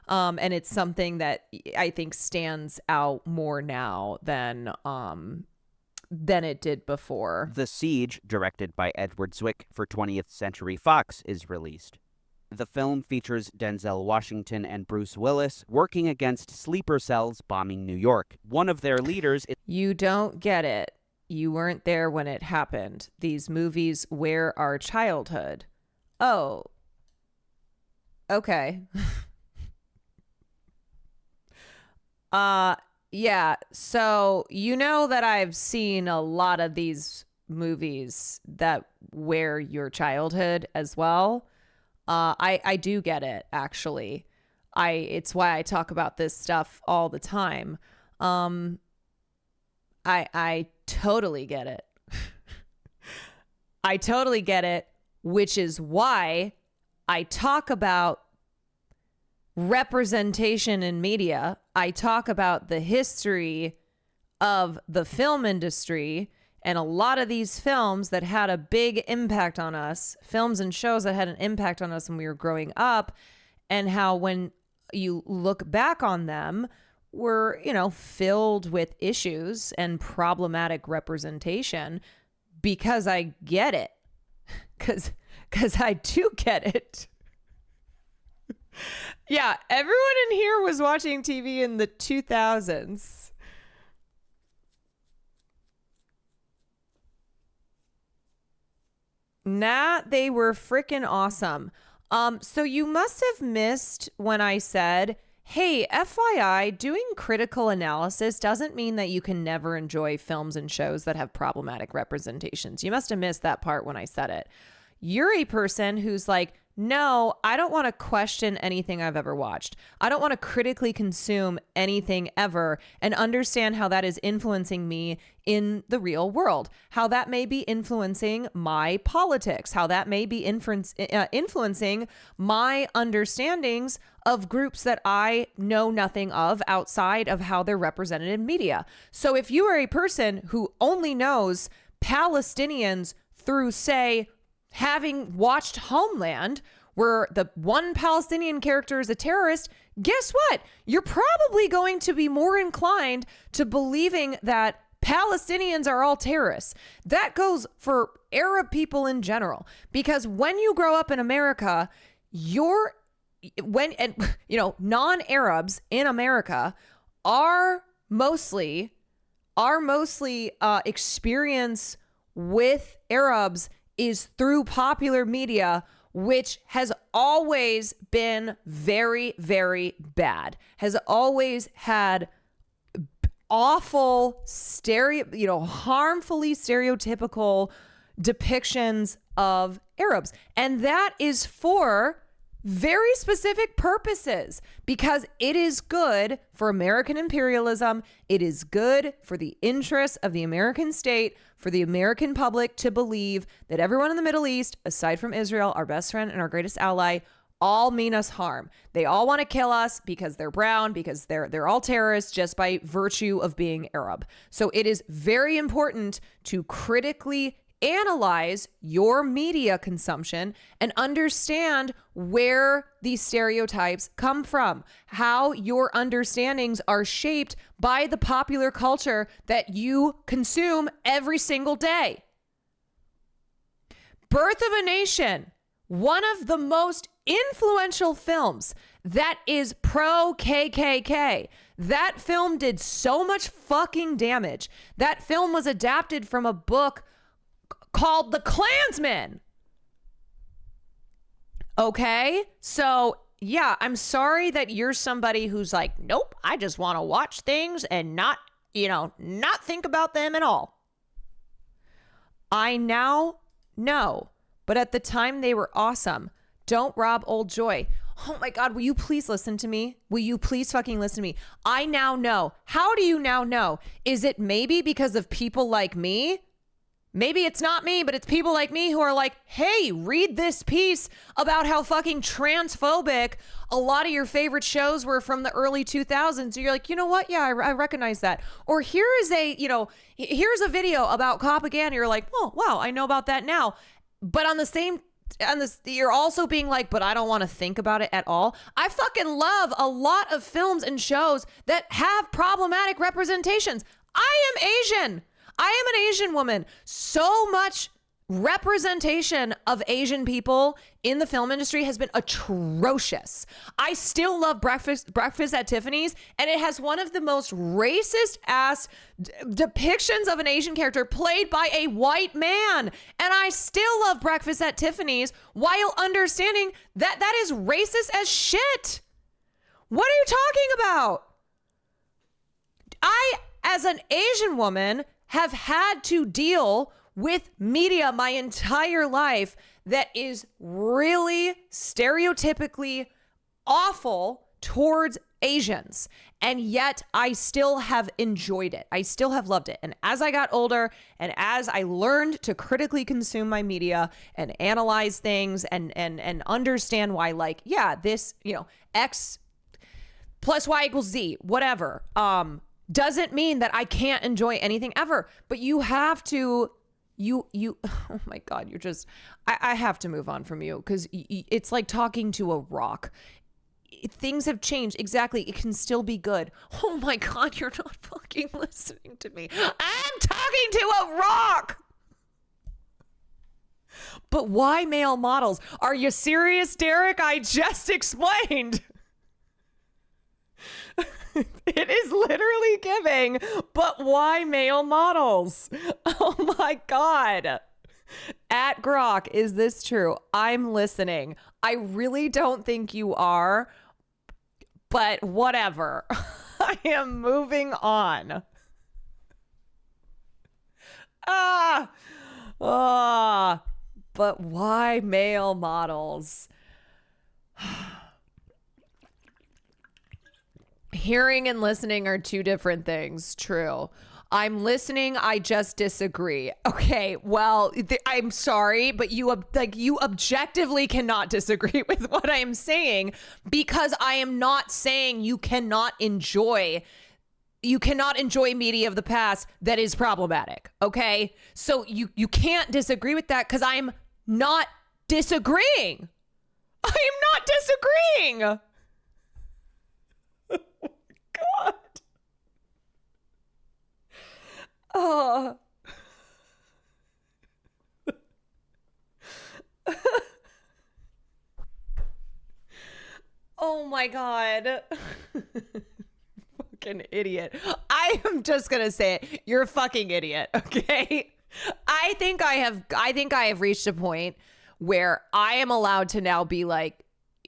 And it's something that I think stands out more now than it did before. The Siege, directed by Edward Zwick for 20th Century Fox, is released. The film features Denzel Washington and Bruce Willis working against sleeper cells bombing New York. One of their leaders is... You don't get it. You weren't there when it happened. These movies wear our childhood. Oh. Okay. Yeah. So you know that I've seen a lot of these movies that wear your childhood as well. I do get it, actually. It's why I talk about this stuff all the time. I totally get it. I totally get it, which is why I talk about representation in media. I talk about the history of the film industry and a lot of these films that had a big impact on us, films and shows that had an impact on us when we were growing up, and how when you look back on them, were, filled with issues and problematic representation, because I get it. Because I do get it. Yeah, everyone in here was watching TV in the 2000s. Nah, they were freaking awesome. So you must have missed when I said Hey, FYI, doing critical analysis doesn't mean that you can never enjoy films and shows that have problematic representations. You must have missed that part when I said it. You're a person who's like, no, I don't want to question anything I've ever watched. I don't want to critically consume anything ever and understand how that is influencing me in the real world, how that may be influencing my politics, how that may be influencing my understandings of groups that I know nothing of outside of how they're represented in media. So if you are a person who only knows Palestinians through, say, having watched Homeland, where the one Palestinian character is a terrorist, guess what? You're probably going to be more inclined to believing that Palestinians are all terrorists. That goes for Arab people in general, because when you grow up in America, non-Arabs in America are mostly experience with Arabs is through popular media, which has always been very, very bad, has always had awful harmfully stereotypical depictions of Arabs. And that is for very specific purposes, because it is good for American imperialism. It is good for the interests of the American state, for the American public to believe that everyone in the Middle East, aside from Israel, our best friend and our greatest ally, all mean us harm. They all want to kill us because they're brown, because they're all terrorists just by virtue of being Arab. So it is very important to critically analyze your media consumption and understand where these stereotypes come from, how your understandings are shaped by the popular culture that you consume every single day. Birth of a Nation, one of the most influential films that is pro KKK. That film did so much fucking damage. That film was adapted from a book called The Klansman. Okay? So, yeah, I'm sorry that you're somebody who's like, nope, I just want to watch things and not think about them at all. I now know, but at the time they were awesome. Don't rob old joy. Oh my God, will you please listen to me? Will you please fucking listen to me? I now know. How do you now know? Is it maybe because of people like me? Maybe it's not me, but it's people like me who are like, hey, read this piece about how fucking transphobic a lot of your favorite shows were from the early 2000s. So you're like, you know what? Yeah, I recognize that. Or here's a video about propaganda. You're like, oh, wow, I know about that now. But you're also being like, but I don't want to think about it at all. I fucking love a lot of films and shows that have problematic representations. I am Asian. I am an Asian woman. So much representation of Asian people in the film industry has been atrocious. I still love Breakfast at Tiffany's, and it has one of the most racist ass depictions of an Asian character played by a white man. And I still love Breakfast at Tiffany's while understanding that that is racist as shit. What are you talking about? I, as an Asian woman, have had to deal with media my entire life that is really stereotypically awful towards Asians. And yet I still have enjoyed it. I still have loved it. And as I got older and as I learned to critically consume my media and analyze things and understand why, like, yeah, this, X plus Y equals Z, whatever, doesn't mean that I can't enjoy anything ever. But you have to, oh my God, I have to move on from you, because it's like talking to a rock. Things have changed. Exactly. It can still be good. Oh my God, you're not fucking listening to me. I'm talking to a rock. But why male models? Are you serious, Derek? I just explained. It is literally giving, but why male models? Oh my God. At Grok, is this true? I'm listening. I really don't think you are, But whatever. I am moving on. But why male models? Hearing and listening are two different things. True. I'm listening. I just disagree. Okay. Well, I'm sorry, but you objectively cannot disagree with what I am saying, because I am not saying you cannot enjoy media of the past that is problematic. Okay. So you can't disagree with that, because I'm not disagreeing. I am not disagreeing. God. Oh. Oh my God. Fucking idiot. I am just gonna say it. You're a fucking idiot, okay? I think I have reached a point where I am allowed to now be like,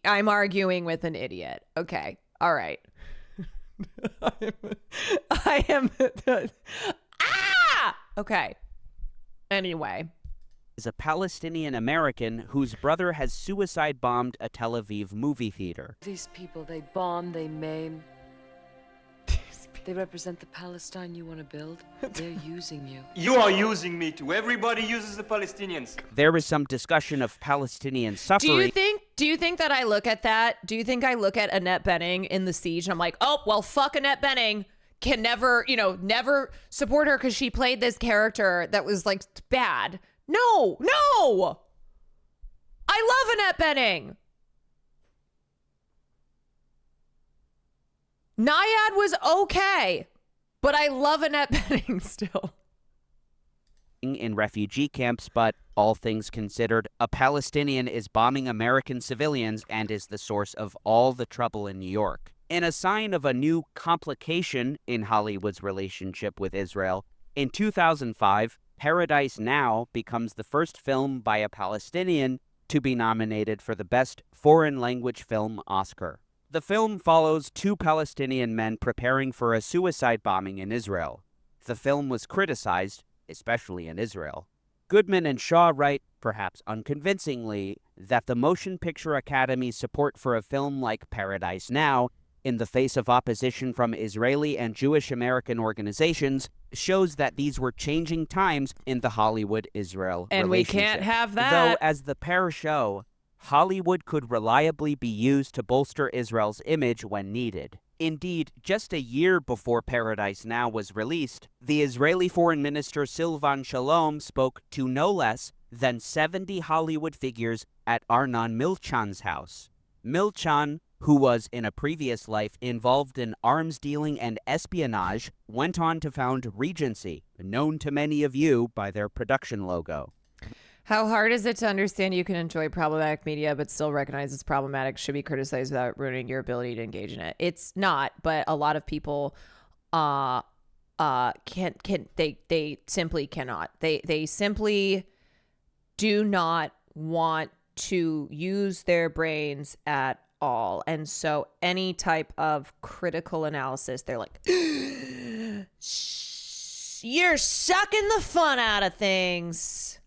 I'm arguing with an idiot. Okay. All right. I am okay. Anyway. Is a Palestinian American whose brother has suicide bombed a Tel Aviv movie theater. These people, they bomb, they maim. They represent the Palestine you want to build. They're using you. You are using me too. Everybody uses the Palestinians. There is some discussion of Palestinian suffering. Do you think that I look at that? Do you think I look at Annette Bening in The Siege and I'm like, oh, well, fuck Annette Bening. Can never support her because she played this character that was like bad. No. I love Annette Bening. Naiad was okay, but I love Annette Bening still. In refugee camps, but all things considered, a Palestinian is bombing American civilians and is the source of all the trouble in New York. In a sign of a new complication in Hollywood's relationship with Israel, in 2005, Paradise Now becomes the first film by a Palestinian to be nominated for the Best Foreign Language Film Oscar. The film follows two Palestinian men preparing for a suicide bombing in Israel. The film was criticized, especially in Israel. Goodman and Shaw write, perhaps unconvincingly, that the Motion Picture Academy's support for a film like Paradise Now, in the face of opposition from Israeli and Jewish American organizations, shows that these were changing times in the Hollywood-Israel relationship. And we can't have that. Though, as the pair show, Hollywood could reliably be used to bolster Israel's image when needed. Indeed, just a year before Paradise Now was released, the Israeli Foreign Minister Silvan Shalom spoke to no less than 70 Hollywood figures at Arnon Milchan's house. Milchan, who was in a previous life involved in arms dealing and espionage, went on to found Regency, known to many of you by their production logo. How hard is it to understand you can enjoy problematic media but still recognize it's problematic, should be criticized without ruining your ability to engage in it? It's not, but a lot of people they simply cannot. They simply do not want to use their brains at all. And so any type of critical analysis, they're like, you're sucking the fun out of things.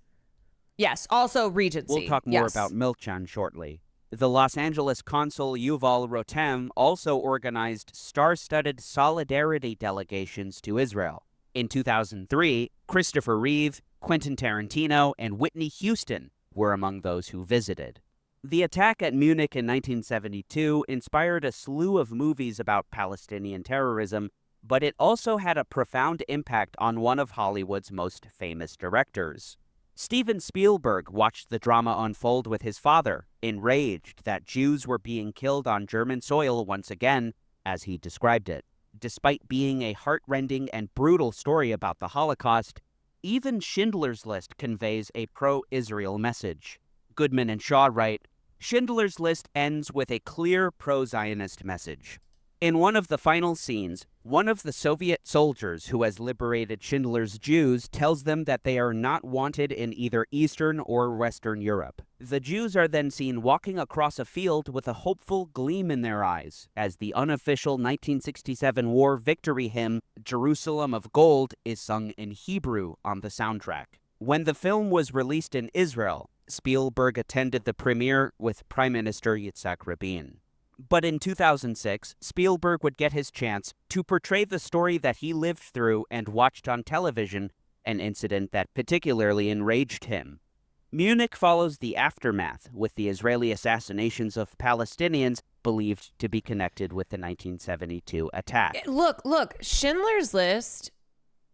Yes, also Regency. We'll talk more about Milchan shortly. The Los Angeles consul Yuval Rotem also organized star-studded solidarity delegations to Israel. In 2003, Christopher Reeve, Quentin Tarantino, and Whitney Houston were among those who visited. The attack at Munich in 1972 inspired a slew of movies about Palestinian terrorism, but it also had a profound impact on one of Hollywood's most famous directors. Steven Spielberg watched the drama unfold with his father, enraged that Jews were being killed on German soil once again, as he described it. Despite being a heartrending and brutal story about the Holocaust, even Schindler's List conveys a pro-Israel message. Goodman and Shaw write, Schindler's List ends with a clear pro-Zionist message. In one of the final scenes, one of the Soviet soldiers who has liberated Schindler's Jews tells them that they are not wanted in either Eastern or Western Europe. The Jews are then seen walking across a field with a hopeful gleam in their eyes as the unofficial 1967 war victory hymn, Jerusalem of Gold, is sung in Hebrew on the soundtrack. When the film was released in Israel, Spielberg attended the premiere with Prime Minister Yitzhak Rabin. But in 2006, Spielberg would get his chance to portray the story that he lived through and watched on television, an incident that particularly enraged him. Munich follows the aftermath, with the Israeli assassinations of Palestinians believed to be connected with the 1972 attack. Look, Schindler's List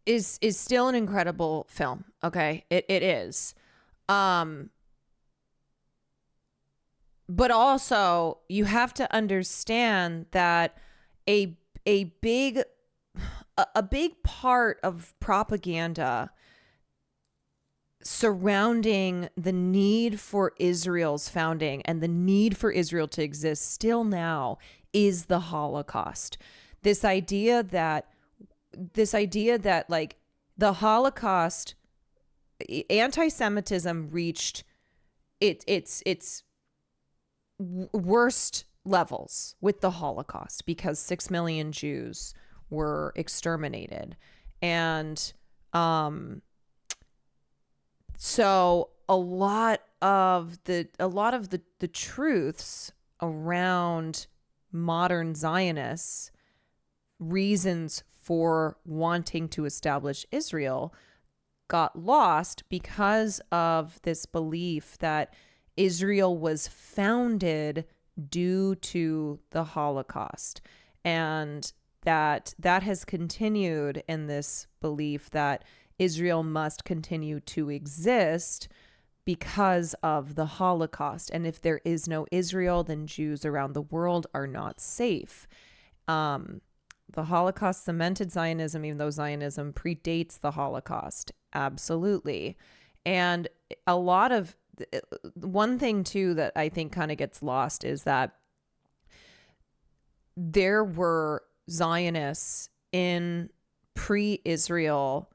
is still an incredible film, okay? It is. But also, you have to understand that a big part of propaganda surrounding the need for Israel's founding and the need for Israel to exist still now is the Holocaust. This idea that like the Holocaust, anti-Semitism reached its worst levels with the Holocaust because 6 million Jews were exterminated. And so a lot of the truths around modern Zionists' reasons for wanting to establish Israel got lost because of this belief that Israel was founded due to the Holocaust, and that has continued in this belief that Israel must continue to exist because of the Holocaust. And if there is no Israel, then Jews around the world are not safe. The Holocaust cemented Zionism, even though Zionism predates the Holocaust. Absolutely. And one thing too that I think kind of gets lost is that there were Zionists in pre-Israel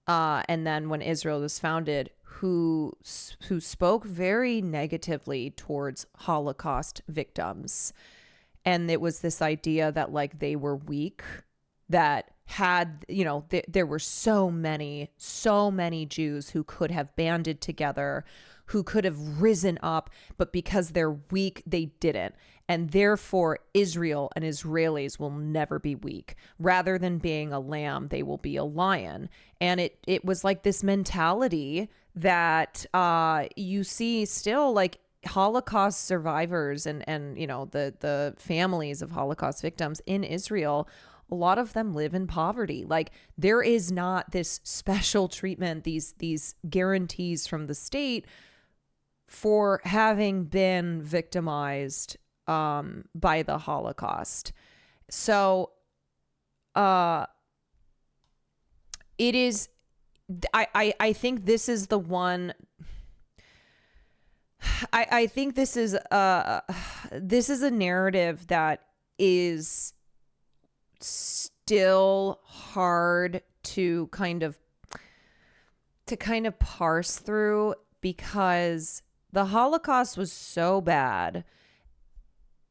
and then when Israel was founded who spoke very negatively towards Holocaust victims. And it was this idea that like they were weak, that had, there were so many Jews who could have banded together, who could have risen up, but because they're weak, they didn't. And therefore, Israel and Israelis will never be weak. Rather than being a lamb, they will be a lion. And it was like this mentality that you see still, like Holocaust survivors and the families of Holocaust victims in Israel. A lot of them live in poverty. Like there is not this special treatment, these guarantees from the state for having been victimized by the Holocaust. So it is, I think this is the one, I think this is a narrative that is still hard to kind of parse through, because the Holocaust was so bad.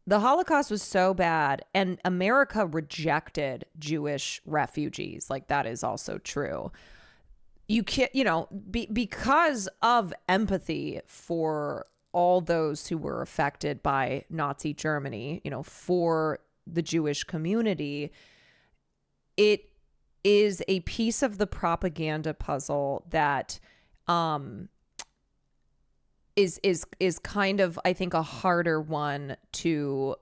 The Holocaust was so bad, and America rejected Jewish refugees. Like that is also true. You can't, because of empathy for all those who were affected by Nazi Germany, for the Jewish community, it is a piece of the propaganda puzzle that is kind of, I think, a harder one to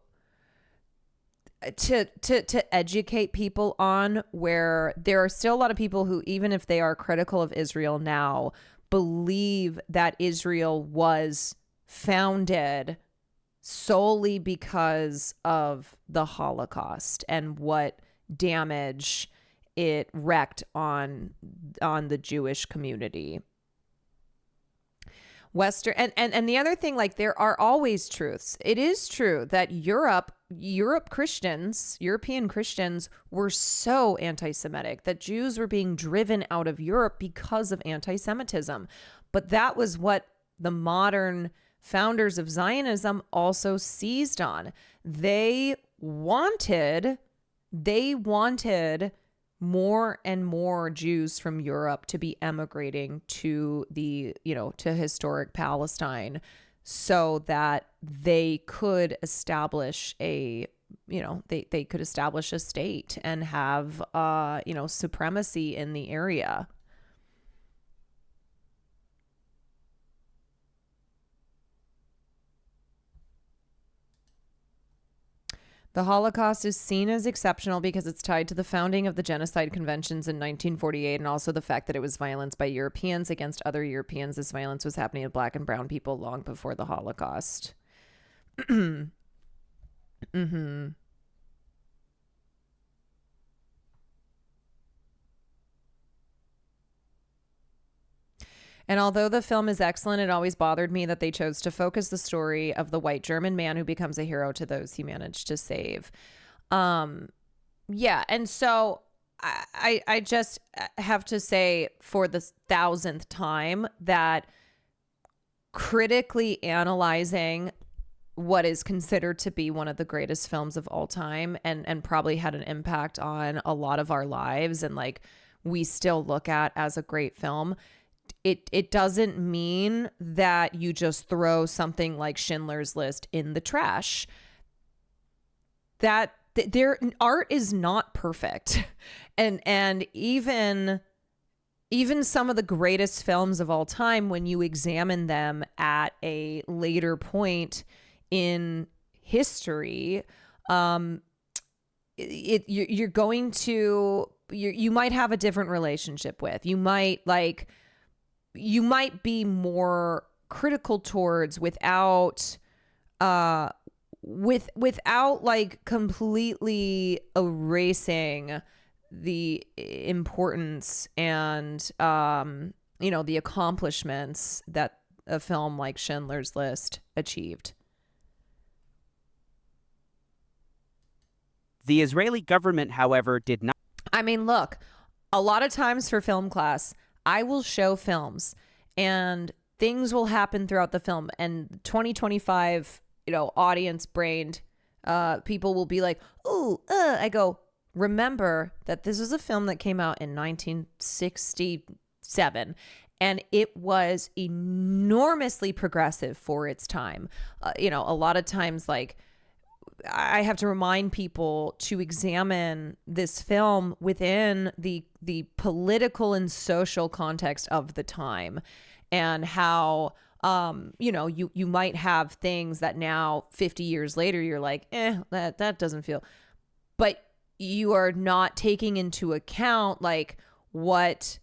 educate people on, where there are still a lot of people who, even if they are critical of Israel now, believe that Israel was founded solely because of the Holocaust and what damage it wreaked on the Jewish community. And the other thing, like, there are always truths. It is true that European Christians were so anti-Semitic that Jews were being driven out of Europe because of anti-Semitism. But that was what the modern founders of Zionism also seized on. They wanted more and more Jews from Europe to be emigrating to to historic Palestine, so that they could establish they could establish a state and have supremacy in the area. The Holocaust is seen as exceptional because it's tied to the founding of the Genocide Conventions in 1948, and also the fact that it was violence by Europeans against other Europeans. This violence was happening to Black and brown people long before the Holocaust. Mm-hmm. And although the film is excellent, it always bothered me that they chose to focus the story of the white German man who becomes a hero to those he managed to save. Yeah, and so I just have to say for the 1,000th time that critically analyzing what is considered to be one of the greatest films of all time, and probably had an impact on a lot of our lives, and like we still look at as a great film, it doesn't mean that you just throw something like Schindler's List in the trash. That their art is not perfect, and even some of the greatest films of all time, when you examine them at a later point in history, you're going to you might have a different relationship with. You might be more critical towards without like completely erasing the importance and the accomplishments that a film like Schindler's List achieved. The Israeli government, however, did not. I mean, look, a lot of times for film class, I will show films and things will happen throughout the film, and 2025, audience brained people will be like, "Ooh, I go, remember that this is a film that came out in 1967 and it was enormously progressive for its time." A lot of times, like, I have to remind people to examine this film within the political and social context of the time, and how you might have things that now 50 years later you're like, that doesn't feel, but you are not taking into account like what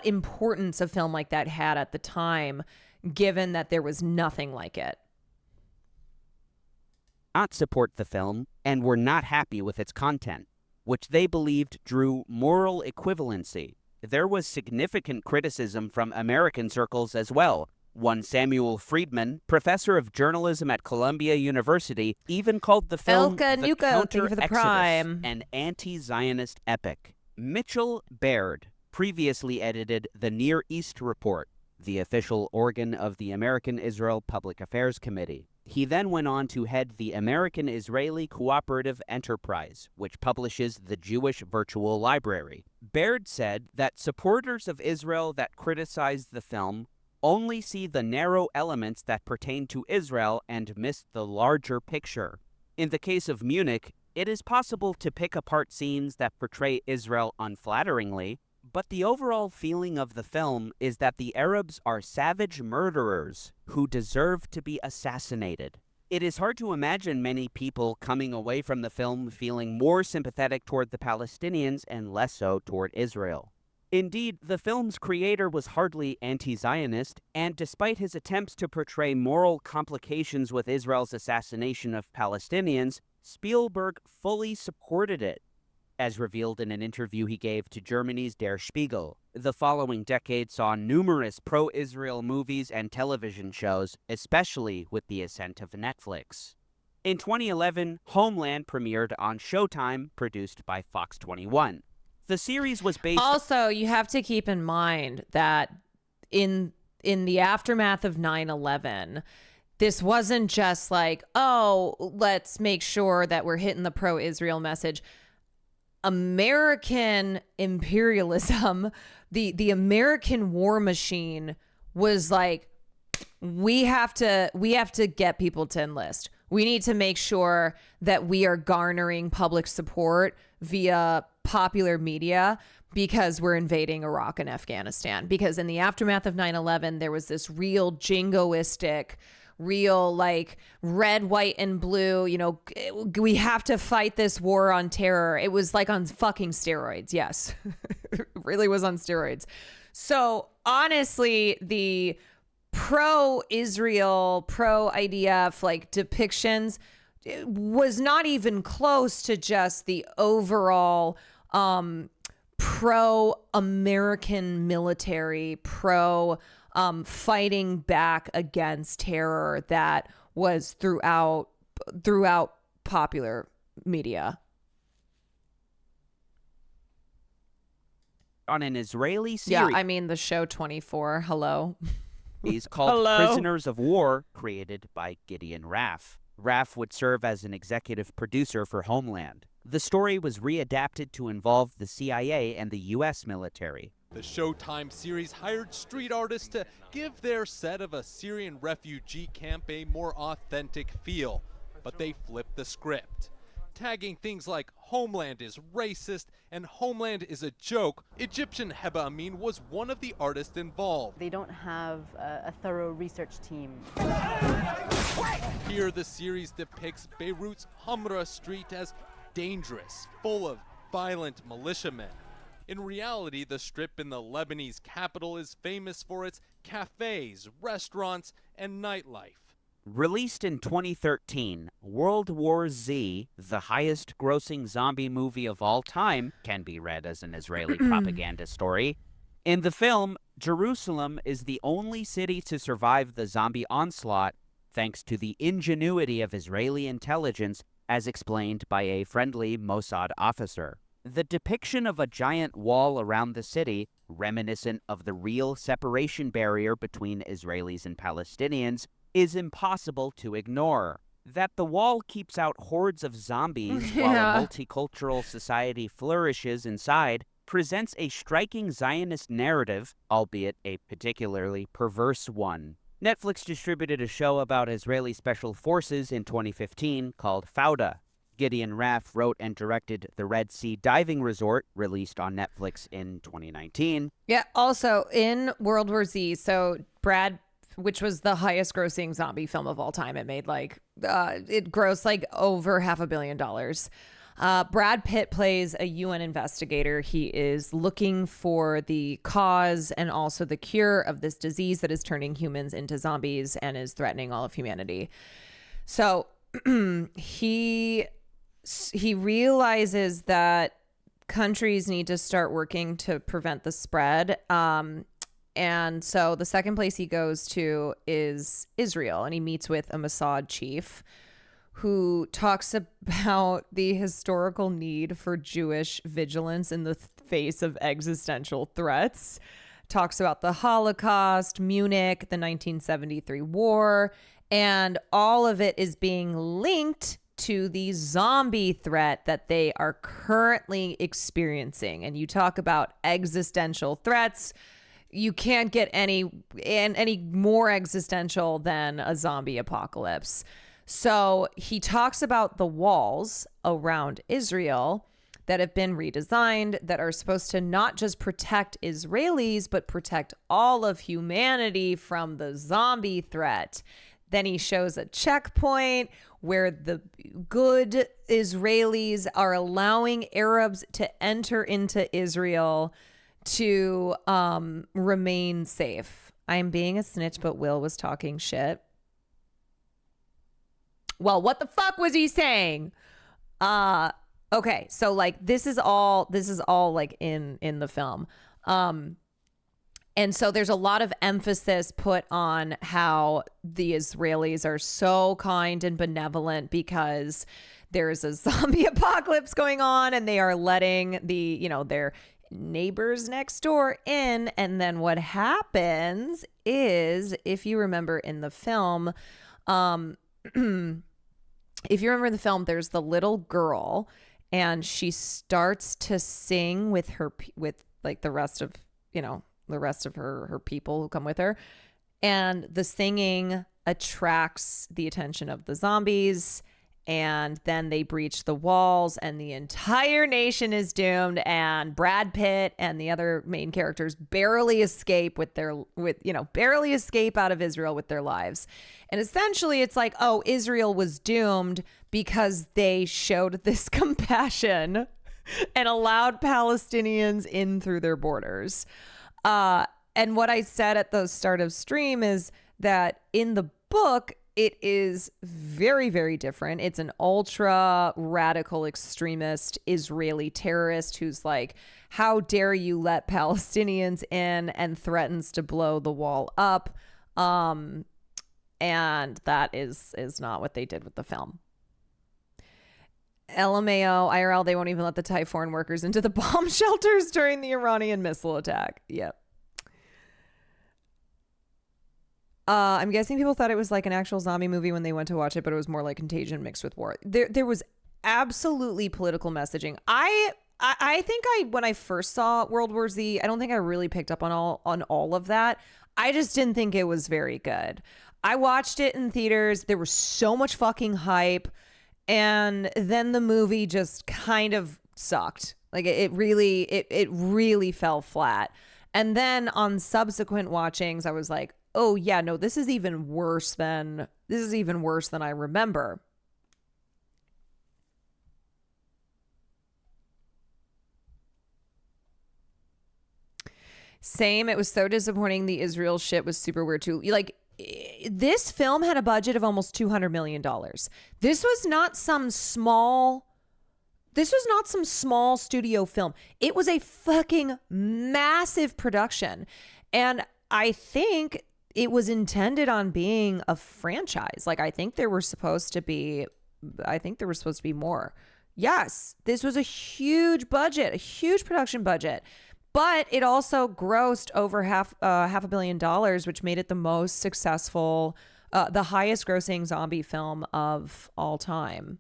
importance a film like that had at the time, given that there was nothing like it. Not support the film and were not happy with its content, which they believed drew moral equivalency. There was significant criticism from American circles as well. One Samuel Friedman, professor of journalism at Columbia University, even called the film Elka the Nuka, thank you for the Counter-Exodus, prime. an anti-Zionist epic. Mitchell Baird previously edited the Near East Report, the official organ of the American Israel Public Affairs Committee. He then went on to head the American-Israeli Cooperative Enterprise, which publishes the Jewish Virtual Library. Baird said that supporters of Israel that criticize the film only see the narrow elements that pertain to Israel and miss the larger picture. In the case of Munich, it is possible to pick apart scenes that portray Israel unflatteringly, but the overall feeling of the film is that the Arabs are savage murderers who deserve to be assassinated. It is hard to imagine many people coming away from the film feeling more sympathetic toward the Palestinians and less so toward Israel. Indeed, the film's creator was hardly anti-Zionist, and despite his attempts to portray moral complications with Israel's assassination of Palestinians, Spielberg fully supported it. As revealed in an interview he gave to Germany's Der Spiegel, the following decade saw numerous pro-Israel movies and television shows, especially with the ascent of Netflix. In 2011, Homeland premiered on Showtime, produced by Fox 21. The series was based... Also, you have to keep in mind that in in the aftermath of 9/11, this wasn't just like, oh, let's make sure that we're hitting the pro-Israel message. American imperialism, the American war machine was like, we have to get people to enlist. We need to make sure that we are garnering public support via popular media because we're invading Iraq and Afghanistan. Because in the aftermath of 9/11, there was this real jingoistic, real like red, white, and blue, we have to fight this war on terror. It was like on fucking steroids. Yes, it really was on steroids. So honestly, the pro-Israel, pro-IDF like depictions was not even close to just the overall pro-American military, fighting back against terror that was throughout popular media. On an Israeli series. Yeah, I mean the show 24. Hello. Is called Prisoners of War, created by Gideon Raff. Raff would serve as an executive producer for Homeland. The story was readapted to involve the CIA and the U.S. military. The Showtime series hired street artists to give their set of a Syrian refugee camp a more authentic feel, but they flipped the script. Tagging things like Homeland is racist and Homeland is a joke, Egyptian Heba Amin was one of the artists involved. They don't have a thorough research team. Here the series depicts Beirut's Hamra Street as dangerous, full of violent militiamen. In reality, the strip in the Lebanese capital is famous for its cafes, restaurants, and nightlife. Released in 2013, World War Z, the highest-grossing zombie movie of all time, can be read as an Israeli propaganda story. In the film, Jerusalem is the only city to survive the zombie onslaught thanks to the ingenuity of Israeli intelligence, as explained by a friendly Mossad officer. The depiction of a giant wall around the city, reminiscent of the real separation barrier between Israelis and Palestinians, is impossible to ignore. That the wall keeps out hordes of zombies while a multicultural society flourishes inside presents a striking Zionist narrative, albeit a particularly perverse one. Netflix distributed a show about Israeli special forces in 2015 called Fauda. Gideon Raff wrote and directed The Red Sea Diving Resort, released on Netflix in 2019. Yeah, also in World War Z, so which was the highest grossing zombie film of all time. It made it grossed like over $500 million. Brad Pitt plays a UN investigator. He is looking for the cause and also the cure of this disease that is turning humans into zombies and is threatening all of humanity. So he realizes that countries need to start working to prevent the spread. And so the second place he goes to is Israel, and he meets with a Mossad chief who talks about the historical need for Jewish vigilance in the face of existential threats, talks about the Holocaust, Munich, the 1973 war, and all of it is being linked to the zombie threat that they are currently experiencing. And you talk about existential threats. You can't get any more existential than a zombie apocalypse. So he talks about the walls around Israel that have been redesigned that are supposed to not just protect Israelis, but protect all of humanity from the zombie threat. Then he shows a checkpoint where the good Israelis are allowing Arabs to enter into Israel to remain safe. I'm being a snitch, but Will was talking shit. Well, what the fuck was he saying? Okay, so like this is all like in the film. And so there's a lot of emphasis put on how the Israelis are so kind and benevolent because there's a zombie apocalypse going on and they are letting they're neighbors next door in. And then what happens is, if you remember in the film, there's the little girl and she starts to sing with like the rest of her people who come with her. And the singing attracts the attention of the zombies. And then they breach the walls and the entire nation is doomed. And Brad Pitt and the other main characters barely escape barely escape out of Israel with their lives. And essentially it's like, oh, Israel was doomed because they showed this compassion and allowed Palestinians in through their borders. And what I said at the start of stream is that in the book, it is very, very different. It's an ultra radical extremist Israeli terrorist who's like, how dare you let Palestinians in, and threatens to blow the wall up. And that is not what they did with the film. LMAO, IRL, they won't even let the Thai foreign workers into the bomb shelters during the Iranian missile attack. Yep. I'm guessing people thought it was like an actual zombie movie when they went to watch it, but it was more like Contagion mixed with war. There was absolutely political messaging. I think when I first saw World War Z, I don't think I really picked up on all of that. I just didn't think it was very good. I watched it in theaters. There was so much fucking hype, and then the movie just kind of sucked. Like it really fell flat. And then on subsequent watchings, I was like, oh yeah, no, this is even worse than I remember. Same. It was so disappointing. The Israel shit was super weird too. Like, this film had a budget of almost $200 million. This was not some small studio film. It was a fucking massive production. And I think it was intended on being a franchise. Like, I think there were supposed to be more. Yes, this was a huge budget, a huge production budget. But it also grossed over $500 million, which made it the most successful, the highest grossing zombie film of all time.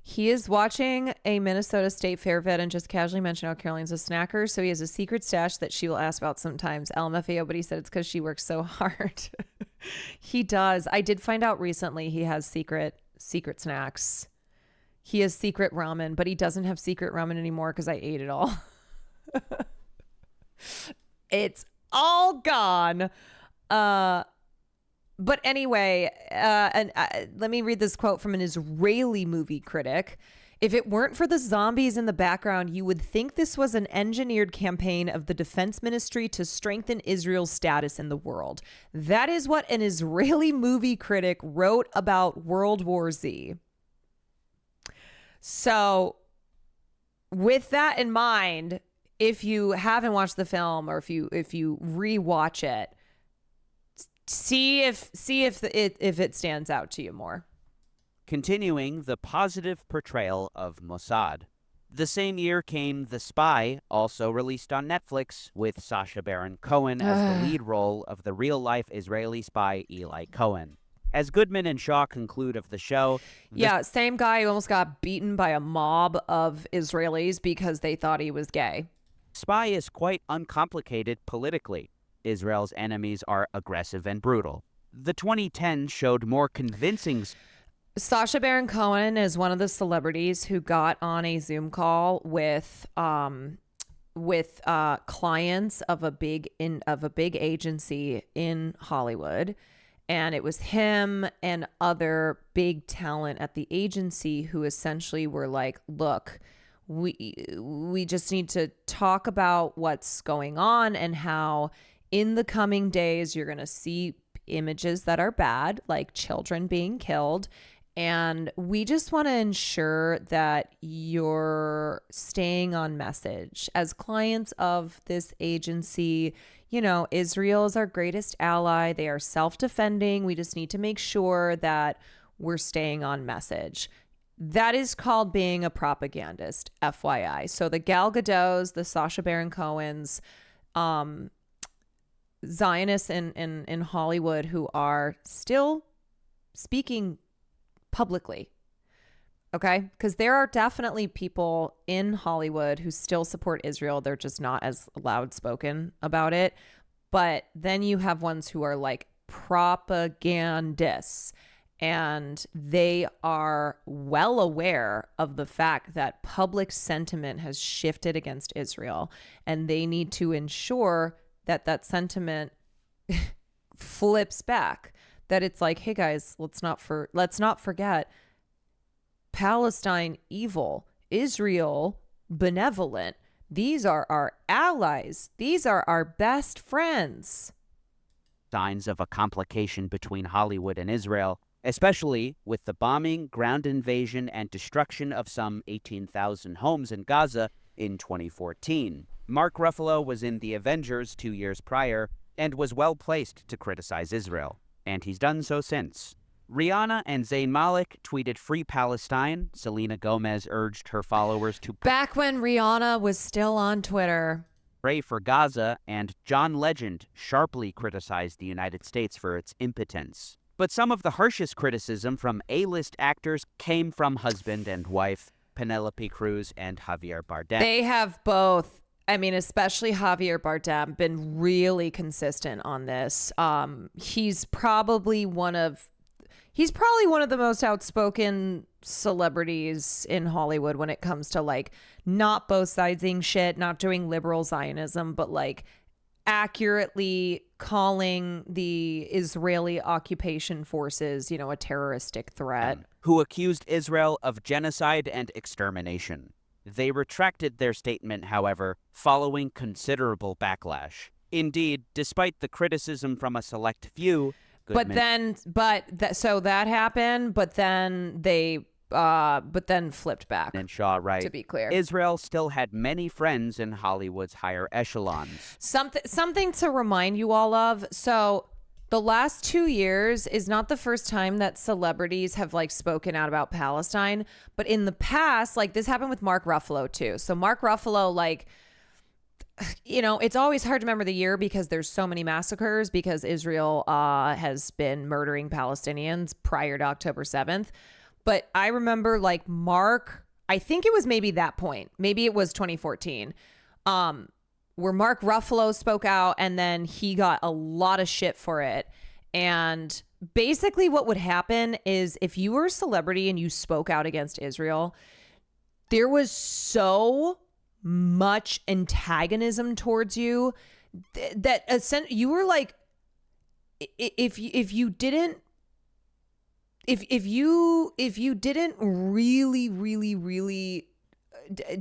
He is watching a Minnesota State Fair vid and just casually mentioned how Caroline's a snacker, so he has a secret stash that she will ask about sometimes. LMFAO, but he said it's because she works so hard. He does. I did find out recently he has secret snacks. He has secret ramen, but he doesn't have secret ramen anymore because I ate it all. It's all gone. But anyway, let me read this quote from an Israeli movie critic. If it weren't for the zombies in the background, you would think this was an engineered campaign of the defense ministry to strengthen Israel's status in the world. That is what an Israeli movie critic wrote about World War Z. So with that in mind, if you haven't watched the film or if you rewatch it, see if it stands out to you more. Continuing the positive portrayal of Mossad. The same year came The Spy, also released on Netflix, with Sacha Baron Cohen as the lead role of the real-life Israeli spy Eli Cohen. As Goodman and Shaw conclude of the show... Same guy who almost got beaten by a mob of Israelis because they thought he was gay. Spy is quite uncomplicated politically. Israel's enemies are aggressive and brutal. The 2010 showed more convincing... Sacha Baron Cohen is one of the celebrities who got on a Zoom call with clients of a big agency in Hollywood. And it was him and other big talent at the agency who essentially were like, look, we just need to talk about what's going on and how in the coming days you're going to see images that are bad, like children being killed. And we just want to ensure that you're staying on message. As clients of this agency, you know, Israel is our greatest ally. They are self-defending. We just need to make sure that we're staying on message. That is called being a propagandist, FYI. So the Gal Gadots, the Sacha Baron Cohens, Zionists in Hollywood who are still speaking publicly. Okay? Because there are definitely people in Hollywood who still support Israel. They're just not as loud spoken about it. But then you have ones who are like propagandists, and they are well aware of the fact that public sentiment has shifted against Israel, and they need to ensure that that sentiment flips back. That it's like, hey guys, let's not forget Palestine evil, Israel benevolent. These are our allies. These are our best friends. Signs of a complication between Hollywood and Israel, especially with the bombing, ground invasion, and destruction of some 18,000 homes in Gaza in 2014. Mark Ruffalo was in The Avengers 2 years prior and was well placed to criticize Israel, and he's done so since. Rihanna and Zayn Malik tweeted Free Palestine. Selena Gomez urged her followers to back when Rihanna was still on Twitter, pray for Gaza, and John Legend sharply criticized the United States for its impotence. But some of the harshest criticism from A-list actors came from husband and wife, Penelope Cruz and Javier Bardem. They have both, I mean, especially Javier Bardem, been really consistent on this. He's probably one of the most outspoken celebrities in Hollywood when it comes to like not both sidesing shit, not doing liberal Zionism, but like accurately calling the Israeli occupation forces, you know, a terroristic threat. Who accused Israel of genocide and extermination. They retracted their statement, however, following considerable backlash. Indeed, despite the criticism from a select few, so that happened, but then flipped back. And Shaw, right? To be clear, Israel still had many friends in Hollywood's higher echelons. Something to remind you all of. So the last 2 years is not the first time that celebrities have like spoken out about Palestine, but in the past, like this happened with Mark Ruffalo too. So Mark Ruffalo, like, you know, it's always hard to remember the year because there's so many massacres because Israel has been murdering Palestinians prior to October 7th. But I remember like Mark, I think it was maybe that point, maybe it was 2014, where Mark Ruffalo spoke out and then he got a lot of shit for it. And basically what would happen is if you were a celebrity and you spoke out against Israel, there was so much antagonism towards you that you were like, if you didn't really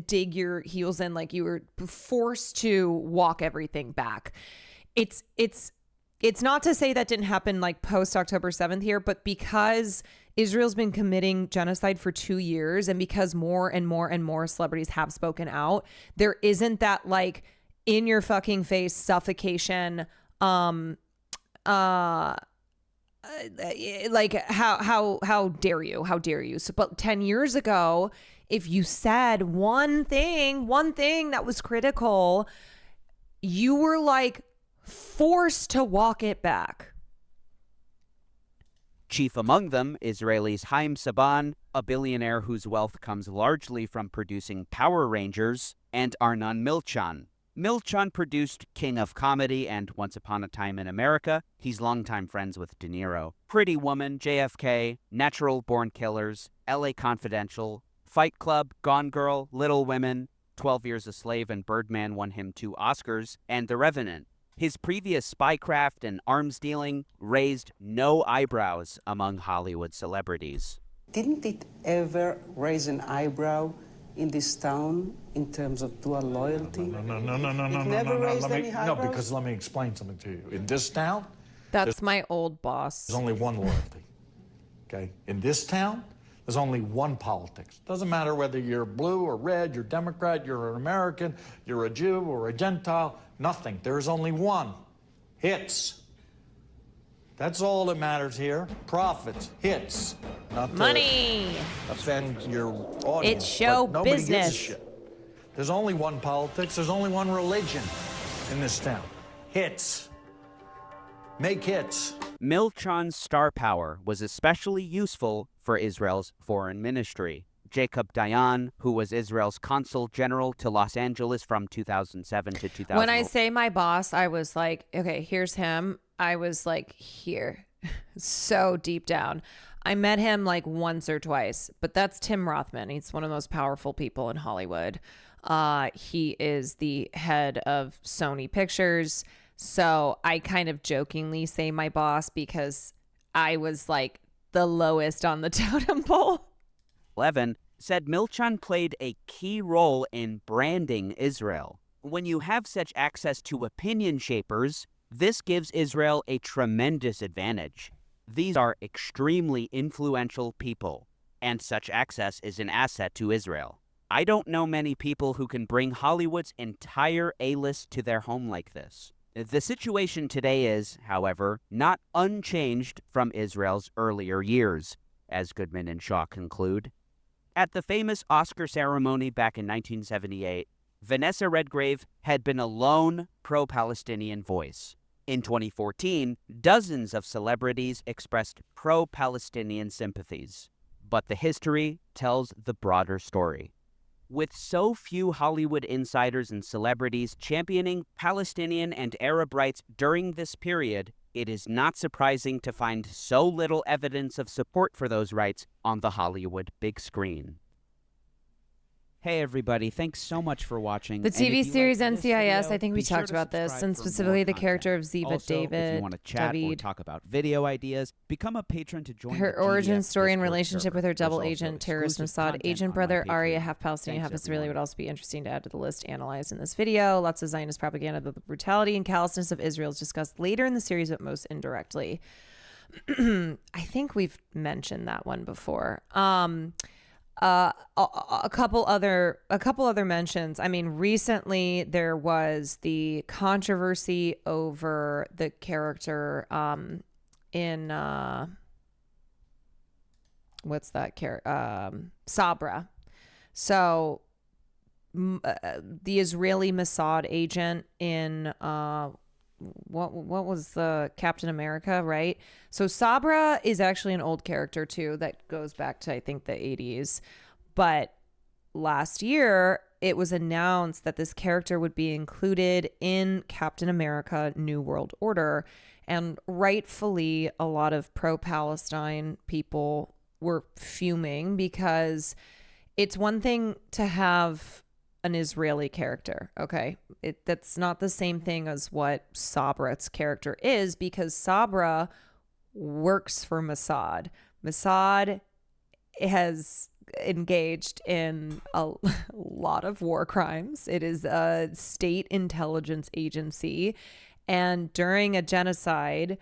dig your heels in, like you were forced to walk everything back. It's not to say that didn't happen like post October 7th here, but because Israel's been committing genocide for 2 years and because more and more and more celebrities have spoken out, there isn't that like in your fucking face suffocation, like how dare you? So, but 10 years ago, if you said one thing that was critical, you were like forced to walk it back. Chief among them, Israelis Haim Saban, a billionaire whose wealth comes largely from producing Power Rangers, and Arnon Milchan. Milchan produced King of Comedy and Once Upon a Time in America. He's longtime friends with De Niro. Pretty Woman, JFK, Natural Born Killers, LA Confidential, Fight Club, Gone Girl, Little Women, 12 Years a Slave and Birdman won him 2 Oscars, and The Revenant. His previous spycraft and arms dealing raised no eyebrows among Hollywood celebrities. Didn't it ever raise an eyebrow in this town in terms of dual loyalty? No. Because let me explain something to you. In this town, that's my old boss. There's only one loyalty. Okay? In this town, there's only one politics. Doesn't matter whether you're blue or red, you're Democrat, you're an American, you're a Jew or a Gentile. Nothing. There's only one. Hits. That's all that matters here. Profits. Hits. Not to Money. offend your audience. It's show but nobody business. gives a shit. There's only one politics. There's only one religion in this town. Hits. Make hits. Milchan's star power was especially useful for Israel's foreign ministry. Jacob Dayan, who was Israel's consul general to Los Angeles from 2007 to 2000. When I say my boss, I was like, okay, here's him. I was like, here. So deep down. I met him like once or twice, but that's Tim Rothman. He's one of the most powerful people in Hollywood. He is the head of Sony Pictures. So I kind of jokingly say my boss because I was like the lowest on the totem pole. 11 said Milchan played a key role in branding Israel. When you have such access to opinion shapers, this gives Israel a tremendous advantage. These are extremely influential people, and such access is an asset to Israel. I don't know many people who can bring Hollywood's entire A-list to their home like this. The situation today is, however, not unchanged from Israel's earlier years, as Goodman and Shaw conclude. At the famous Oscar ceremony back in 1978, Vanessa Redgrave had been a lone pro-Palestinian voice. In 2014, dozens of celebrities expressed pro-Palestinian sympathies. But the history tells the broader story. With so few Hollywood insiders and celebrities championing Palestinian and Arab rights during this period, it is not surprising to find so little evidence of support for those rights on the Hollywood big screen. Hey everybody, thanks so much for watching. The TV series like NCIS, I think we talked about this, and specifically the character of Ziva also, David. if you want to chat or talk about video ideas, become a patron to join her the origin GDF story and Discord relationship server. with her double There's also agent, terrorist exclusive Mossad content agent on brother, my Arya, Patreon. half Palestinian, half Thanks, Israeli, everyone. would also be interesting to add to the list analyzed in this video. Lots of Zionist propaganda that the brutality and callousness of Israel is discussed later in the series, but most indirectly. I think we've mentioned that one before. A couple other mentions. I mean, recently there was the controversy over the character in what's that character? Sabra. So the Israeli Mossad agent in what was the Captain America, right? So Sabra is actually an old character too that goes back to I think the 80s. But last year it was announced that this character would be included in Captain America New World Order, and rightfully a lot of pro-Palestine people were fuming because it's one thing to have an Israeli character, okay? That's not the same thing as what Sabra's character is, because Sabra works for Mossad. Mossad has engaged in a lot of war crimes. It is a state intelligence agency, and during a genocide,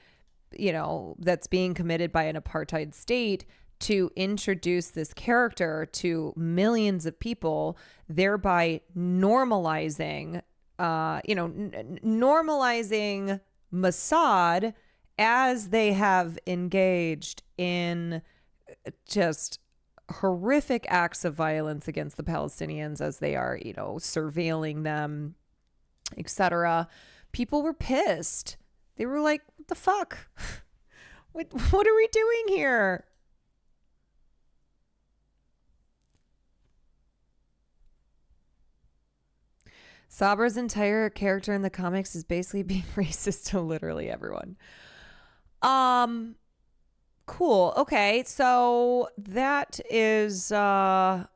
that's being committed by an apartheid state, to introduce this character to millions of people, thereby normalizing, normalizing Mossad as they have engaged in just horrific acts of violence against the Palestinians as they are, surveilling them, etc. People were pissed. They were like, what the fuck? What are we doing here? Sabra's entire character in the comics is basically being racist to literally everyone. Cool. Okay, so that is that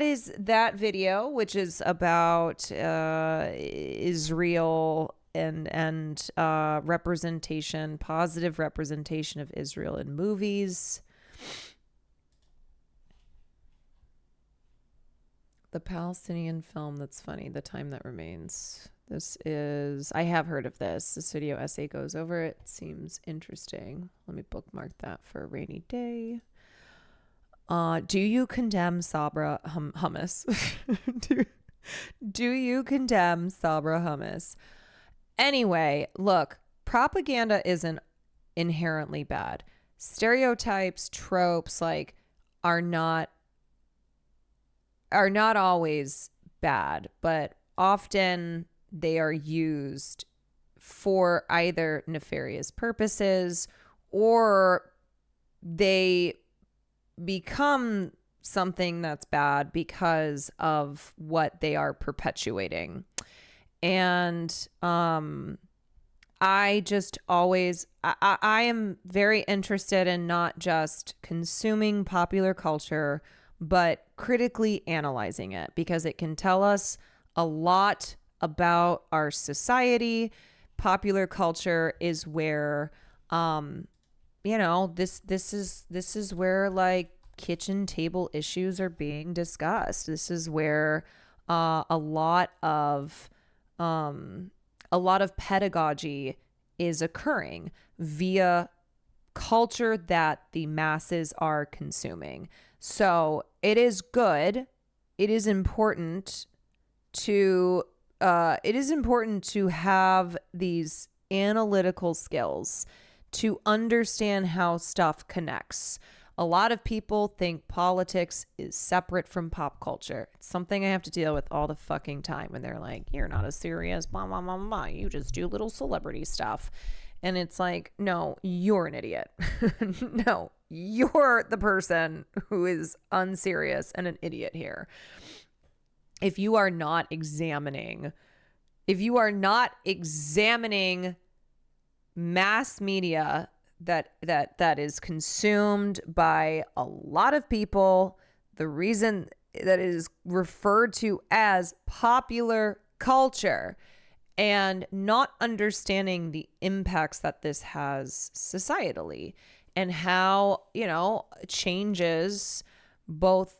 is that video, which is about Israel and representation, positive representation of Israel in movies. The Palestinian film that's funny, The Time That Remains. This is, I have heard of this. This video essay goes over it. Seems interesting. Let me bookmark that for a rainy day. Do you condemn Sabra hummus? Do you condemn Sabra hummus? Anyway, look, propaganda is an inherently bad. Stereotypes, tropes, like, are not always bad, but often they are used for either nefarious purposes, or they become something that's bad because of what they are perpetuating. And I just always, I am very interested in not just consuming popular culture, but critically analyzing it, because it can tell us a lot about our society. Popular culture is where, this is where, like, kitchen table issues are being discussed. This is where a lot of pedagogy is occurring via culture that the masses are consuming. So it is good. It is important to have these analytical skills to understand how stuff connects. A lot of people think politics is separate from pop culture. It's something I have to deal with all the fucking time when they're like, you're not as serious, blah, blah, blah, blah. You just do little celebrity stuff. And it's like, no, you're an idiot. No, you're the person who is unserious and an idiot here. If you are not examining mass media that is consumed by a lot of people, the reason that it is referred to as popular culture, and not understanding the impacts that this has societally and how, changes both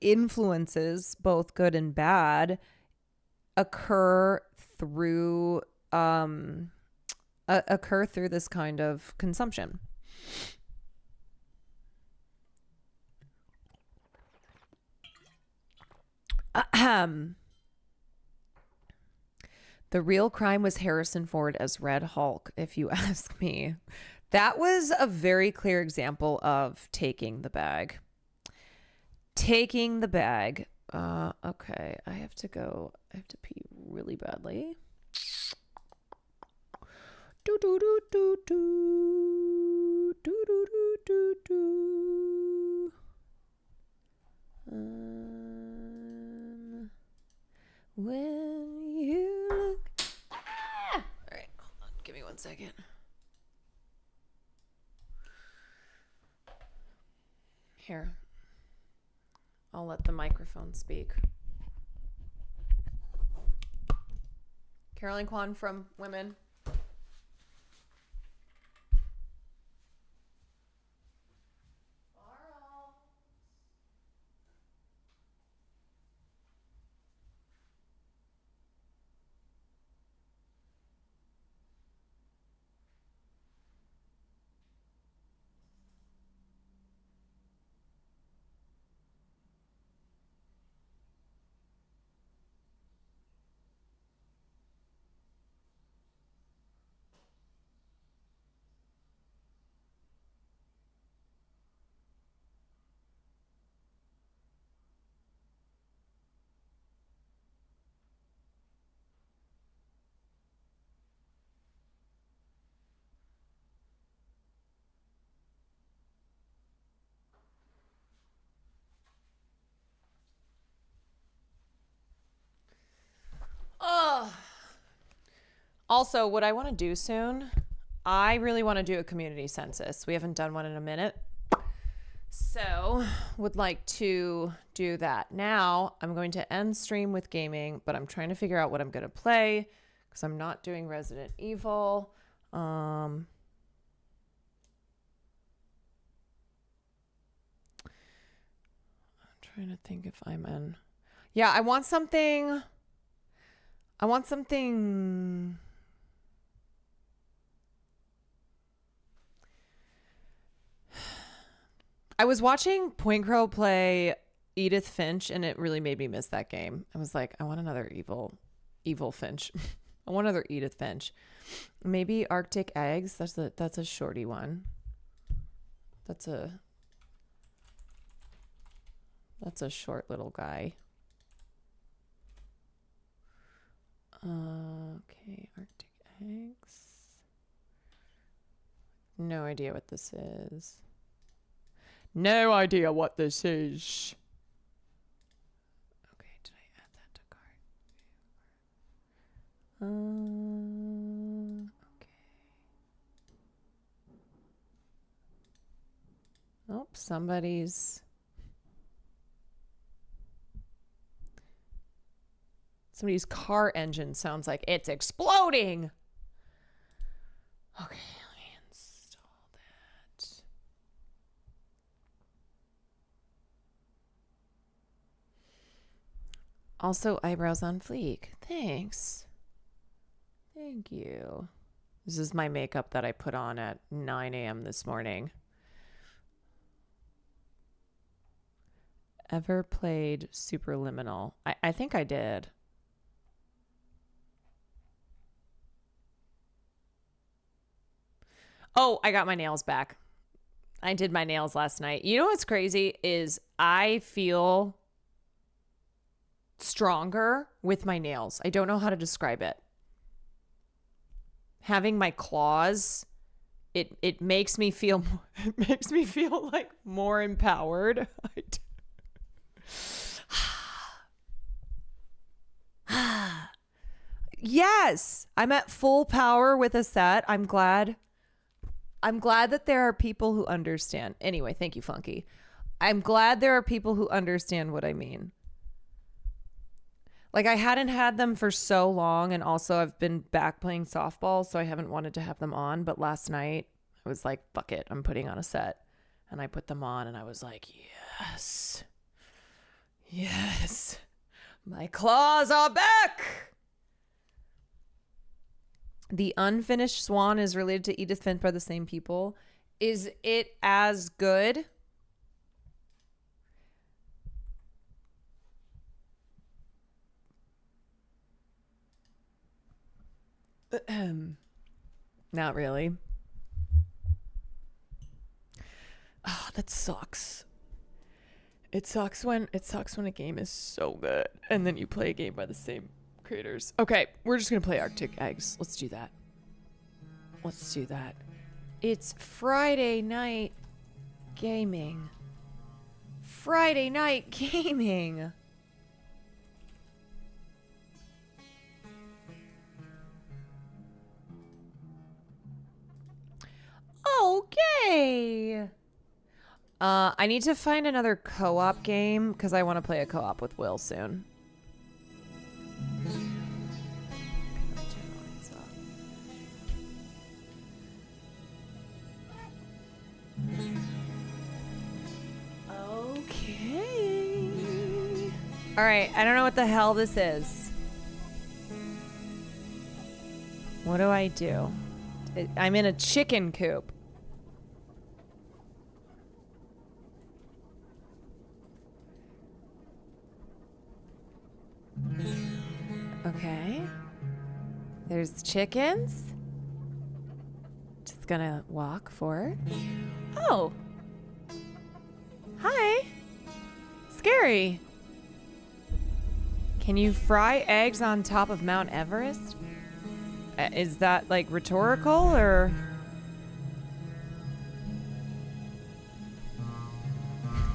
influences, both good and bad, occur through this kind of consumption. The real crime was Harrison Ford as Red Hulk, if you ask me. That was a very clear example of taking the bag. Okay, I have to pee really badly. Do do do do do do do do do do. When you look. All right, hold on. Give me 1 second. Here, I'll let the microphone speak. Caroline Kwan from Women. Also, what I want to do soon, I really want to do a community census. We haven't done one in a minute. So, would like to do that. Now, I'm going to end stream with gaming, but I'm trying to figure out what I'm going to play because I'm not doing Resident Evil. I'm trying to think if I'm in. Yeah, I want something. I was watching Point Crow play Edith Finch, and it really made me miss that game. I was like, I want another evil Finch. One other Edith Finch. Maybe Arctic Eggs. That's a shorty one. That's a short little guy. Okay, Arctic Eggs. No idea what this is. No idea what this is. Okay, did I add that to cart? Okay. Oh, somebody's car engine sounds like it's exploding. Okay, let me install that. Also, eyebrows on fleek. Thanks. Thank you. This is my makeup that I put on at 9 a.m. this morning. Ever played Superliminal? I think I did. Oh, I got my nails back. I did my nails last night. You know what's crazy is I feel stronger with my nails. I don't know how to describe it. Having my claws, it makes me feel like more empowered. Yes, I'm at full power with a set. I'm glad that there are people who understand. Anyway, thank you, Funky. I'm glad there are people who understand what I mean. Like, I hadn't had them for so long, and also I've been back playing softball, so I haven't wanted to have them on. But last night, I was like, fuck it, I'm putting on a set. And I put them on, and I was like, yes. Yes. My claws are back! The Unfinished Swan is related to Edith Finch by the same people. Is it as good? Not really. Oh, that sucks. It sucks when a game is so good and then you play a game by the same creators. Okay, we're just gonna play Arctic Eggs. Let's do that. It's Friday night gaming. Okay. I need to find another co-op game because I want to play a co-op with Will soon. Okay. All right, I don't know what the hell this is. What do I do? I'm in a chicken coop. Okay. There's chickens. Just gonna walk forward. Oh. Hi. Scary. Can you fry eggs on top of Mount Everest? Is that like rhetorical or?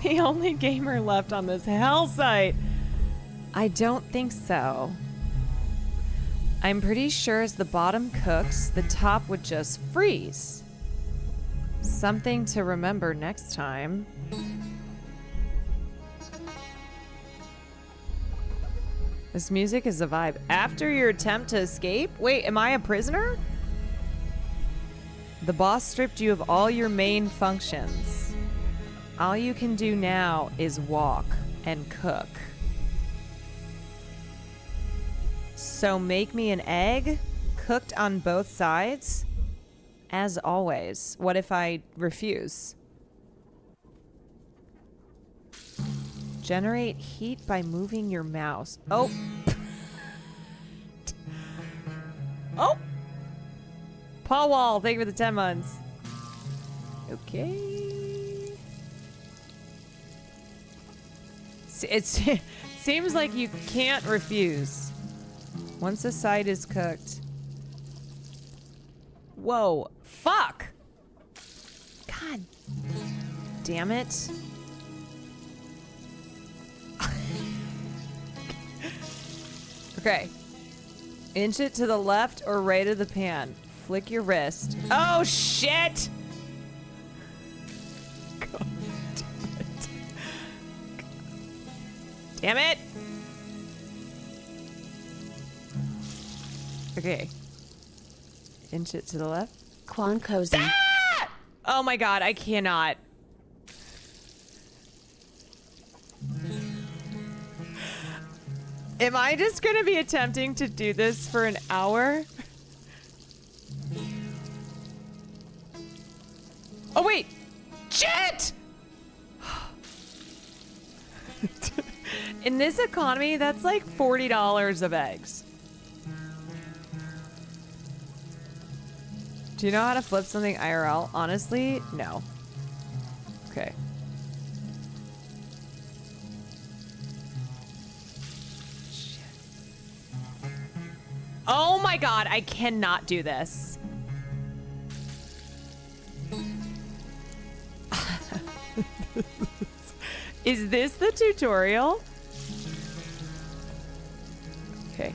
The only gamer left on this hell site. I don't think so. I'm pretty sure as the bottom cooks, the top would just freeze. Something to remember next time. This music is a vibe. After your attempt to escape? Wait, am I a prisoner? The boss stripped you of all your main functions. All you can do now is walk and cook. So make me an egg, cooked on both sides? As always. What if I refuse? Generate heat by moving your mouse. Oh. Paul Wall, thank you for the 10 months. Okay. It seems like you can't refuse. Once a side is cooked. Whoa. Fuck! God damn it. Okay. Inch it to the left or right of the pan. Flick your wrist. Oh, shit! God damn it. Damn it! Okay. Inch it to the left. Kwan cozy. Ah! Oh my god, I cannot. Am I just gonna be attempting to do this for an hour? Oh wait! Shit! In this economy, that's like $40 of eggs. Do you know how to flip something IRL? Honestly, no. Okay. Shit. Oh my god, I cannot do this. Is this the tutorial? Okay.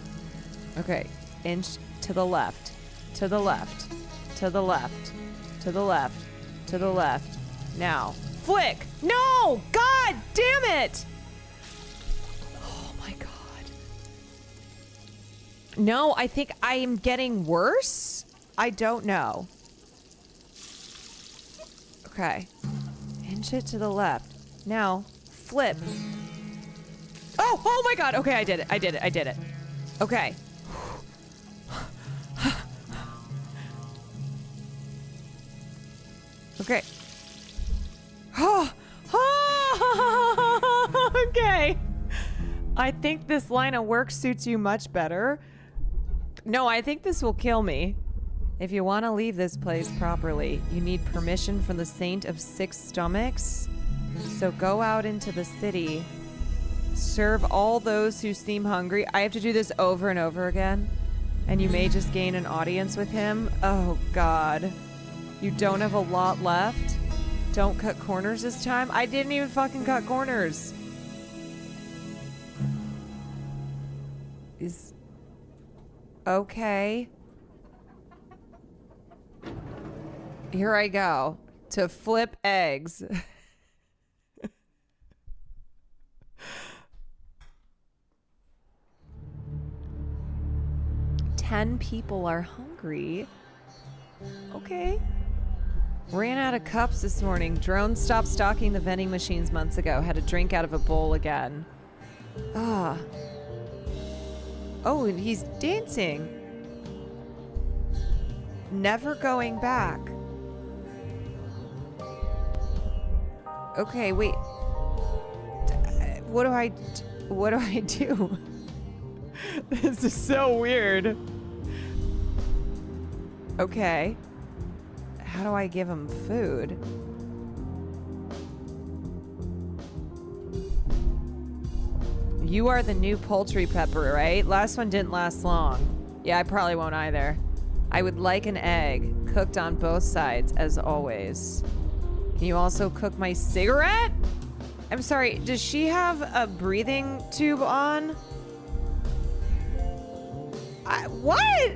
Okay. Inch to the left. To the left. To the left. To the left. To the left. Now. Flick! No! God damn it! Oh my god. No, I think I am getting worse? I don't know. Okay. Inch it to the left. Now, flip. Oh! Oh my god! Okay, I did it. I did it. I did it. Okay. Okay. Okay. I think this line of work suits you much better. No, I think this will kill me. If you want to leave this place properly, you need permission from the Saint of Six Stomachs. So go out into the city. Serve all those who seem hungry. I have to do this over and over again. And you may just gain an audience with him. Oh, God. You don't have a lot left. Don't cut corners this time. I didn't even fucking cut corners. Is... Okay. Here I go. To flip eggs. 10 people are hungry. Okay. Ran out of cups this morning. Drone stopped stocking the vending machines months ago. Had to drink out of a bowl again. Ah. Oh, and he's dancing. Never going back. Okay, wait. What do I do? This is so weird. Okay. How do I give him food? You are the new poultry pepper, right? Last one didn't last long. Yeah, I probably won't either. I would like an egg, cooked on both sides, as always. Can you also cook my cigarette? I'm sorry, does she have a breathing tube on? What?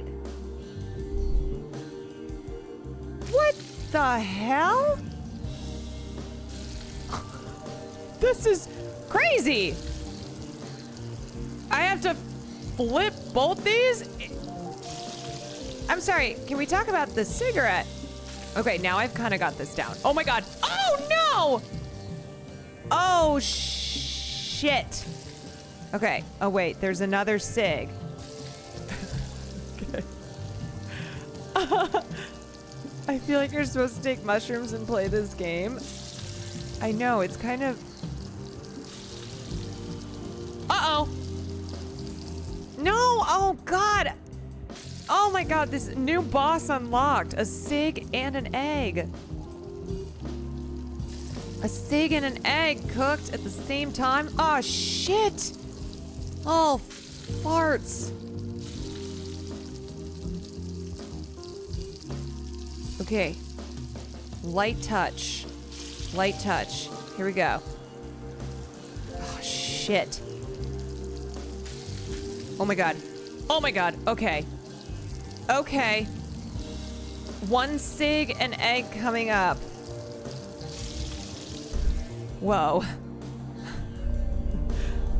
What the hell? This is crazy. I have to flip both these? I'm sorry, can we talk about the cigarette? Okay, now I've kind of got this down. Oh my God. Oh no! Oh shit. Okay, oh wait, there's another cig. Okay. I feel like you're supposed to take mushrooms and play this game. I know, it's kind of... Uh-oh. No, oh God. Oh my god, this new boss unlocked. A SIG and an egg. A SIG and an egg cooked at the same time? Oh, shit. Oh, farts. Okay. Light touch. Light touch. Here we go. Oh, shit. Oh my god. Oh my god. Okay. Okay. One SIG and egg coming up. Whoa.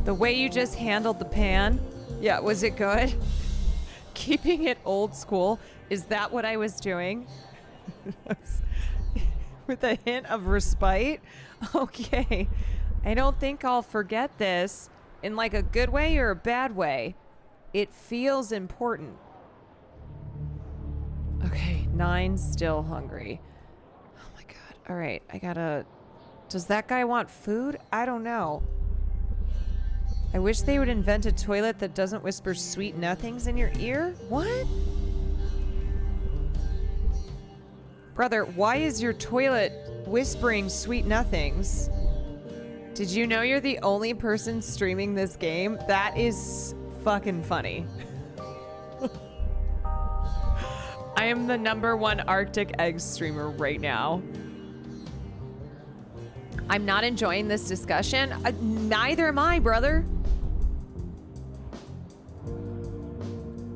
The way you just handled the pan. Yeah, was it good? Keeping it old school. Is that what I was doing? With a hint of respite? Okay. I don't think I'll forget this in like a good way or a bad way. It feels important. Okay, 9 still hungry. Oh my god. All right, I gotta... Does that guy want food? I don't know. I wish they would invent a toilet that doesn't whisper sweet nothings in your ear. What? Brother, why is your toilet whispering sweet nothings? Did you know you're the only person streaming this game? That is fucking funny. I am the #1 Arctic egg streamer right now. I'm not enjoying this discussion. Neither am I, brother.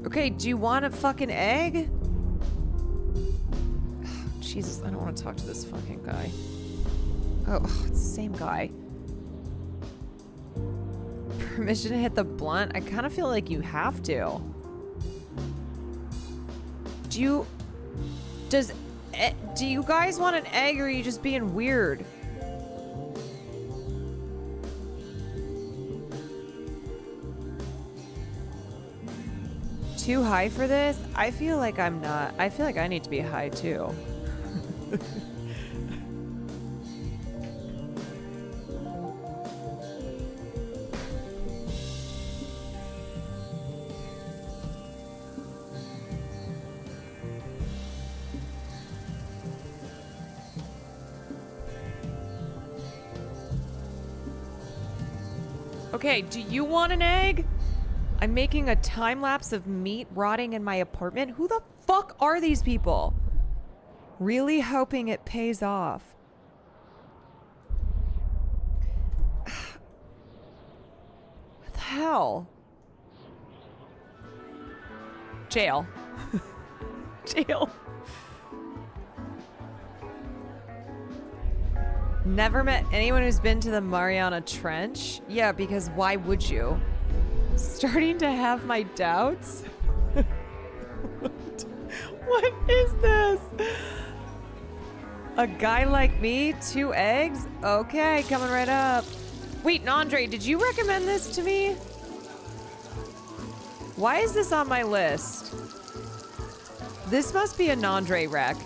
Okay, do you want a fucking egg? Oh, Jesus, I don't want to talk to this fucking guy. Oh, it's the same guy. Permission to hit the blunt? I kind of feel like you have to. Do you guys want an egg, or are you just being weird? Too high for this? I feel like I'm not. I feel like I need to be high too. Okay, do you want an egg? I'm making a time lapse of meat rotting in my apartment. Who the fuck are these people? Really hoping it pays off. What the hell? Jail. Jail. Never met anyone who's been to the Mariana Trench? Yeah, because why would you? Starting to have my doubts? What is this? A guy like me? 2 eggs? Okay, coming right up. Wait, Nandre, did you recommend this to me? Why is this on my list? This must be a Nandre rec.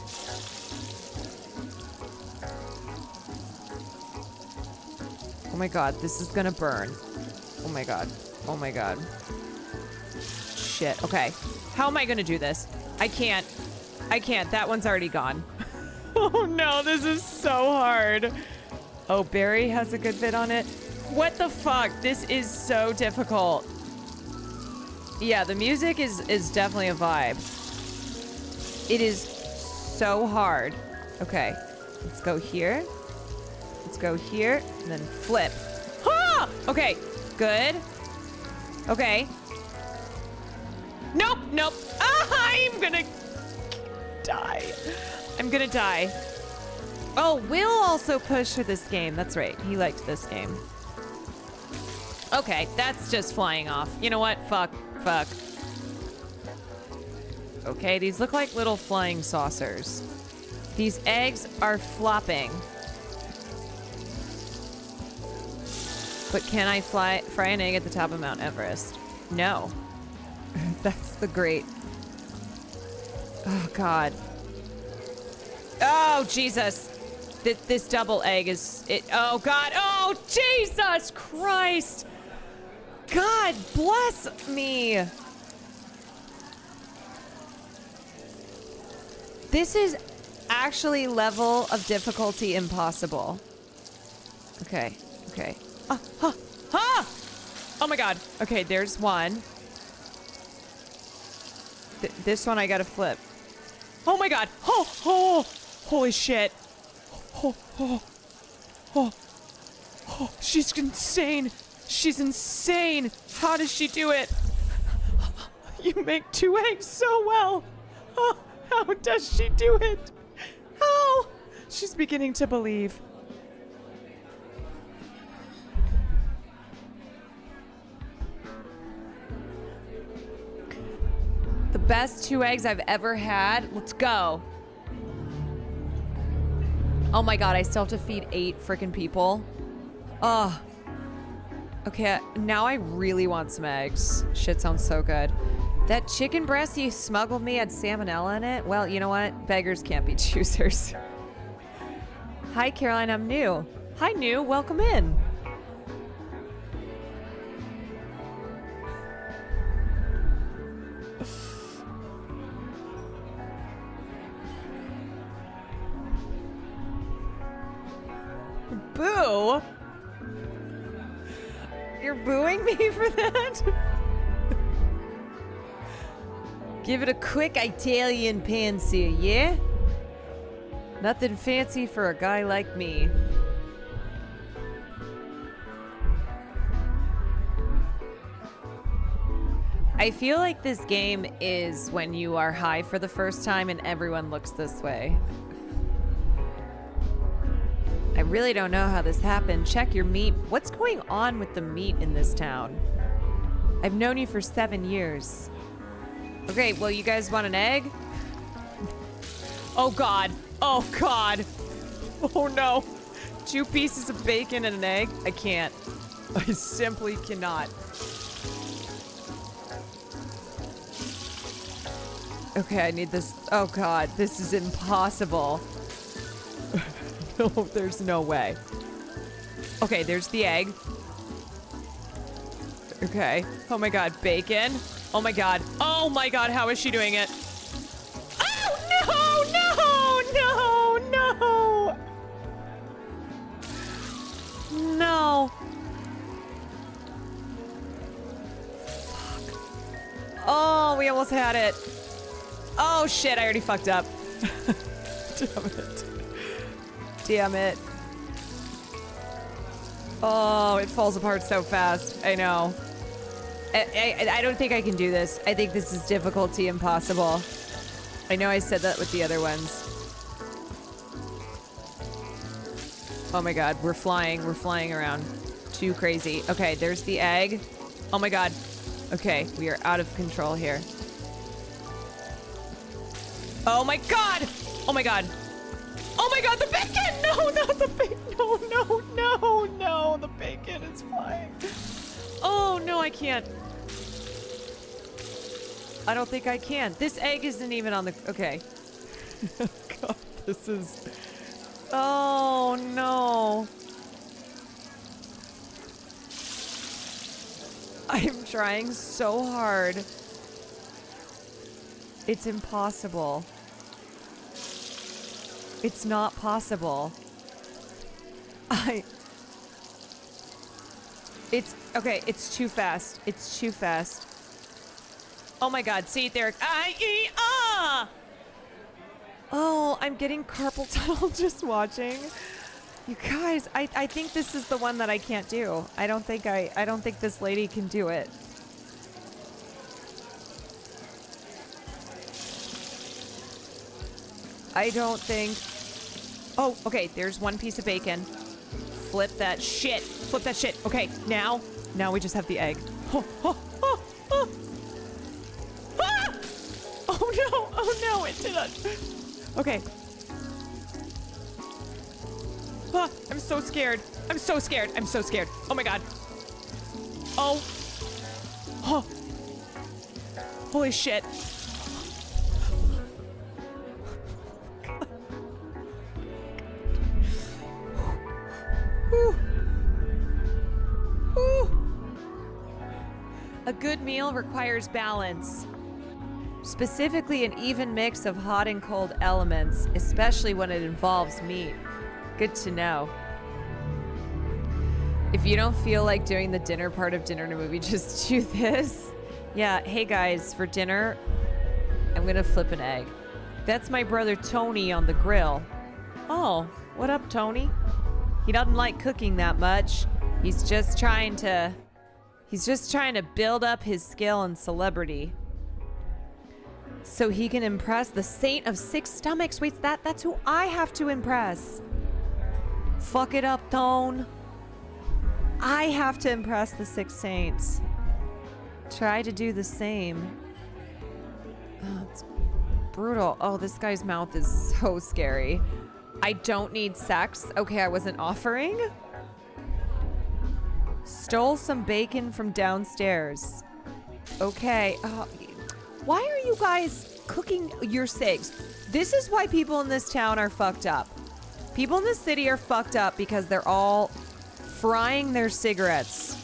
Oh my god, this is gonna burn. Oh my god. Oh my god. Shit. Okay. How am I gonna do this? I can't. I can't. That one's already gone. Oh no, this is so hard. Oh, Barry has a good bit on it. What the fuck? This is so difficult. Yeah, the music is definitely a vibe. It is so hard. Okay. Let's go here. Let's go here. And then flip. Ah! Okay. Good. Okay. Nope, nope. Ah, I'm gonna die. I'm gonna die. Oh, Will also pushed for this game. That's right. He liked this game. Okay, that's just flying off. You know what? Fuck. Fuck. Okay, these look like little flying saucers. These eggs are flopping. But can I fry an egg at the top of Mount Everest? No. That's the great... Oh, God. Oh, Jesus. This double egg is... Oh, God. Oh, Jesus Christ. God bless me. This is actually level of difficulty impossible. Okay. Okay. Oh my god. Okay, there's one. This one I gotta flip. Oh my god. Oh, holy shit. Oh, she's insane. She's insane. How does she do it? You make 2 eggs so well. Oh, how does she do it? How? She's beginning to believe. The best 2 eggs I've ever had. Let's go. Oh my god, I still have to feed 8 freaking people. Oh. Okay, now I really want some eggs. Shit sounds so good. That chicken breast you smuggled me had salmonella in it? Well, you know what? Beggars can't be choosers. Hi, Caroline, I'm new. Hi, new. Welcome in. Boo! You're booing me for that? Give it a quick Italian pansier, yeah? Nothing fancy for a guy like me. I feel like this game is when you are high for the first time and everyone looks this way. I really don't know how this happened. Check your meat. What's going on with the meat in this town? I've known you for 7 years. Okay, well, you guys want an egg? Oh, God. Oh, God. Oh, no. 2 pieces of bacon and an egg? I can't. I simply cannot. Okay, I need this. Oh, God. This is impossible. No, there's no way. Okay, there's the egg. Okay. Oh my god, bacon. Oh my god. Oh my god, how is she doing it? Oh, no! No! Fuck. Oh, we almost had it. Oh shit, I already fucked up. Damn it. Damn it. Oh, it falls apart so fast. I know. I don't think I can do this. I think this is difficulty impossible. I know I said that with the other ones. Oh my god, we're flying around. Too crazy. Okay, there's the egg. Oh my god. Okay, we are out of control here. Oh my god! Oh my god. Oh my god, the bacon! No, not the bacon. No, the bacon is flying. Oh no, I can't. I don't think I can. This egg isn't even on the, okay. God, this is, oh no. I'm trying so hard. It's impossible. It's not possible. It's, okay, it's too fast. It's too fast. Oh my god, see, there, Oh, I'm getting carpal tunnel just watching. You guys, I think this is the one that I can't do. I don't think this lady can do it. I don't think... Oh, okay, there's 1 piece of bacon. Flip that shit. Flip that shit. Okay, now we just have the egg. Oh no, it didn't. Okay. I'm so scared. I'm so scared. Oh my god. Oh. Holy shit. A good meal requires balance. Specifically, an even mix of hot and cold elements, especially when it involves meat. Good to know. If you don't feel like doing the dinner part of Dinner in a Movie, just do this. Yeah, hey guys, for dinner, I'm gonna flip an egg. That's my brother Tony on the grill. Oh, what up, Tony? He doesn't like cooking that much. He's just trying to build up his skill and celebrity so he can impress the Saint of Six Stomachs. Wait, that's who I have to impress. Fuck it up, Tone. I have to impress the Six Saints. Try to do the same. Oh, it's brutal. Oh, this guy's mouth is so scary. I don't need sex. Okay, I wasn't offering. Stole some bacon from downstairs. Okay. Why are you guys cooking your cigs? This is why people in this town are fucked up. People in this city are fucked up because they're all frying their cigarettes.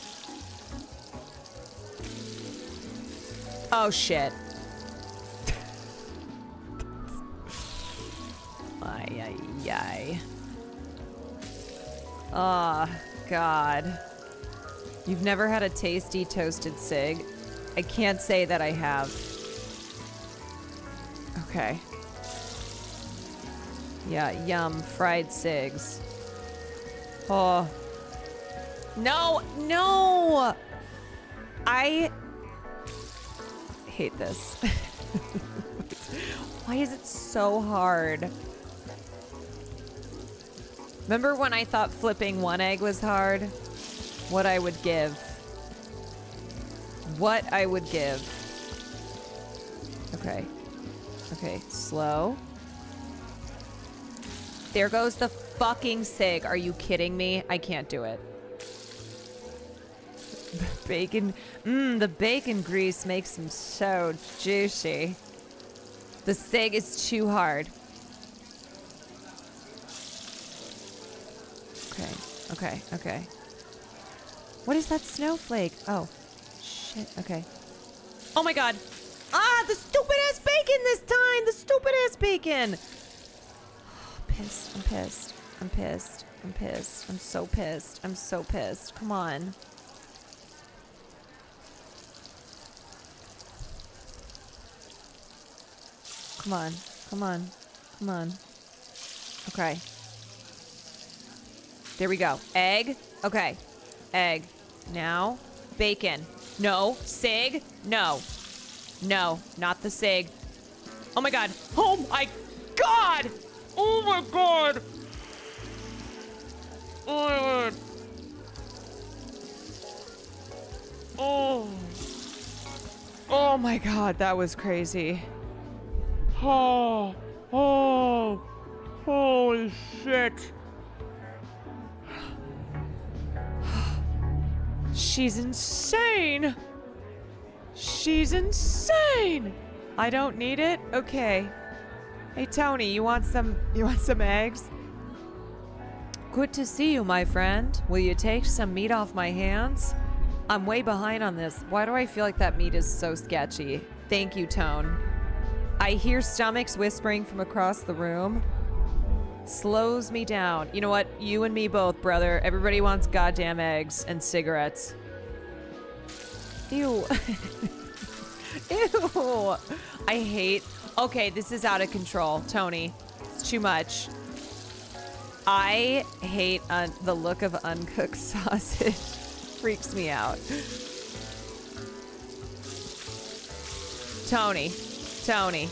Oh, shit. Ay, ay, ay. Oh, God. You've never had a tasty toasted cig? I can't say that I have. Okay. Yeah, yum. Fried cigs. Oh. No, no! I hate this. Why is it so hard? Remember when I thought flipping one egg was hard? What I would give. What I would give. Okay. Okay, slow. There goes the fucking cig. Are you kidding me? I can't do it. The bacon, the bacon grease makes them so juicy. The cig is too hard. Okay, okay, okay. What is that snowflake? Oh, shit, okay. Oh my God. Ah, the stupid ass bacon this time! The stupid ass bacon! Oh, pissed, I'm pissed. I'm pissed. I'm pissed. I'm so pissed. I'm so pissed. Come on. Come on. Come on. Come on. Okay. There we go. Egg. Okay. Egg. Now. Bacon. No. Cig. No. No. Not the cig. Oh my God. Oh my God. Oh my God. Oh my God. Oh. Oh my God. That was crazy. Oh. Oh. Holy shit. She's insane. She's insane. I don't need it. Okay. Hey Tony, you want some eggs? Good to see you, my friend. Will you take some meat off my hands? I'm way behind on this. Why do I feel like that meat is so sketchy? Thank you, Tone. I hear stomachs whispering from across the room. Slows me down. You know what? You and me both, brother. Everybody wants goddamn eggs and cigarettes. Ew. Ew. I hate... Okay, this is out of control, Tony. It's too much. I hate the look of uncooked sausage. Freaks me out. Tony. Tony.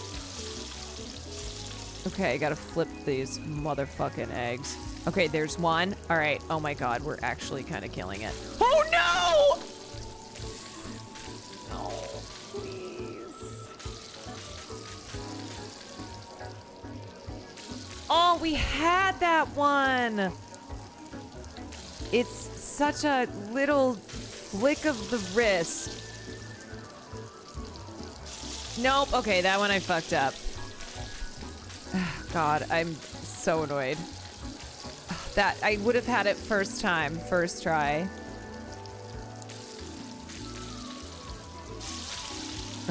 Okay, I gotta flip these motherfucking eggs. Okay, there's one. All right. Oh my God, we're actually kind of killing it. Oh no! No, please. Oh, we had that one. It's such a little flick of the wrist. Nope. Okay, that one I fucked up. God, I'm so annoyed. That I would have had it first try.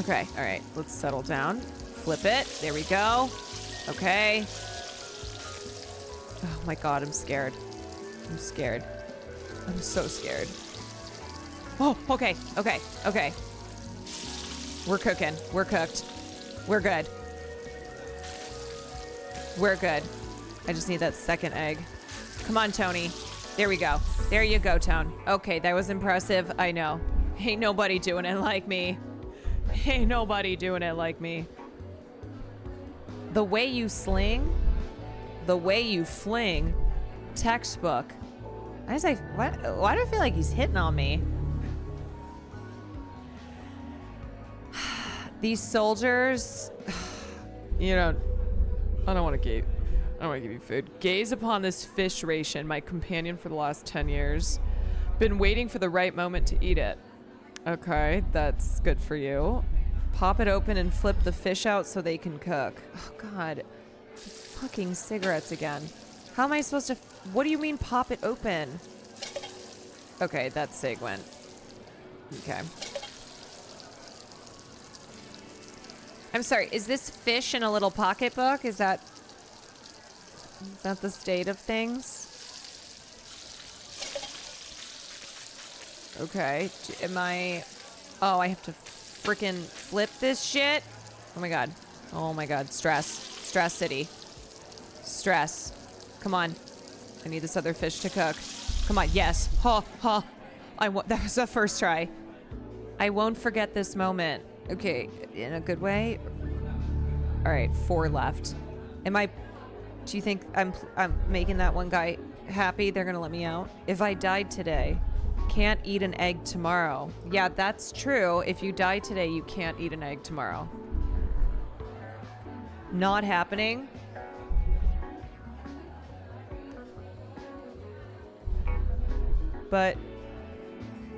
Okay, all right. Let's settle down. Flip it. There we go. Okay. Oh my God, I'm scared. I'm scared. I'm so scared. Oh, okay, okay, okay. We're cooking. We're cooked. We're good. We're good. I just need that second egg. Come on, Tony. There we go. There you go, Tone. Okay, that was impressive. I know. Ain't nobody doing it like me. Ain't nobody doing it like me. The way you sling, the way you fling, textbook. I was like, what? Why do I feel like he's hitting on me? These soldiers, you know, I don't want to give you food. Gaze upon this fish ration, my companion for the last 10 years. Been waiting for the right moment to eat it. Okay, that's good for you. Pop it open and flip the fish out so they can cook. Oh God, fucking cigarettes again. How am I supposed to, what do you mean pop it open? Okay, that cig went. Okay. I'm sorry, is this fish in a little pocketbook? Is that the state of things? Okay, am I... Oh, I have to freaking flip this shit? Oh my God. Oh my God, stress. Stress city. Stress. Come on. I need this other fish to cook. Come on, yes. Ha, ha. That was the first try. I won't forget this moment. Okay, in a good way. All right, 4 left. Do you think I'm making that one guy happy? They're gonna let me out? If I died today, can't eat an egg tomorrow. Yeah, that's true. If you die today, you can't eat an egg tomorrow. Not happening. But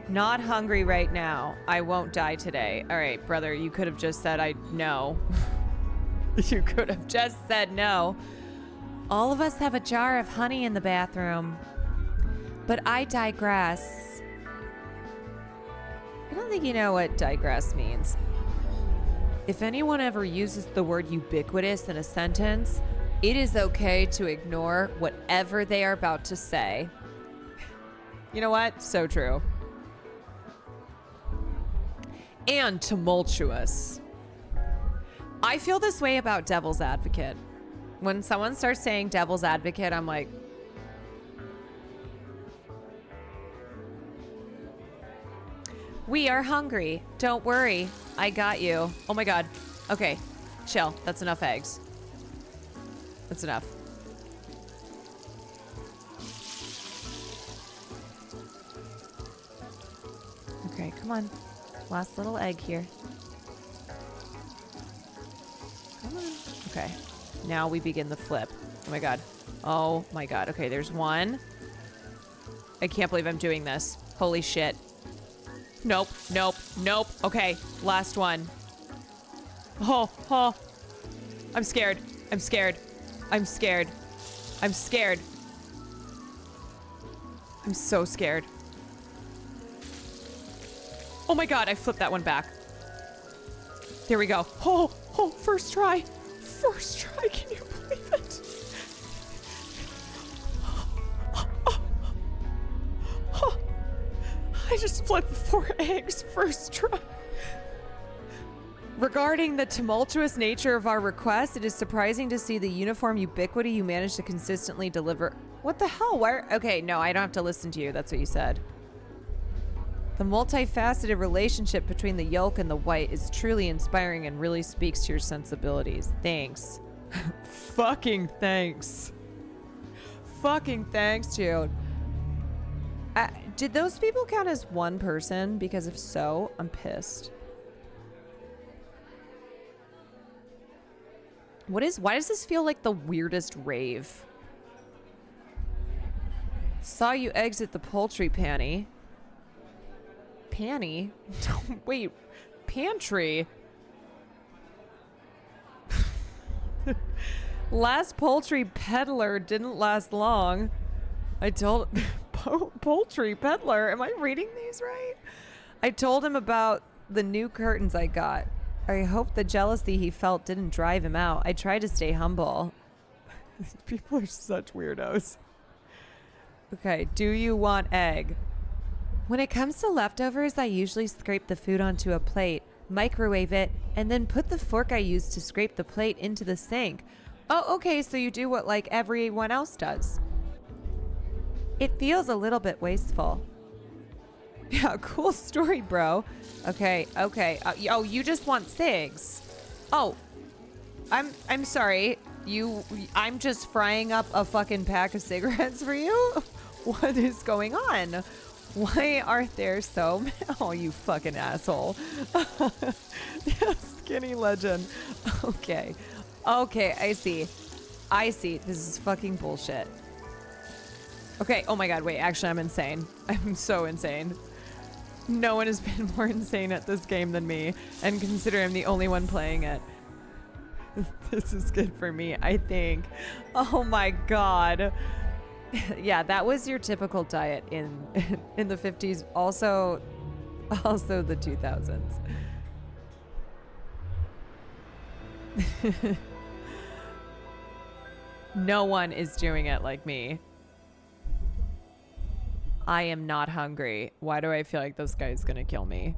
not hungry right now. I won't die today. All right, brother, you could have just said no. You could have just said no. All of us have a jar of honey in the bathroom. But I digress. I don't think you know what digress means. If anyone ever uses the word ubiquitous in a sentence, it is okay to ignore whatever they are about to say. You know what? So true. And tumultuous. I feel this way about devil's advocate. When someone starts saying devil's advocate, I'm like, we are hungry. Don't worry. I got you. Oh my God. Okay. Chill. That's enough eggs. That's enough. Okay, come on. Last little egg here. Come on. Okay. Now we begin the flip. Oh my God. Oh my God. Okay, there's one. I can't believe I'm doing this. Holy shit. Nope, nope, nope. Okay, last one. Oh, oh. I'm scared. I'm scared. I'm scared. I'm scared. I'm so scared. Oh my God, I flipped that one back. There we go. Oh, oh, first try. First try, can you believe it? I just flipped 4 eggs first try. Regarding the tumultuous nature of our request, it is surprising to see the uniform ubiquity you managed to consistently deliver. What the hell? Where? Okay, no, I don't have to listen to you. That's what you said. The multifaceted relationship between the yolk and the white is truly inspiring and really speaks to your sensibilities. Thanks. Fucking thanks. Fucking thanks, dude. Did those people count as one person? Because if so, I'm pissed. Why does this feel like the weirdest rave? Saw you exit the poultry panty. Panty? Wait, pantry? Last poultry peddler didn't last long. I told... Poultry peddler? Am I reading these right? I told him about the new curtains I got. I hope the jealousy he felt didn't drive him out. I tried to stay humble. People are such weirdos. Okay, do you want egg? When it comes to leftovers, I usually scrape the food onto a plate, microwave it, and then put the fork I used to scrape the plate into the sink. Oh, okay, so you do what like everyone else does. It feels a little bit wasteful. Yeah, cool story, bro. Okay. Oh, you just want cigs. Oh, I'm sorry. I'm just frying up a fucking pack of cigarettes for you? What is going on? Why are there so many? Oh, you fucking asshole. Yeah, skinny legend. Okay, I see. This is fucking bullshit. Okay, oh my god, wait, actually I'm insane. I'm so insane. No one has been more insane at this game than me, and consider I'm the only one playing it. This is good for me, I think. Oh my god. Yeah, that was your typical diet in the 50s, also the 2000s. No one is doing it like me. I am not hungry. Why do I feel like this guy's gonna kill me?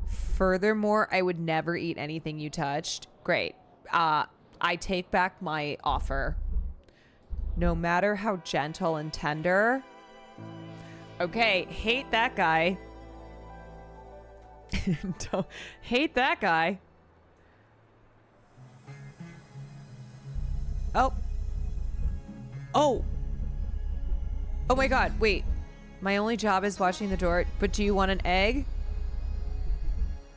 Furthermore, I would never eat anything you touched. Great. I take back my offer. No matter how gentle and tender. Okay, hate that guy. Don't hate that guy. Oh. Oh my god, wait. My only job is watching the door, but do you want an egg?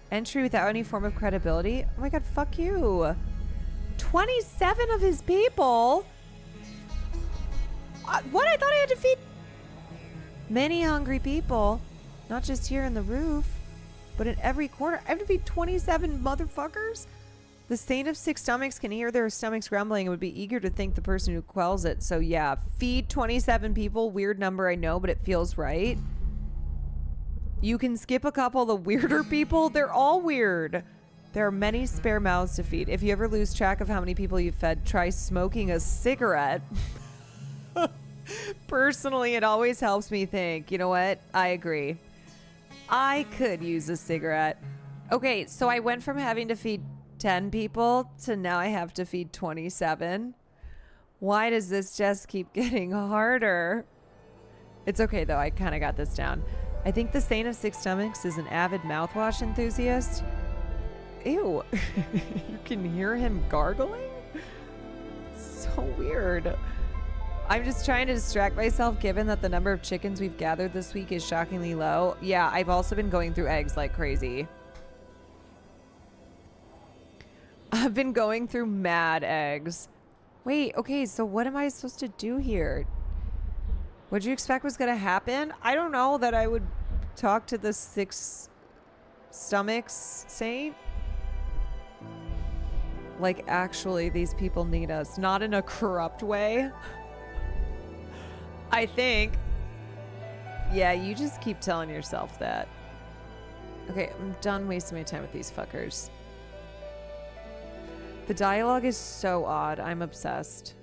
Entry without any form of credibility? Oh my god, fuck you. 27 of his people? What? I thought I had to feed many hungry people. Not just here in the roof, but in every corner. I have to feed 27 motherfuckers? The saint of sick stomachs can hear their stomachs grumbling and would be eager to thank the person who quells it. So yeah, feed 27 people. Weird number, I know, but it feels right. You can skip a couple of the weirder people. They're all weird. There are many spare mouths to feed. If you ever lose track of how many people you've fed, try smoking a cigarette. Personally, it always helps me think, you know what? I agree. I could use a cigarette. Okay, so I went from having to feed 10 people to now I have to feed 27. Why does this just keep getting harder? It's okay though, I kind of got this down. I think the Saint of Six Stomachs is an avid mouthwash enthusiast. Ew. You can hear him gargling? So weird. I'm just trying to distract myself given that the number of chickens we've gathered this week is shockingly low. Yeah, I've also been going through eggs like crazy. I've been going through mad eggs. Wait, okay, so what am I supposed to do here? What'd you expect was gonna happen? I don't know that I would talk to the Six Stomachs saint. Like, actually, these people need us. Not in a corrupt way. I think. Yeah, you just keep telling yourself that. Okay, I'm done wasting my time with these fuckers. The dialogue is so odd. I'm obsessed.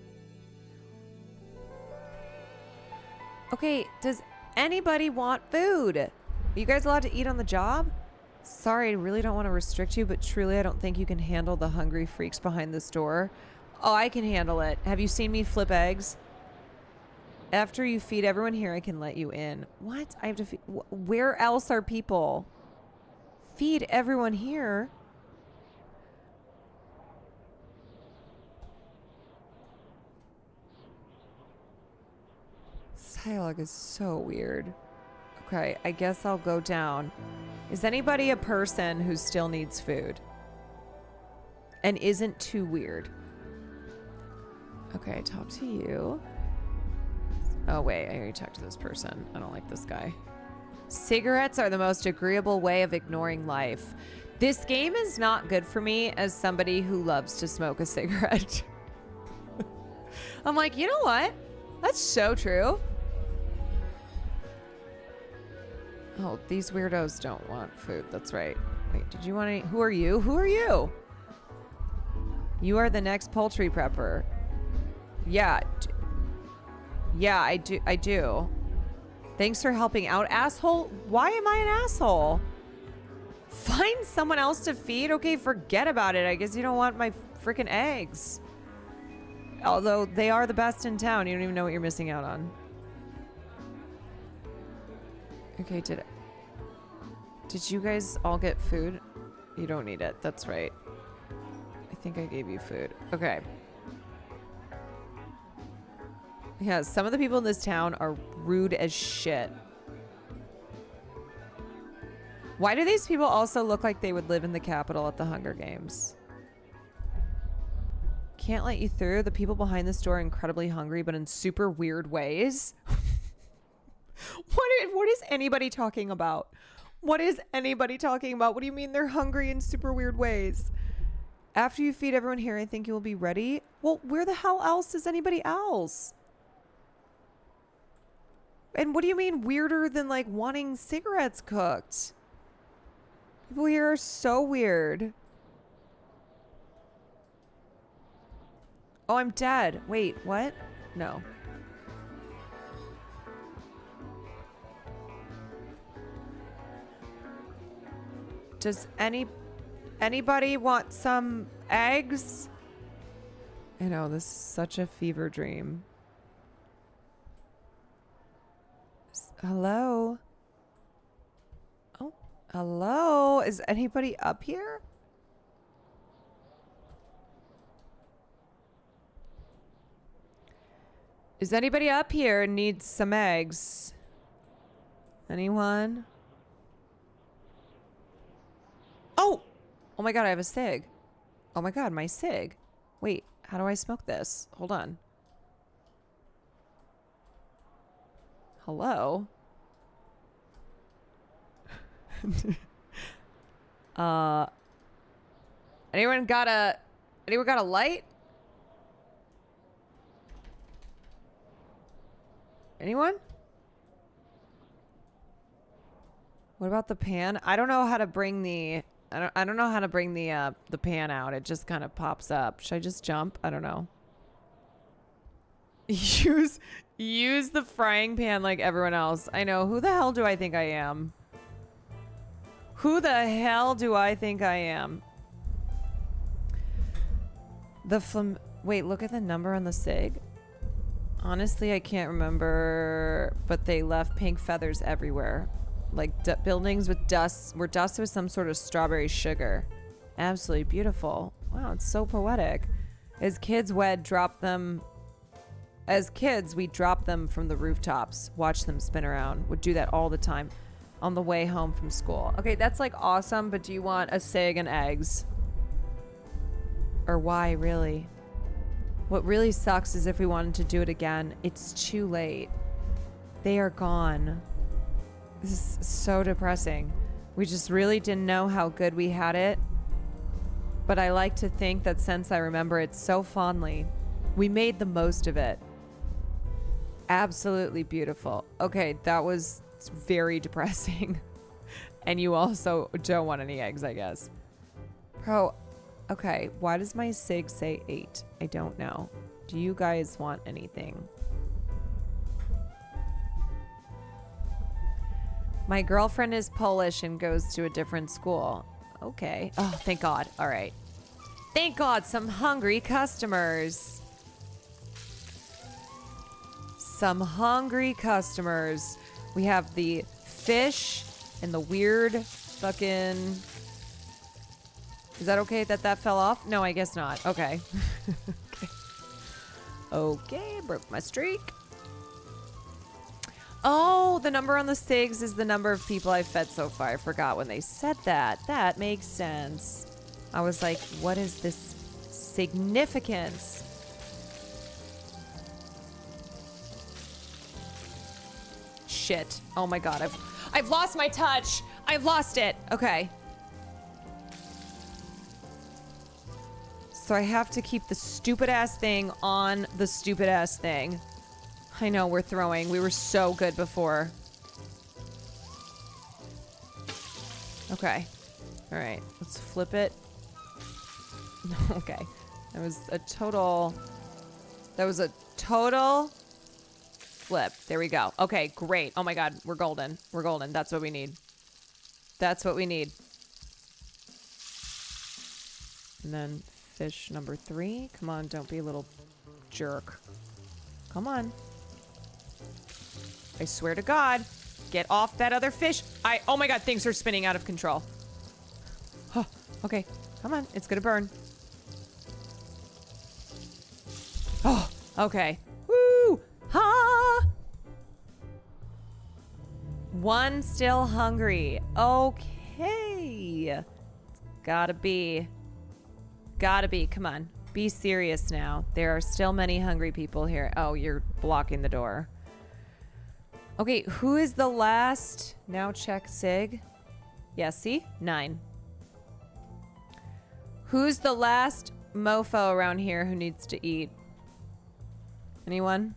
Okay, does anybody want food? Are you guys allowed to eat on the job? Sorry, I really don't want to restrict you, but truly I don't think you can handle the hungry freaks behind this door. Oh, I can handle it. Have you seen me flip eggs? After you feed everyone here, I can let you in. What? I have to feed... Where else are people? Feed everyone here? This dialogue is so weird. Okay, I guess I'll go down. Is anybody a person who still needs food? And isn't too weird? Okay, talk to you. Oh wait, I already talked to this person. I don't like this guy. Cigarettes are the most agreeable way of ignoring life. This game is not good for me as somebody who loves to smoke a cigarette. I'm like, you know what? That's so true. Oh, these weirdos don't want food. That's right. Wait, did you want any? Who are you? Who are you? You are the next poultry prepper. Yeah. Yeah, I do. Thanks for helping out, asshole. Why am I an asshole? Find someone else to feed? Okay, forget about it. I guess you don't want my freaking eggs. Although they are the best in town. You don't even know what you're missing out on. Okay, did you guys all get food? You don't need it. That's right. I think I gave you food. Okay. Yeah, some of the people in this town are rude as shit. Why do these people also look like they would live in the Capitol at the Hunger Games? Can't let you through. The people behind this door are incredibly hungry, but in super weird ways. What is anybody talking about? What is anybody talking about? What do you mean they're hungry in super weird ways? After you feed everyone here, I think you will be ready. Well, where the hell else is anybody else? And what do you mean weirder than like wanting cigarettes cooked? People here are so weird. Oh, I'm dead. Wait, what? No. Does anybody want some eggs? I know, this is such a fever dream. Hello? Oh, hello? Is anybody up here? Is anybody up here and needs some eggs? Anyone? Oh! Oh my god, I have a cig. Oh my god, my cig. Wait, how do I smoke this? Hold on. Hello? Anyone got a light? Anyone? What about the pan? I don't know how to bring the I don't know how to bring the pan out. It just kind of pops up. Should I just jump? I don't know. Use the frying pan like everyone else. I know. Who the hell do I think I am? Who the hell do I think I am? Wait, look at the number on the cig. Honestly, I can't remember, but they left pink feathers everywhere. Like buildings with dust, where dust was some sort of strawberry sugar. Absolutely beautiful. Wow, it's so poetic. As kids, we'd drop them. As kids, we dropped them from the rooftops, watch them spin around. Would do that all the time on the way home from school. Okay, that's like awesome, but do you want a cig and eggs? Or why, really? What really sucks is if we wanted to do it again, it's too late. They are gone. This is so depressing. We just really didn't know how good we had it. But I like to think that since I remember it so fondly, we made the most of it. Absolutely beautiful. Okay, that was very depressing. And you also don't want any eggs, I guess. Bro, okay, why does my cig say 8? I don't know. Do you guys want anything? My girlfriend is Polish and goes to a different school. Okay. Oh, thank God. All right. Thank God, some hungry customers. Some hungry customers. We have the fish and the weird fucking... Is that okay that fell off? No, I guess not. Okay. Okay. Okay, broke my streak. Oh, the number on the cigs is the number of people I've fed so far. I forgot when they said that. That makes sense. I was like, what is this significance? Shit. Oh my god, I've lost my touch. I've lost it. Okay. So I have to keep the stupid ass thing on the stupid ass thing. I know, we're throwing. We were so good before. Okay. All right, let's flip it. Okay. That was a total flip. There we go. Okay, great. Oh my God, we're golden. We're golden. That's what we need. That's what we need. And then fish number 3. Come on, don't be a little jerk. Come on. I swear to God, get off that other fish. Oh my God, things are spinning out of control. Oh, okay, come on, it's gonna burn. Oh, okay. Woo! Ha! One still hungry. Okay. Gotta be. Come on. Be serious now. There are still many hungry people here. Oh, you're blocking the door. Okay, who is the last? Now check Sig. Yeah, see? 9. Who's the last mofo around here who needs to eat? Anyone?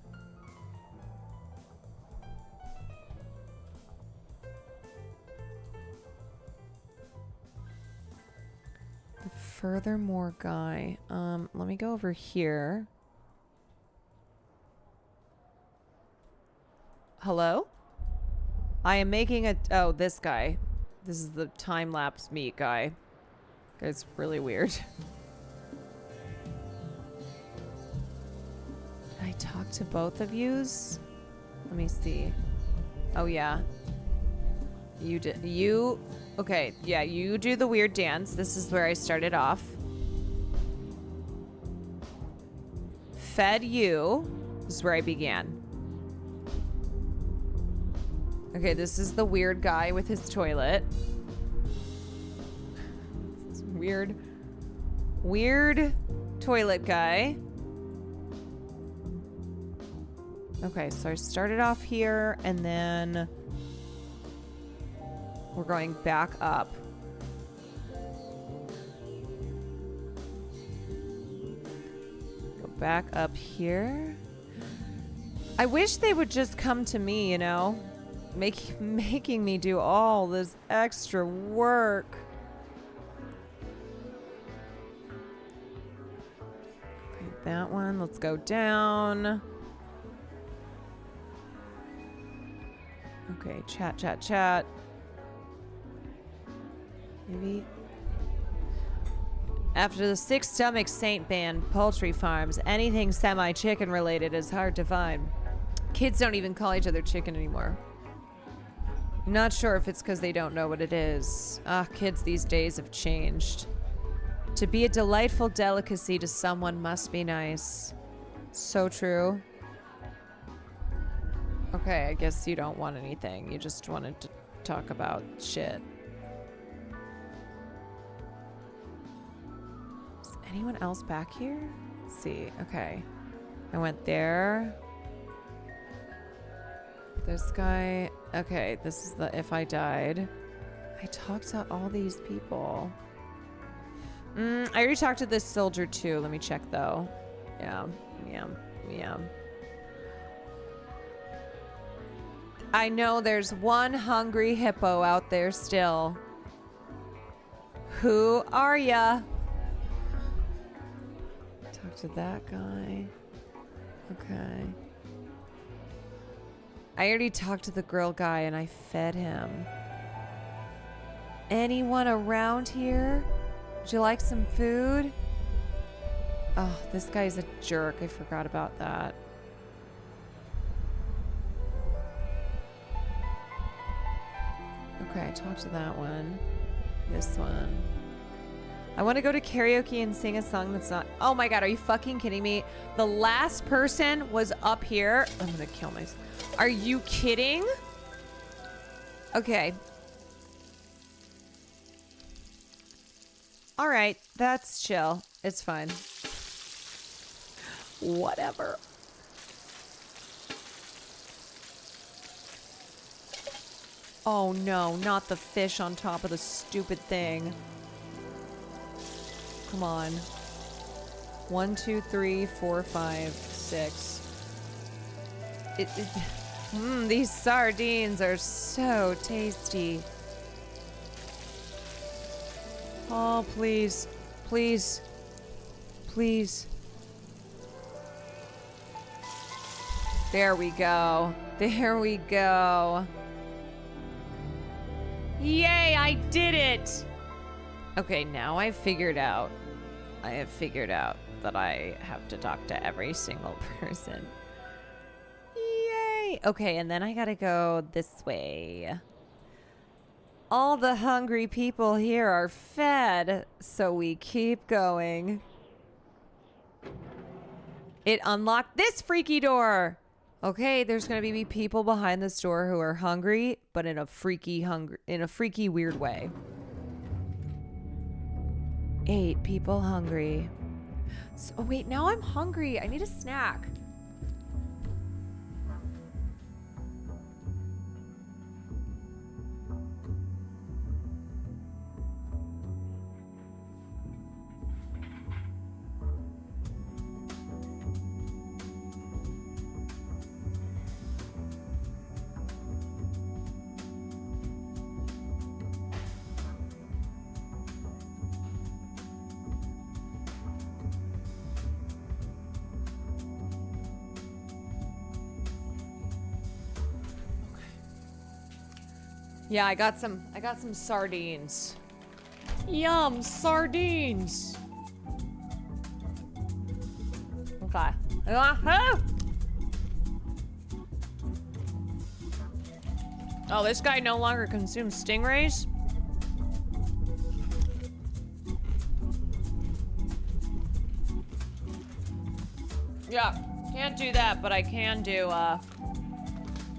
The furthermore guy. Let me go over here. Hello? I am making a... Oh, this guy. This is the time-lapse meat guy. It's really weird. Can I talk to both of yous? Let me see. Oh, yeah. Okay, yeah, you do the weird dance. This is where I started off. Fed you. This is where I began. Okay, this is the weird guy with his toilet. This weird toilet guy. Okay, so I started off here, and then we're going back up. Go back up here. I wish they would just come to me, you know? Making me do all this extra work. Okay, that one. Let's go down. Okay, chat. Maybe. After the 6 Stomach Saint banned poultry farms, anything semi-chicken related is hard to find. Kids don't even call each other chicken anymore. Not sure if it's because they don't know what it is. Kids these days have changed. To be a delightful delicacy to someone must be nice. So true. Okay, I guess you don't want anything. You just wanted to talk about shit. Is anyone else back here? Let's see. Okay. I went there. This guy. Okay, this is the if I died. I talked to all these people. I already talked to this soldier too. Let me check though. Yeah. I know there's one hungry hippo out there still. Who are ya? Talk to that guy. Okay. I already talked to the grill guy and I fed him. Anyone around here? Would you like some food? Oh, this guy's a jerk. I forgot about that. Okay, I talked to that one. This one. I want to go to karaoke and sing a song that's not... Oh my God, are you fucking kidding me? The last person was up here. I'm going to kill myself. Are you kidding? Okay. All right, that's chill. It's fine. Whatever. Oh no, not the fish on top of the stupid thing. Come on. 1, 2, 3, 4, 5, 6. These sardines are so tasty. Oh, please. Please. Please. There we go. There we go. Yay, I did it! Okay, now I have figured out that I have to talk to every single person. Yay! Okay, and then I gotta go this way. All the hungry people here are fed, so we keep going. It unlocked this freaky door! Okay, there's gonna be people behind this door who are hungry, but in a freaky weird way. 8 people hungry. So, oh wait, now I'm hungry. I need a snack. Yeah, I got some sardines. Yum, sardines. Okay. Oh, this guy no longer consumes stingrays? Yeah, can't do that, but I can do,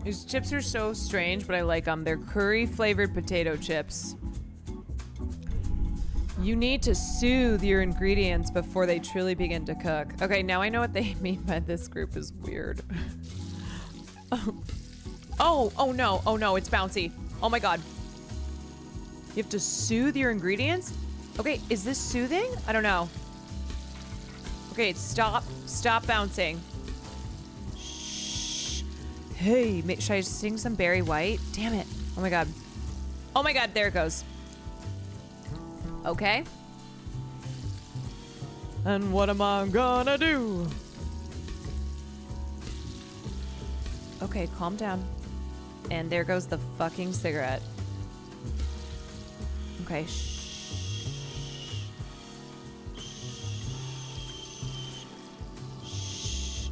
these chips are so strange, but I like them. They're curry-flavored potato chips. You need to soothe your ingredients before they truly begin to cook. Okay, now I know what they mean by this group is weird. Oh no, it's bouncy. Oh my God. You have to soothe your ingredients? Okay, is this soothing? I don't know. Okay, stop bouncing. Hey, should I sing some Barry White? Damn it. Oh my God. Oh my God, there it goes. Okay. And what am I gonna do? Okay, calm down. And there goes the fucking cigarette. Okay, shh.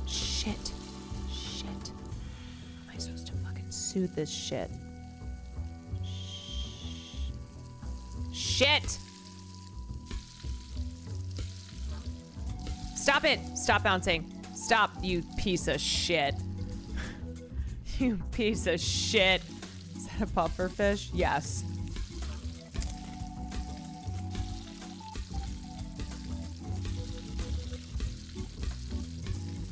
Shit. Soothe this shit. Shit! Stop it! Stop bouncing. Stop, you piece of shit. You piece of shit. Is that a puffer fish? Yes.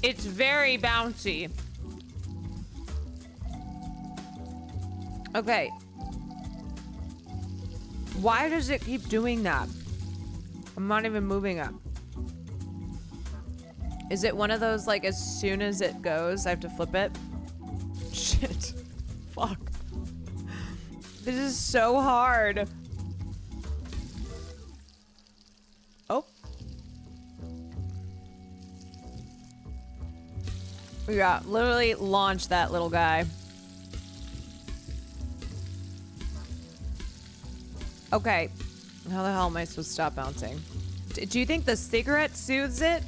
It's very bouncy. Okay. Why does it keep doing that? I'm not even moving it. Is it one of those, like, as soon as it goes, I have to flip it? Shit. Fuck. This is so hard. Oh. Yeah, literally launch that little guy. Okay, how the hell am I supposed to stop bouncing? Do you think the cigarette soothes it?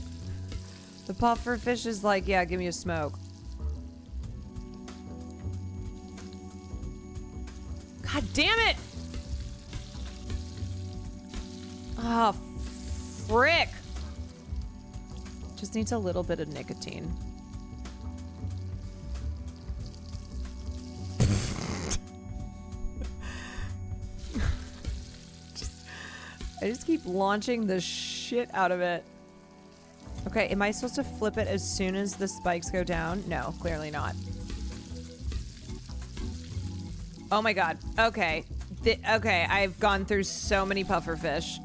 The puffer fish is like, yeah, give me a smoke. God damn it! Oh, frick. Just needs a little bit of nicotine. I just keep launching the shit out of it. Okay, am I supposed to flip it as soon as the spikes go down? No, clearly not. Oh my God. Okay. Okay, I've gone through so many pufferfish.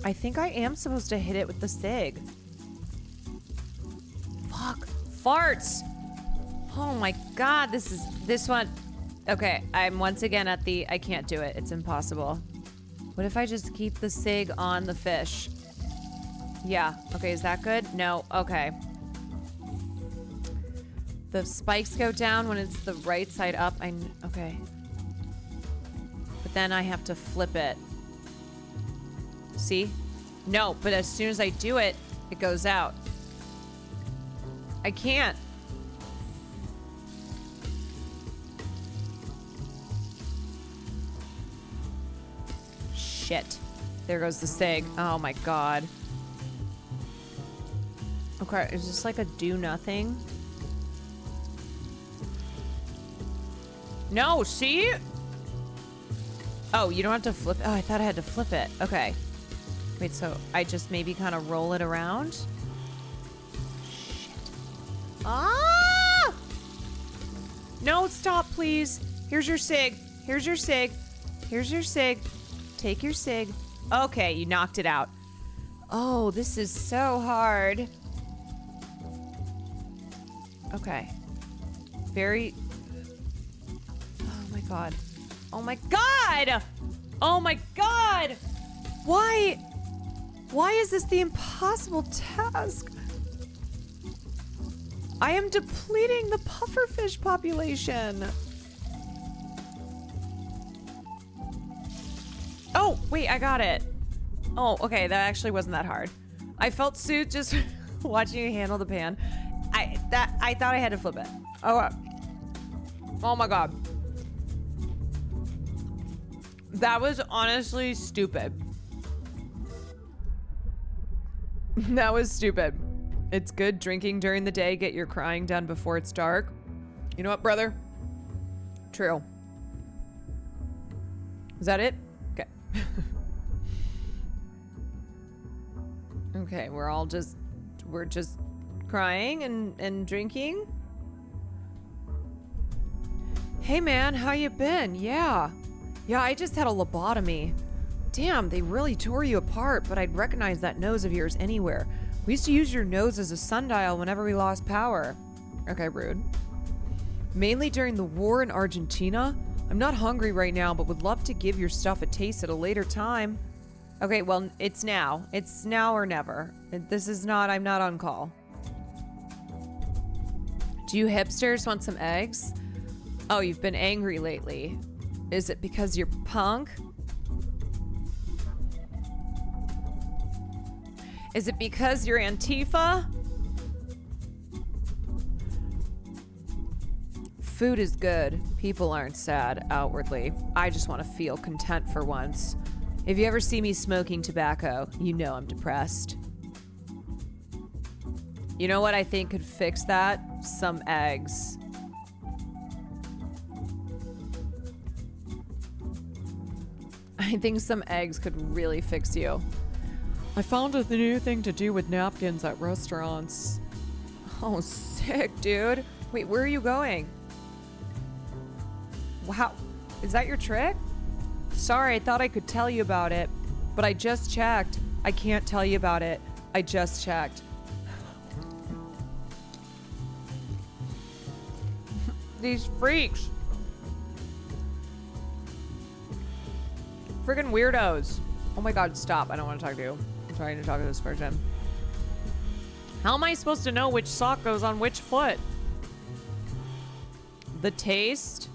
I think I am supposed to hit it with the cig. Fuck. Farts! Oh my God, this one... Okay, I'm once again at the, I can't do it. It's impossible. What if I just keep the SIG on the fish? Yeah. Okay, is that good? No. Okay. The spikes go down when it's the right side up. Okay. But then I have to flip it. See? No, but as soon as I do it, it goes out. I can't. Shit. There goes the SIG. Oh my god. Okay, is this like a do nothing? No, see? Oh, you don't have to flip. Oh, I thought I had to flip it. Okay. Wait, so I just maybe kind of roll it around? Shit. Ah! No, stop, please. Here's your SIG. Here's your SIG. Here's your SIG. Take your SIG. Okay, you knocked it out. Oh, this is so hard. Okay. Very... Oh my god. Oh my god! Oh my god! Why? Why is this the impossible task? I am depleting the pufferfish population. Oh, wait, I got it. Oh, okay, that actually wasn't that hard. I felt suit just watching you handle the pan. I thought I had to flip it. Oh my god. That was honestly stupid. That was stupid. It's good drinking during the day. Get your crying done before it's dark. You know what, brother? True. Is that it? Okay. Okay, we're just crying and drinking. Hey man, how you been? Yeah, I just had a lobotomy. Damn, they really tore you apart, but I'd recognize that nose of yours anywhere. We used to use your nose as a sundial whenever we lost power. Okay, rude. Mainly during the war in Argentina. I'm not hungry right now, but would love to give your stuff a taste at a later time. Okay, well, it's now. It's now or never. This is not, I'm not on call. Do you hipsters want some eggs? Oh, you've been angry lately. Is it because you're punk? Is it because you're Antifa? Food is good. People aren't sad outwardly. I just want to feel content for once. If you ever see me smoking tobacco, you know I'm depressed. You know what I think could fix that? Some eggs. I think some eggs could really fix you. I found a new thing to do with napkins at restaurants. Oh, sick, dude. Wait, where are you going? Wow, is that your trick? Sorry, I thought I could tell you about it, but I just checked. I can't tell you about it. I just checked. These freaks. Friggin' weirdos. Oh my god, stop. I don't want to talk to you. I'm trying to talk to this person. How am I supposed to know which sock goes on which foot? The taste?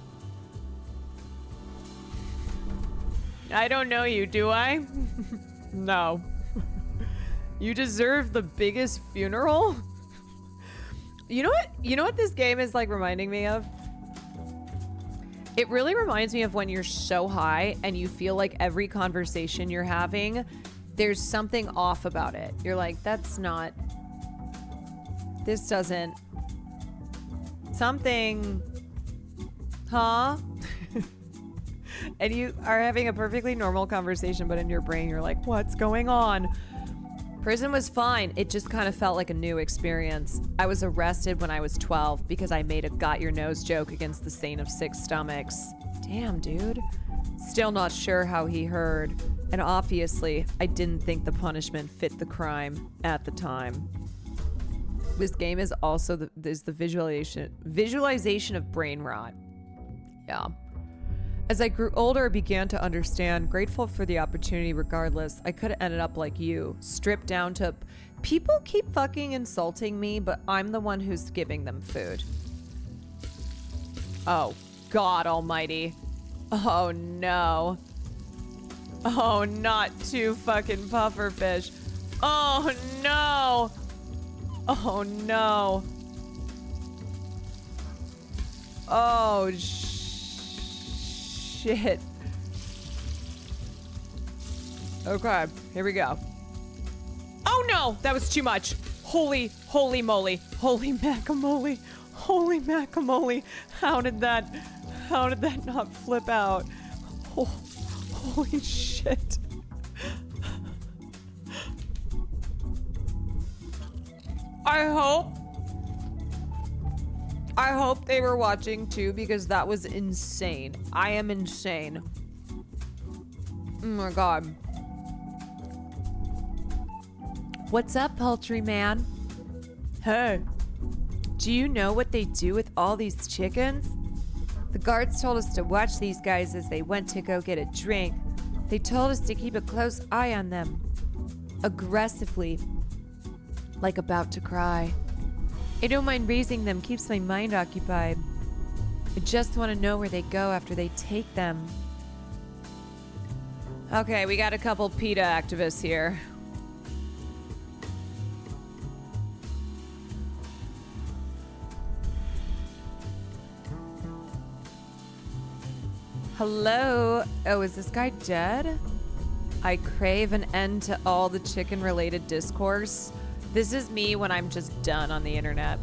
I don't know you, do I? No. You deserve the biggest funeral? You know what? You know what this game is like reminding me of? It really reminds me of when you're so high and you feel like every conversation you're having, there's something off about it. You're like, that's not... This doesn't... Something... Huh? And you are having a perfectly normal conversation, but in your brain, you're like, what's going on? Prison was fine. It just kind of felt like a new experience. I was arrested when I was 12 because I made a got your nose joke against the saint of 6 stomachs. Damn, dude. Still not sure how he heard. And obviously, I didn't think the punishment fit the crime at the time. This game is also the visualization of brain rot. Yeah. As I grew older, I began to understand, grateful for the opportunity regardless. I could have ended up like you, stripped down to... People keep fucking insulting me, but I'm the one who's giving them food. Oh, God almighty. Oh, no. Oh, not two fucking pufferfish. Oh, no. Oh, no. Oh, shit. Okay, here we go. Oh no, that was too much. Holy moly. Holy macamole. Holy macamole. How did that not flip out? Oh, holy shit. I hope they were watching too, because that was insane. I am insane. Oh my God. What's up, poultry man? Hey. Do you know what they do with all these chickens? The guards told us to watch these guys as they went to go get a drink. They told us to keep a close eye on them. Aggressively. Like about to cry. I don't mind raising them, keeps my mind occupied. I just want to know where they go after they take them. Okay, we got a couple PETA activists here. Hello? Oh, is this guy dead? I crave an end to all the chicken-related discourse. This is me when I'm just done on the internet.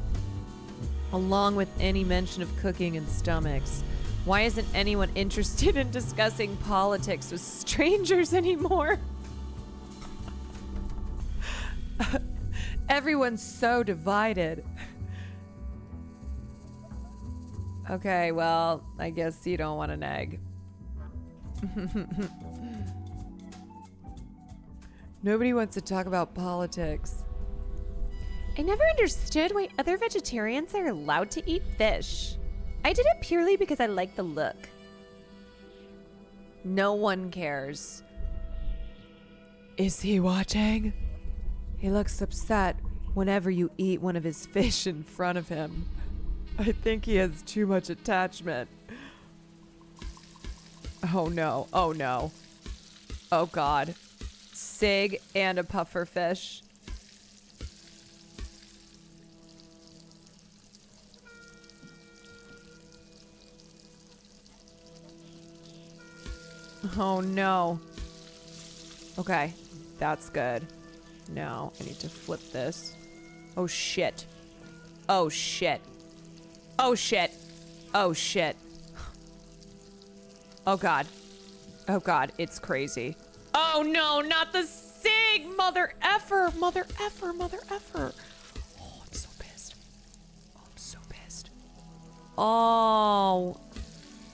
Along with any mention of cooking and stomachs. Why isn't anyone interested in discussing politics with strangers anymore? Everyone's so divided. Okay, well, I guess you don't want an egg. Nobody wants to talk about politics. I never understood why other vegetarians are allowed to eat fish. I did it purely because I like the look. No one cares. Is he watching? He looks upset whenever you eat one of his fish in front of him. I think he has too much attachment. Oh no, oh no. Oh God. Sig and a puffer fish. Oh no. Okay, that's good. Now I need to flip this. Oh shit. Oh shit. Oh shit. Oh shit. Oh God. Oh God, it's crazy. Oh no, not the SIG! Mother effer! Mother effer! Mother effer! Oh, I'm so pissed. Oh, I'm so pissed. Oh.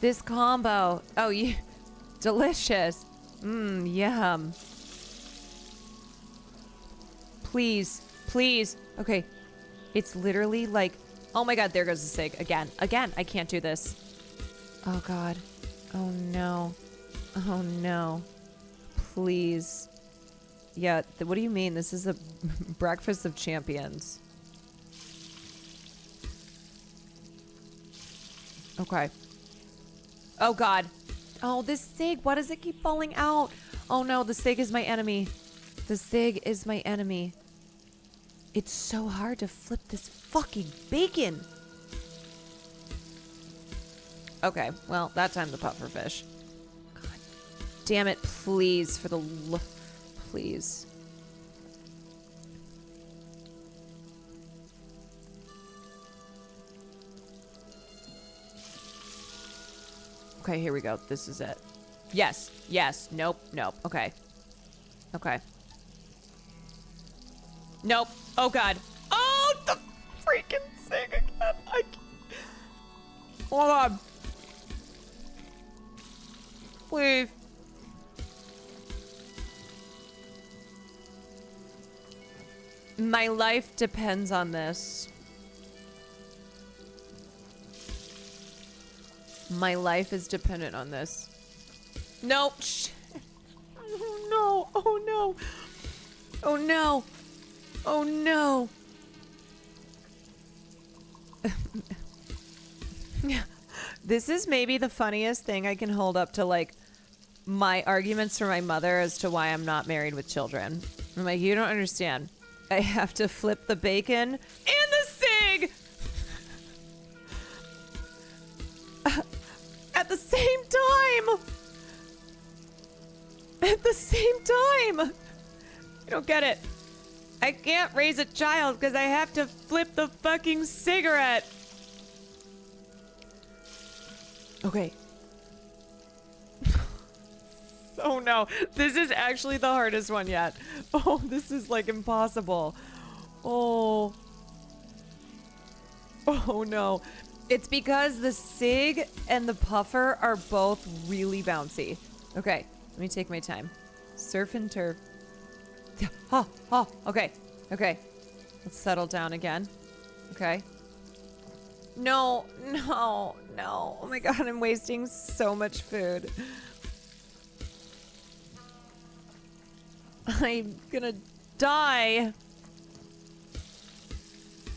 This combo. Oh, yeah. Delicious. Mmm, yum. Please. Please. Okay. It's literally like... Oh my God, there goes the SIG. Again. Again. I can't do this. Oh God. Oh no. Oh no. Please. Yeah, what do you mean? This is a breakfast of champions. Okay. Oh God. Oh, this SIG. Why does it keep falling out? Oh no, the SIG is my enemy. The SIG is my enemy. It's so hard to flip this fucking bacon. Okay, well, that time the puffer fish. God damn it, please, for the please. Okay, here we go. This is it. Yes, yes, nope, nope. Okay. Okay. Nope. Oh God. Oh, the freaking SIG again. I can't. Hold on. Please. My life depends on this. My life is dependent on this. No. Oh no. Oh no. Oh no. Oh no. This is maybe the funniest thing I can hold up to, like, my arguments for my mother as to why I'm not married with children. I'm like, you don't understand. I have to flip the bacon and the cig at the same time. At the same time. You don't get it. I can't raise a child because I have to flip the fucking cigarette. Okay. Oh no, this is actually the hardest one yet. Oh, this is like impossible. Oh. Oh no. It's because the cig and the puffer are both really bouncy. Okay, let me take my time. Surf and turf. Oh, okay. Okay. Let's settle down again. Okay. No. Oh my god, I'm wasting so much food. I'm gonna die.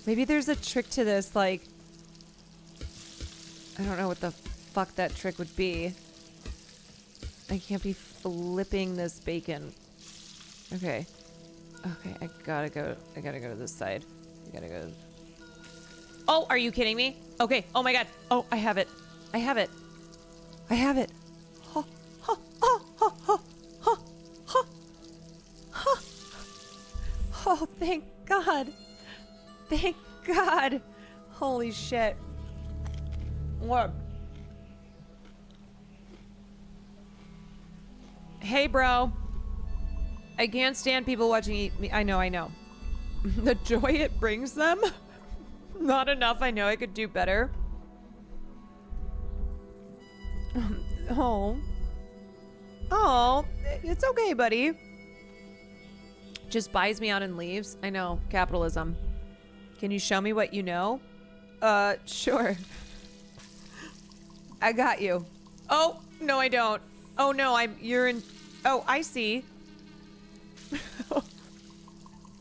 Maybe there's a trick to this, like... I don't know what the fuck that trick would be. I can't be flipping this bacon. Okay. Okay, I gotta go to this side. I gotta go... Oh, are you kidding me? Okay, oh my god. Oh, I have it. I have it. I have it. Oh, oh, oh, oh, oh, oh, oh, oh. Oh, thank God. Thank God. Holy shit. What? Hey, bro. I can't stand people watching eat me. I know. The joy it brings them. Not enough. I know I could do better. Oh. Oh, it's okay, buddy. Just buys me out and leaves. I know. Capitalism. Can you show me what you know? Sure. I got you. Oh, no, I don't. Oh, no, you're in... Oh, I see.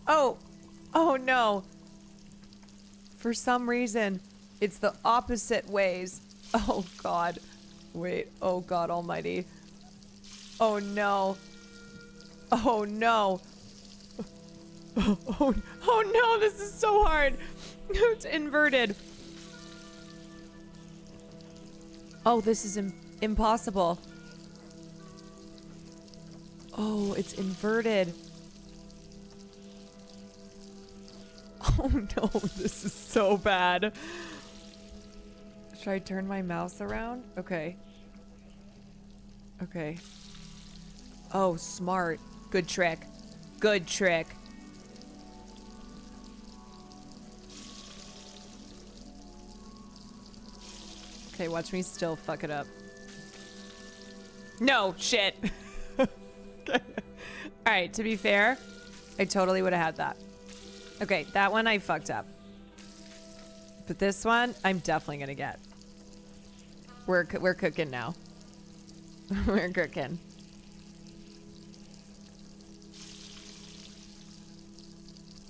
Oh. Oh, no. For some reason, it's the opposite ways. Oh, God. Wait. Oh, God almighty. Oh, no. Oh, no. Oh, no, this is so hard. It's inverted. Oh, this is impossible. Oh, it's inverted. Oh no, this is so bad. Should I turn my mouse around? Okay. Okay. Oh, smart. Good trick. Good trick. Okay, watch me still fuck it up. No, shit. Alright, to be fair, I totally would have had that. Okay, that one I fucked up. But this one, I'm definitely gonna get. We're cooking now. We're cooking.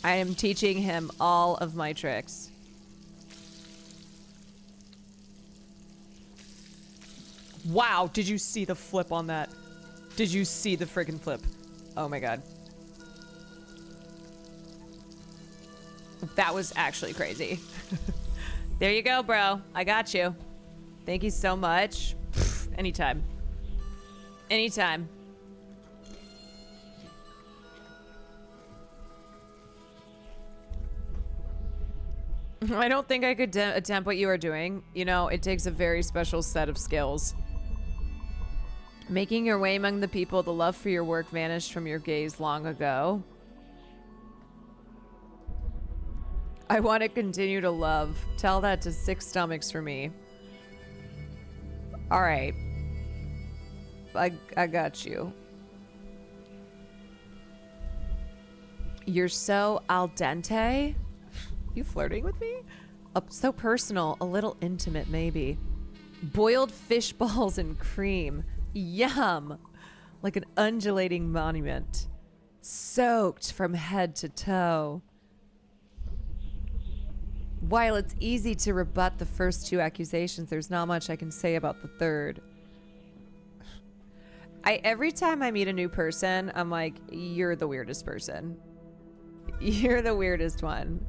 I am teaching him all of my tricks. Wow, did you see the flip on that? Did you see the friggin' flip? Oh my god. That was actually crazy. There you go, bro. I got you. Thank you so much. Pfft, anytime. Anytime. I don't think I could attempt what you are doing. You know, it takes a very special set of skills. Making your way among the people, the love for your work vanished from your gaze long ago. I want to continue to love. Tell that to 6 stomachs for me. All right. I got you. You're so al dente. You flirting with me? So personal, a little intimate maybe. Boiled fish balls and cream. Yum. Like an undulating monument. Soaked from head to toe. While it's easy to rebut the first two accusations, there's not much I can say about the third. Every time I meet a new person, I'm like, you're the weirdest person. You're the weirdest one.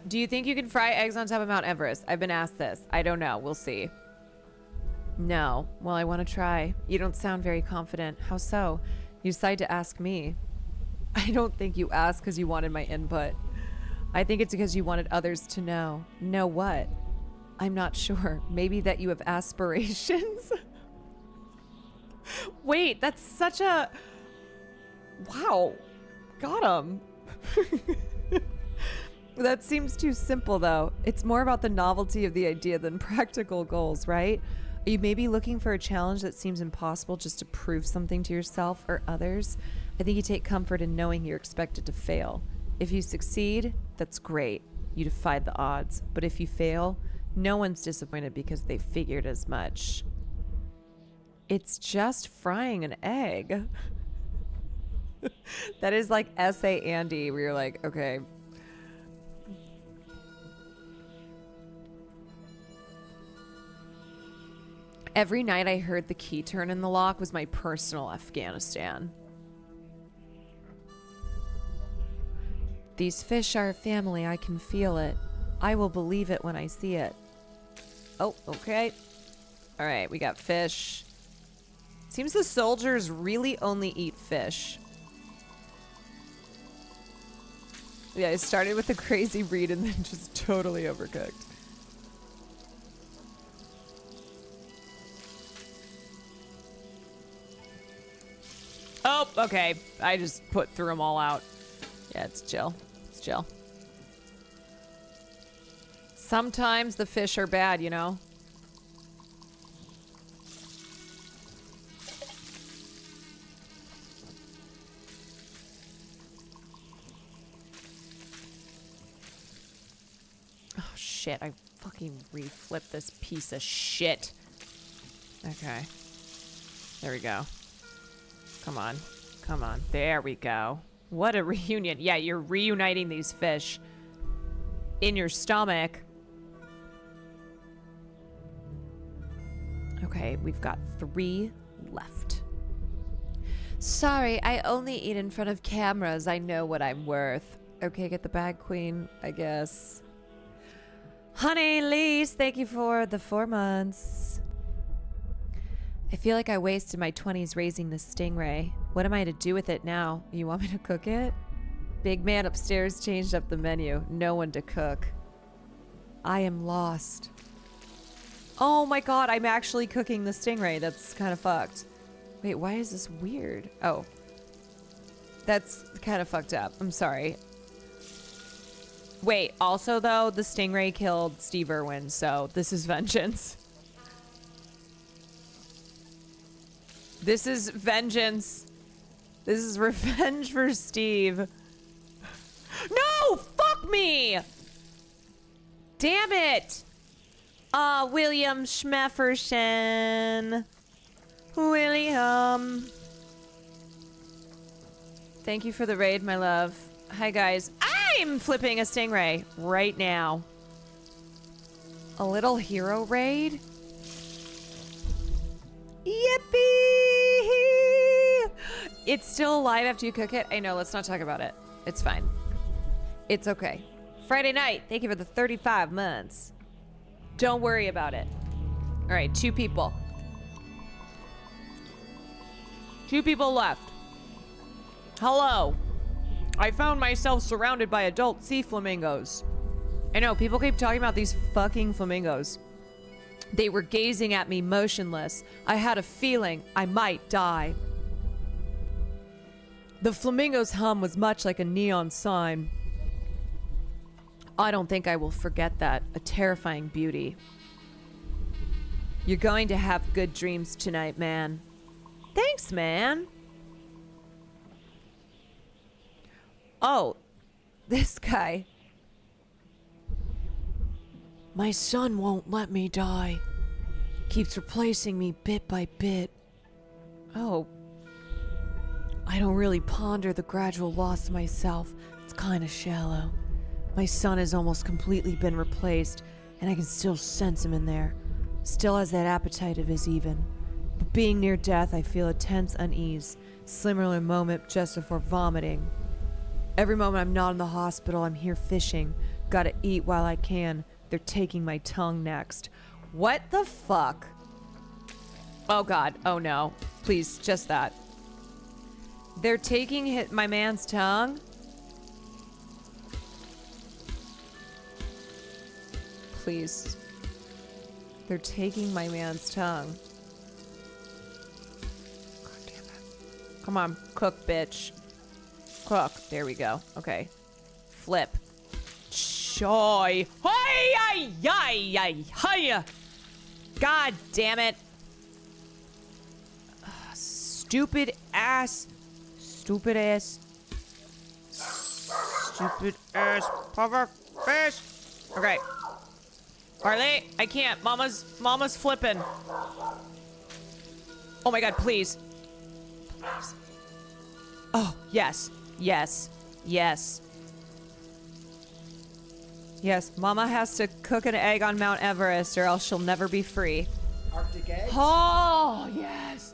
Do you think you can fry eggs on top of Mount Everest? I've been asked this. I don't know. We'll see. No. Well, I want to try. You don't sound very confident. How so? You decide to ask me. I don't think you asked because you wanted my input. I think it's because you wanted others to know. Know what? I'm not sure. Maybe that you have aspirations? Wait, that's such a... Wow. Got him. That seems too simple, though. It's more about the novelty of the idea than practical goals, right? Are you maybe looking for a challenge that seems impossible just to prove something to yourself or others? I think you take comfort in knowing you're expected to fail. If you succeed, that's great. You defied the odds. But if you fail, no one's disappointed because they figured as much. It's just frying an egg. That is like essay Andy, where you're like, okay. Every night I heard the key turn in the lock was my personal Afghanistan. These fish are a family. I can feel it. I will believe it when I see it. Oh, okay. All right, we got fish. Seems the soldiers really only eat fish. Yeah, I started with a crazy read and then just totally overcooked. Oh, okay. I just threw them all out. Yeah, it's chill. It's chill. Sometimes the fish are bad, you know? Oh, shit. I fucking reflipped this piece of shit. Okay. There we go. Come on. Come on. There we go. What a reunion. Yeah, you're reuniting these fish in your stomach. Okay, we've got 3 left. Sorry, I only eat in front of cameras. I know what I'm worth. Okay, get the bag, queen, I guess. Honey, Lise, thank you for the 4 months. I feel like I wasted my 20s raising this stingray. What am I to do with it now? You want me to cook it? Big man upstairs changed up the menu. No one to cook. I am lost. Oh my god, I'm actually cooking the stingray. That's kind of fucked. Wait, why is this weird? Oh. That's kind of fucked up. I'm sorry. Wait, also though, the stingray killed Steve Irwin, so this is vengeance. This is vengeance. This is revenge for Steve. No! Fuck me! Damn it! William Schmefferson. William. Thank you for the raid, my love. Hi, guys. I'm flipping a stingray right now. A little hero raid? Yippee! It's still alive after you cook it? I know, let's not talk about it. It's fine. It's okay. Friday night, thank you for the 35 months. Don't worry about it. All right, 2 people. 2 people left. Hello. I found myself surrounded by adult sea flamingos. I know, people keep talking about these fucking flamingos. They were gazing at me motionless. I had a feeling I might die. The flamingo's hum was much like a neon sign. I don't think I will forget that. A terrifying beauty. You're going to have good dreams tonight, man. Thanks, man. Oh, This guy. My son won't let me die. Keeps replacing me bit by bit. Oh. I don't really ponder the gradual loss of myself. It's kind of shallow. My son has almost completely been replaced, and I can still sense him in there. Still has that appetite of his even. But being near death, I feel a tense unease. Similar moment just before vomiting. Every moment I'm not in the hospital, I'm here fishing. Gotta eat while I can. They're taking my tongue next. What the fuck? Oh god. Oh no. Please, just that. They're taking my man's tongue? Please. They're taking my man's tongue. God damn it. Come on, cook, bitch. Cook. There we go. Okay. Flip. Choy. Hi, hi. God damn it. Stupid ass. Stupid ass. Stupid ass puffer fish. Okay. Harley, I can't. Mama's flipping. Oh my god, please. Please. Oh, yes. Yes. Yes. Yes, Mama has to cook an egg on Mount Everest or else she'll never be free. Arctic eggs? Oh, yes.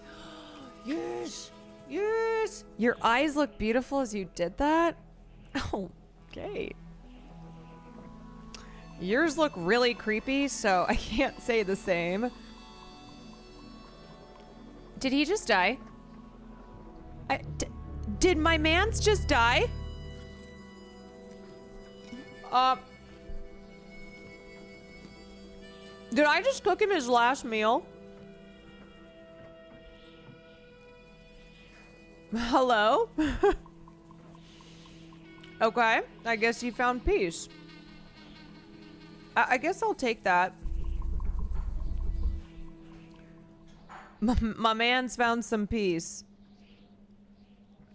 Yes. Yes. Your eyes look beautiful as you did that. Oh, okay. Yours look really creepy, so I can't say the same. Did he just die? Did my mans just die? Did I just cook him his last meal? Hello? Okay, I guess you found peace. I guess I'll take that. My man's found some peace.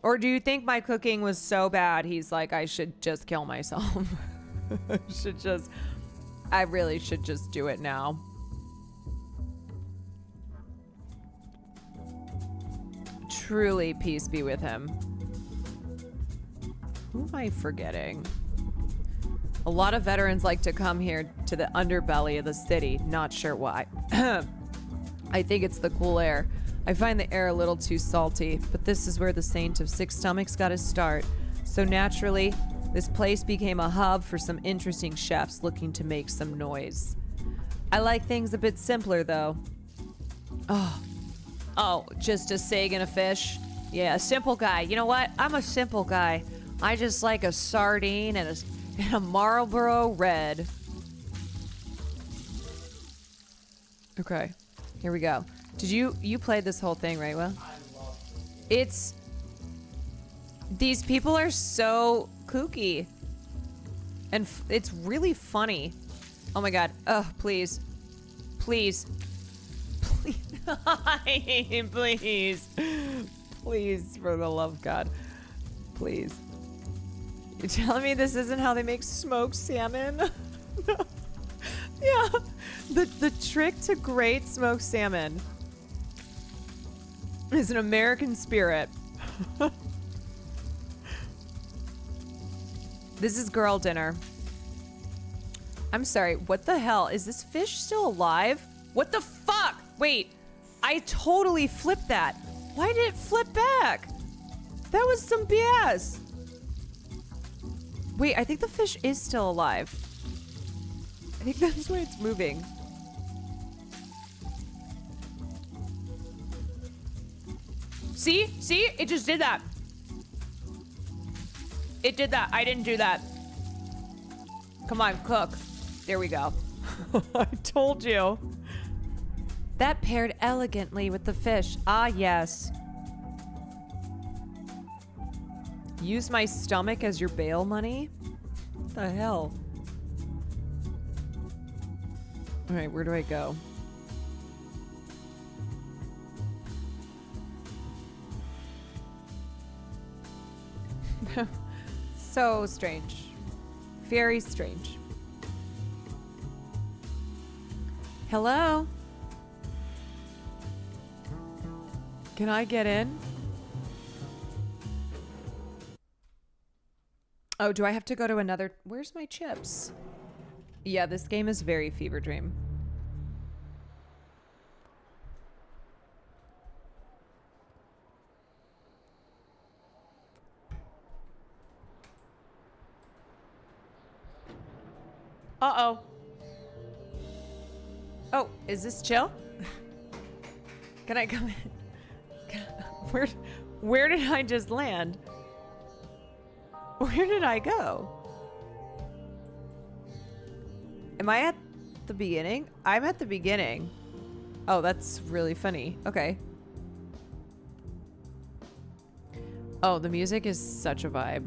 Or do you think my cooking was so bad he's like, I should just kill myself? I really should just do it now. Truly, peace be with him. Who am I forgetting? A lot of veterans like to come here to the underbelly of the city. Not sure why. I think it's the cool air. I find the air a little too salty, but this is where the Saint of Six Stomachs got his start. So naturally, this place became a hub for some interesting chefs looking to make some noise. I like things a bit simpler, though. Oh, just a sag and a fish? Yeah, a simple guy. You know what? I'm a simple guy. I just like a sardine and a Marlboro Red. Okay, here we go. Did you played this whole thing, right, Will? I love it. These people are so kooky. And it's really funny. Oh my god. Oh, please. Please. Please. Please. Please, for the love of God. Please. You're telling me this isn't how they make smoked salmon? No. Yeah. The trick to great smoked salmon is an American spirit. This is girl dinner. I'm sorry, what the hell? Is this fish still alive? What the fuck? Wait, I totally flipped that. Why did it flip back? That was some BS. Wait, I think the fish is still alive. I think that's why it's moving. See? See? It just did that. It did that. I didn't do that. Come on, cook. There we go. I told you. That paired elegantly with the fish. Ah, yes. Use my stomach as your bail money? What the hell? All right, where do I go? So strange. Very strange. Hello? Can I get in? Oh, do I have to go to another? Where's my chips? Yeah, this game is very fever dream. Uh-oh. Oh, is this chill? Can I come in? Where did I just land? Where did I go? Am I at the beginning? I'm at the beginning. Oh, that's really funny. Okay. Oh, the music is such a vibe.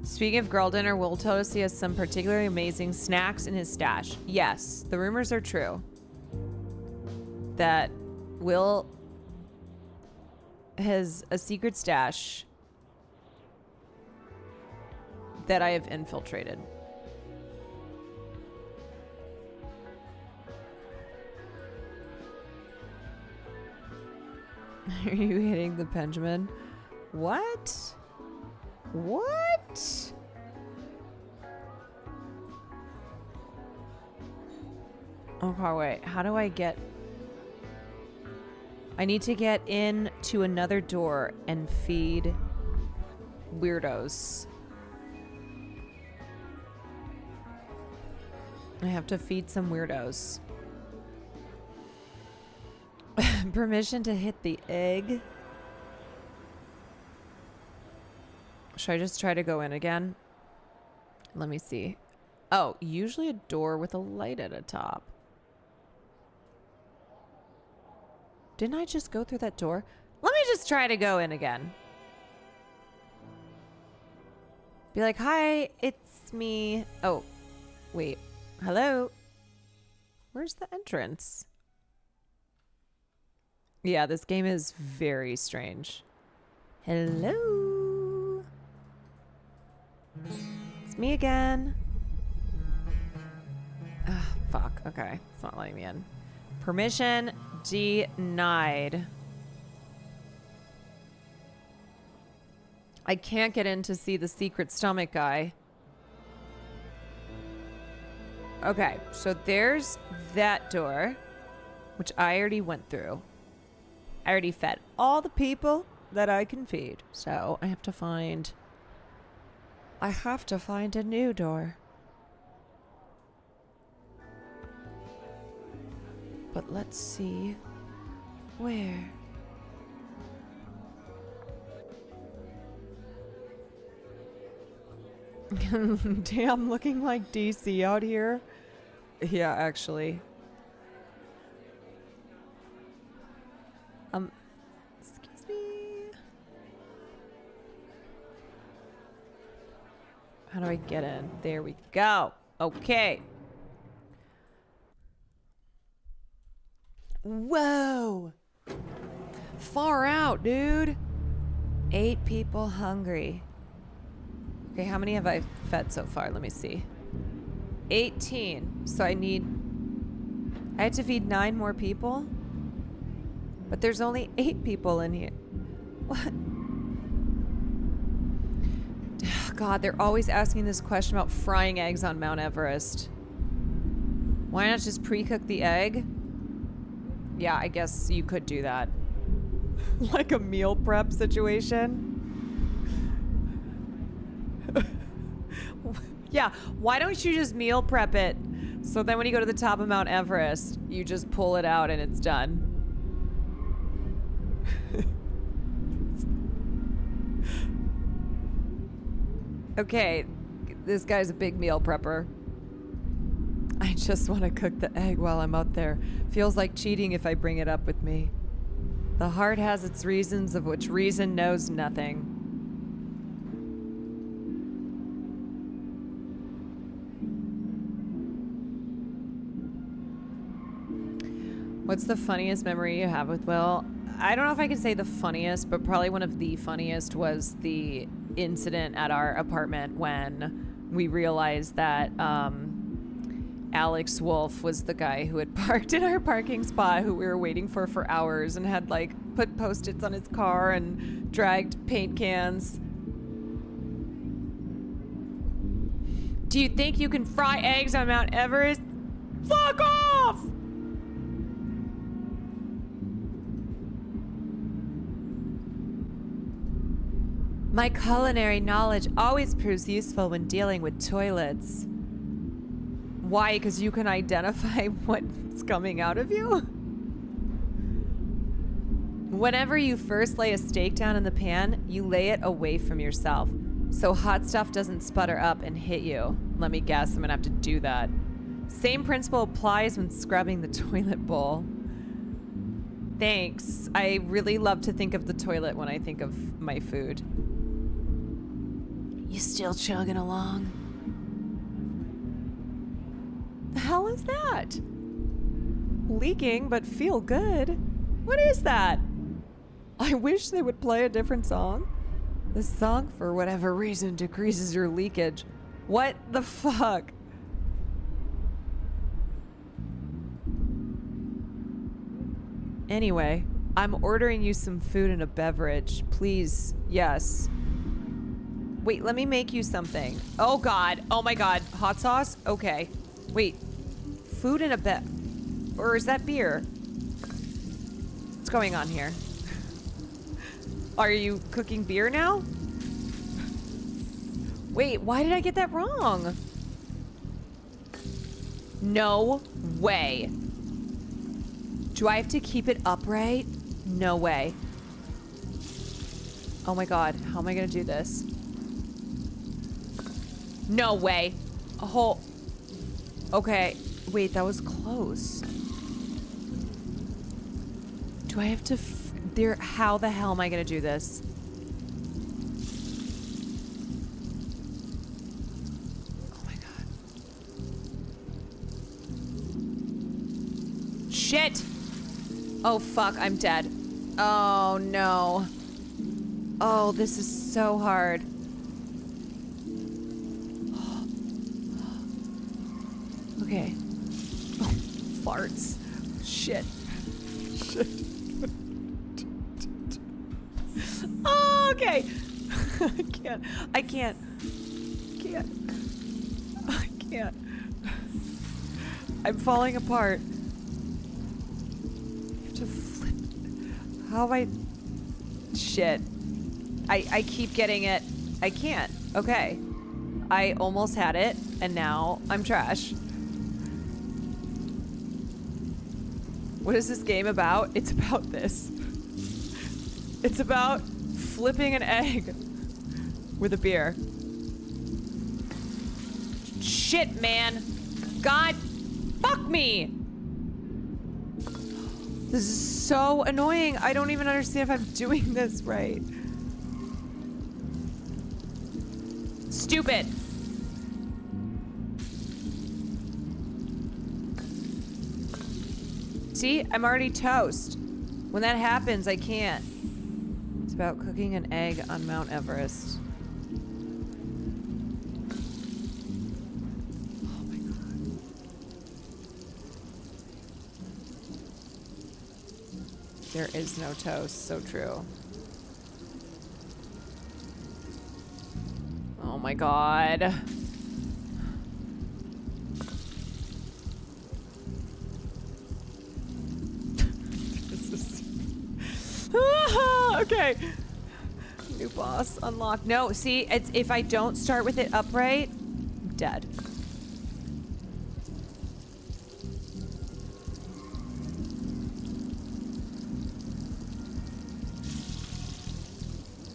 Speaking of girl dinner, Will told us he has some particularly amazing snacks in his stash. Yes, the rumors are true. That Will has a secret stash that I have infiltrated. Are you hitting the Benjamin? What? What? Okay, wait. How do I get... I need to get in to another door and feed weirdos. I have to feed some weirdos. Permission to hit the egg. Should I just try to go in again? Let me see. Oh, usually a door with a light at the top. Didn't I just go through that door? Let me just try to go in again. Be like, hi, it's me. Oh, wait. Hello? Where's the entrance? Yeah, this game is very strange. Hello? It's me again. Ugh, fuck. Okay. It's not letting me in. Permission denied. I can't get in to see the secret stomach guy. Okay, so there's that door, which I already went through. I already fed all the people that I can feed. So I have to find a new door. But let's see where. Damn, looking like DC out here. Yeah, actually. Excuse me. How do I get in? There we go. Okay. Whoa. Far out, dude. 8 people hungry. Okay, how many have I fed so far? Let me see. 18. So I have to feed 9 more people? But there's only 8 people in here. What? God, they're always asking this question about frying eggs on Mount Everest. Why not just pre-cook the egg? Yeah, I guess you could do that. Like a meal prep situation. Yeah, why don't you just meal prep it? So then when you go to the top of Mount Everest, you just pull it out and it's done. Okay, this guy's a big meal prepper. I just want to cook the egg while I'm out there. Feels like cheating if I bring it up with me. The heart has its reasons of which reason knows nothing. What's the funniest memory you have with Will? I don't know if I can say the funniest, but probably one of the funniest was the incident at our apartment when we realized that Alex Wolf was the guy who had parked in our parking spot, who we were waiting for hours, and had like put Post-its on his car and dragged paint cans. Do you think you can fry eggs on Mount Everest? Fuck off! My culinary knowledge always proves useful when dealing with toilets. Why? Because you can identify what's coming out of you? Whenever you first lay a steak down in the pan, you lay it away from yourself, so hot stuff doesn't sputter up and hit you. Let me guess, I'm gonna have to do that. Same principle applies when scrubbing the toilet bowl. Thanks. I really love to think of the toilet when I think of my food. You still chugging along? The hell is that? Leaking, but feel good? What is that? I wish they would play a different song. This song, for whatever reason, decreases your leakage. What the fuck? Anyway, I'm ordering you some food and a beverage. Please, yes. Wait, let me make you something. Oh god, oh my god, hot sauce? Okay. Wait, food and a or is that beer? What's going on here? Are you cooking beer now? Wait, why did I get that wrong? No way. Do I have to keep it upright? No way. Oh my god, how am I gonna do this? No way. A whole... Okay, wait, that was close. Do I have to... How the hell am I gonna do this? Oh my god. Shit! Oh fuck, I'm dead. Oh no. Oh, this is so hard. Okay. Oh, farts. Shit. Shit. Oh, okay. I can't. I'm falling apart. I have to flip. How have I... Shit. I keep getting it. I can't. Okay. I almost had it, and now I'm trash. What is this game about? It's about this. It's about flipping an egg with a beer. Shit, man. God, fuck me. This is so annoying. I don't even understand if I'm doing this right. Stupid. See, I'm already toast. When that happens, I can't. It's about cooking an egg on Mount Everest. Oh my god. There is no toast, so true. Oh my god. Okay. New boss unlocked. No, see, it's if I don't start with it upright, I'm dead.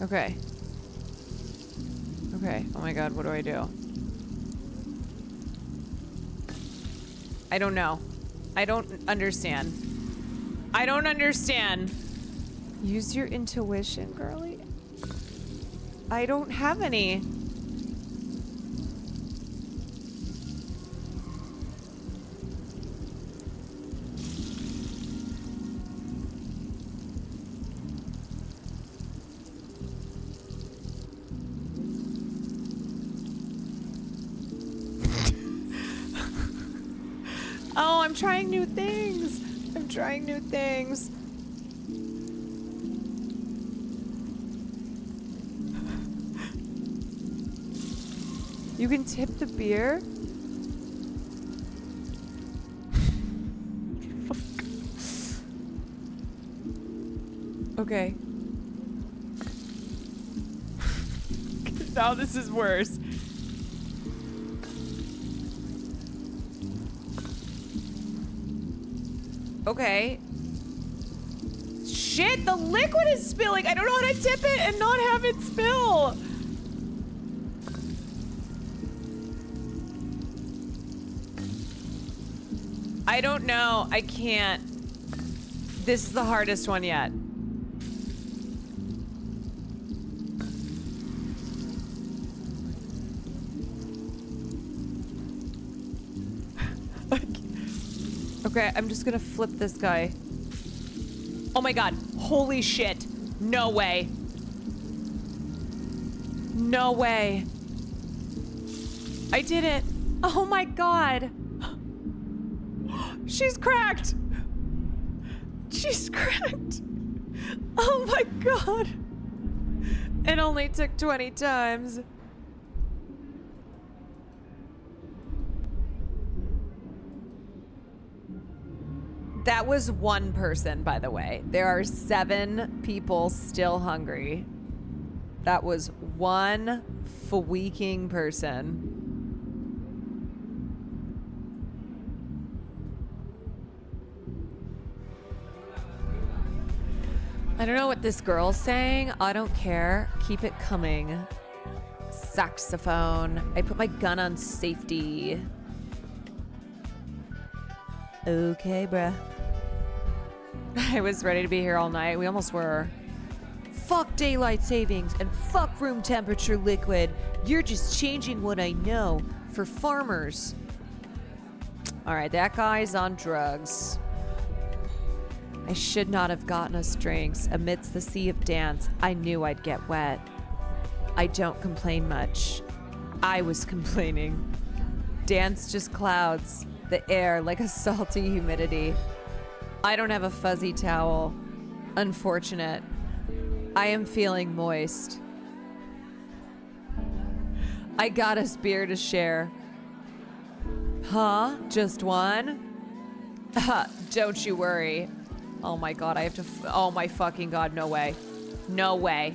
Okay. Okay. Oh my god, what do I do? I don't know. I don't understand. I don't understand. Use your intuition, girly. I don't have any. I'm trying new things. I'm trying new things. You can tip the beer? Okay. Now this is worse. Okay. Shit, the liquid is spilling. I don't know how to tip it and not have it spill. I don't know. I can't. This is the hardest one yet. Okay, I'm just gonna flip this guy. Oh my god. Holy shit. No way. No way. I did it. Oh my god. She's cracked. She's cracked. Oh my god. It only took 20 times. That was one person, by the way. There are 7 people still hungry. That was one freaking person. I don't know what this girl's saying. I don't care. Keep it coming. Saxophone. I put my gun on safety. Okay, bruh. I was ready to be here all night. We almost were. Fuck daylight savings and fuck room temperature liquid. You're just changing what I know for farmers. All right, that guy's on drugs. I should not have gotten us drinks. Amidst the sea of dance, I knew I'd get wet. I don't complain much. I was complaining. Dance just clouds the air like a salty humidity. I don't have a fuzzy towel. Unfortunate. I am feeling moist. I got us beer to share. Huh? Just one? Don't you worry. Oh my god, I have to oh my fucking god, no way. No way.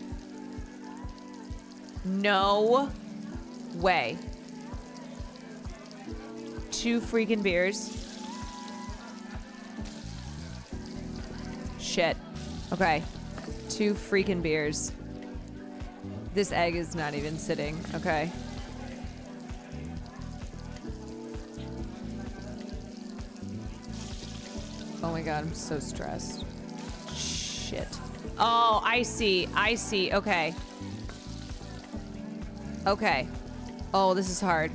No way. 2 freaking beers. Shit. Okay. 2 freaking beers. This egg is not even sitting. Okay. Oh my god, I'm so stressed. Shit. Oh, I see. I see. Okay. Okay. Oh, this is hard.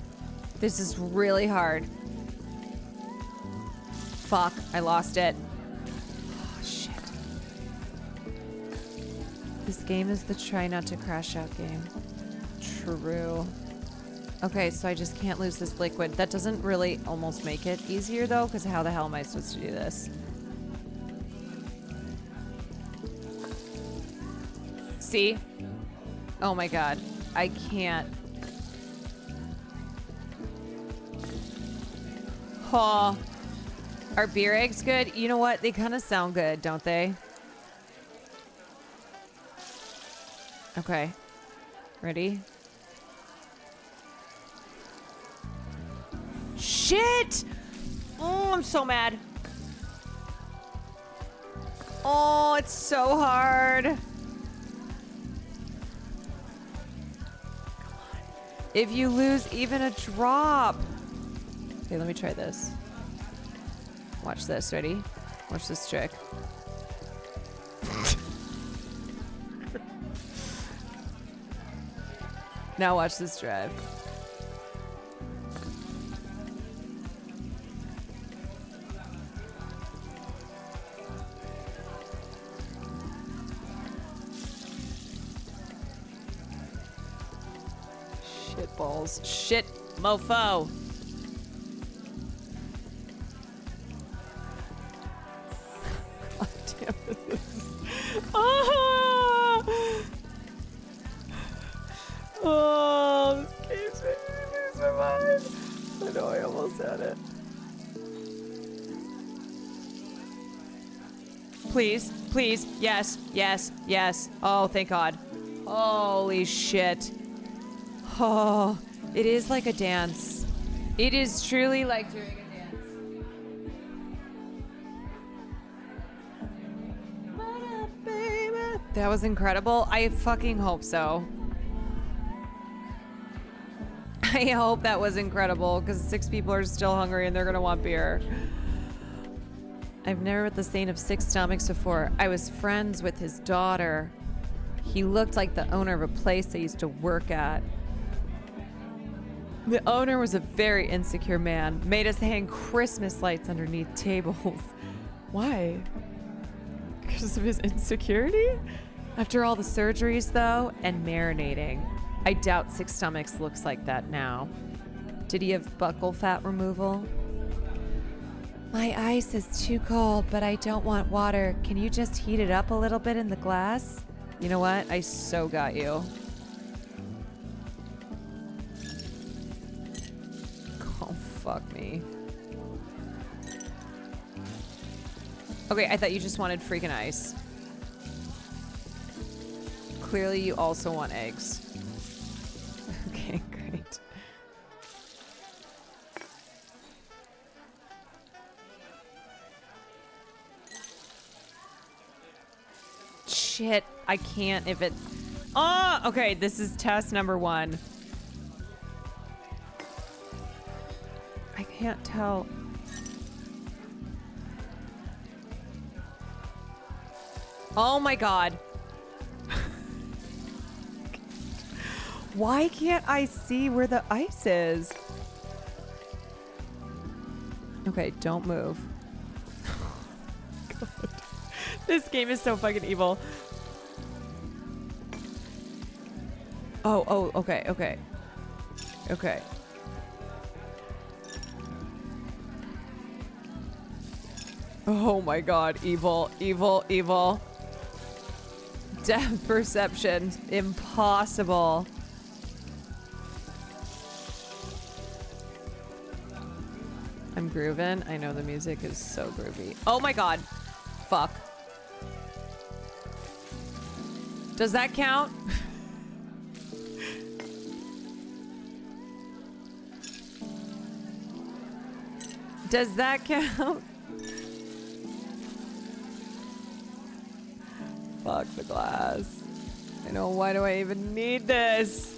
This is really hard. Fuck, I lost it. Oh, shit. This game is the try not to crash out game. True. Okay, so I just can't lose this liquid. That doesn't really almost make it easier though, because how the hell am I supposed to do this? See? Oh my god. I can't. Oh. Are beer eggs good? You know what? They kind of sound good, don't they? Okay. Ready? Shit! Oh, I'm so mad. Oh, it's so hard. If you lose even a drop. Okay, let me try this. Watch this, ready? Watch this trick. Now watch this drive. Shit balls. Shit mofo. at it. Please, please, yes, yes, yes. Oh, thank God. Holy shit. Oh, it is like a dance. It is truly like doing a dance. What up, baby? That was incredible. I fucking hope so. I hope that was incredible because 6 people are still hungry and they're gonna want beer. I've never met the saint of 6 stomachs before. I was friends with his daughter. He looked like the owner of a place I used to work at. The owner was a very insecure man. Made us hang Christmas lights underneath tables. Why? Because of his insecurity? After all the surgeries, though, and marinating, I doubt 6 stomachs looks like that now. Did he have buccal fat removal? My ice is too cold, but I don't want water. Can you just heat it up a little bit in the glass? You know what? I so got you. Oh, fuck me. Okay, I thought you just wanted freaking ice. Clearly, you also want eggs. Okay, great. Shit, I can't if it... Oh, okay, this is test number 1. I can't tell. Oh my God. Why can't I see where the ice is? Okay, don't move. God. This game is so fucking evil. Oh, okay, okay. Okay. Oh my God, evil, evil, evil. Depth perception, impossible. I'm grooving. I know the music is so groovy. Oh my God. Fuck. Does that count? Does that count? Fuck the glass. I know, why do I even need this?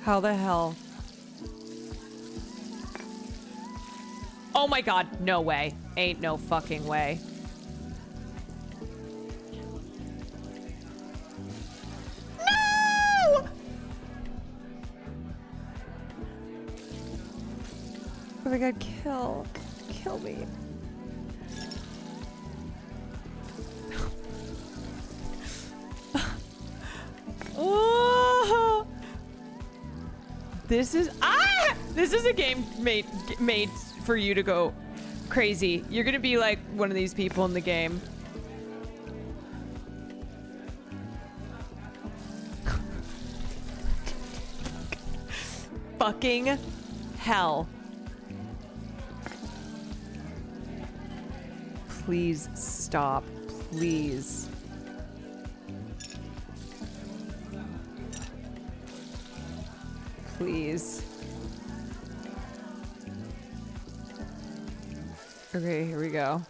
How the hell? Oh my God, no way. Ain't no fucking way. No! Oh my God, kill. Kill me. Oh! This is a game made for you to go crazy. You're gonna be like one of these people in the game. Fucking hell. Please stop. Please. Please. Okay, here we go.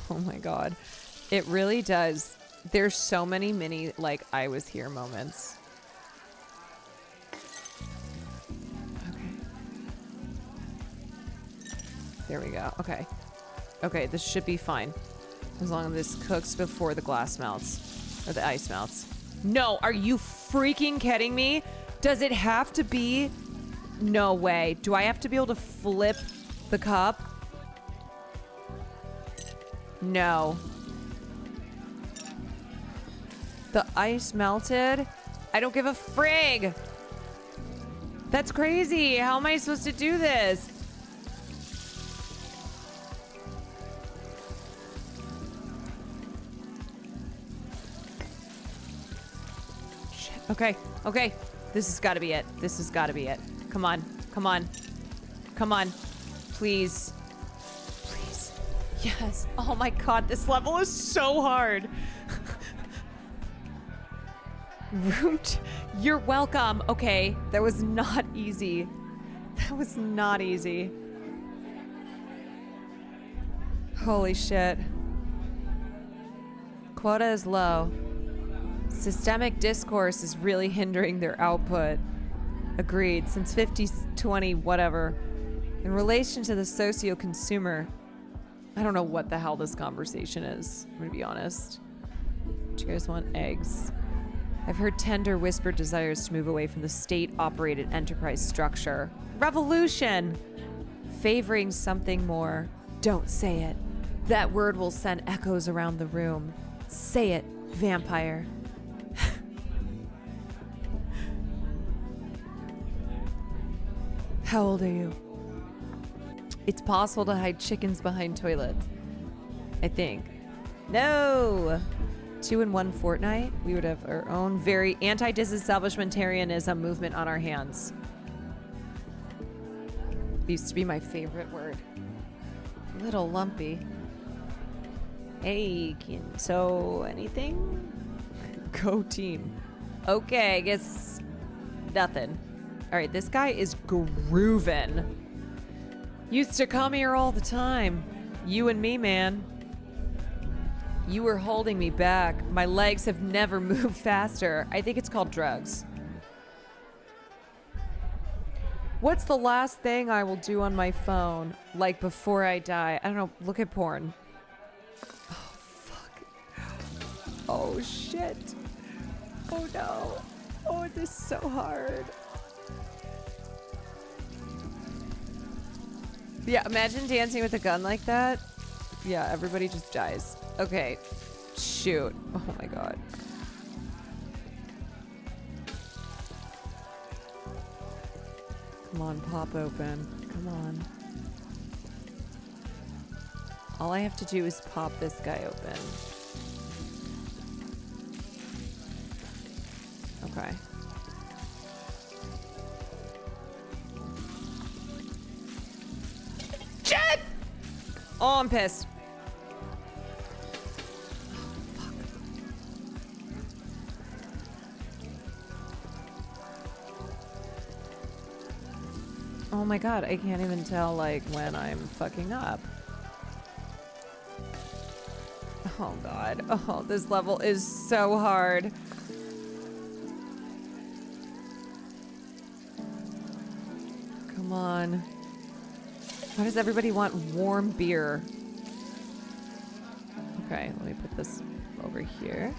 Oh my God. It really does. There's so many mini, like, I was here moments. Okay. There we go. Okay. Okay, this should be fine. As long as this cooks before the glass melts. Or the ice melts. No, are you freaking kidding me? Does it have to be? No way. Do I have to be able to flip the cup? No. The ice melted? I don't give a frig. That's crazy. How am I supposed to do this? Shit. Okay. Okay. This has got to be it. This has got to be it. Come on. Come on. Come on. Please. Please. Yes. Oh my god, this level is so hard. Root. You're welcome. Okay, that was not easy. That was not easy. Holy shit. Quota is low. Systemic discourse is really hindering their output. Agreed. Since 50-20 whatever. In relation to the socio-consumer, I don't know what the hell this conversation is, I'm gonna be honest. Do you guys want eggs? I've heard tender whispered desires to move away from the state-operated enterprise structure. Revolution! Favoring something more. Don't say it. That word will send echoes around the room. Say it, vampire. How old are you? It's possible to hide chickens behind toilets. I think. No! 2 in 1 fortnight, we would have our own very anti-disestablishmentarianism movement on our hands. Used to be my favorite word. A little lumpy. Hey, so anything? Go team. Okay, I guess nothing. All right, this guy is groovin'. Used to come here all the time. You and me, man. You were holding me back. My legs have never moved faster. I think it's called drugs. What's the last thing I will do on my phone? Like before I die? I don't know. Look at porn. Oh, fuck. Oh, shit. Oh, no. Oh, this is so hard. Yeah, imagine dancing with a gun like that. Yeah, everybody just dies. Okay. Shoot. Oh my god. Come on, pop open. Come on. All I have to do is pop this guy open. Okay. Shit! Oh, I'm pissed. Oh my god, I can't even tell, like, when I'm fucking up. Oh god. Oh, this level is so hard. Come on. Why does everybody want warm beer? Okay, let me put this over here.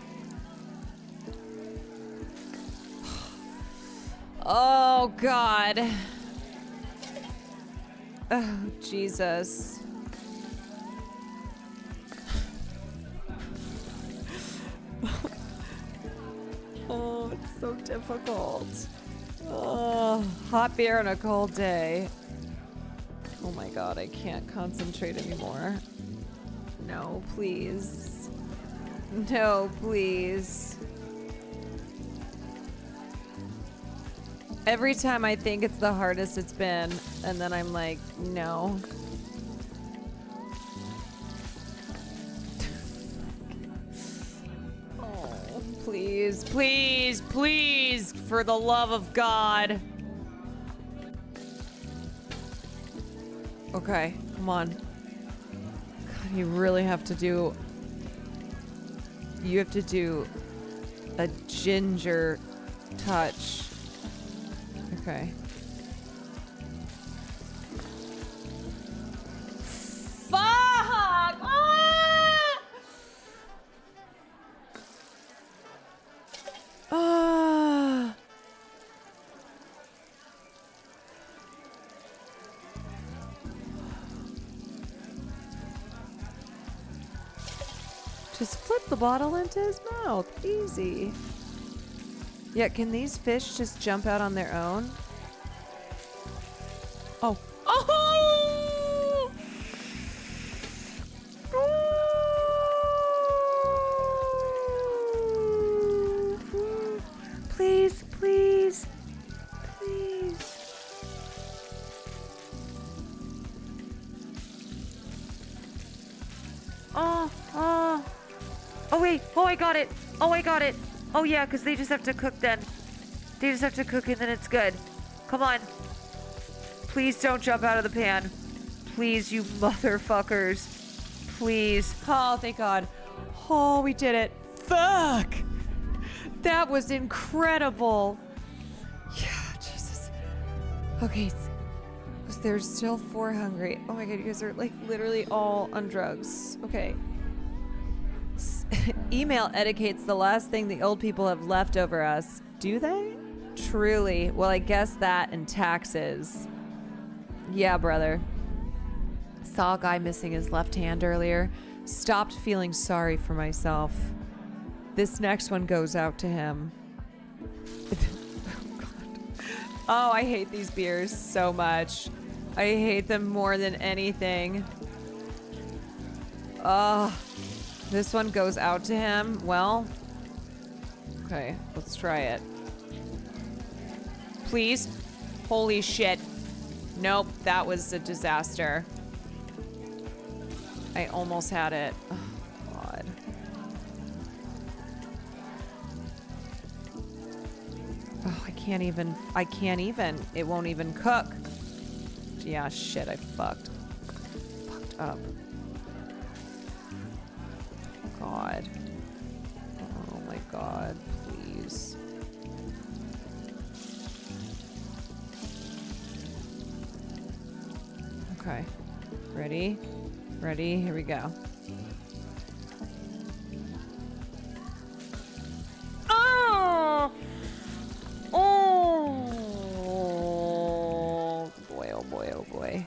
Oh god. Oh, Jesus. Oh, it's so difficult. Oh, hot beer on a cold day. Oh my god, I can't concentrate anymore. No, please. No, please. Every time I think it's the hardest it's been, and then I'm like, no. Oh, please, please, please, for the love of God. Okay, come on. God, you really have to do... You have to do a ginger touch. Okay. Fuck! Ah! Ah! Just flip the bottle into his mouth. Easy. Yeah, can these fish just jump out on their own? Oh. Oh! Please, please. Oh, oh. Oh, wait. Oh, I got it. Oh, I got it. Oh, yeah, because they just have to cook then. They just have to cook and then it's good. Come on. Please don't jump out of the pan. Please, you motherfuckers. Please. Oh, thank God. Oh, we did it. Fuck. That was incredible. Yeah, Jesus. Okay. There's still 4 hungry. Oh my God, you guys are like literally all on drugs. Okay. Email etiquette's the last thing the old people have left over us. Do they? Truly. Well, I guess that and taxes. Yeah, brother. Saw a guy missing his left hand earlier. Stopped feeling sorry for myself. This next one goes out to him. Oh, God. Oh, I hate these beers so much. I hate them more than anything. Oh, this one goes out to him. Well, okay, let's try it. Please. Holy shit. Nope, that was a disaster. I almost had it. Oh, God. Oh, I can't even. It won't even cook. Yeah, shit, I fucked up. God. Oh my God, please. Okay. Ready? Ready? Here we go. Oh! Oh! Boy, oh boy, oh boy.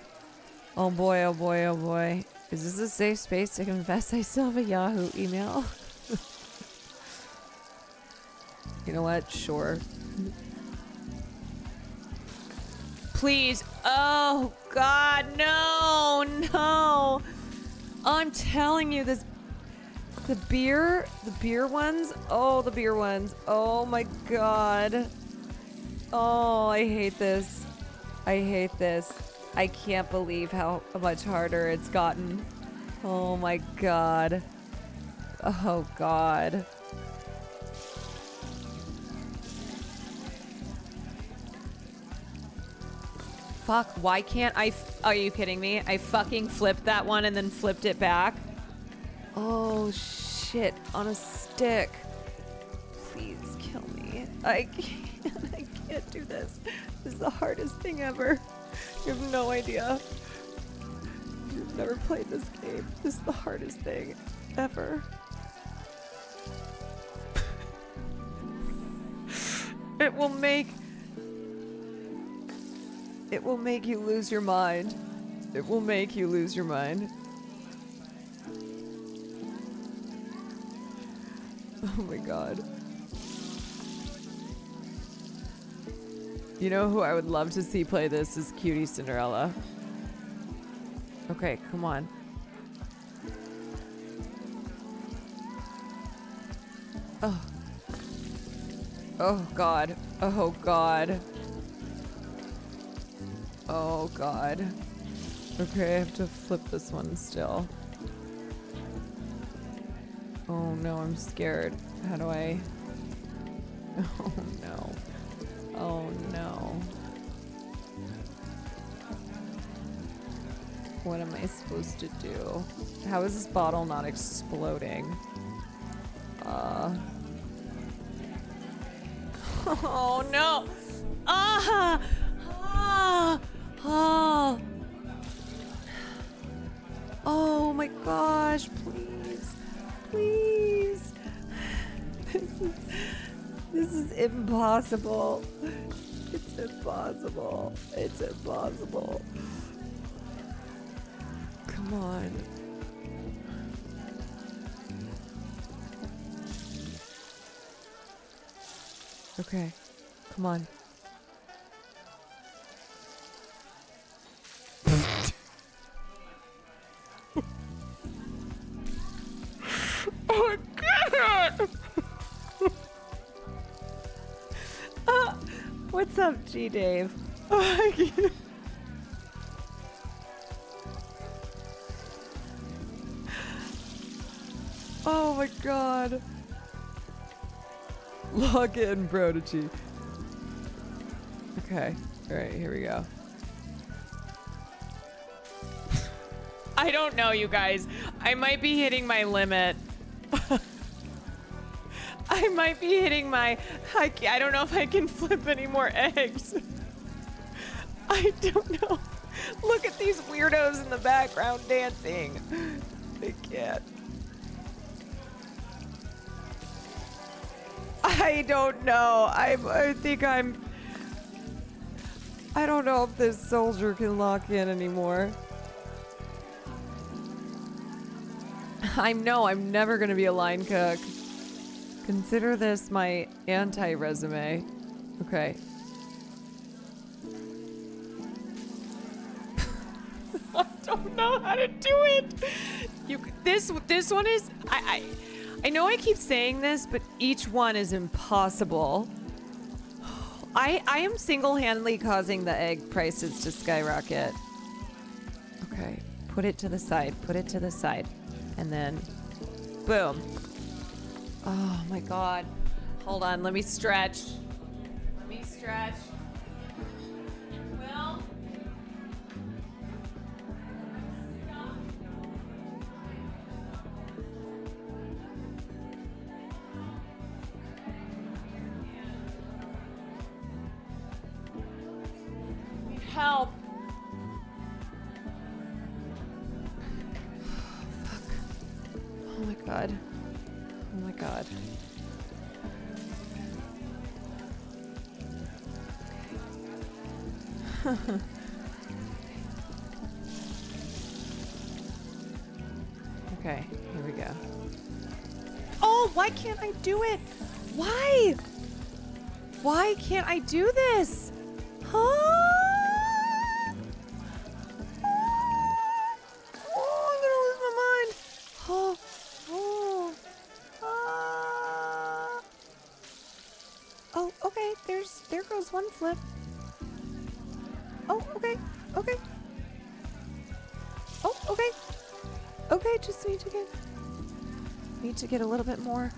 Oh boy, oh boy, oh boy. Is this a safe space to confess I still have a Yahoo email? You know what? Sure. Please. Oh, God, no, no. I'm telling you, this, the beer ones. Oh, the beer ones. Oh my God. Oh, I hate this. I hate this. I can't believe how much harder it's gotten. Oh my God. Oh God. Fuck, why can't I? Are you kidding me? I fucking flipped that one and then flipped it back. Oh shit, on a stick. Please kill me. I can't do this. This is the hardest thing ever. You have no idea. You've never played this game. This is the hardest thing ever. It will make you lose your mind. It will make you lose your mind. Oh my God. You know who I would love to see play this is Cutie Cinderella. Okay, come on. Oh. Oh God. Oh God. Oh God. Okay, I have to flip this one still. Oh no, I'm scared. How do I? Oh no. Oh no. What am I supposed to do? How is this bottle not exploding? Oh no! Ah! Ah! Ah! Oh my gosh, please. Please. This is impossible. It's impossible. It's impossible. Come on. Okay. Come on. Oh God! What's up, G Dave? Oh, Oh my god. Log in, Prodigy. Okay. Alright, here we go. I don't know, you guys. I might be hitting my limit. I might be hitting my... I don't know if I can flip any more eggs. I don't know. Look at these weirdos in the background dancing. They can't. I don't know. I think I'm... I don't know if this soldier can lock in anymore. I'm never gonna be a line cook. Consider this my anti-resume. Okay. I don't know how to do it. This one is I know I keep saying this, but each one is impossible. I am single-handedly causing the egg prices to skyrocket. Okay, put it to the side. Put it to the side. And then, boom. Oh my god. Hold on, let me stretch. Let me stretch. Well. Need help. Oh my god. Oh my god. Okay, here we go. Oh, why can't I do it? Why? Why can't I do this? Huh? Oh, I'm gonna lose my mind. Oh. Oh, okay. There goes one flip. Oh, okay. Okay. Oh, okay. Okay, just need to get a little bit more.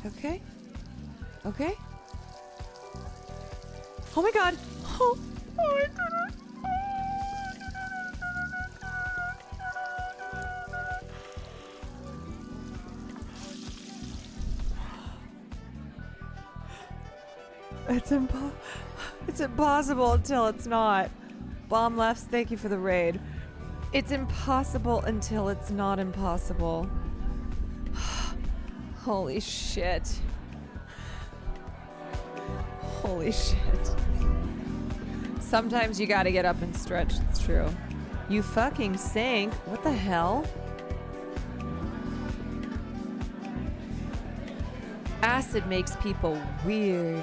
Okay. Okay. Oh my god. Oh my goodness. It's impossible until it's not. Bomb lefts, thank you for the raid. It's impossible until it's not impossible. Holy shit. Holy shit. Sometimes you gotta get up and stretch, it's true. You fucking sink. What the hell? Acid makes people weird.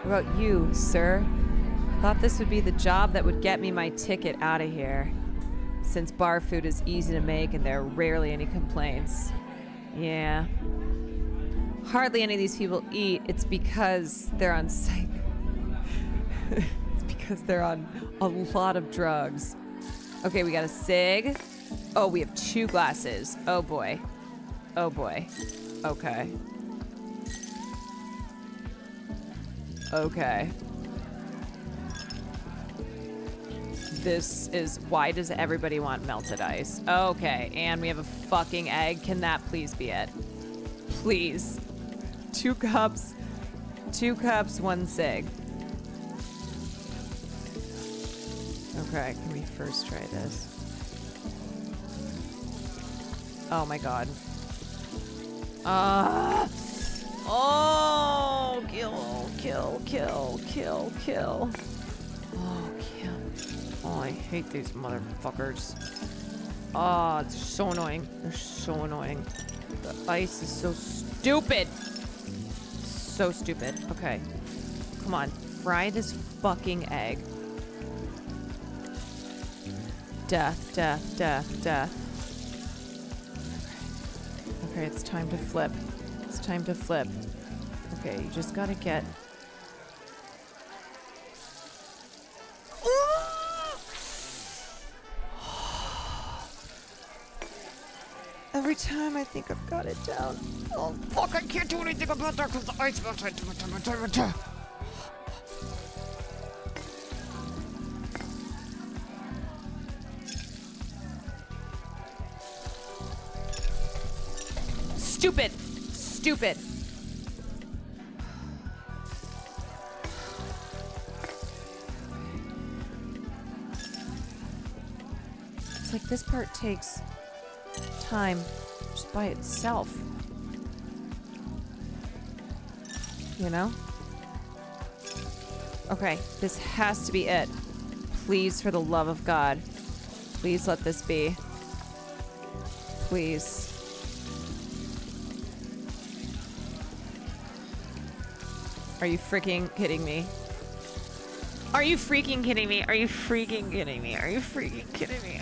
What about you, sir? Thought this would be the job that would get me my ticket out of here. Since bar food is easy to make and there are rarely any complaints. Yeah. Hardly any of these people eat. It's because they're on site. It's because they're on a lot of drugs. Okay, we got a cig. Oh, we have 2 glasses. Oh boy. Oh boy. Okay. Okay. This is... Why does everybody want melted ice? Okay, and we have a fucking egg. Can that please be it? Please. 2 cups. 2 cups, 1 cig. Okay, can we first try this? Oh my god. Oh, kill, kill, kill, kill, kill. Oh, kill. Oh, I hate these motherfuckers. Oh, it's so annoying. They're so annoying. The ice is so stupid. So stupid. Okay. Come on. Fry this fucking egg. Death, death, death, death. Okay, it's time to flip. It's time to flip. Okay, you just gotta get... Every time I think I've got it down. Oh, fuck, I can't do anything about that because the ice melted. Stupid. Stupid. It's like this part takes time just by itself. You know? Okay, this has to be it. Please, for the love of God. Please let this be. Please. Are you freaking kidding me? Are you freaking kidding me? Are you freaking kidding me? Are you freaking kidding me?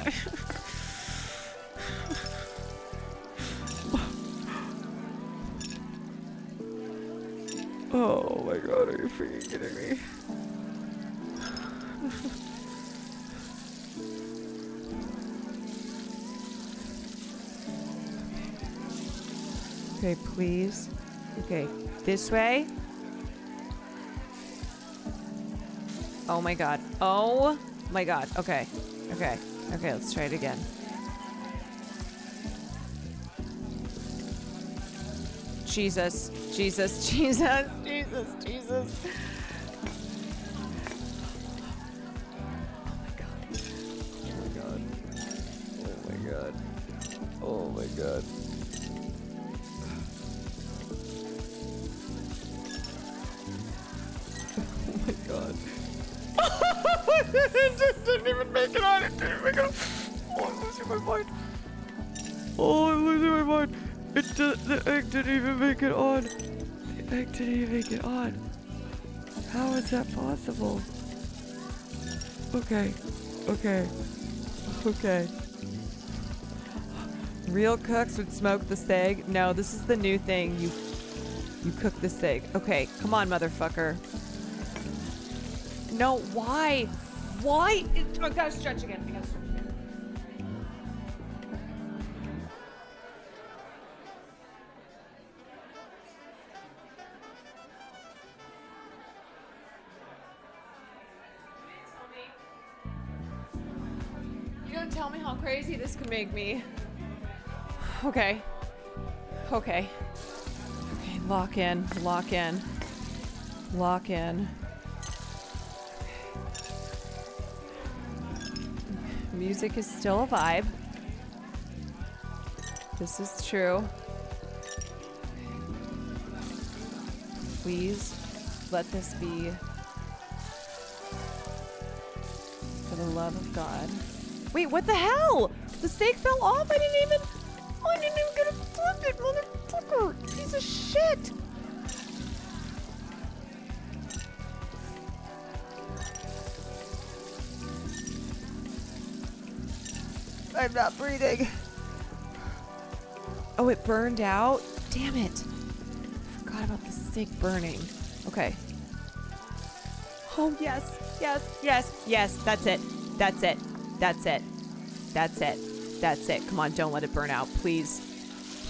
Oh my god, are you freaking kidding me? Okay, please. Okay, this way. Oh my god. Oh my god. Okay. Okay. Okay, let's try it again. Jesus. Jesus. Jesus. Jesus. Jesus. Oh my god. Oh my god. Oh my god. Oh my god. It didn't even make it on. It didn't make it on. Oh, I'm losing my mind. Oh, I'm losing my mind. The egg didn't even make it on. The egg didn't even make it on. How is that possible? Okay. Okay. Okay. Real cooks would smoke this egg. No, this is the new thing. You cook this egg. Okay, come on, motherfucker. No, why? Why? I gotta stretch again. I gotta stretch again. You don't tell me how crazy this could make me. Okay. Okay. Okay, lock in. Lock in. Lock in. Music is still a vibe. This is true. Please let this be. For the love of God. Wait, what the hell? The steak fell off? I didn't even get a flip it, motherfucker! Piece of shit! I'm not breathing. Oh, it burned out? Damn it. I forgot about the steak burning. Okay. Oh, yes. Yes. Yes. Yes. That's it. That's it. That's it. That's it. That's it. Come on, don't let it burn out. Please.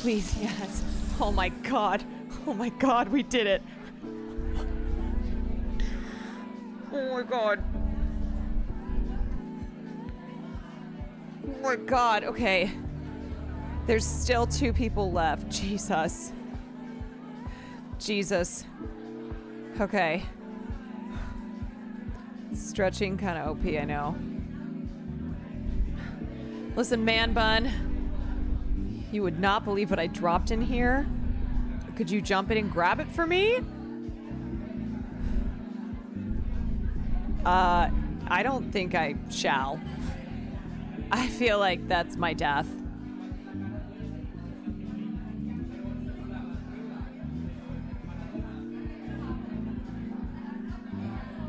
Please, yes. Oh my god. Oh my god, we did it. Oh my god. Oh my god, okay. There's still 2 people left. Jesus. Jesus. Okay. Stretching kind of OP, I know. Listen, man bun. You would not believe what I dropped in here. Could you jump in and grab it for me? I don't think I shall. I feel like that's my death.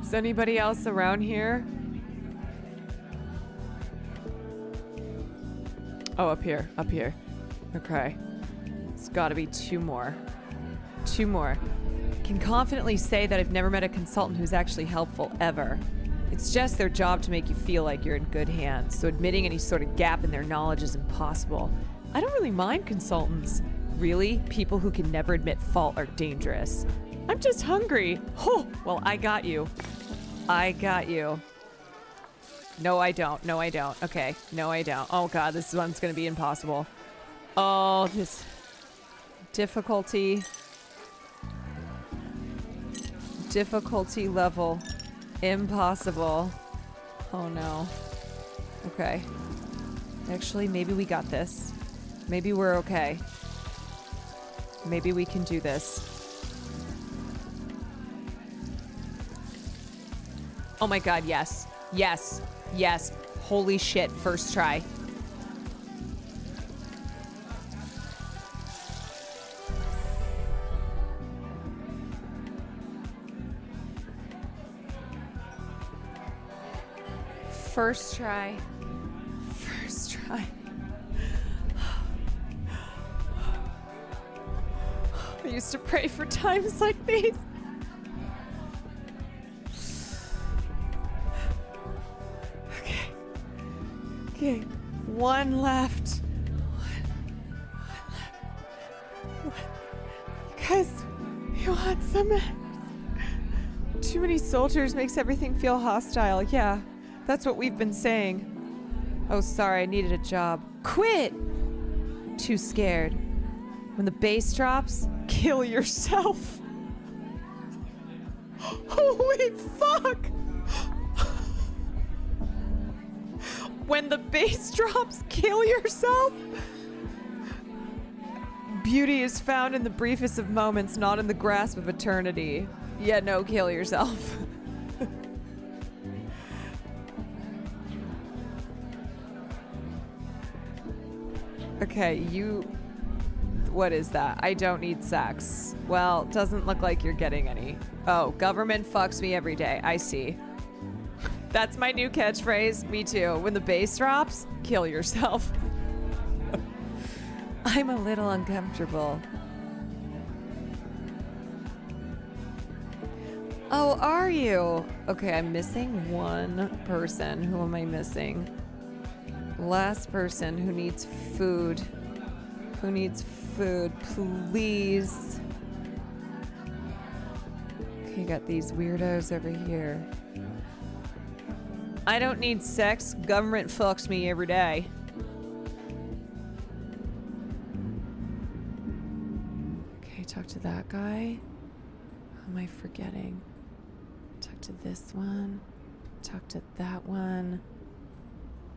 Is anybody else around here? Oh, up here, up here. Okay. It's gotta be 2 more. 2 more. Can confidently say that I've never met a consultant who's actually helpful, ever. It's just their job to make you feel like you're in good hands, so admitting any sort of gap in their knowledge is impossible. I don't really mind consultants. Really? People who can never admit fault are dangerous. I'm just hungry. Oh, well, I got you. I got you. No, I don't. No, I don't. Okay. No, I don't. Oh, God, this one's going to be impossible. Oh, this difficulty. Difficulty level. Impossible. Oh, no. Okay. Actually, maybe we got this. Maybe we're okay. Maybe we can do this. Oh my God, yes. Yes. Yes. Holy shit, first try. First try. First try. I used to pray for times like these. Okay. Okay. One left. One left. Guys, you want some? Too many soldiers makes everything feel hostile. Yeah, that's what we've been saying. Oh, sorry, I needed a job. Quit! Too scared. When the bass drops, kill yourself. Holy fuck! When the bass drops, kill yourself? Beauty is found in the briefest of moments, not in the grasp of eternity. Yeah, no, kill yourself. Okay, you... What is that? I don't need sex. Well, doesn't look like you're getting any. Oh, government fucks me every day. I see. That's my new catchphrase. Me too. When the bass drops, kill yourself. I'm a little uncomfortable. Oh, are you? Okay, I'm missing one person. Who am I missing? Last person who needs food. Who needs food, please? Okay, got these weirdos over here. I don't need sex. Government fucks me every day. Okay, talk to that guy. Who am I forgetting? Talk to this one. Talk to that one.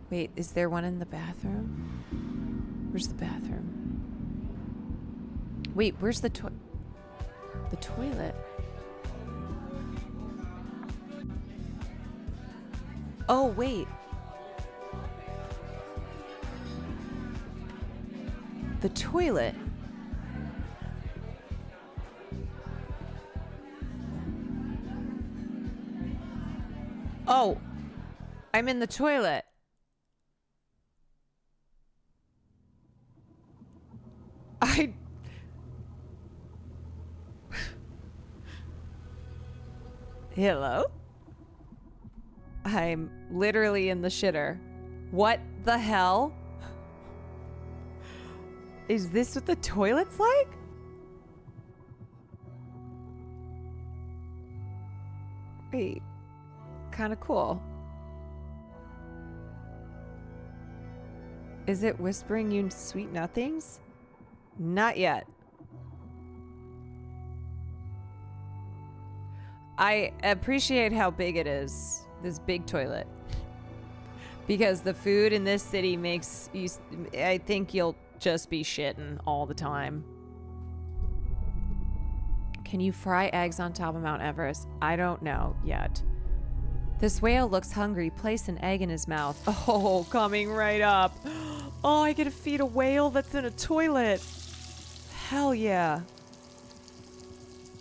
Wait, is there one in the bathroom? Where's the bathroom? Wait, where's the toilet? Oh, wait. The toilet. Oh, I'm in the toilet. Hello? I'm literally in the shitter. What the hell? Is this what the toilet's like? Wait, kind of cool. Is it whispering you sweet nothings? Not yet. I appreciate how big it is, this big toilet. Because the food in this city makes you, I think you'll just be shitting all the time. Can you fry eggs on top of Mount Everest? I don't know yet. This whale looks hungry. Place an egg in his mouth. Oh, coming right up. Oh, I get to feed a whale that's in a toilet. Hell yeah.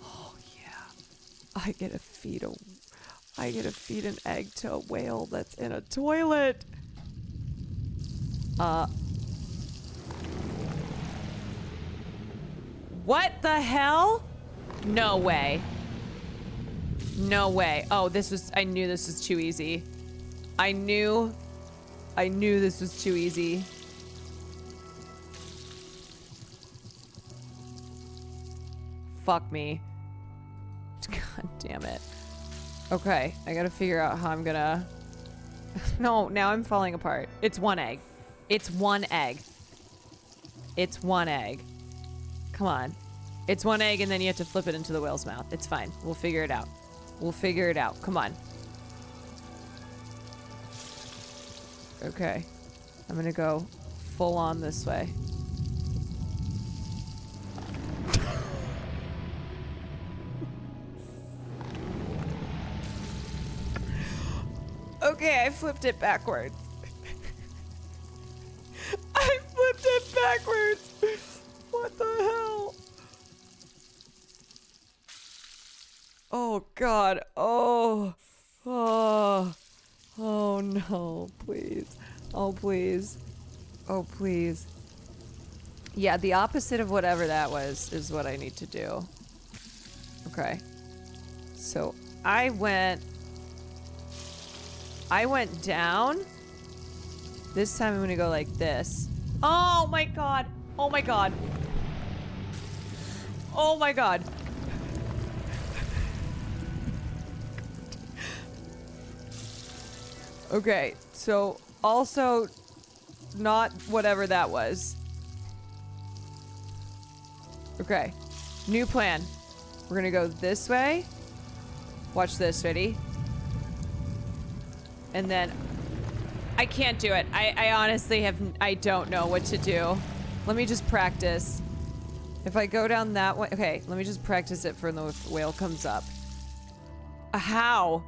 Oh yeah. I get to feed an egg to a whale that's in a toilet. What the hell? No way. No way. Oh, I knew this was too easy. I knew this was too easy. fuck me. God damn it. Okay, I gotta figure out how I'm gonna... No, now I'm falling apart. It's one egg. It's one egg. It's one egg. Come on. It's one egg and then you have to flip it into the whale's mouth. It's fine. We'll figure it out. We'll figure it out. Come on. Okay. I'm gonna go full on this way. Okay, I flipped it backwards. I flipped it backwards. What the hell? Oh God. Oh. Oh. Oh no. Please. Oh please. Oh please. Yeah, the opposite of whatever that was is what I need to do. Okay. So I went down. This time I'm gonna go like this. Oh my God. Oh my God. Oh my God. Okay, so also not whatever that was. Okay, new plan. We're gonna go this way. Watch this, ready? And then I can't do it. I honestly I don't know what to do. Let me just practice. If I go down that way, okay, let me just practice it for when the whale comes up. How?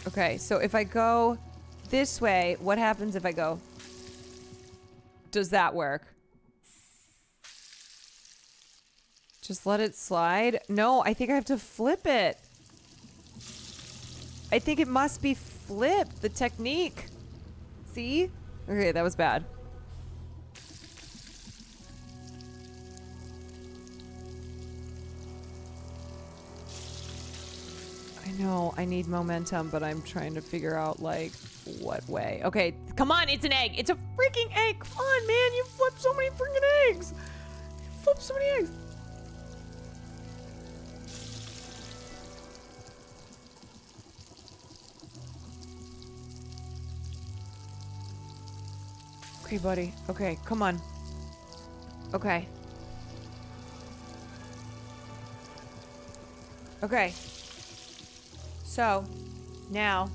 Okay, so if I go this way, what happens if I go? Does that work? Just let it slide? No, I think I have to flip it. I think it must be flipped, the technique. See? Okay, that was bad. I know, I need momentum, but I'm trying to figure out, like, what way. Okay, come on, it's an egg. It's a freaking egg. Come on, man, you flipped so many freaking eggs. You flipped so many eggs. Okay, buddy. Okay, come on. Okay. Okay. So, now,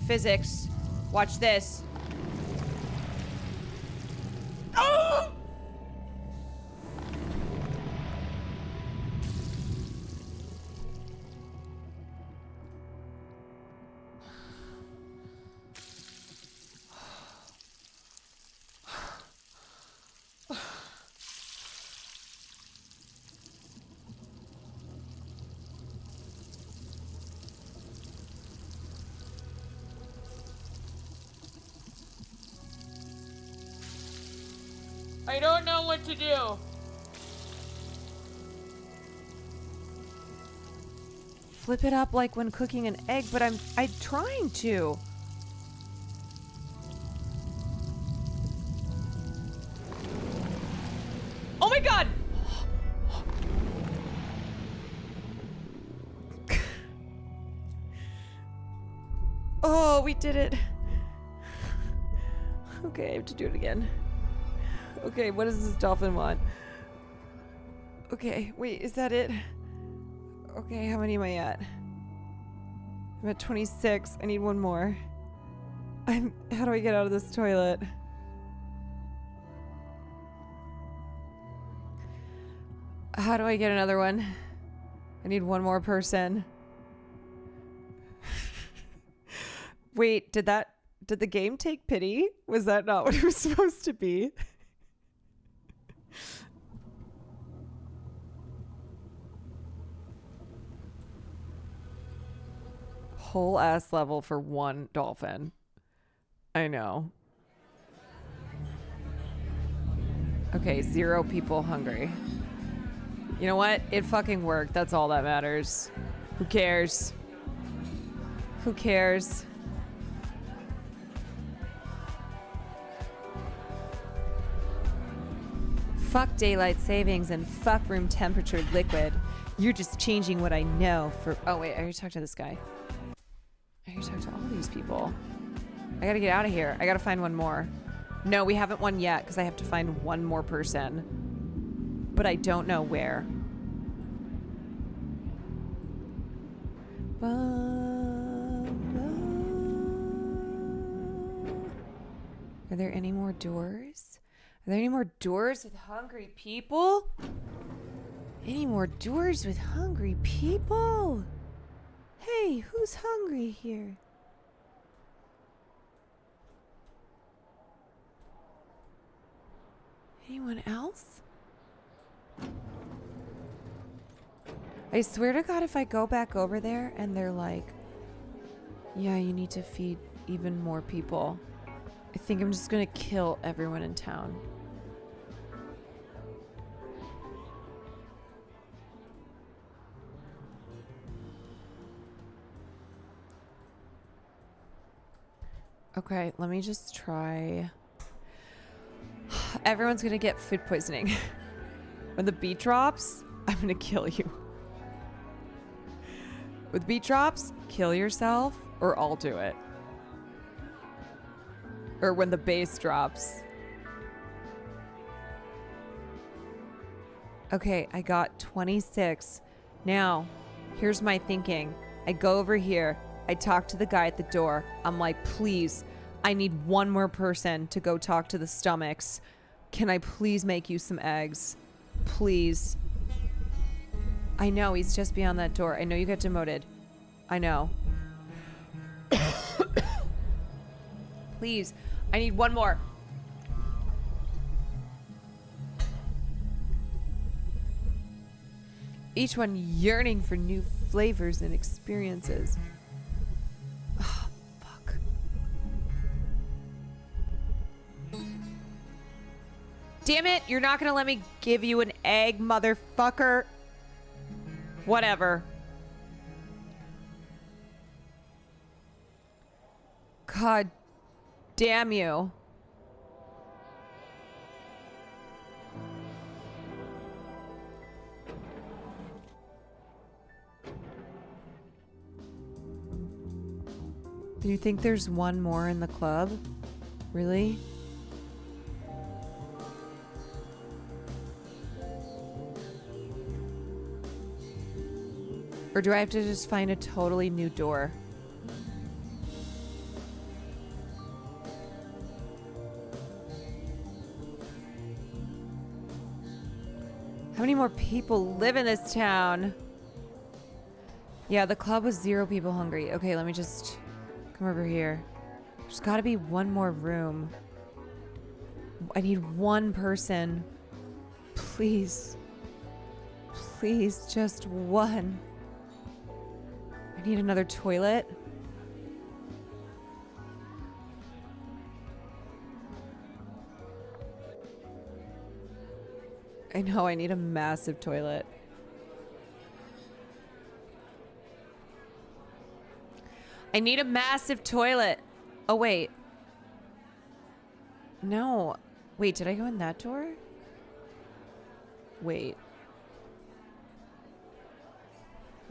physics. Watch this. Oh! I don't know what to do. Flip it up like when cooking an egg, but I'm trying to. Oh my God! Oh, we did it. Okay, I have to do it again. Okay, what does this dolphin want? Okay, wait, is that it? Okay, how many am I at? I'm at 26. I need one more. How do I get out of this toilet? How do I get another one? I need one more person. Wait, did the game take pity? Was that not what it was supposed to be? Whole ass level for one dolphin. I know. Okay, 0 people hungry. You know what? It fucking worked. That's all that matters. Who cares? Who cares? Fuck daylight savings and fuck room temperature liquid. You're just changing what I know for... Oh, wait. I already talked to this guy. I already talked to all these people. I gotta get out of here. I gotta find one more. No, we haven't won yet because I have to find one more person. But I don't know where. Are there any more doors? Are there any more doors with hungry people? Any more doors with hungry people? Hey, who's hungry here? Anyone else? I swear to God, if I go back over there and they're like, yeah, you need to feed even more people, I think I'm just gonna kill everyone in town. Okay, let me just try. Everyone's gonna get food poisoning. When the beat drops, I'm gonna kill you. With beat drops, kill yourself, or I'll do it. Or when the bass drops. Okay, I got 26. Now, here's my thinking. I go over here. I talk to the guy at the door. I'm like, please, I need one more person to go talk to the stomachs. Can I please make you some eggs? Please. I know, he's just beyond that door. I know you get demoted. I know. Please, I need one more. Each one yearning for new flavors and experiences. Oh, fuck. Damn it, you're not gonna let me give you an egg, motherfucker. Whatever. God damn you. Do you think there's one more in the club? Really? Or do I have to just find a totally new door? How many more people live in this town? Yeah, the club was 0 people hungry. Okay, let me just come over here. There's gotta be one more room. I need one person. Please. Please, just one. I need another toilet. I know, I need a massive toilet. I need a massive toilet. Oh, wait. No. Wait, did I go in that door? Wait.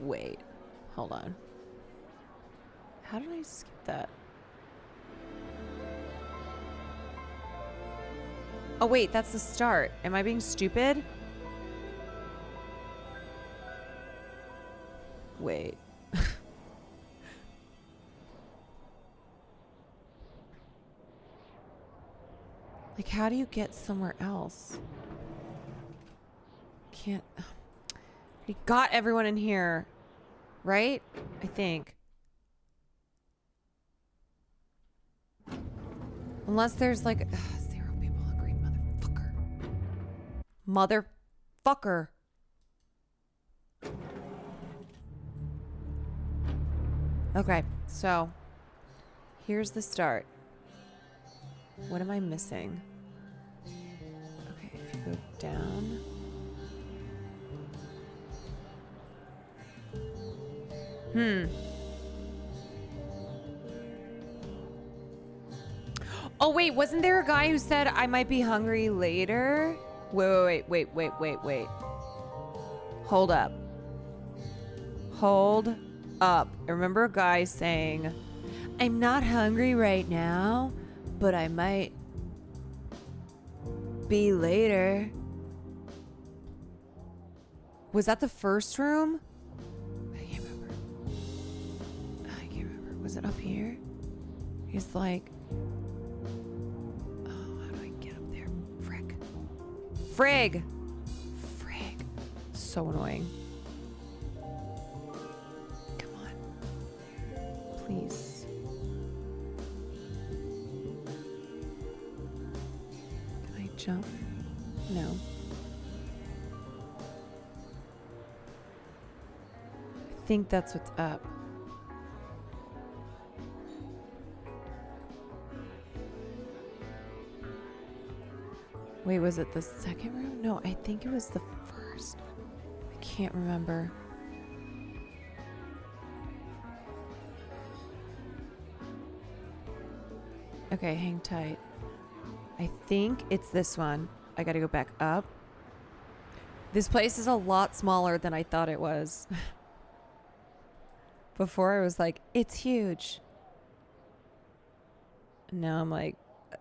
Wait. Hold on. How did I skip that? Oh, wait, that's the start. Am I being stupid? Wait. Like, how do you get somewhere else? Can't... We got everyone in here, right? I think. Unless there's like... 0 people hungry, motherfucker. Motherfucker. Okay, so... Here's the start. What am I missing? Okay, if you go down... Oh, wait, wasn't there a guy who said I might be hungry later? Wait. Hold up. Hold up. I remember a guy saying, I'm not hungry right now, but I might be later. Was that the first room? I can't remember. Was it up here? He's like, oh, how do I get up there? Frig. So annoying. Come on. Please. Can I jump? No. I think that's what's up. Wait, was it the second room? No, I think it was the first. I can't remember. Okay, hang tight. I think it's this one. I gotta go back up. This place is a lot smaller than I thought it was. Before I was like, it's huge. Now I'm like,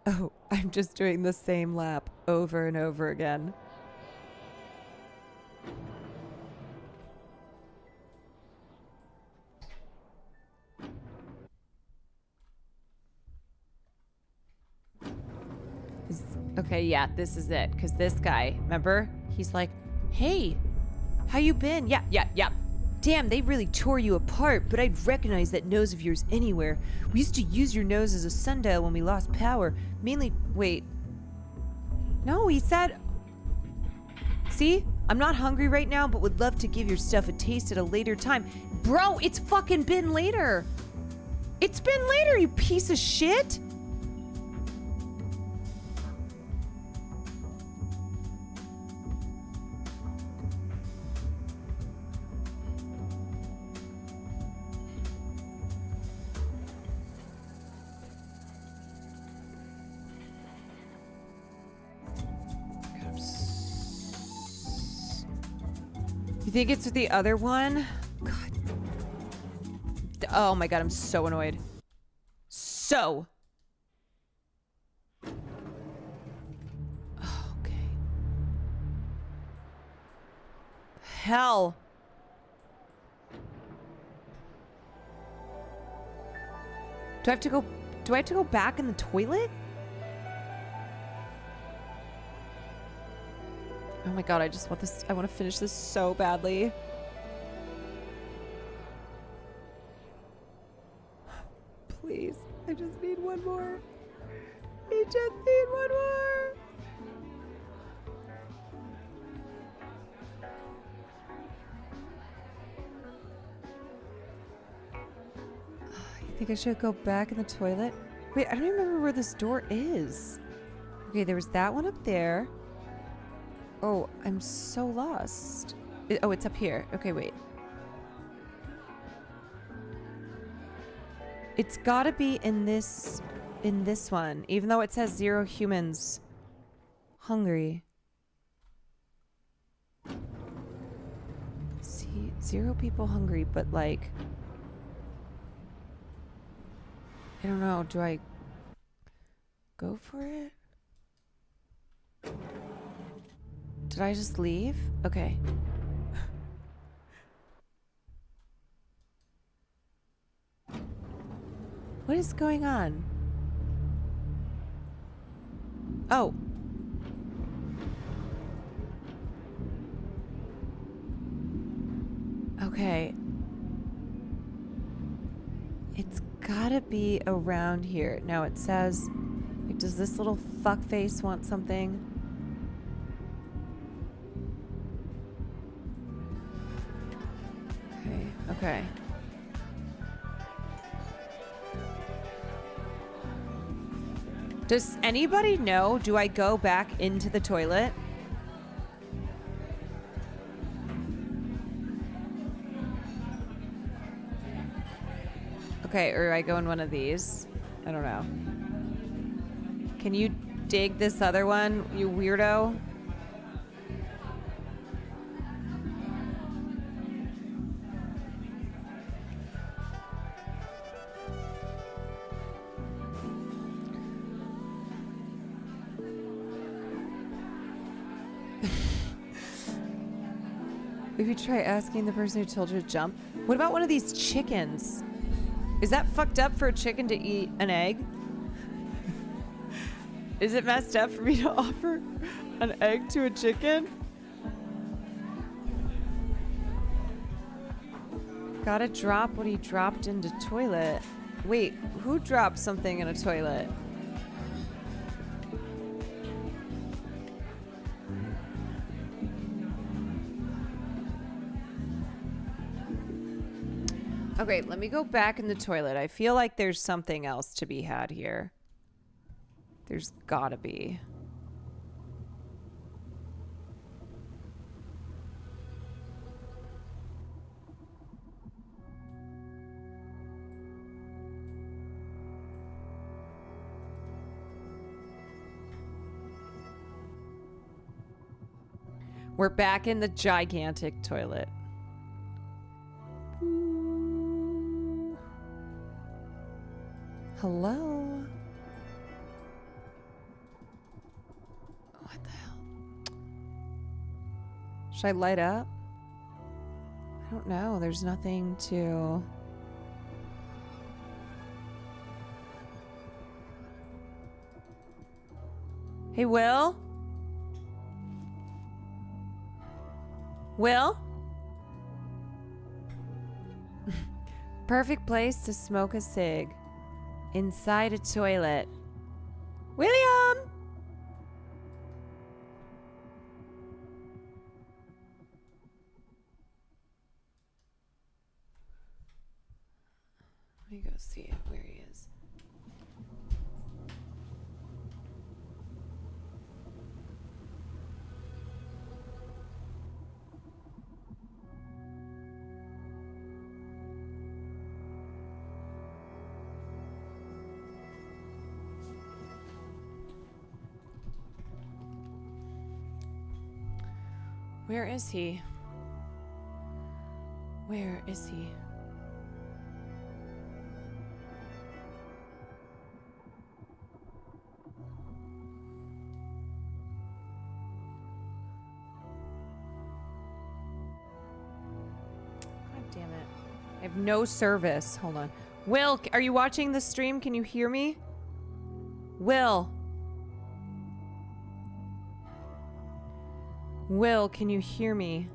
oh, I'm just doing the same lap over and over again. Okay, yeah, this is it. Because this guy, remember? He's like, hey, how you been? Yeah. Damn, they really tore you apart, but I'd recognize that nose of yours anywhere. We used to use your nose as a sundial when we lost power. Mainly, wait. No, he said... See? I'm not hungry right now, but would love to give your stuff a taste at a later time. Bro, it's fucking been later. It's been later, you piece of shit. You think it's the other one? God. Oh my god, I'm so annoyed. So. Oh, okay. Hell. Do I have to go back in the toilet? Oh my god, I just want this. I want to finish this so badly. Please. I just need one more. I just need one more. You think I should go back in the toilet? Wait, I don't even remember where this door is. Okay, there was that one up there. Oh, I'm so lost. Oh, it's up here. Okay, wait. It's gotta be in this one, even though it says 0 humans hungry. See, 0 people hungry, but like, I don't know. Do I go for it? Did I just leave? Okay. What is going on? Oh. Okay. It's gotta be around here. Now it says, like, does this little fuckface want something? Okay. Does anybody know? Do I go back into the toilet? Okay, or I go in one of these. I don't know. Can you dig this other one, you weirdo? Maybe try asking the person who told you to jump. What about one of these chickens? Is that fucked up for a chicken to eat an egg? Is it messed up for me to offer an egg to a chicken? Gotta drop what he dropped into toilet. Wait, who dropped something in a toilet? Okay, let me go back in the toilet. I feel like there's something else to be had here. There's gotta be. We're back in the gigantic toilet. Hello? What the hell? Should I light up? I don't know. There's nothing to... Hey, Will? Will? Perfect place to smoke a cig. Inside a toilet. William! Let me go see where he is. Where is he? Where is he? God damn it. I have no service. Hold on. Will, are you watching the stream? Can you hear me? Will. Will, can you hear me?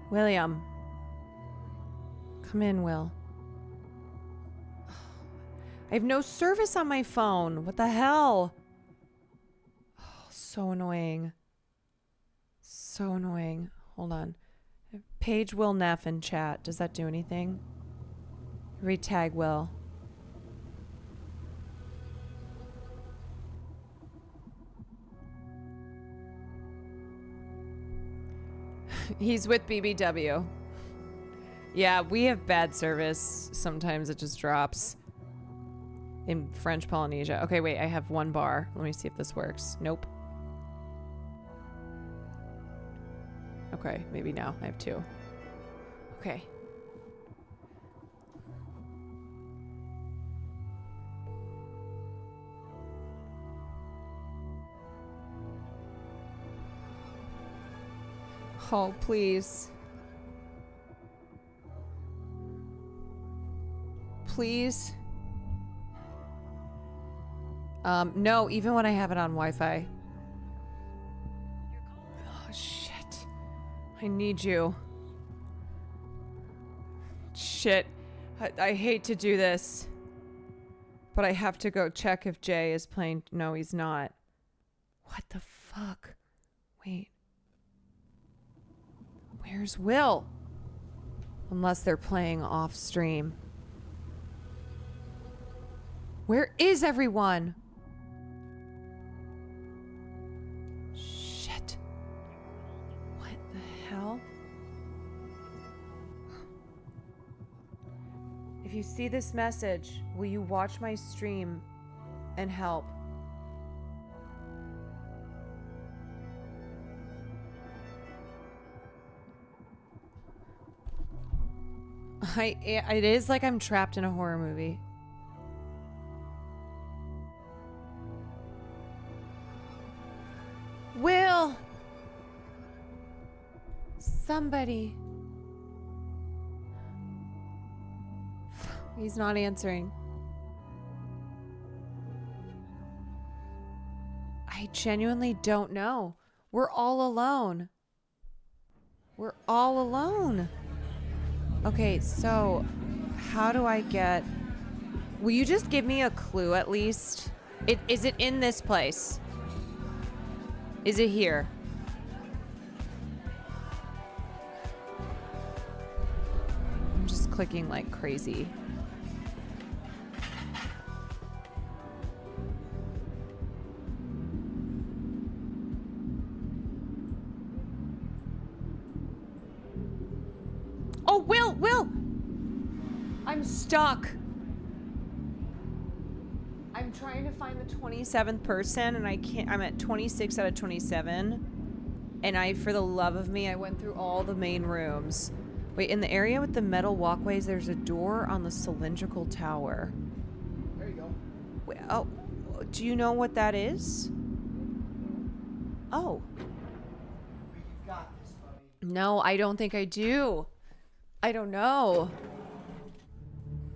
William. Come in, Will. I have no service on my phone. What the hell? Oh, so annoying. So annoying. Hold on. Page Will Neff in chat. Does that do anything? Retag Will. He's with BBW. Yeah, we have bad service. Sometimes it just drops. In French Polynesia. Okay, wait, I have one bar. Let me see if this works. Nope. Okay, maybe now. I have two. Okay. Oh, please. Please. No, even when I have it on Wi-Fi. Oh, shit. I need you. Shit. I hate to do this. But I have to go check if Jay is playing. No, he's not. What the fuck? Wait. Where's Will? Unless they're playing off stream. Where is everyone? Shit. What the hell? If you see this message, will you watch my stream and help? It is like I'm trapped in a horror movie. Will! Somebody. He's not answering. I genuinely don't know. We're all alone. We're all alone. Okay, so how do I get... Will you just give me a clue at least? Is it in this place? Is it here? I'm just clicking like crazy. Oh, Will! I'm stuck. I'm trying to find the 27th person and I can't. I'm at 26 out of 27. And for the love of me, I went through all the main rooms. Wait, in the area with the metal walkways, there's a door on the cylindrical tower. There you go. Wait, oh, do you know what that is? Oh. You've got this, buddy. No, I don't think I do. I don't know.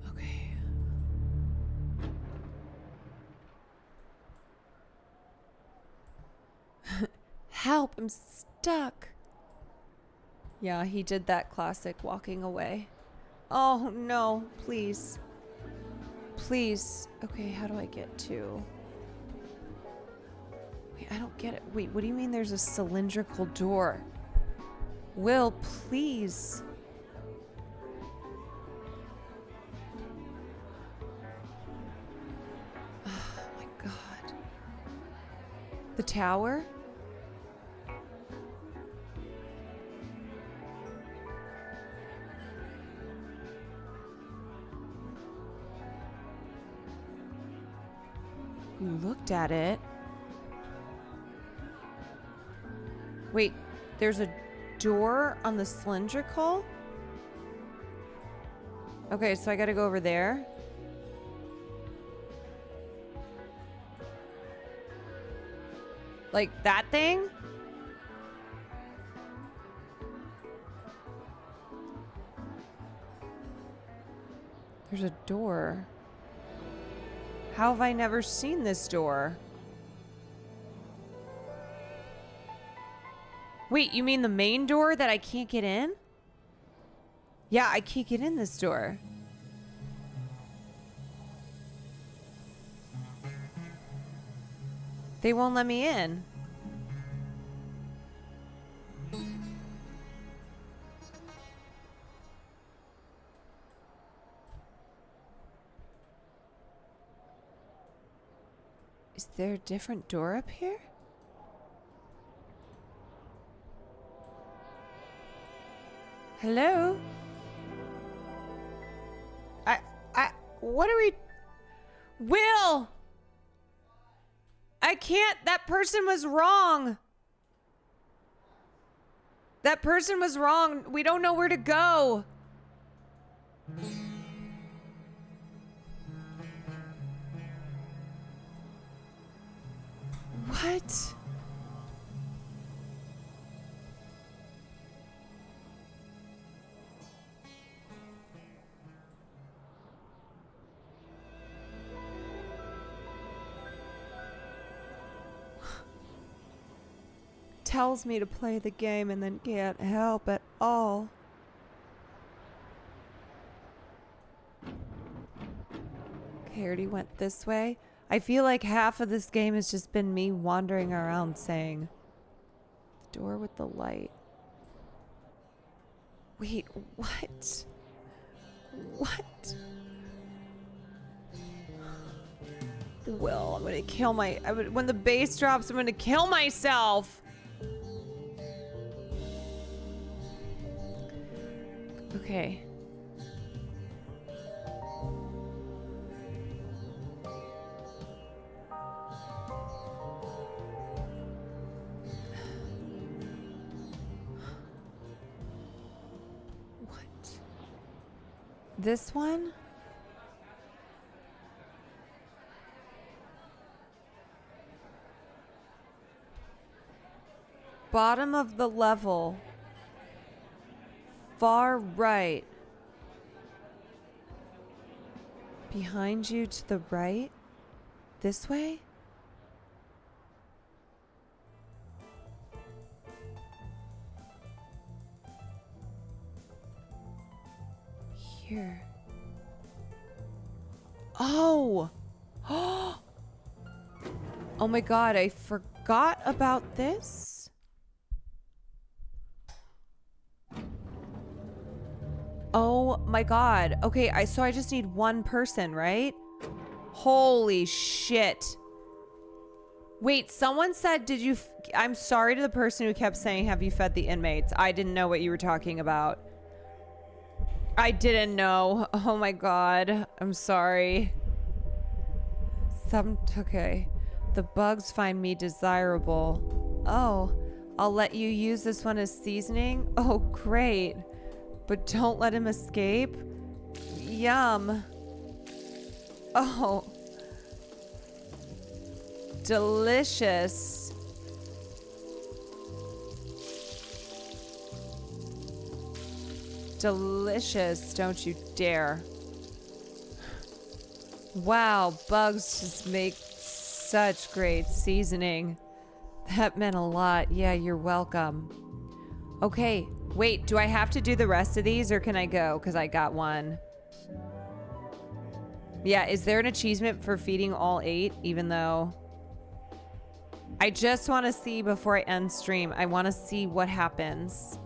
Okay. Help, I'm stuck. Yeah, he did that classic walking away. Oh, no, please. Please. Okay, how do I get to... Wait, I don't get it. Wait, what do you mean there's a cylindrical door? Will, please. Oh my God. The tower? You looked at it. Wait, there's a door on the cylindrical? Okay, so I gotta go over there. Like that thing? There's a door. How have I never seen this door? Wait, you mean the main door that I can't get in? Yeah, I can't get in this door. They won't let me in. Is there a different door up here? Hello? What are we... Will! I can't. That person was wrong. That person was wrong. We don't know where to go. What? Tells me to play the game and then can't help at all. Okay, I already went this way. I feel like half of this game has just been me wandering around saying, the door with the light. Wait, what? What? Will, I'm gonna kill when the bass drops, I'm gonna kill myself. Okay. What? This one? Bottom of the level. far right. Behind you to the right? This way? Here. Oh! Oh my god, I forgot about this. Oh my god. Okay, so I just need one person, right? Holy shit. Wait, someone said, I'm sorry to the person who kept saying, have you fed the inmates? I didn't know what you were talking about. I didn't know. Oh my god. I'm sorry. Okay. The bugs find me desirable. Oh, I'll let you use this one as seasoning? Oh, great. But don't let him escape? Yum. Oh. Delicious. Delicious, don't you dare. Wow, bugs just make such great seasoning. That meant a lot. Yeah, you're welcome. Okay, wait, do I have to do the rest of these or can I go? Because I got one. Yeah, is there an achievement for feeding all 8? Even though... I just want to see before I end stream. I want to see what happens.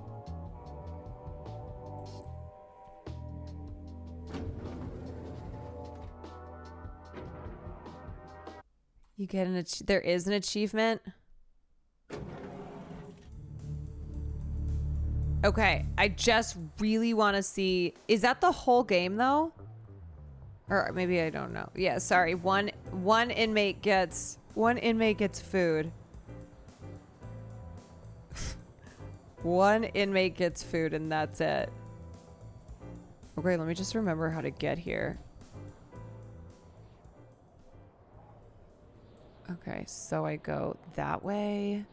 You get there is an achievement. Okay, I just really want to see. Is that the whole game though? Or maybe I don't know. Yeah, sorry. One inmate gets food. One inmate gets food and that's it. Okay, let me just remember how to get here. Okay, so I go that way.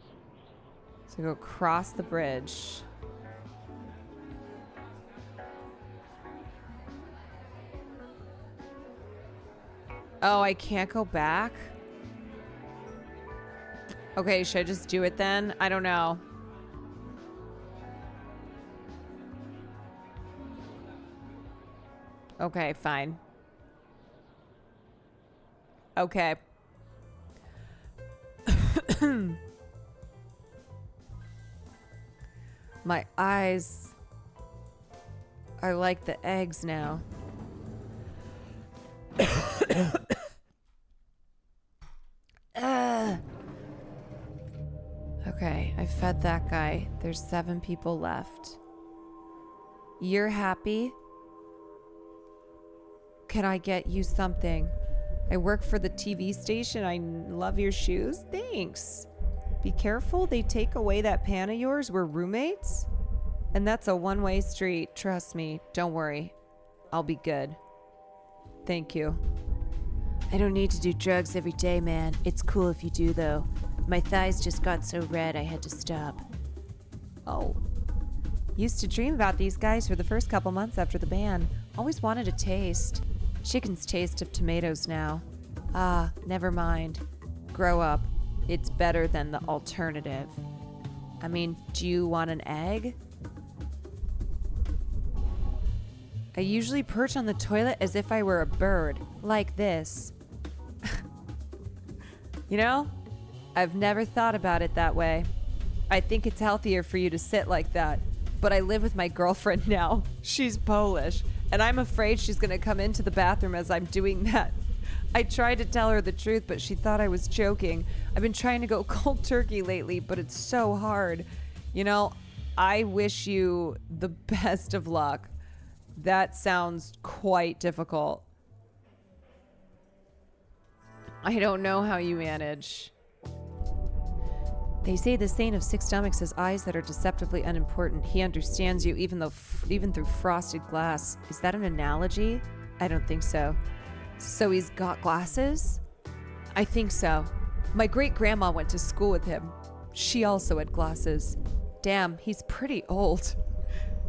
So I go across the bridge. Oh, I can't go back? Okay, should I just do it then? I don't know. Okay, fine. Okay. My eyes are like the eggs now. Okay, I fed that guy. There's 7 people left. You're happy? Can I get you something? I work for the TV station. I love your shoes. Thanks. Be careful. They take away that pan of yours. We're roommates. And that's a one-way street. Trust me. Don't worry. I'll be good. Thank you. I don't need to do drugs every day, man. It's cool if you do, though. My thighs just got so red I had to stop. Oh. Used to dream about these guys for the first couple months after the ban. Always wanted a taste. Chicken's taste of tomatoes now. Ah, never mind. Grow up. It's better than the alternative. I mean, do you want an egg? I usually perch on the toilet as if I were a bird. Like this. You know? I've never thought about it that way. I think it's healthier for you to sit like that. But I live with my girlfriend now. She's Polish. And I'm afraid she's gonna come into the bathroom as I'm doing that. I tried to tell her the truth, but she thought I was joking. I've been trying to go cold turkey lately, but it's so hard. You know, I wish you the best of luck. That sounds quite difficult. I don't know how you manage. They say the saint of 6 stomachs has eyes that are deceptively unimportant. He understands you even through frosted glass. Is that an analogy? I don't think so. So he's got glasses? I think so. My great-grandma went to school with him. She also had glasses. Damn, he's pretty old.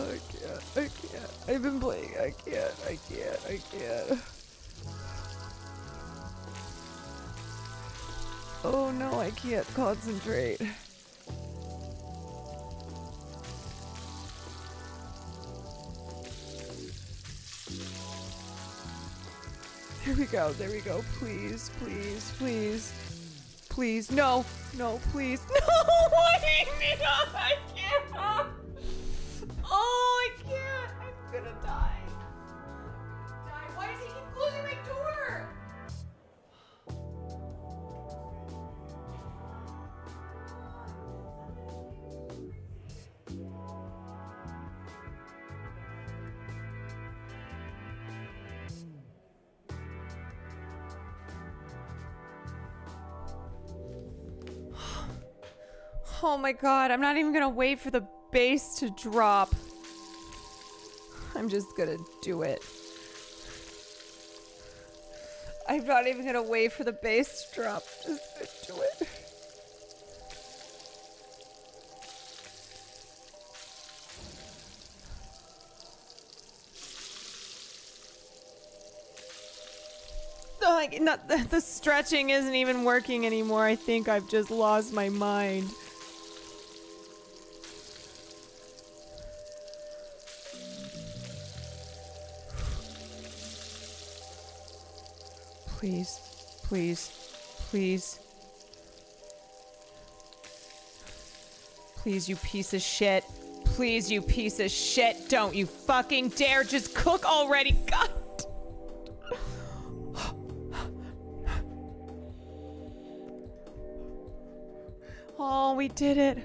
I can't. I've been playing. I can't. Oh no, I can't concentrate. There we go. Please. Please. No, please. No, I can't. Oh, I can't. I'm gonna die. Why does he keep closing my door? Oh my god, I'm not even gonna wait for the bass to drop. I'm just gonna do it. I'm not even gonna wait for the bass to drop. Just gonna do it. The stretching isn't even working anymore. I think I've just lost my mind. Please. Please, you piece of shit. Please, you piece of shit. Don't you fucking dare just cook already. God. Oh, we did it.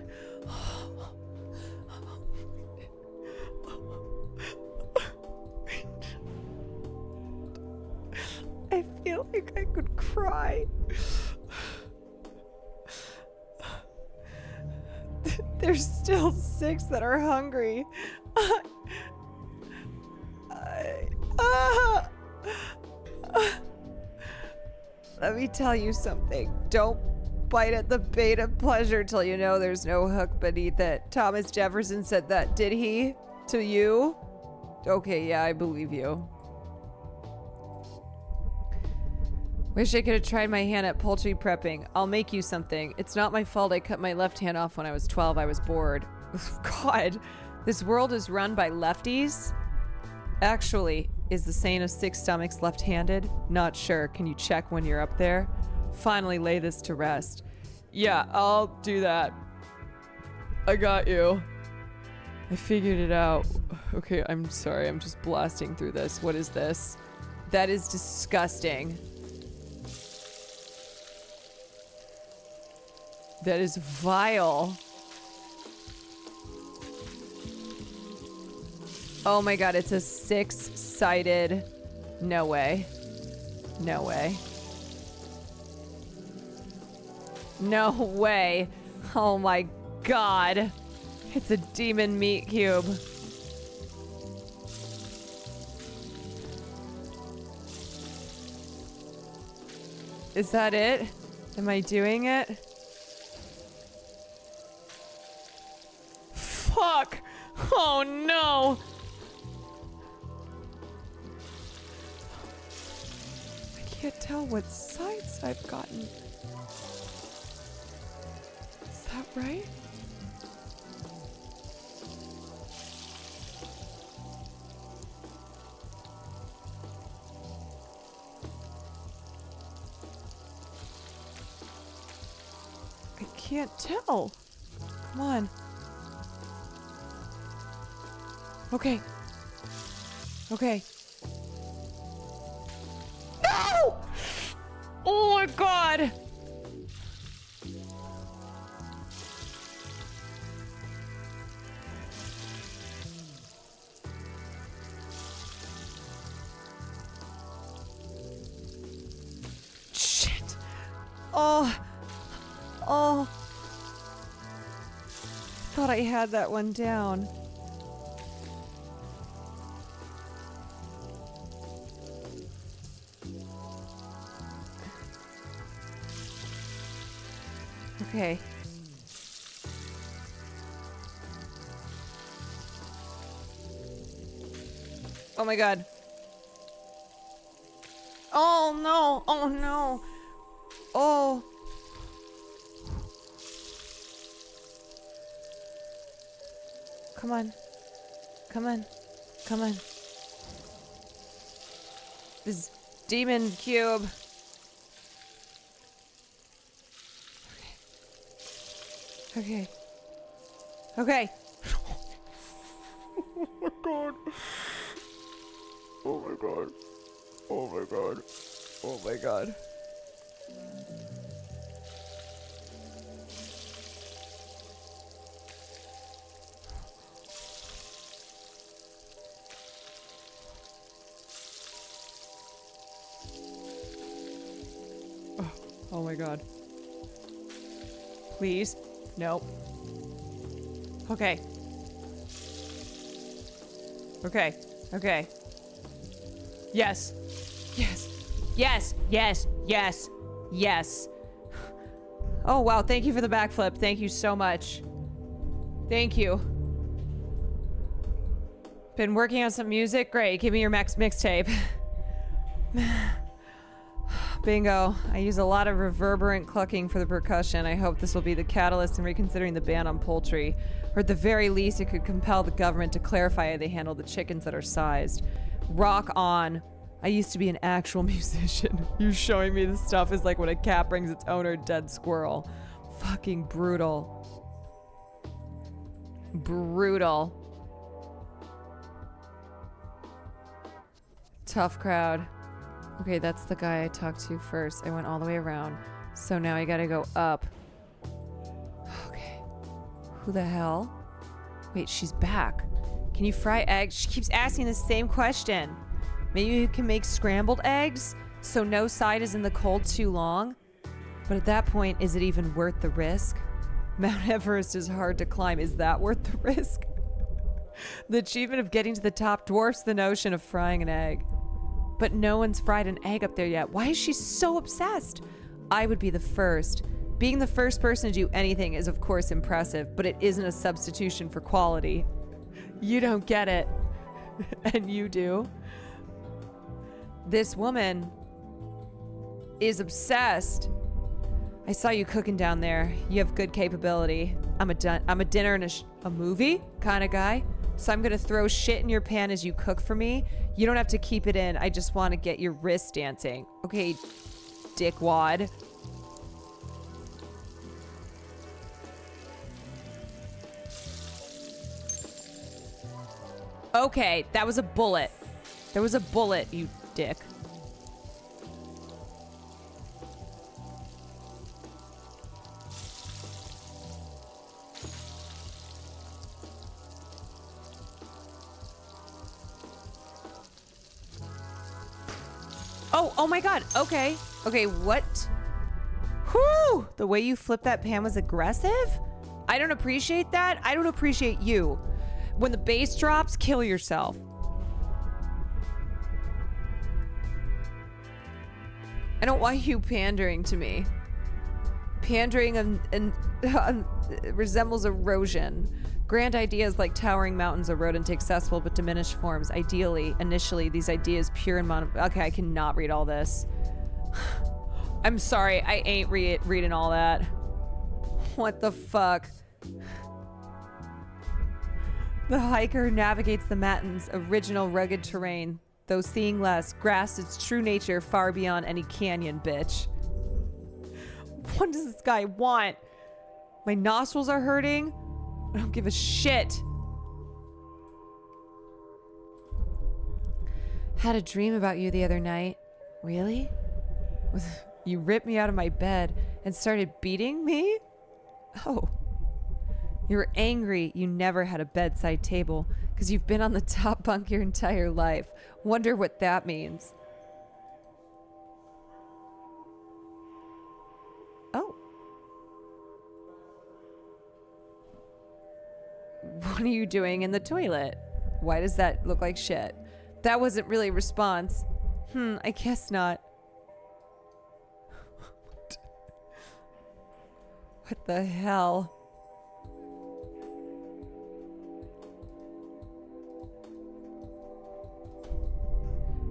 I feel like I could cry. There's still 6 that are hungry. Let me tell you something. Don't bite at the bait of pleasure till you know there's no hook beneath it. Thomas Jefferson said that, did he? To you? Okay, yeah, I believe you. Wish I could have tried my hand at poultry prepping. I'll make you something. It's not my fault I cut my left hand off when I was 12. I was bored. God, this world is run by lefties? Actually, is the Saint of 6 Stomachs left-handed? Not sure. Can you check when you're up there? Finally lay this to rest. Yeah, I'll do that. I got you. I figured it out. Okay, I'm sorry. I'm just blasting through this. What is this? That is disgusting. That is vile. Oh my god, it's a 6-sided. No way. No way. No way. Oh my god. It's a demon meat cube. Is that it? Am I doing it? Fuck! Oh no! I can't tell what sides I've gotten. Is that right? I can't tell. Come on. Okay. Okay. No! Oh my god! Shit! Oh. Oh. I thought I had that one down. Okay. Oh my god. Oh no. Oh no. Oh. Come on. Come on. Come on. This demon cube. Okay. Okay. Oh my god. Oh my god. Oh my god. Oh my god. Oh my god. Please. Nope. Okay. Okay. Okay. Yes. Yes. Yes. Yes. Yes. Yes. Oh, wow. Thank you for the backflip. Thank you so much. Thank you. Been working on some music? Great. Give me your next mixtape. Bingo. I use a lot of reverberant clucking for the percussion. I hope this will be the catalyst in reconsidering the ban on poultry. Or at the very least, it could compel the government to clarify how they handle the chickens that are sized. Rock on. I used to be an actual musician. You showing me this stuff is like when a cat brings its owner a dead squirrel. Fucking brutal. Brutal. Tough crowd. Okay, that's the guy I talked to first. I went all the way around. So now I gotta go up. Okay. Who the hell? Wait, she's back. Can you fry eggs? She keeps asking the same question. Maybe you can make scrambled eggs so no side is in the cold too long? But at that point, is it even worth the risk? Mount Everest is hard to climb. Is that worth the risk? The achievement of getting to the top dwarfs the notion of frying an egg. But no one's fried an egg up there yet. Why is she so obsessed? I would be the first. Being the first person to do anything is of course impressive, but it isn't a substitution for quality. You don't get it. And you do. This woman is obsessed. I saw you cooking down there. You have good capability. I'm a dinner and a movie kind of guy. So I'm gonna throw shit in your pan as you cook for me. You don't have to keep it in. I just want to get your wrist dancing. Okay, dickwad. Okay, that was a bullet. There was a bullet, you dick. Oh my god. Okay. Okay, what? Whew! The way you flipped that pan was aggressive? I don't appreciate that. I don't appreciate you. When the bass drops, kill yourself. I don't want you pandering to me. Pandering and resembles erosion. Grand ideas like towering mountains erode into accessible but diminished forms. Ideally, initially, these ideas pure and okay, I cannot read all this. I'm sorry, I ain't reading all that. What the fuck? The hiker navigates the mountain's original rugged terrain, though seeing less, grasps its true nature far beyond any canyon, bitch. What does this guy want? My nostrils are hurting? I don't give a shit. Had a dream about you the other night. Really? You ripped me out of my bed and started beating me? Oh. You were angry you never had a bedside table because you've been on the top bunk your entire life. Wonder what that means. Oh. What are you doing in the toilet? Why does that look like shit? That wasn't really a response. I guess not. What the hell?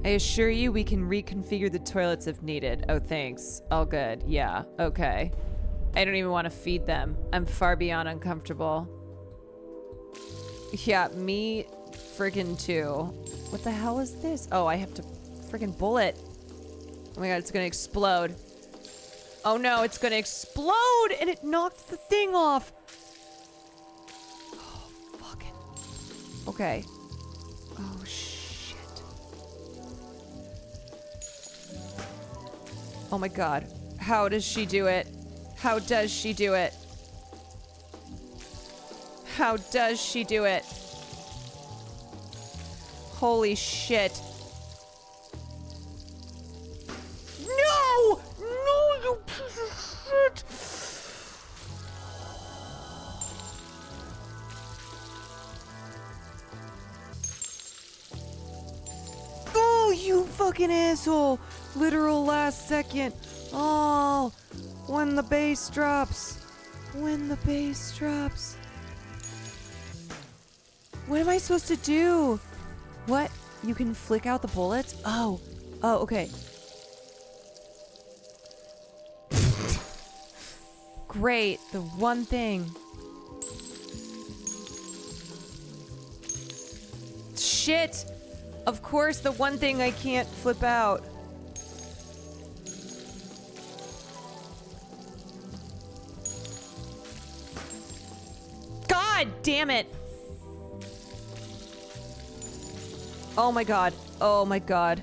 I assure you we can reconfigure the toilets if needed. Oh, thanks. All good. Yeah, okay. I don't even want to feed them. I'm far beyond uncomfortable. Yeah, me friggin' too. What the hell is this? Oh, I have to friggin' bullet. Oh my god, it's gonna explode. Oh no, it's gonna explode! And it knocked the thing off! Oh, fucking. Okay. Oh, shit. Oh my god. How does she do it? How does she do it? How does she do it? Holy shit. No! No, you piece of shit! Oh, you fucking asshole! Literal last second. Oh, when the bass drops. When the bass drops. What am I supposed to do? What? You can flick out the bullets? Oh. Oh, okay. Great. The one thing. Shit! Of course, the one thing I can't flip out. God damn it! Oh my god. Oh my god.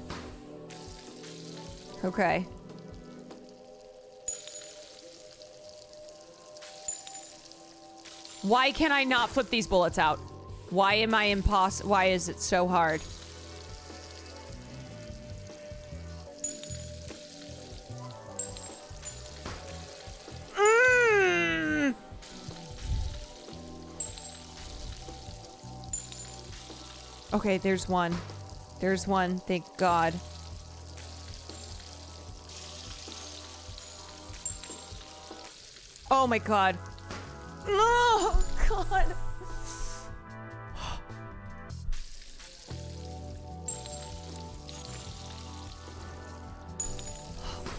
Okay. Why can I not flip these bullets out? Why am I why is it so hard? Okay, there's one. There's one, thank God. Oh my god. Oh god.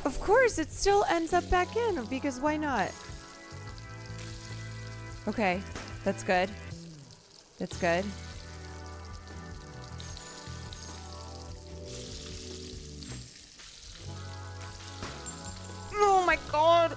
Of course, it still ends up back in, because why not? Okay, that's good. That's good. Oh my god!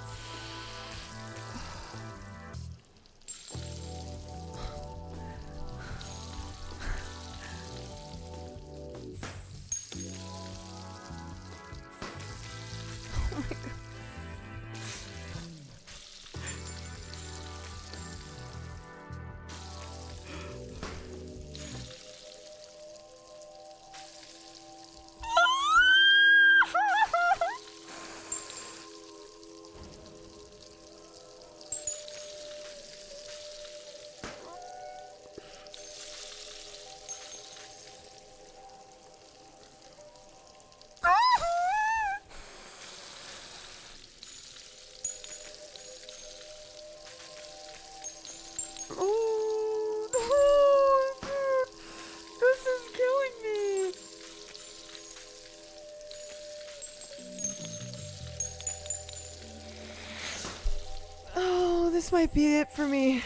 This might be it for me.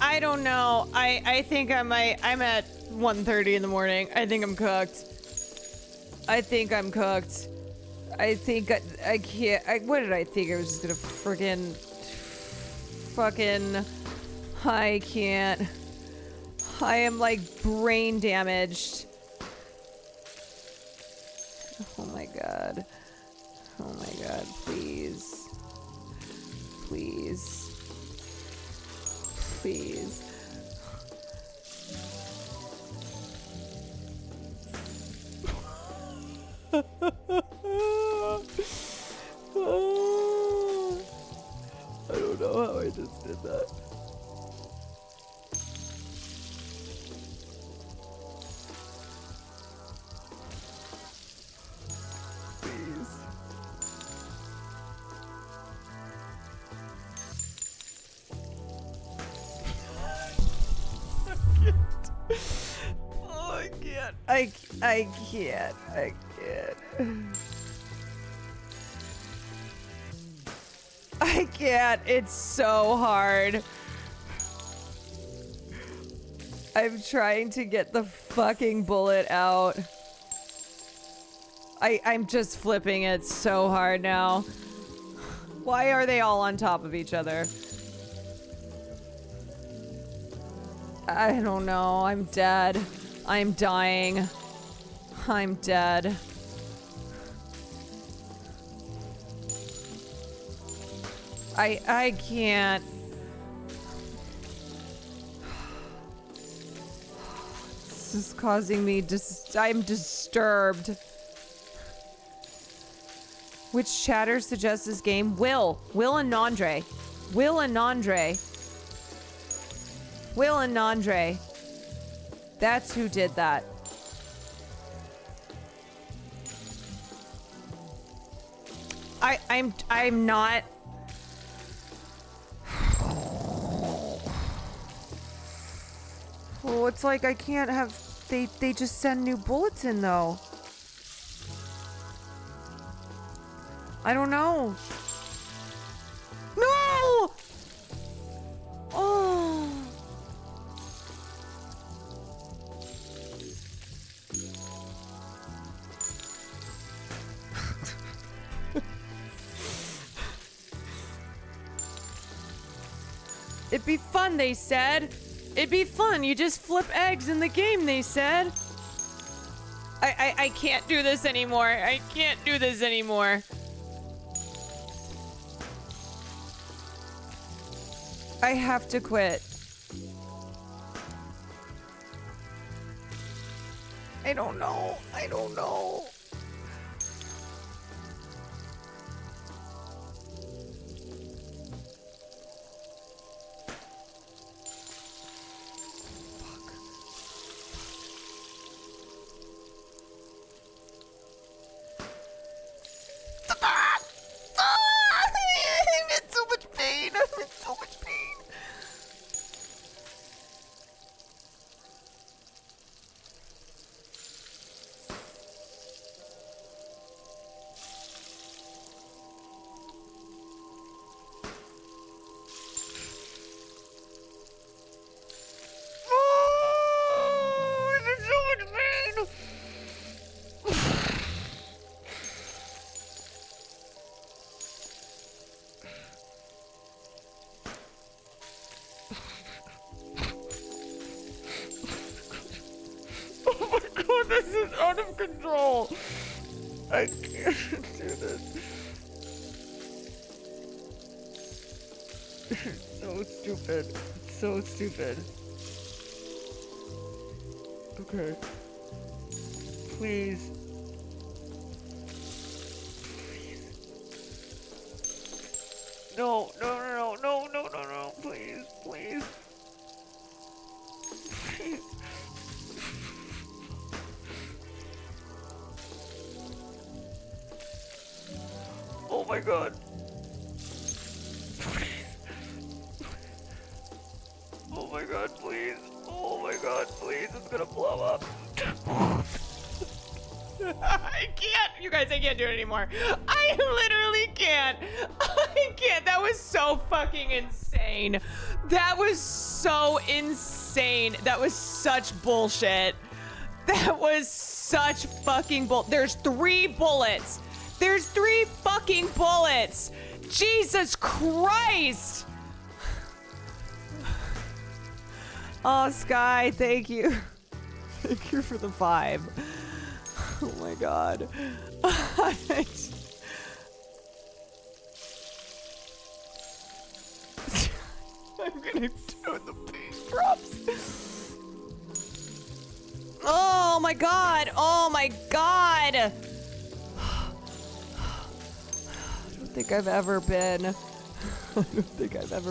I don't know. I think I'm at 1:30 in the morning. I think I'm cooked. I think I'm cooked. I think I can't. What did I think? I was just gonna fucking I can't. I am like brain damaged. Oh my god. Oh my god, please. Please. Please. I don't know how I just did that. Please. I can't. I can't. I can't. It's so hard. I'm trying to get the fucking bullet out. I'm just flipping it so hard now. Why are they all on top of each other? I don't know. I'm dead. I'm dying. I'm dead. I can't. This is causing me I'm disturbed. Which chatter suggests this game? Will and Nandre. Will and Nandre. Will and Nandre. That's who did that. I'm not. Oh, it's like I can't have. They just send new bullets in though. I don't know. No! Oh. It'd be fun, they said. It'd be fun. You just flip eggs in the game, they said. I can't do this anymore. I can't do this anymore. I have to quit. I don't know. I don't know. I'm in so much pain. I'm in so much pain. Oh, I'm in so much pain. Oh my god, this is out of control. I can't do this. It's so stupid. It's so stupid. Okay. Please. No, no, no, no, no, no, no, please, please. Please. Oh my god. Oh my god, please. Oh my god, please. It's gonna blow up. I can't. You guys, I can't do it anymore. I literally can't. I can't. That was so fucking insane. That was so insane. That was such bullshit. That was such fucking bull. There's 3 bullets. There's 3 fucking bullets. Jesus Christ. Oh, Sky, thank you. Thank you for the 5. Oh my god. I'm gonna do the bass drops. Oh my god. Oh my god. I don't think I've ever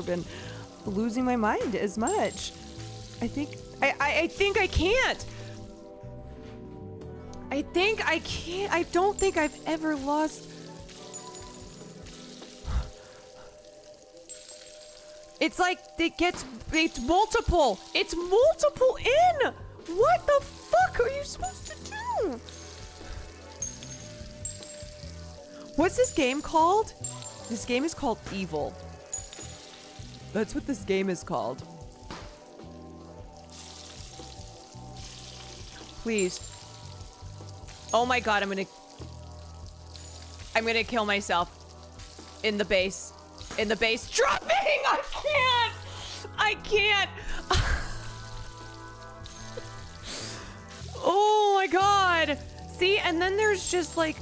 been losing my mind as much. I think I can't. I think I can't. I don't think I've ever lost. It's like it's multiple. It's multiple in. What the fuck? fuck are you supposed to do? What's this game called? This game is called Evil. That's what this game is called. Please. Oh my god, I'm gonna kill myself. In the base. In the base. Dropping! I can't! I can't! Oh my god! See, and then there's just like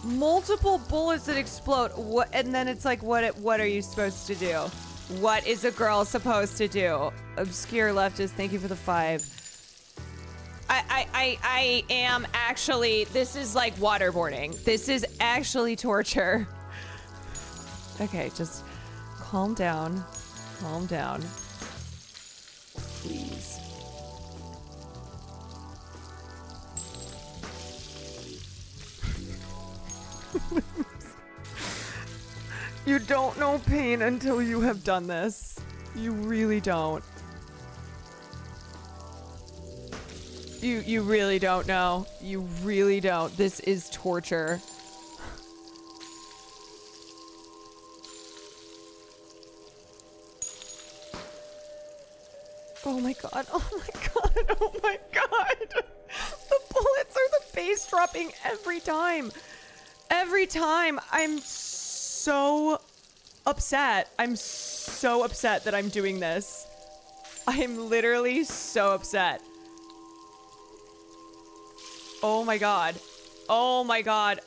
multiple bullets that explode. What? And then it's like, what are you supposed to do? What is a girl supposed to do? Obscure leftist, thank you for the 5. I am actually, this is like waterboarding. This is actually torture. Okay, just calm down. Calm down. Please. You don't know pain until you have done this. You really don't. You really don't know. You really don't. This is torture. Oh my god. Oh my god. Oh my god. The bullets are the base dropping every time. Every time. I'm so upset. I'm so upset that I'm doing this. I am literally so upset. Oh my god. Oh my god.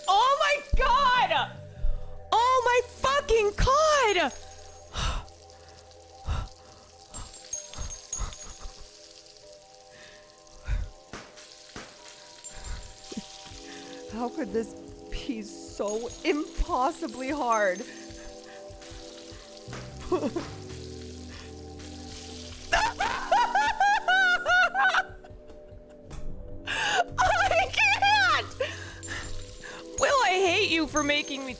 Oh my god! Oh my fucking god! How could this be so impossibly hard? I can't! Will, I hate you for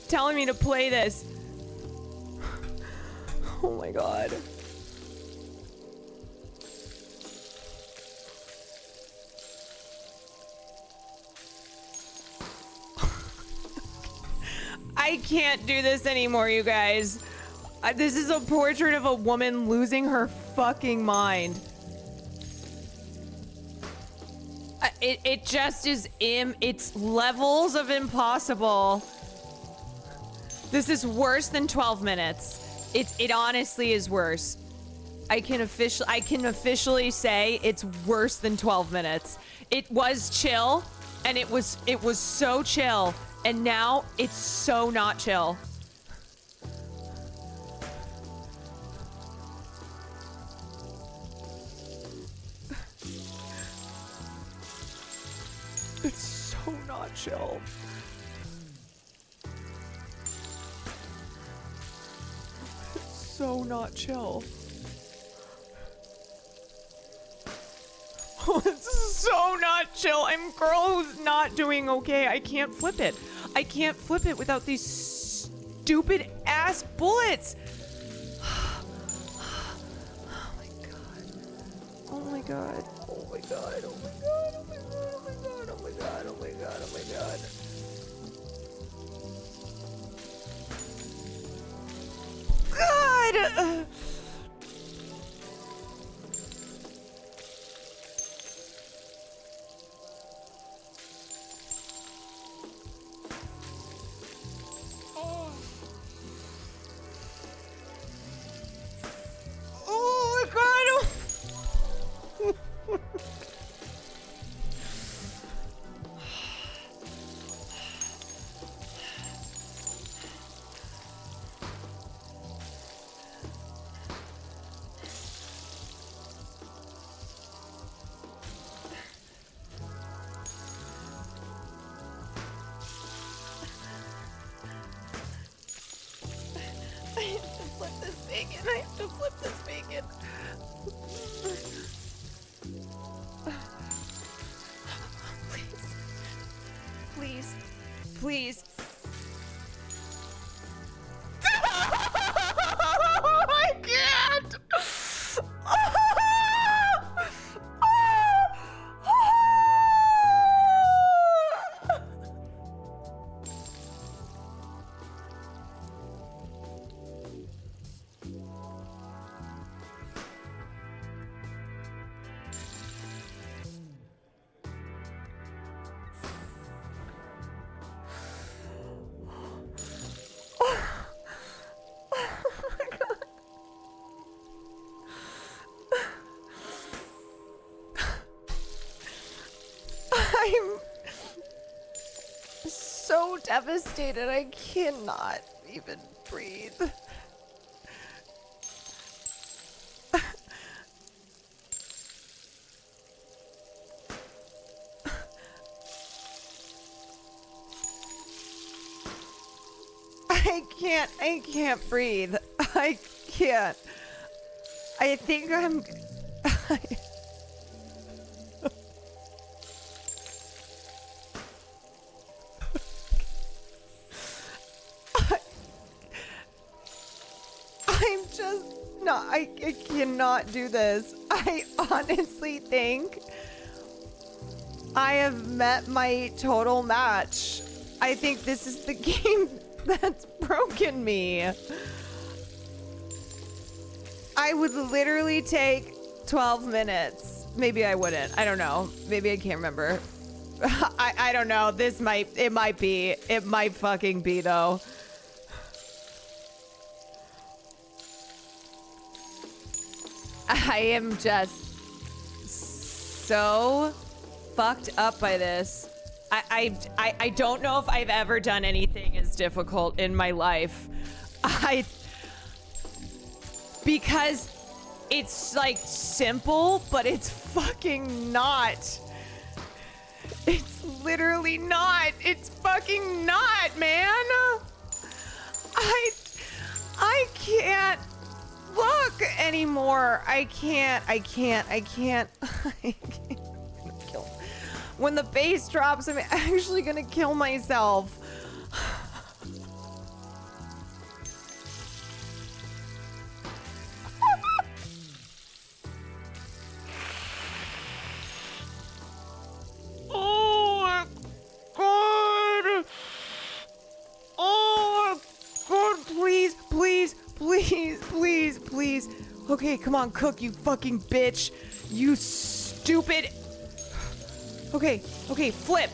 telling me to play this. Oh my god. I can't do this anymore, you guys. This is a portrait of a woman losing her fucking mind. It just is it's levels of impossible. This is worse than 12 minutes. It honestly is worse. I can officially say it's worse than 12 minutes. It was chill, and it was so chill, and now it's so not chill. It's so not chill. It's so not chill. Oh, this is so not chill. I'm girl who's not doing okay. I can't flip it. I can't flip it without these stupid ass bullets. Oh my god. Oh my god. Oh my god. Oh my god. Oh my god. Oh my god. Oh my god. Oh my god. Oh my god. God! Oh my god! I have to flip this bacon. I have to flip this bacon. Please. Please. Please. I can't. devastated. I cannot even breathe. I can't breathe. I can't. I think I'm... I'm just not... I cannot do this. I honestly think I have met my total match. I think this is the game that's broken me. I would literally take 12 minutes. Maybe I wouldn't. I don't know. Maybe I can't remember. I don't know. It might fucking be though. I am just so fucked up by this. I don't know if I've ever done anything as difficult in my life. Because it's like simple, but it's fucking not. It's literally not. It's fucking not, man. I can't look anymore. I can't. When the bass drops, I'm actually gonna kill myself. Oh my god! Oh my god, please, please, please, please, please. Okay, come on, cook, you fucking bitch. You stupid... Okay, flip.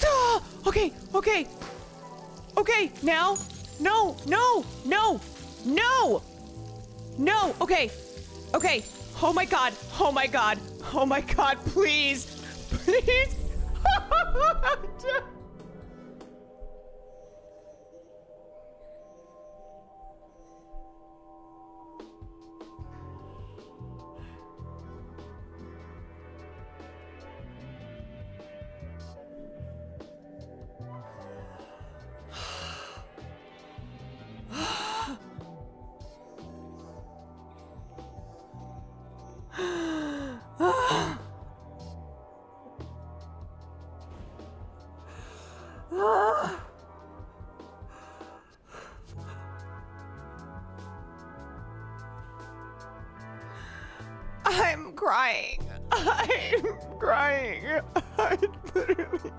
Ah, okay. Okay, now. No. Okay. Oh my god, please. I'm crying. I literally...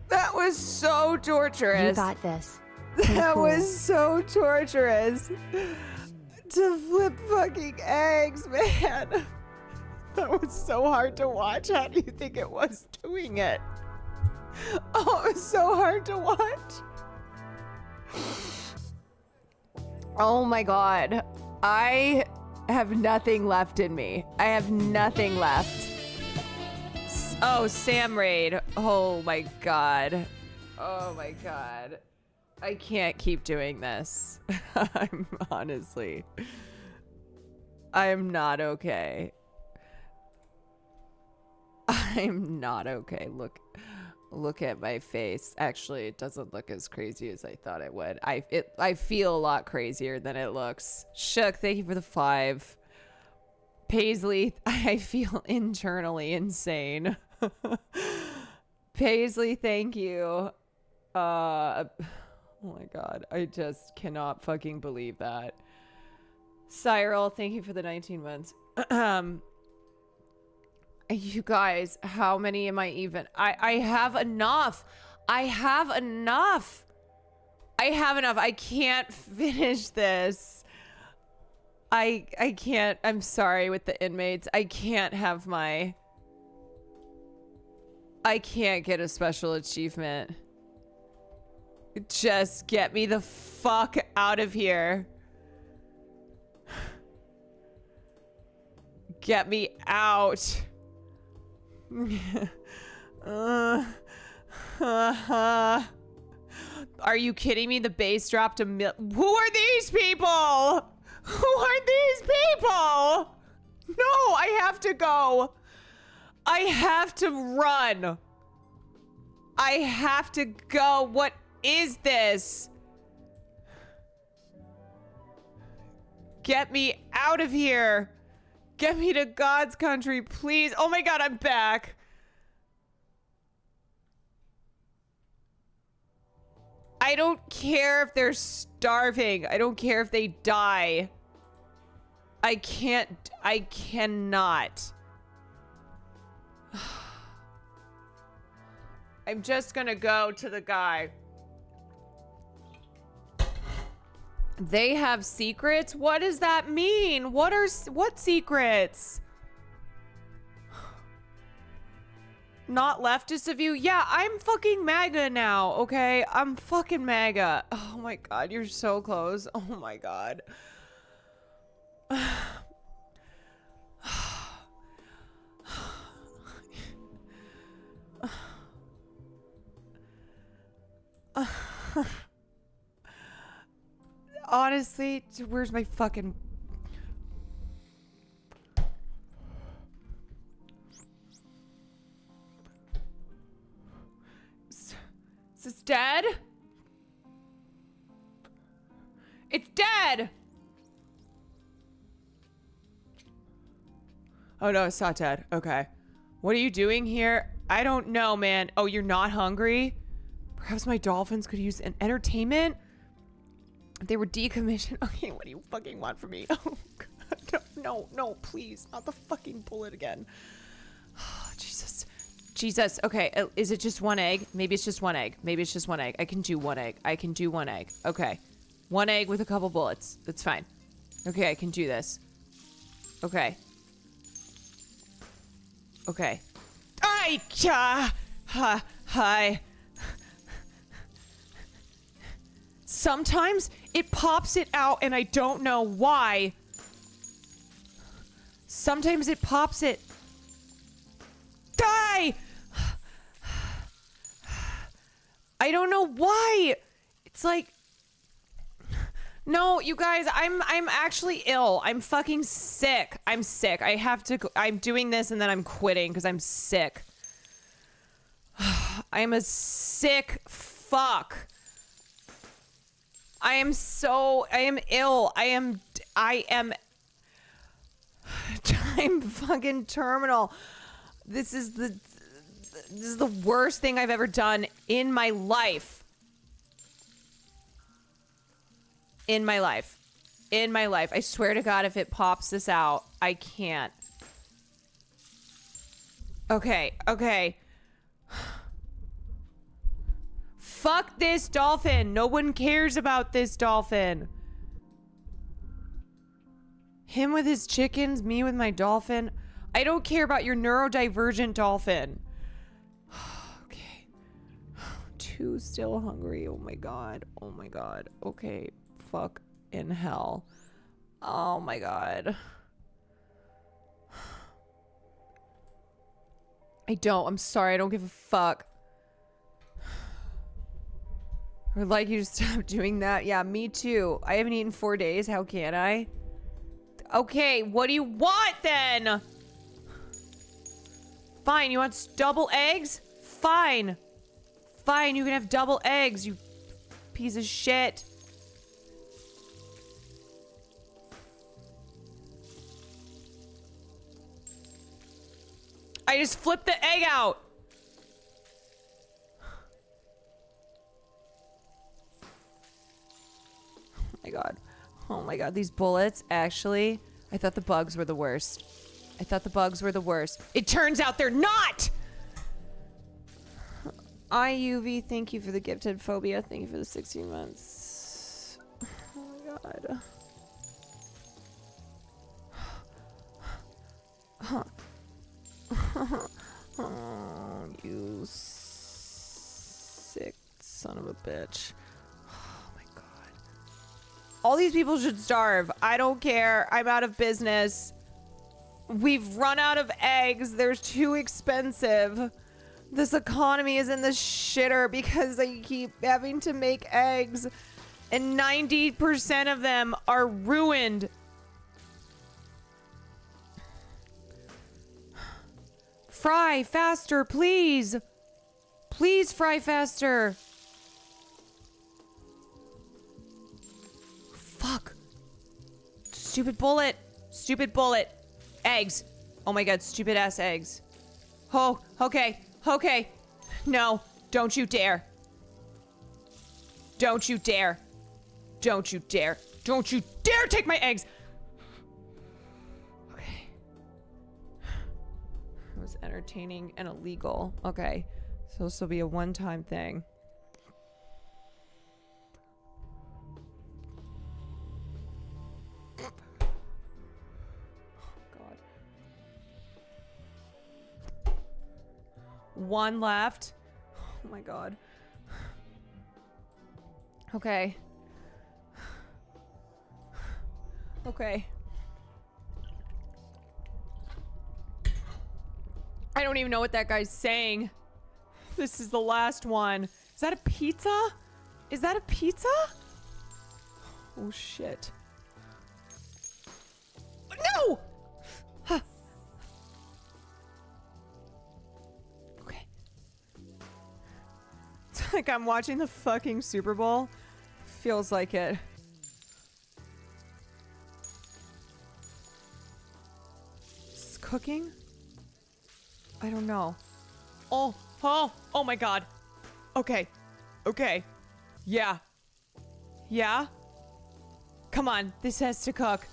That was so torturous. You got this. That was so torturous. To flip fucking eggs, man. That was so hard to watch. How do you think it was doing it? Oh, it was so hard to watch. Oh my god. I have nothing left in me. I have nothing left. Oh, Sam Raid. Oh my god. Oh my god. I can't keep doing this. I'm not okay. I'm not okay. Look at my face. Actually, it doesn't look as crazy as I thought it would. I feel a lot crazier than it looks. Shook, thank you for the 5. Paisley, I feel internally insane. Paisley, thank you. Oh my god, I just cannot fucking believe that. Cyril, thank you for the 19 months. You guys, how many am I even? I have enough. I have enough. I can't finish this. I can't. I'm sorry with the inmates. I can't get a special achievement. Just get me the fuck out of here. Get me out. Are you kidding me? The bass dropped a Who are these people? Who are these people? No, I have to go. I have to run. I have to go. What is this? Get me out of here. Get me to God's country, please. Oh my God, I'm back. I don't care if they're starving. I don't care if they die. I cannot. I'm just gonna go to the guy. They have secrets? What does that mean? What secrets? Not leftist of you? Yeah, I'm fucking MAGA now, okay? I'm fucking MAGA. Oh my God, you're so close. Oh my God. Honestly, where's my fucking... Is this dead? It's dead! Oh no, it's not dead. Okay. What are you doing here? I don't know, man. Oh, you're not hungry? Perhaps my dolphins could use an entertainment? If they were decommissioned. Okay, what do you fucking want from me? Oh, God. No, please. Not the fucking bullet again. Oh, Jesus. Jesus. Okay, is it just one egg? Maybe it's just one egg. Maybe it's just one egg. I can do one egg. I can do one egg. Okay. One egg with a couple bullets. That's fine. Okay, I can do this. Okay. Okay. Hi. Sometimes it pops it out and I don't know why. Sometimes it pops it. Die! I don't know why. It's like... No, you guys, I'm actually ill. I'm fucking sick. I'm sick. I have to... I'm doing this and then I'm quitting because I'm sick. I am a sick fuck. I am ill. I'm fucking terminal. This is the worst thing I've ever done in my life. In my life. I swear to God, if it pops this out, I can't. Okay. Fuck this dolphin. No one cares about this dolphin. Him with his chickens, me with my dolphin. I don't care about your neurodivergent dolphin. Okay. 2 still hungry. Oh my God. Okay. Fuck in hell. Oh my God. I'm sorry. I don't give a fuck. I would like you to stop doing that. Yeah, me too. I haven't eaten 4 days. How can I? Okay, what do you want then? Fine, you want double eggs? Fine, you can have double eggs, you piece of shit. I just flipped the egg out. Oh my God, these bullets, actually, I thought the bugs were the worst. It turns out they're not! IUV, thank you for the gifted phobia. Thank you for the 16 months. Oh my God. Oh, you sick son of a bitch. All these people should starve. I don't care. I'm out of business. We've run out of eggs. They're too expensive. This economy is in the shitter because I keep having to make eggs. And 90% of them are ruined. Fry faster, please. Please fry faster. Fuck. Stupid bullet. Stupid bullet. Eggs. Oh my god, stupid ass eggs. Oh, okay. Okay. No, don't you dare. Don't you dare. Don't you dare. Don't you dare take my eggs. Okay. It was entertaining and illegal. Okay. So this will be a one-time thing. God. One left. Oh my god. Okay. Okay. I don't even know what that guy's saying. This is the last one. Is that a pizza? Is that a pizza? Oh shit. No! Huh. Okay. It's like I'm watching the fucking Super Bowl. Feels like it. Is this cooking? I don't know. Oh my god. Okay. Okay. Yeah. Yeah? Come on. This has to cook.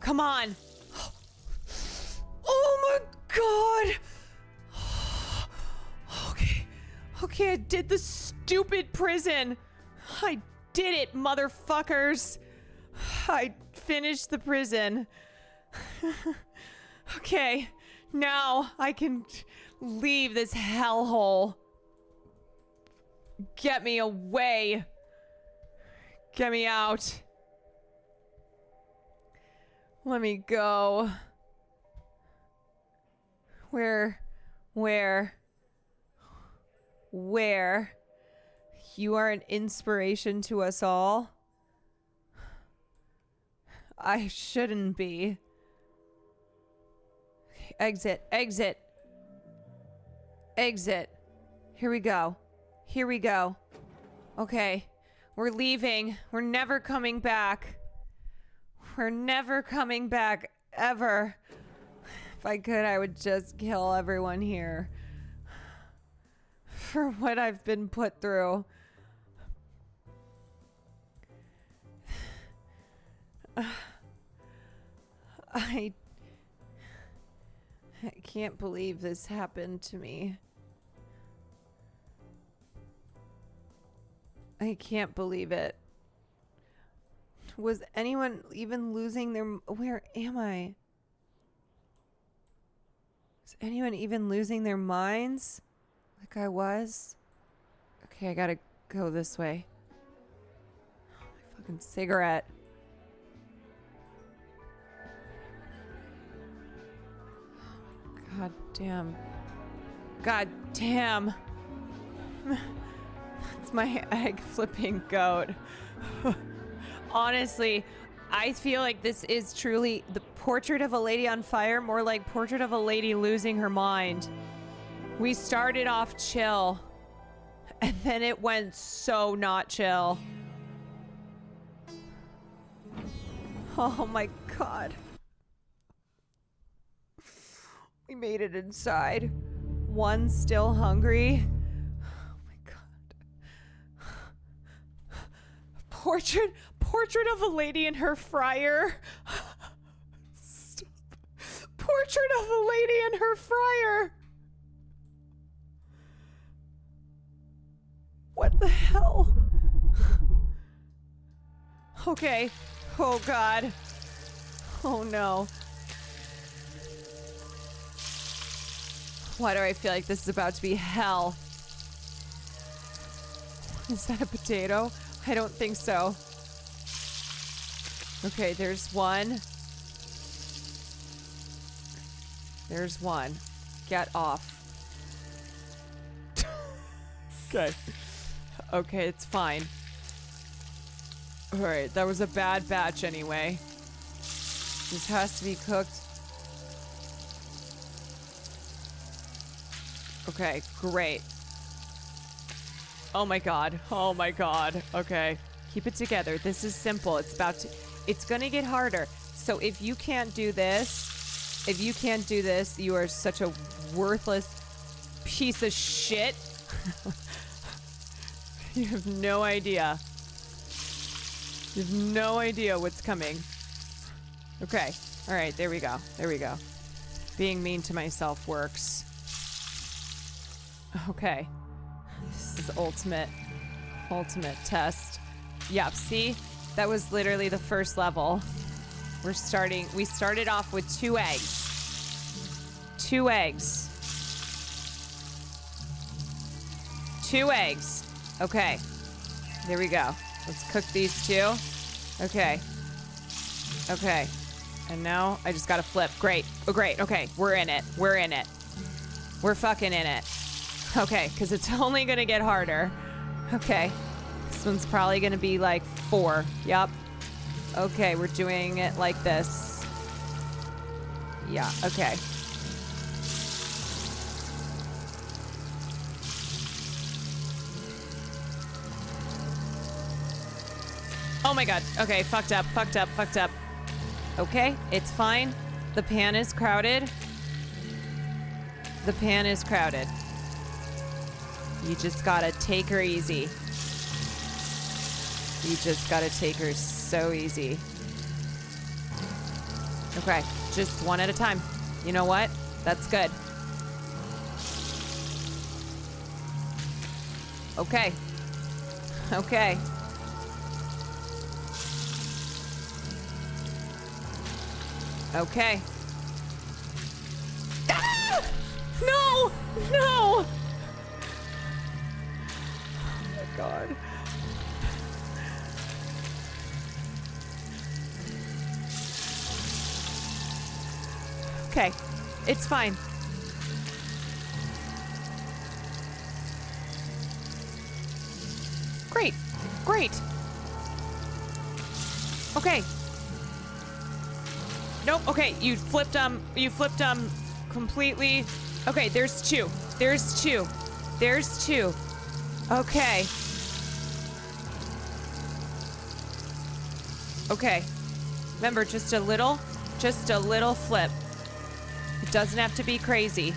Come on. Oh my god. Okay. Okay, I did the stupid prison. I did it, motherfuckers. I finished the prison. Okay. Now I can leave this hellhole. Get me away. Get me out. Let me go. Where? You are an inspiration to us all. I shouldn't be. Exit. Here we go. Okay. We're leaving. We're never coming back. We're never coming back, ever. If I could, I would just kill everyone here. For what I've been put through. I can't believe this happened to me. I can't believe it. Was anyone even losing their... Where am I? Is anyone even losing their minds? Like I was? Okay, I gotta go this way. My fucking cigarette. God damn. God damn. That's my egg flipping goat. Honestly, I feel like this is truly the Portrait of a Lady on Fire, more like Portrait of a Lady Losing Her Mind. We started off chill, and then it went so not chill. Oh my god. We made it inside. One still hungry. Oh my god. Portrait of a Lady in her fryer. Stop. Portrait of a Lady in her fryer. What the hell? Okay. Oh god. Oh no. Why do I feel like this is about to be hell? Is that a potato? I don't think so. Okay, there's one. There's one. Get off. Okay. Okay, it's fine. All right, that was a bad batch anyway. This has to be cooked. Okay, great. Oh my god. Oh my god. Okay. Keep it together. This is simple. It's gonna get harder. So if you can't do this, you are such a worthless piece of shit. You have no idea. You have no idea what's coming. Okay. All right, there we go. There we go. Being mean to myself works. Okay. This is ultimate test. Yep, see? That was literally the first level. We started off with 2 eggs. 2 eggs. 2 eggs. Okay. There we go. Let's cook these 2. Okay. Okay. And now I just gotta flip. Great. Oh, great. Okay. We're in it. We're in it. We're fucking in it. Okay, because it's only gonna get harder. Okay. This one's probably gonna be like 4. Yup. Okay, we're doing it like this. Yeah, okay. Oh my god. Okay, fucked up. Okay, it's fine. The pan is crowded. You just gotta take her easy. You just gotta take her so easy. Okay, just one at a time. You know what? That's good. Okay. Okay. Okay. Ah! No! No! Oh my god. Okay, it's fine. Great, great. Okay. Nope, okay, you flipped completely. Okay, there's 2. There's 2. There's 2. Okay. Okay. Remember, just a little flip. It doesn't have to be crazy.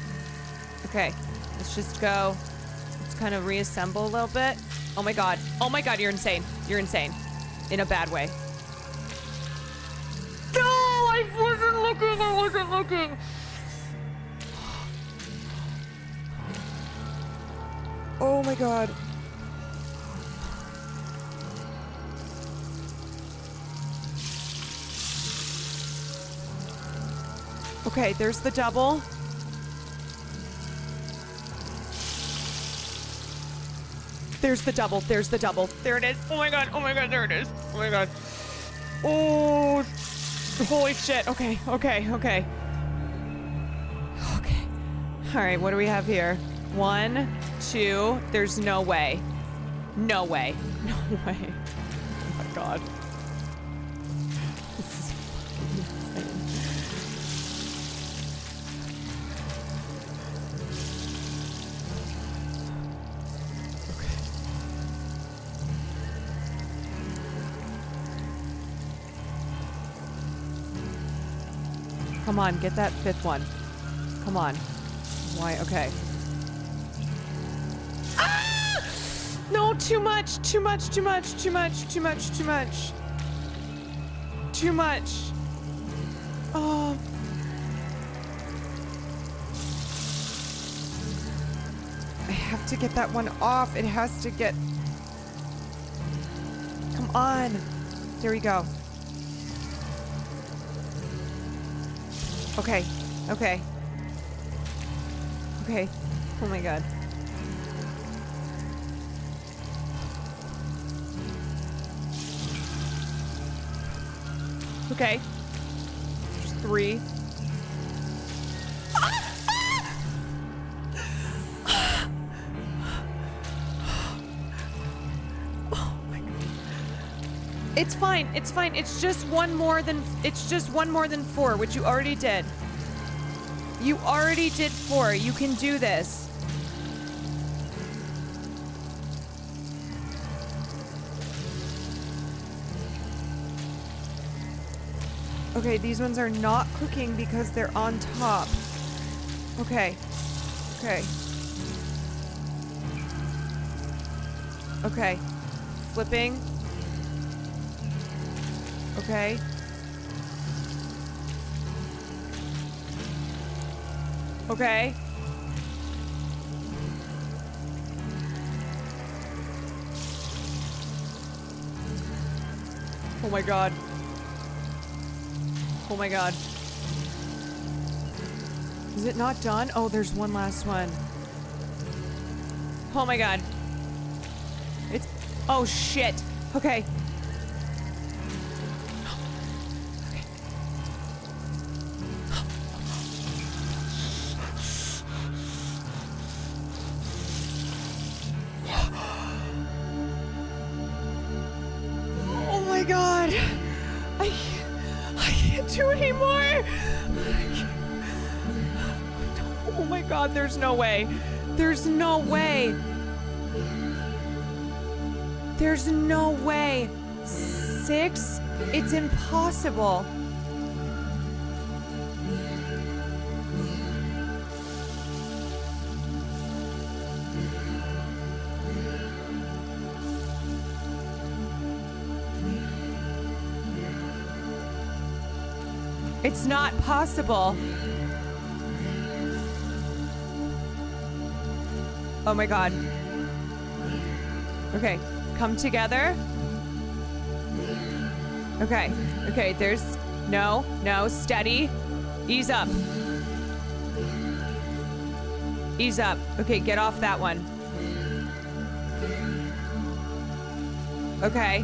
Okay, let's just go. Let's kind of reassemble a little bit. Oh my god. Oh my god, you're insane. You're insane. In a bad way. No, I wasn't looking. Oh my god. Okay, there's the double. There's the double. There it is. Oh my god, there it is. Oh my god. Oh, holy shit. Okay. All right, what do we have here? 1, 2. There's no way. No way. Oh my god. This is fucking insane. Come on, get that 5th one. Come on. Why? Okay. Ah! No, too much. Oh. I have to get that one off. It has to get... Come on. There we go. Okay. Oh my god. Okay. There's 3. It's fine. It's fine. It's just one more than 4, which you already did. You already did 4. You can do this. Okay, these ones are not cooking because they're on top. Okay. Okay. Okay. Flipping. Okay. Okay. Oh my god. Oh my god. Is it not done? Oh, there's one last one. Oh my god. It's... Oh shit. Okay. Oh my god. I can't do it anymore. Oh my god, there's no way. There's no way. There's no way. 6? It's impossible. It's not possible. Oh my god. Okay, come together. Okay, okay, there's... No, steady. Ease up. Ease up. Okay, get off that one. Okay.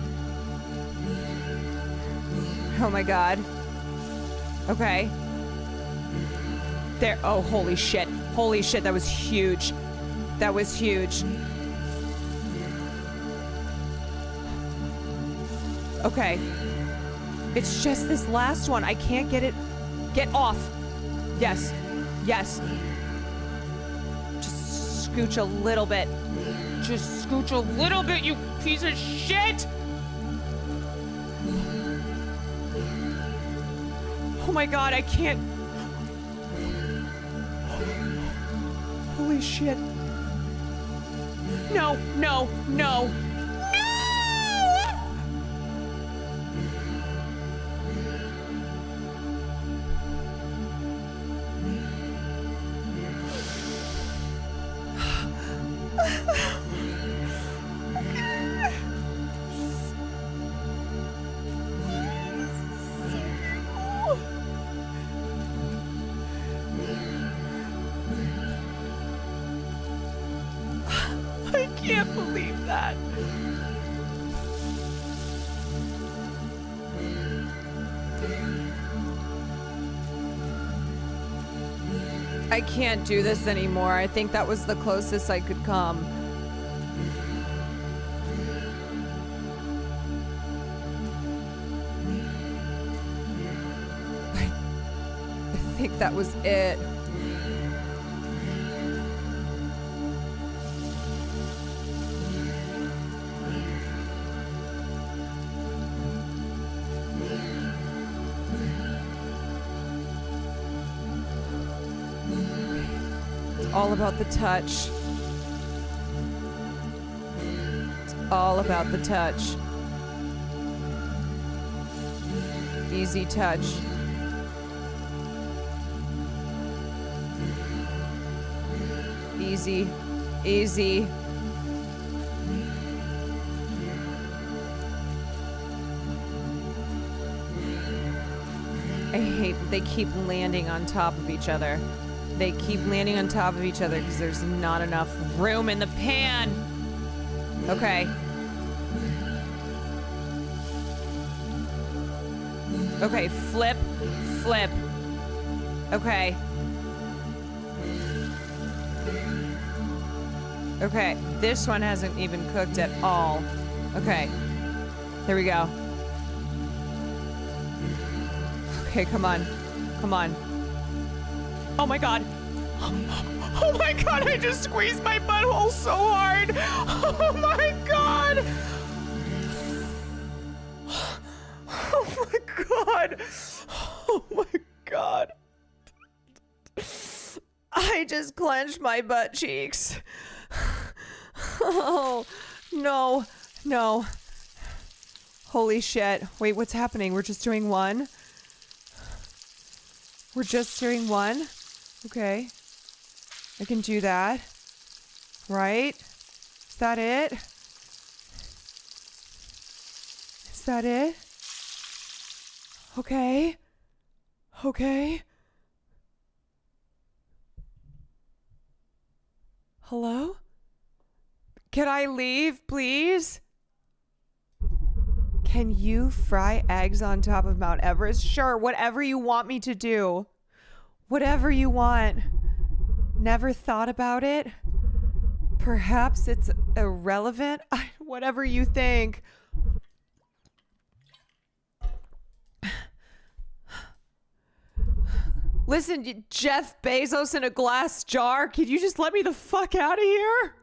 Oh my god. Okay. There. Oh, holy shit. Holy shit, that was huge. That was huge. Okay. It's just this last one. I can't get it. Get off. Yes. Yes. Just scooch a little bit. Just scooch a little bit, you piece of shit! Oh my god, I can't... Holy shit. No, no, no. I can't believe that. I can't do this anymore. I think that was the closest I could come. I think that was it. All about the touch. It's all about the touch. Easy touch. Easy. Easy. I hate that they keep landing on top of each other. They keep landing on top of each other because there's not enough room in the pan. Okay. Okay, flip, flip. Okay. Okay, this one hasn't even cooked at all. Okay. There we go. Okay, come on. Come on. Oh my god. Oh my god, I just squeezed my butthole so hard. Oh my god. Oh my god. Oh my god. I just clenched my butt cheeks. Oh, no. No. Holy shit. Wait, what's happening? We're just doing one? We're just doing one? Okay. I can do that. Right? Is that it? Is that it? Okay. Okay. Hello? Can I leave, please? Can you fry eggs on top of Mount Everest? Sure, whatever you want me to do. Whatever you want. Never thought about it? Perhaps it's irrelevant? Whatever you think. Listen, Jeff Bezos in a glass jar, can you just let me the fuck out of here?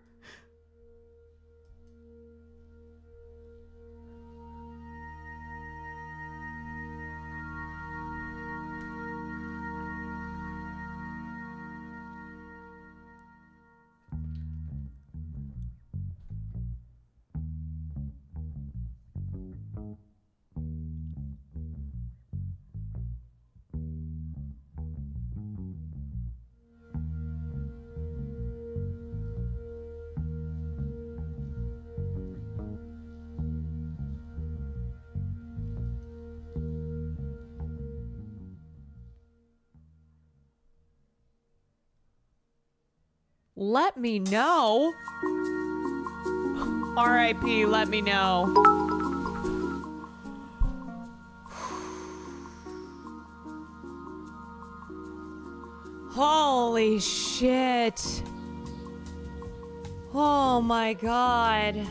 Let me know. R.I.P. Let me know. Holy shit. Oh my god.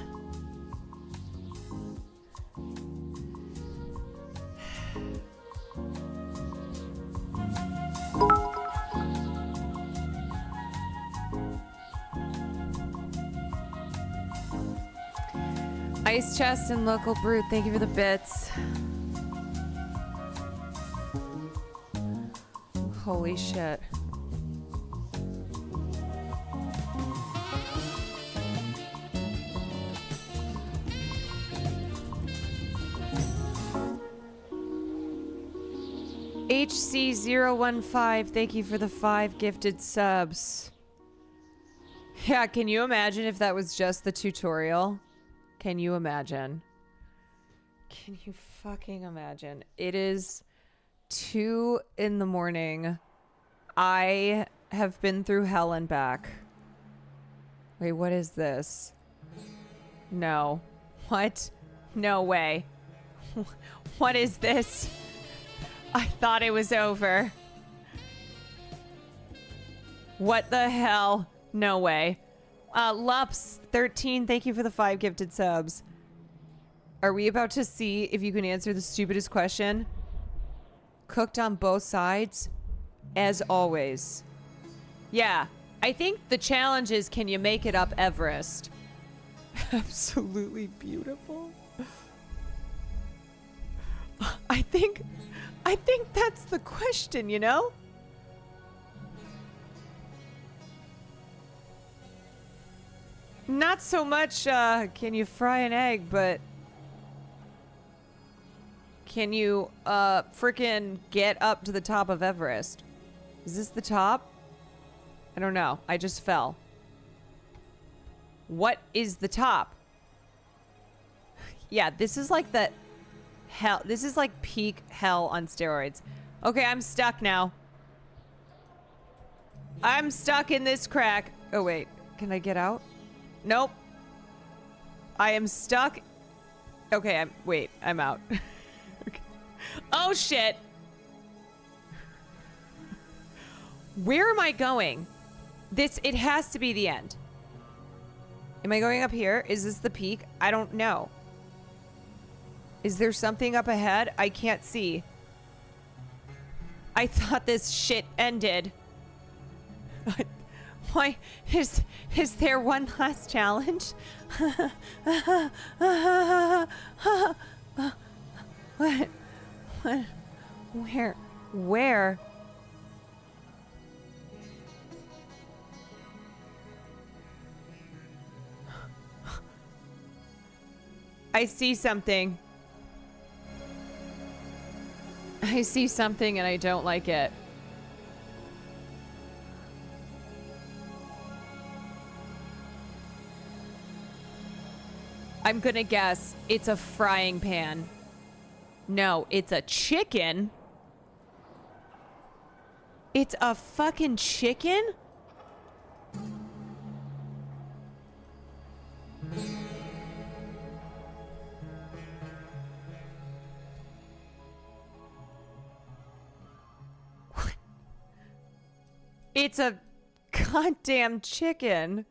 Ice Chest and Local Brute, thank you for the bits. Holy shit. HC015, thank you for the 5 gifted subs. Yeah, can you imagine if that was just the tutorial? Can you imagine? Can you fucking imagine? It is 2 in the morning. I have been through hell and back. Wait, what is this? No. What? No way. What is this? I thought it was over. What the hell? No way. Lups13, thank you for the 5 gifted subs. Are we about to see if you can answer the stupidest question? Cooked on both sides, as always. Yeah, I think the challenge is, can you make it up Everest? Absolutely beautiful. I think that's the question, you know? Not so much, can you fry an egg, but can you, frickin' get up to the top of Everest? Is this the top? I don't know. I just fell. What is the top? Yeah, this is like the hell. This is like peak hell on steroids. Okay, I'm stuck now. I'm stuck in this crack. Oh, wait. Can I get out? Nope. I am stuck. Okay, wait, I'm out. Okay. Oh, shit. Where am I going? It has to be the end. Am I going up here? Is this the peak? I don't know. Is there something up ahead? I can't see. I thought this shit ended. Why is there one last challenge? What? Where? I see something. I see something and I don't like it. I'm gonna guess it's a frying pan. No, it's a chicken. It's a fucking chicken? It's a goddamn chicken.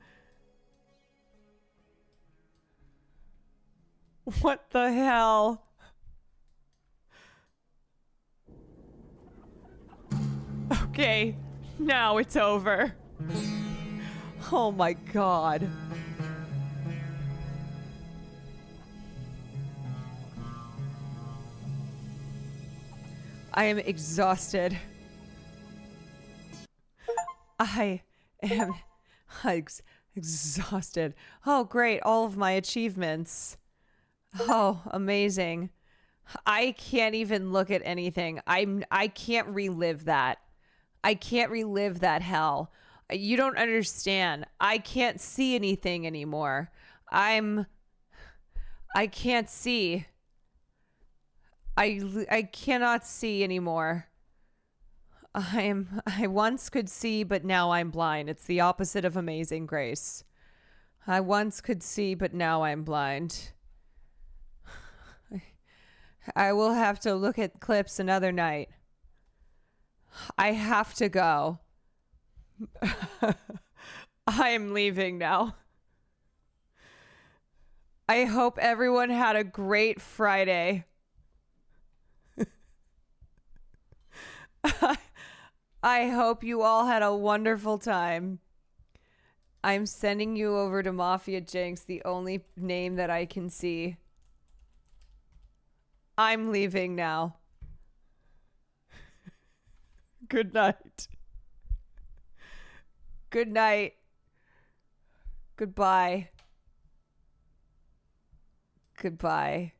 What the hell? Okay, now it's over. Oh my god. I am exhausted. I am exhausted. Oh, great. All of my achievements. Oh, amazing. I can't even look at anything. I can't relive that. I can't relive that hell. You don't understand. I can't see anything anymore. I can't see. I cannot see anymore. I once could see, but now I'm blind. It's the opposite of Amazing Grace. I once could see, but now I'm blind. I will have to look at clips another night. I have to go. I am leaving now. I hope everyone had a great Friday. I hope you all had a wonderful time. I'm sending you over to Mafia Jinx, the only name that I can see. I'm leaving now. Good night. Good night. Goodbye. Goodbye.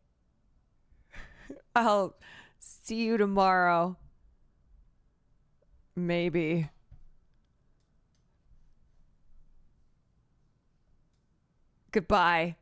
I'll see you tomorrow. Maybe. Goodbye.